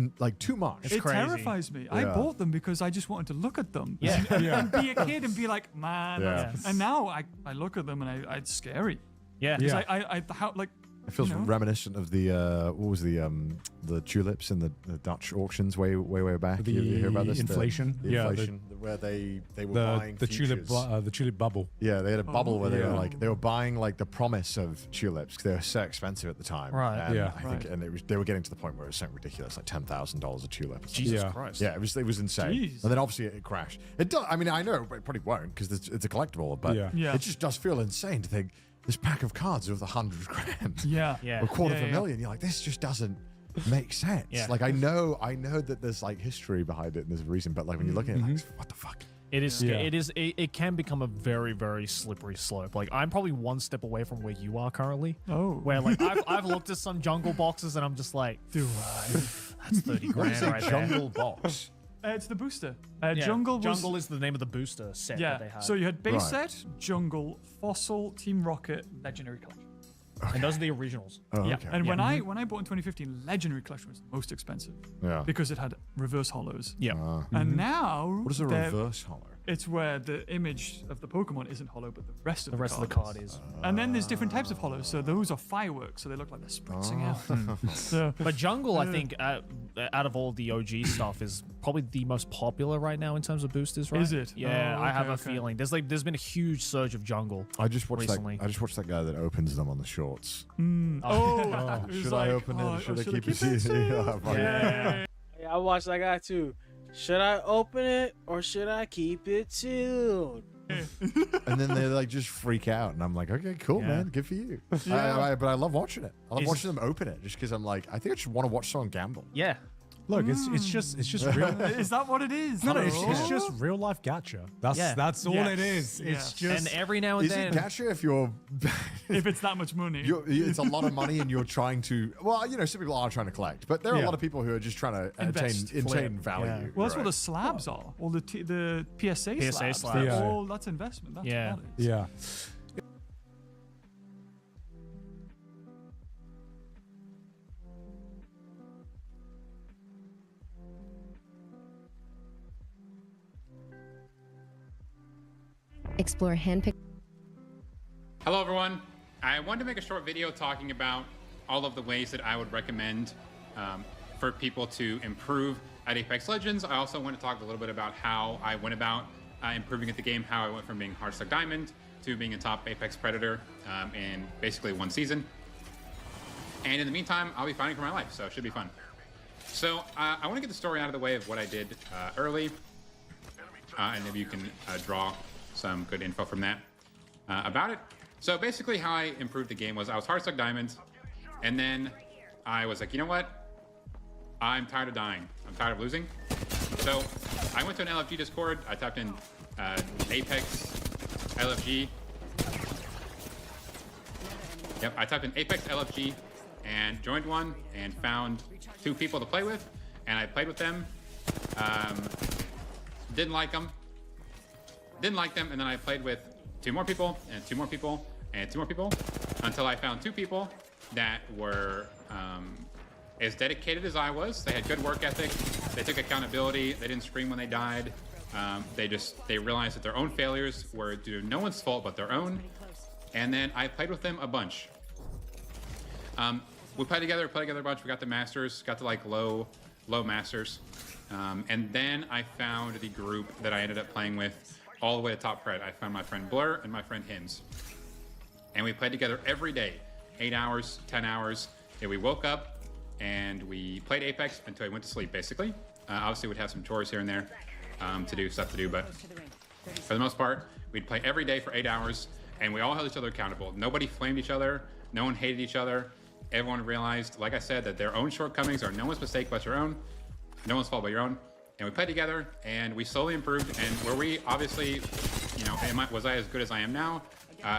too much. It terrifies me. I Yeah. bought them because I just wanted to look at them Yeah. and be a kid and be like, man. Yeah. And now I look at them and it's scary. Yeah. It's Yeah. like, how, like, It feels you know? reminiscent of the what was the tulips in the Dutch auctions way back. The you hear about this? inflation? The Yeah, inflation, where they were buying the tulip futures. the tulip bubble. Yeah, they had a bubble where yeah. they were buying like the promise of tulips because they were so expensive at the time. Right. And Yeah. I think, and they were getting to the point where it was something ridiculous, like $10,000 a tulip. Jesus Yeah. Christ. Yeah, it was insane. Jeez. And then obviously it crashed. It does. I mean, I know it probably won't because it's a collectible, but Yeah. it just does feel insane to think this pack of cards worth $100,000. Yeah. Yeah. Or a quarter of a Yeah. million. You're like, this just doesn't make sense. Yeah. Like I know that there's like history behind it and there's a reason, but like when you're looking at it, like, what the fuck? It is. Yeah. It can become a very, very slippery slope. Like I'm probably one step away from where you are currently. Oh. Where like I've looked at some jungle boxes and I'm just like, that's 30 What is grand a right there. jungle box? It's the booster. Yeah, Jungle is the name of the booster set Yeah. that they had. So you had base Right. set, Jungle, Fossil, Team Rocket, Legendary Collection. And those are the originals. Oh, Yeah. okay. And when I bought in 2015, Legendary Collection was the most expensive Yeah. because it had reverse hollows. Yeah. And now What is a they're- reverse hollow? It's where the image of the Pokemon isn't hollow, but the rest of the card is. And then there's different types of hollows. So those are fireworks, so they look like they're spritzing out. So, But Jungle, I think, out of all the OG stuff, is probably the most popular right now in terms of boosters, right? Is it? Yeah, Oh, I have okay, a okay. feeling. There's been a huge surge of Jungle. I just watched recently. that guy that opens them on the shorts. Oh, it was Should like, I open it or should I keep it sealed? sealed? Yeah, fuck Yeah. Yeah, I watched that guy too. Should I open it or should I keep it sealed? And then they like just freak out, and I'm like, okay, cool, Yeah. man, good for you. Yeah. But I love watching it. I love Is- watching them open it, just because I'm like, I think I just want to watch someone gamble. Yeah. Look, it's just real. Is that what it is? No, it's Oh. just real life gacha. That's all Yes. it is. It's Yeah. just And every now and Is then. it gacha if you're? If it's that much money. It's a lot of money, and you're trying to. Well, some people are trying to collect, but there are a Yeah. lot of people who are just trying to Invest. attain Flip. value. Yeah. Well, that's what the right? slabs are. All the PSA, PSA slabs. slabs. They're Yeah. all, that's investment. That's Yeah. what that is. yeah. Explore handpicked. Hello everyone. I wanted to make a short video talking about all of the ways that I would recommend for people to improve at Apex Legends. I also want to talk a little bit about how I went about improving at the game, how I went from being Hardstuck Diamond to being a top Apex Predator in basically one season. And in the meantime, I'll be fighting for my life, so it should be fun. So I want to get the story out of the way of what I did early, and maybe you can draw some good info from that about it. So basically how I improved the game was I was Hardstuck Diamond, and then I was like, you know what? I'm tired of dying. I'm tired of losing. So I went to an LFG Discord. I typed in Apex LFG. Yep, I typed in Apex LFG and joined one and found 2 people to play with, and I played with them. Didn't like them, and then I played with 2 more people and 2 more people and 2 more people until I found 2 people that were as dedicated as I was. They had good work ethic. They took accountability. They didn't scream when they died. They realized that their own failures were due to no one's fault but their own. And then I played with them a bunch. We played together a bunch. We got the masters, got to like low masters. And then I found the group that I ended up playing with all the way to top pred. I found my friend Blur and my friend Hims. And we played together every day, 8 hours, 10 hours. And we woke up and we played Apex until we went to sleep, basically. Obviously, we'd have some chores here and there stuff to do, but for the most part, we'd play every day for 8 hours, and we all held each other accountable. Nobody flamed each other. No one hated each other. Everyone realized, like I said, that their own shortcomings are no one's mistake but your own. No one's fault but your own. And we played together, and we slowly improved. And where we obviously, you know, was I as good as I am now?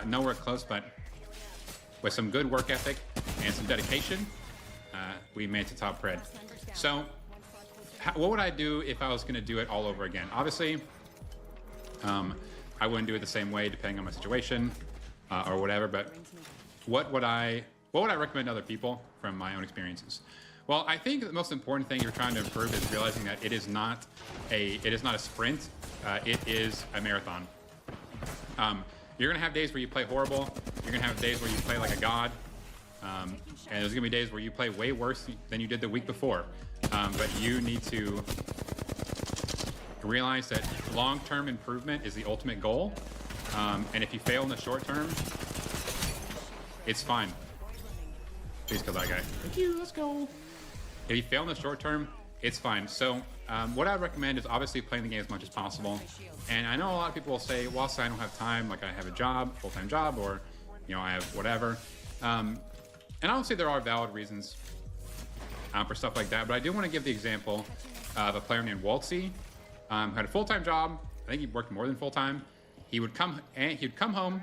Nowhere close, but with some good work ethic and some dedication, we made it to top pred. So what would I do if I was going to do it all over again? Obviously, I wouldn't do it the same way depending on my situation or whatever, but what would I recommend to other people from my own experiences? Well, I think the most important thing you're trying to improve is realizing that it is not a sprint, it is a marathon. You're gonna have days where you play horrible, you're gonna have days where you play like a god, and there's gonna be days where you play way worse than you did the week before. But you need to realize that long-term improvement is the ultimate goal. And if you fail in the short term, it's fine. Please kill that guy. Thank you, let's go. If you fail in the short term, it's fine. So what I would recommend is obviously playing the game as much as possible. And I know a lot of people will say, well, I don't have time, like I have a job, full-time job, or, you know, I have whatever. And obviously there are valid reasons for stuff like that, but I do want to give the example of a player named Waltzy, who had a full-time job. I think he worked more than full-time. He would come home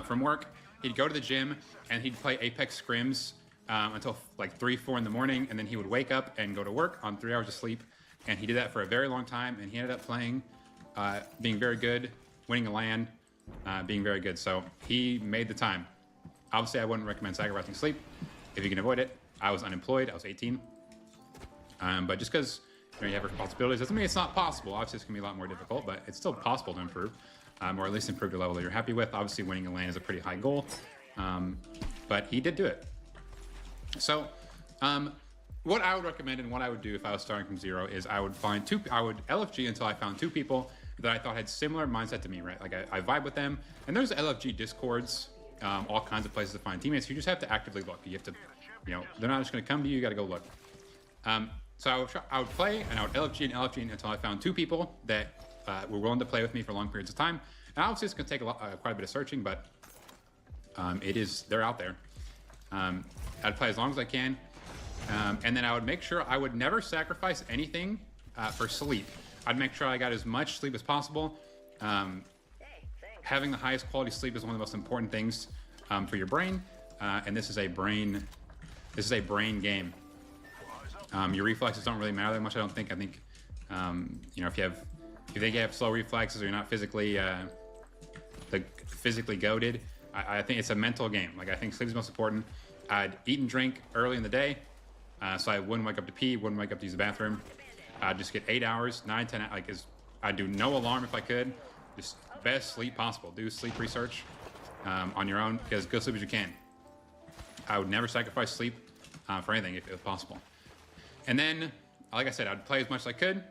from work, he'd go to the gym, and he'd play Apex scrims until like 3, 4 in the morning, and then he would wake up and go to work on 3 hours of sleep. And he did that for a very long time, and he ended up playing, being very good, winning a LAN, being very good. So he made the time. Obviously, I wouldn't recommend sacrificing sleep if you can avoid it. I was unemployed. I was 18. But just because you have responsibilities doesn't mean it's not possible. Obviously, it's going to be a lot more difficult, but it's still possible to improve, or at least improve to a level that you're happy with. Obviously, winning a LAN is a pretty high goal, but he did do it. So what I would recommend and what I would do if I was starting from zero is I would LFG until I found 2 people that I thought had similar mindset to me, right? Like I vibe with them, and there's LFG discords, all kinds of places to find teammates. You just have to actively look. You have to, you know, they're not just going to come to you. You got to go look. So I would play, and I would LFG until I found 2 people that were willing to play with me for long periods of time. And obviously, it's going to take quite a bit of searching, but they're out there. I'd play as long as I can, and then I would make sure I would never sacrifice anything for sleep. I'd make sure I got as much sleep as possible. Having the highest quality sleep is one of the most important things for your brain, and this is a brain game. Your reflexes don't really matter that much, I don't think. I think you know, if you think you have slow reflexes or you're not physically goated, I think it's a mental game. Like, I think sleep is most important. I'd eat and drink early in the day, so I wouldn't wake up to pee, wouldn't wake up to use the bathroom. I'd just get 8 hours, 9, 10, I'd do no alarm if I could. Just best sleep possible. Do sleep research on your own, get as good sleep as you can. I would never sacrifice sleep for anything if it was possible. And then, like I said, I'd play as much as I could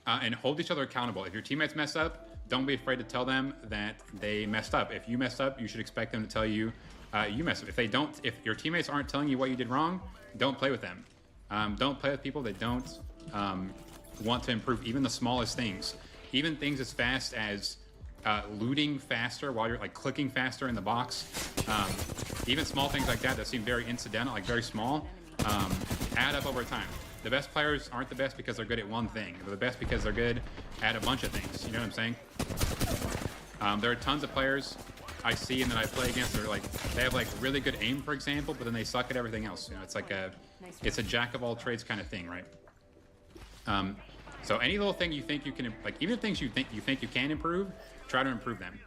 and hold each other accountable. If your teammates mess up, don't be afraid to tell them that they messed up. If you messed up, you should expect them to tell you you messed up. If your teammates aren't telling you what you did wrong, don't play with them. Don't play with people that don't want to improve even the smallest things. Even things as fast as looting faster while you're clicking faster in the box. Even small things like that seem very incidental, like very small, add up over time. The best players aren't the best because they're good at one thing. They're the best because they're good at a bunch of things. You know what I'm saying? There are tons of players I see and that I play against that are they have really good aim, for example, but then they suck at everything else. You know, it's a jack of all trades kind of thing, right? So any little thing you think you can, even things you think you can improve, try to improve them.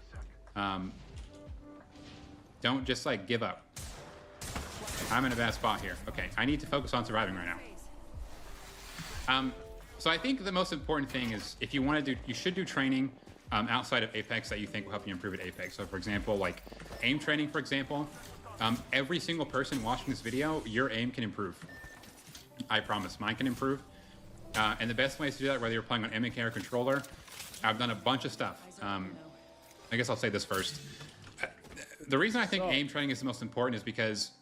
Don't just give up. I'm in a bad spot here. Okay, I need to focus on surviving right now. So I think the most important thing is if you want to you should do training outside of Apex that you think will help you improve at Apex. So for example, aim training, for example, every single person watching this video, your aim can improve. I promise, mine can improve. And the best ways to do that, whether you're playing on MK or controller, I've done a bunch of stuff. I guess I'll say this first. The reason I think aim training is the most important is because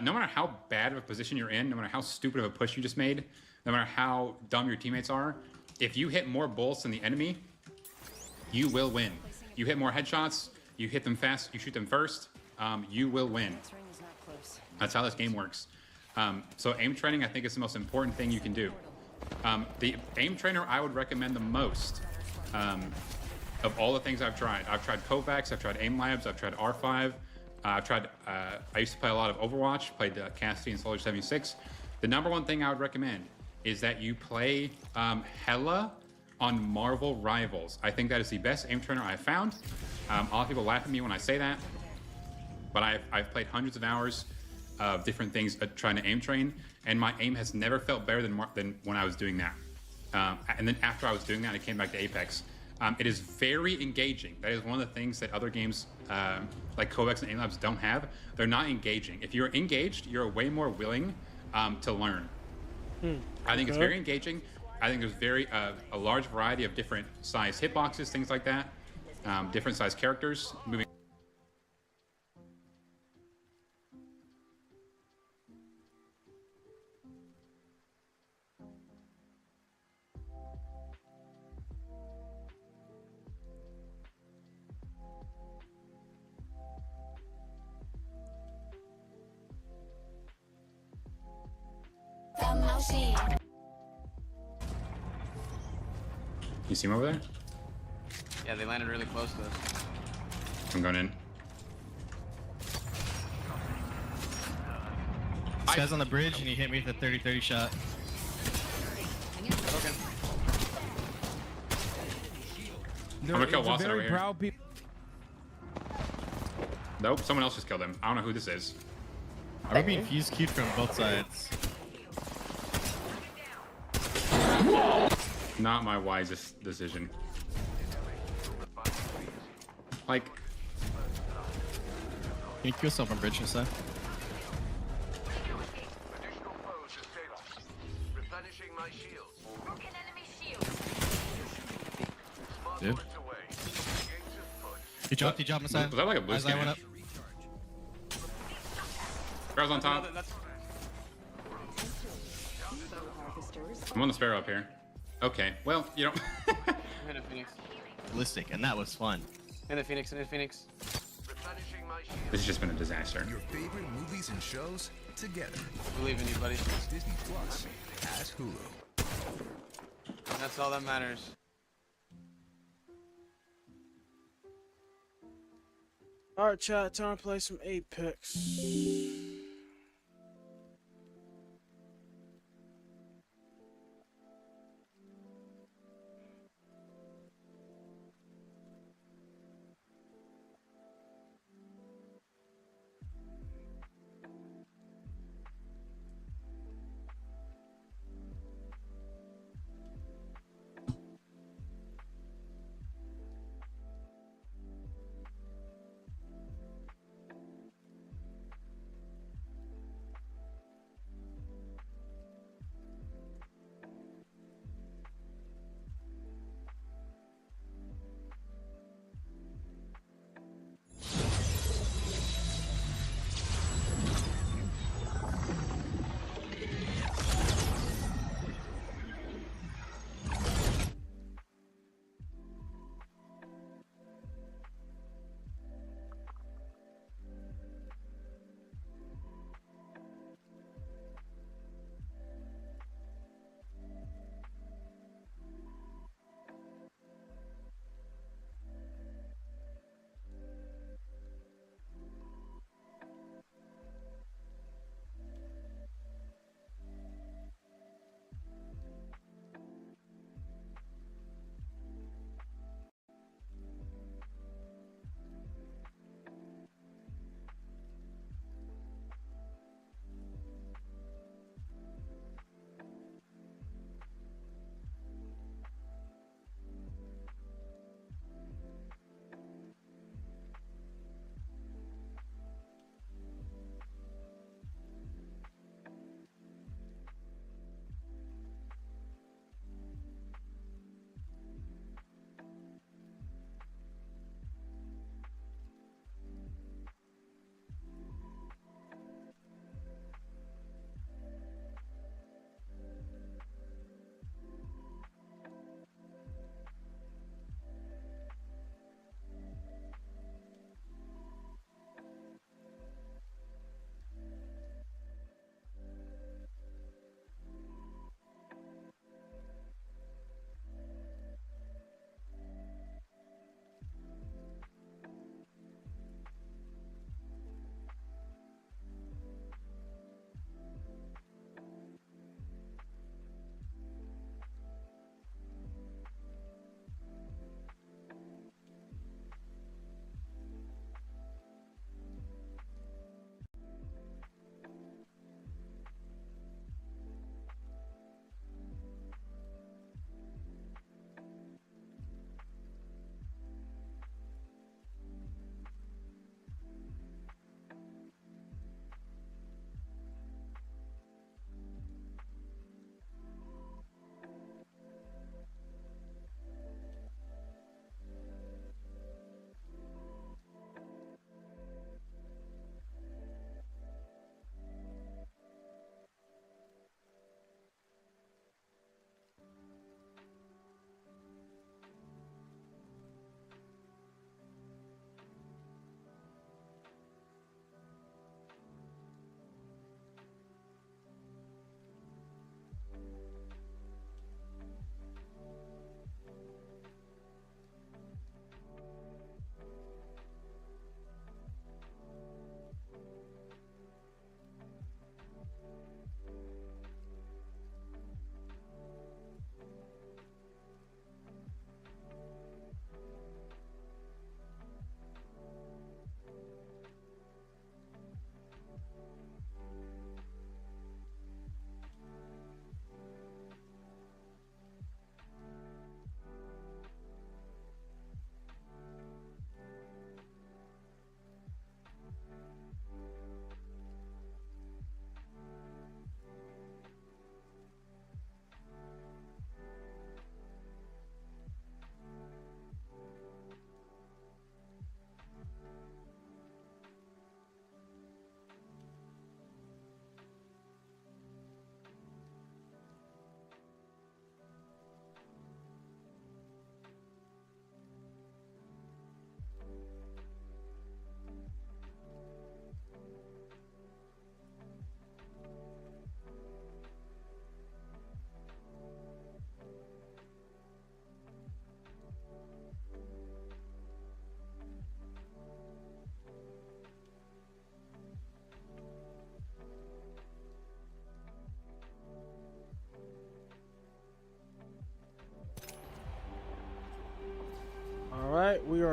no matter how bad of a position you're in, no matter how stupid of a push you just made, no matter how dumb your teammates are, if you hit more bullets than the enemy, you will win. You hit more headshots, you hit them fast, you shoot them first, you will win. That's how this game works. So aim training, I think, is the most important thing you can do. The aim trainer I would recommend the most of all the things I've tried. I've tried Kovacs, I've tried Aim Labs, I've tried R5, I used to play a lot of Overwatch, played Cassidy and Soldier 76. The number one thing I would recommend is that you play Hella on Marvel Rivals. I think that is the best aim trainer I've found. A lot of people laugh at me when I say that, but I've played hundreds of hours of different things trying to aim train, and my aim has never felt better than when I was doing that. And then after I was doing that, I came back to Apex. It is very engaging. That is one of the things that other games like Kovacs and Aim Labs don't have. They're not engaging. If you're engaged, you're way more willing to learn. I think it's very engaging. I think there's a large variety of different size hitboxes, things like that, different size characters moving. You see him over there? Yeah, they landed really close to us. I'm going in. This guy's on the bridge and he hit me with a 30-30 shot. Okay. I'm gonna kill Watson over here. Nope, someone else just killed him. I don't know who this is. Are we being fuse queued from both sides? Not my wisest decision. Like, can you kill yourself on bridge inside? Dude. He dropped inside. Was that like a blue skin? Went up. Sparrow's on top. I'm on the Sparrow up here. Okay, well, you know. Hit a Phoenix. Ballistic, and that was fun. In the Phoenix, in the Phoenix. This has just been a disaster. Your favorite movies and shows together. Believe in you, buddy. Disney Plus has Hulu. And that's all that matters. Alright, chat, time to play some Apex.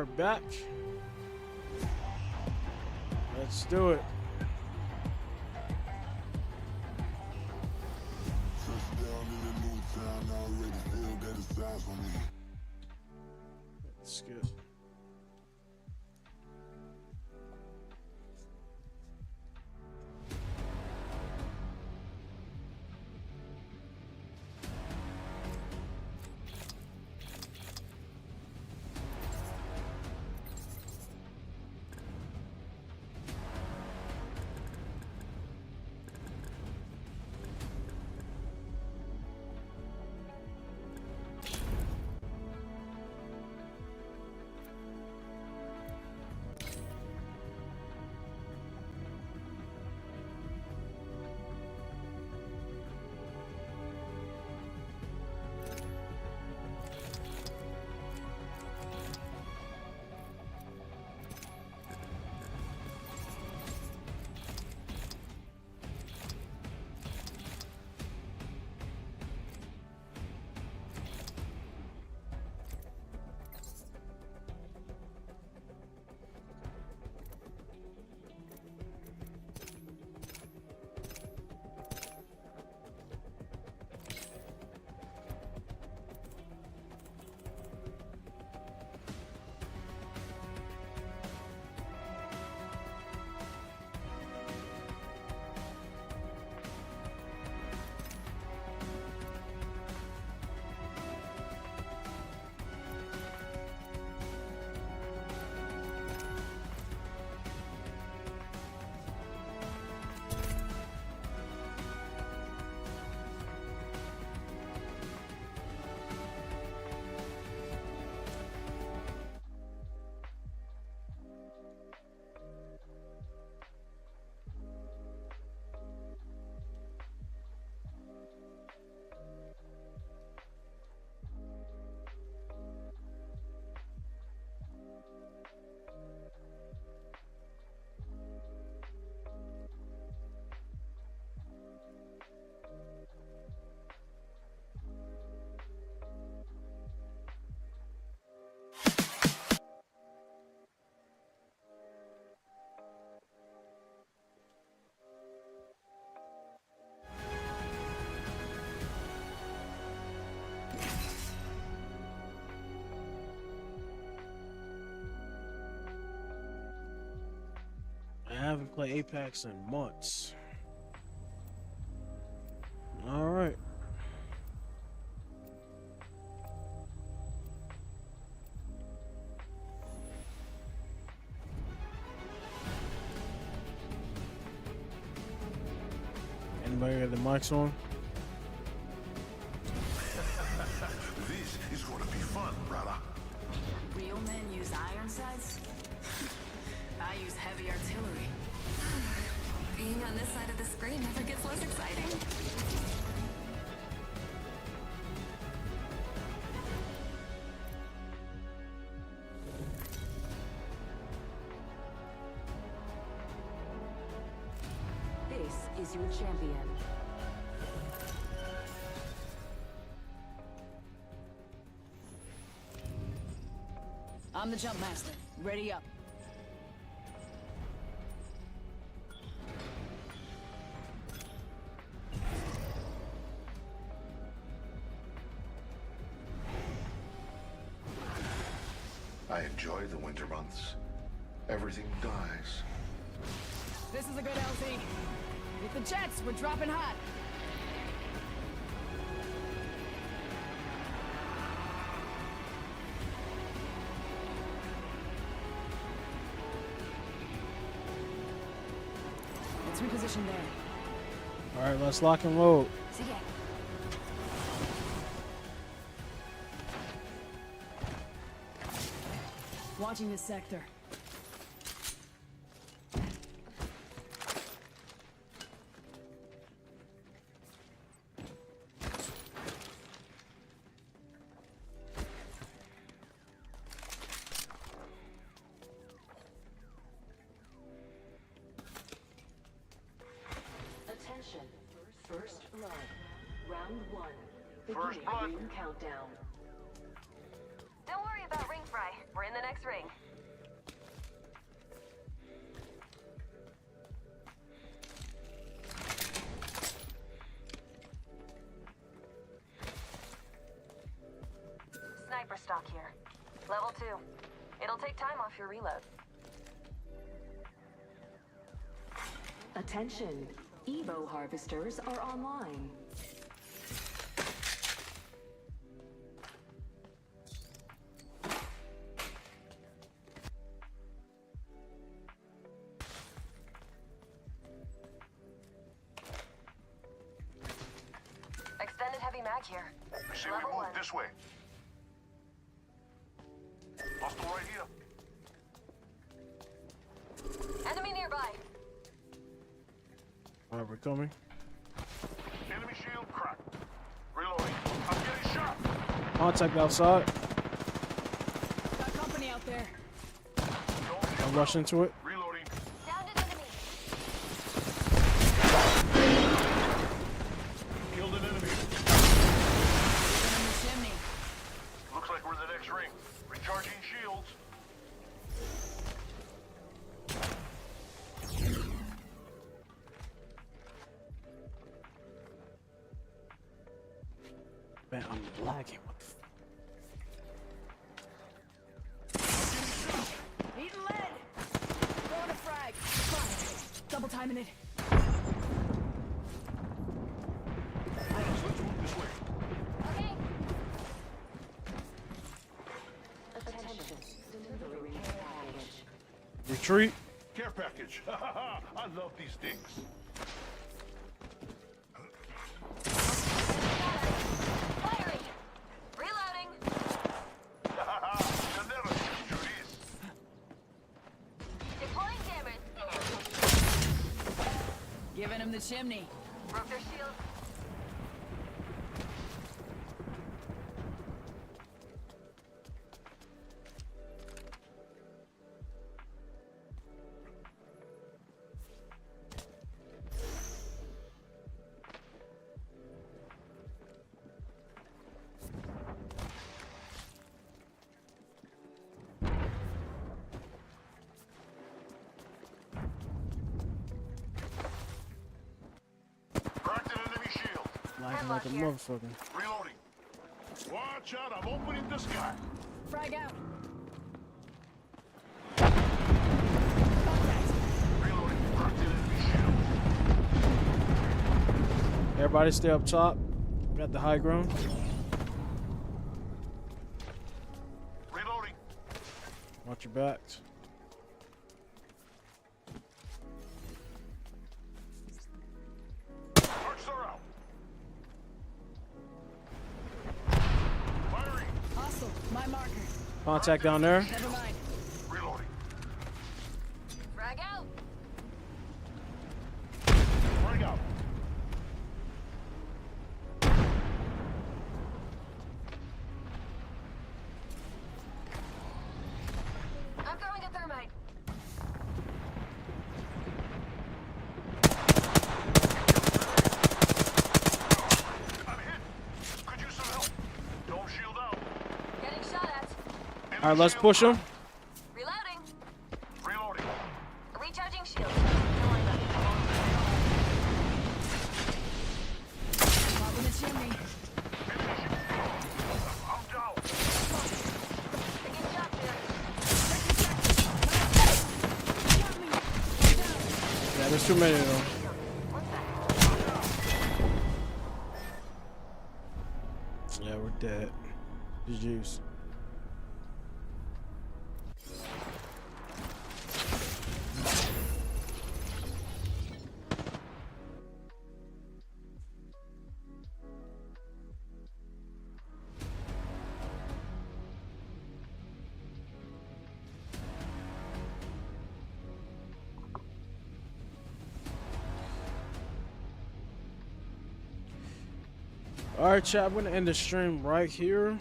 are back. Let's do it. Let's get. I haven't played Apex in months. All right. Anybody got the mics on? This is gonna be fun, brother. Real men use iron sights? I use heavy artillery. Being on this side of the screen never gets less exciting. This is your champion. I'm the jump master. Ready up. I enjoy the winter months. Everything dies. This is a good LT. With the jets, we're dropping hot. Let's reposition there. All right, let's lock and load. See ya. Watching this sector. Attention. First blood. Round 1. Beginning ring countdown. Don't worry about ring fry. We're in the next next ring. Sniper stock here. Level 2. It'll take time off your reload. Attention, Evo harvesters are online. Extended heavy mag here. I say we Level move 1. this way. Hostile right here. Enemy nearby. Alright, we're coming. Enemy shield cracked. Reloading. I'm getting shot. Contact outside. Got company out there. I'll rush into it. Reloading. Down an enemy. Killed an enemy. In the chimney. Looks like we're in the next ring. Recharging shields. Man, I'm lagging. What the Eating lead. Throwing a frag. Fine. Double timing it. Let's move this way. Okay. Attention, delivery package. Retreat. Care package. I love these things. Firing. Reloading. You'll never get through this. Deploying damage. Giving him the chimney. Broke their shield. Cracked an enemy shield. lagging like a motherfucker. Reloading. Watch out, I'm opening the sky. Frag out. Reloading. Cracked an enemy shield. Everybody stay up top. Got the high ground. Reloading. Watch your backs. Arcs are out. Firing. Hostile. My marker. Contact down there. Never mind. Reloading. Frag out. Frag out. I'm throwing a thermite. I'm hit. Could use some help. Dome shield out. Getting shot at. All right, let's push them. Reloading. Reloading. Recharging shield. Don't worry about it. Pop in the chimney. I'm down. Taking shots here. Yeah, there's too many of them. Yeah, we're dead. GG's. Alright, chat, I'm gonna end the stream right here.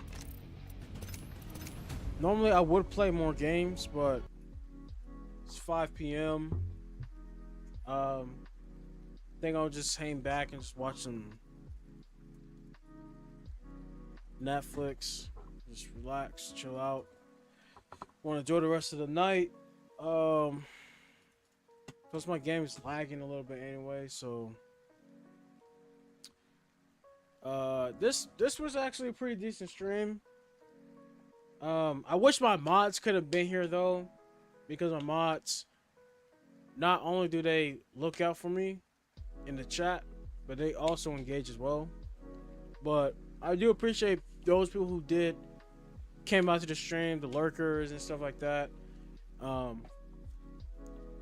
Normally I would play more games, but it's 5 p.m. Think I'll just hang back and just watch some Netflix, just relax, chill out. Want to enjoy the rest of the night. Plus my game is lagging a little bit anyway, so this was actually a pretty decent stream. I wish my mods could have been here though, because my mods, not only do they look out for me in the chat, but they also engage as well. But I do appreciate those people who came out to the stream, the lurkers and stuff like that.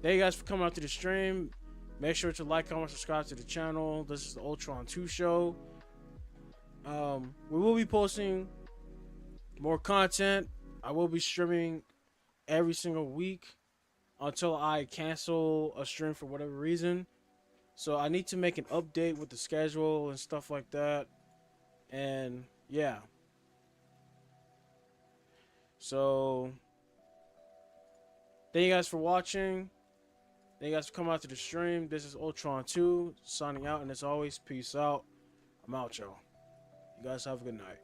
Thank you guys for coming out to the stream. Make sure to like, comment, subscribe to the channel. This is the Ultron 2 show. We will be posting more content. I will be streaming every single week until I cancel a stream for whatever reason. So I need to make an update with the schedule and stuff like that. And yeah. So thank you guys for watching. Thank you guys for coming out to the stream. This is Ultron 2 signing out, and as always, peace out. I'm out, y'all. You guys have a good night.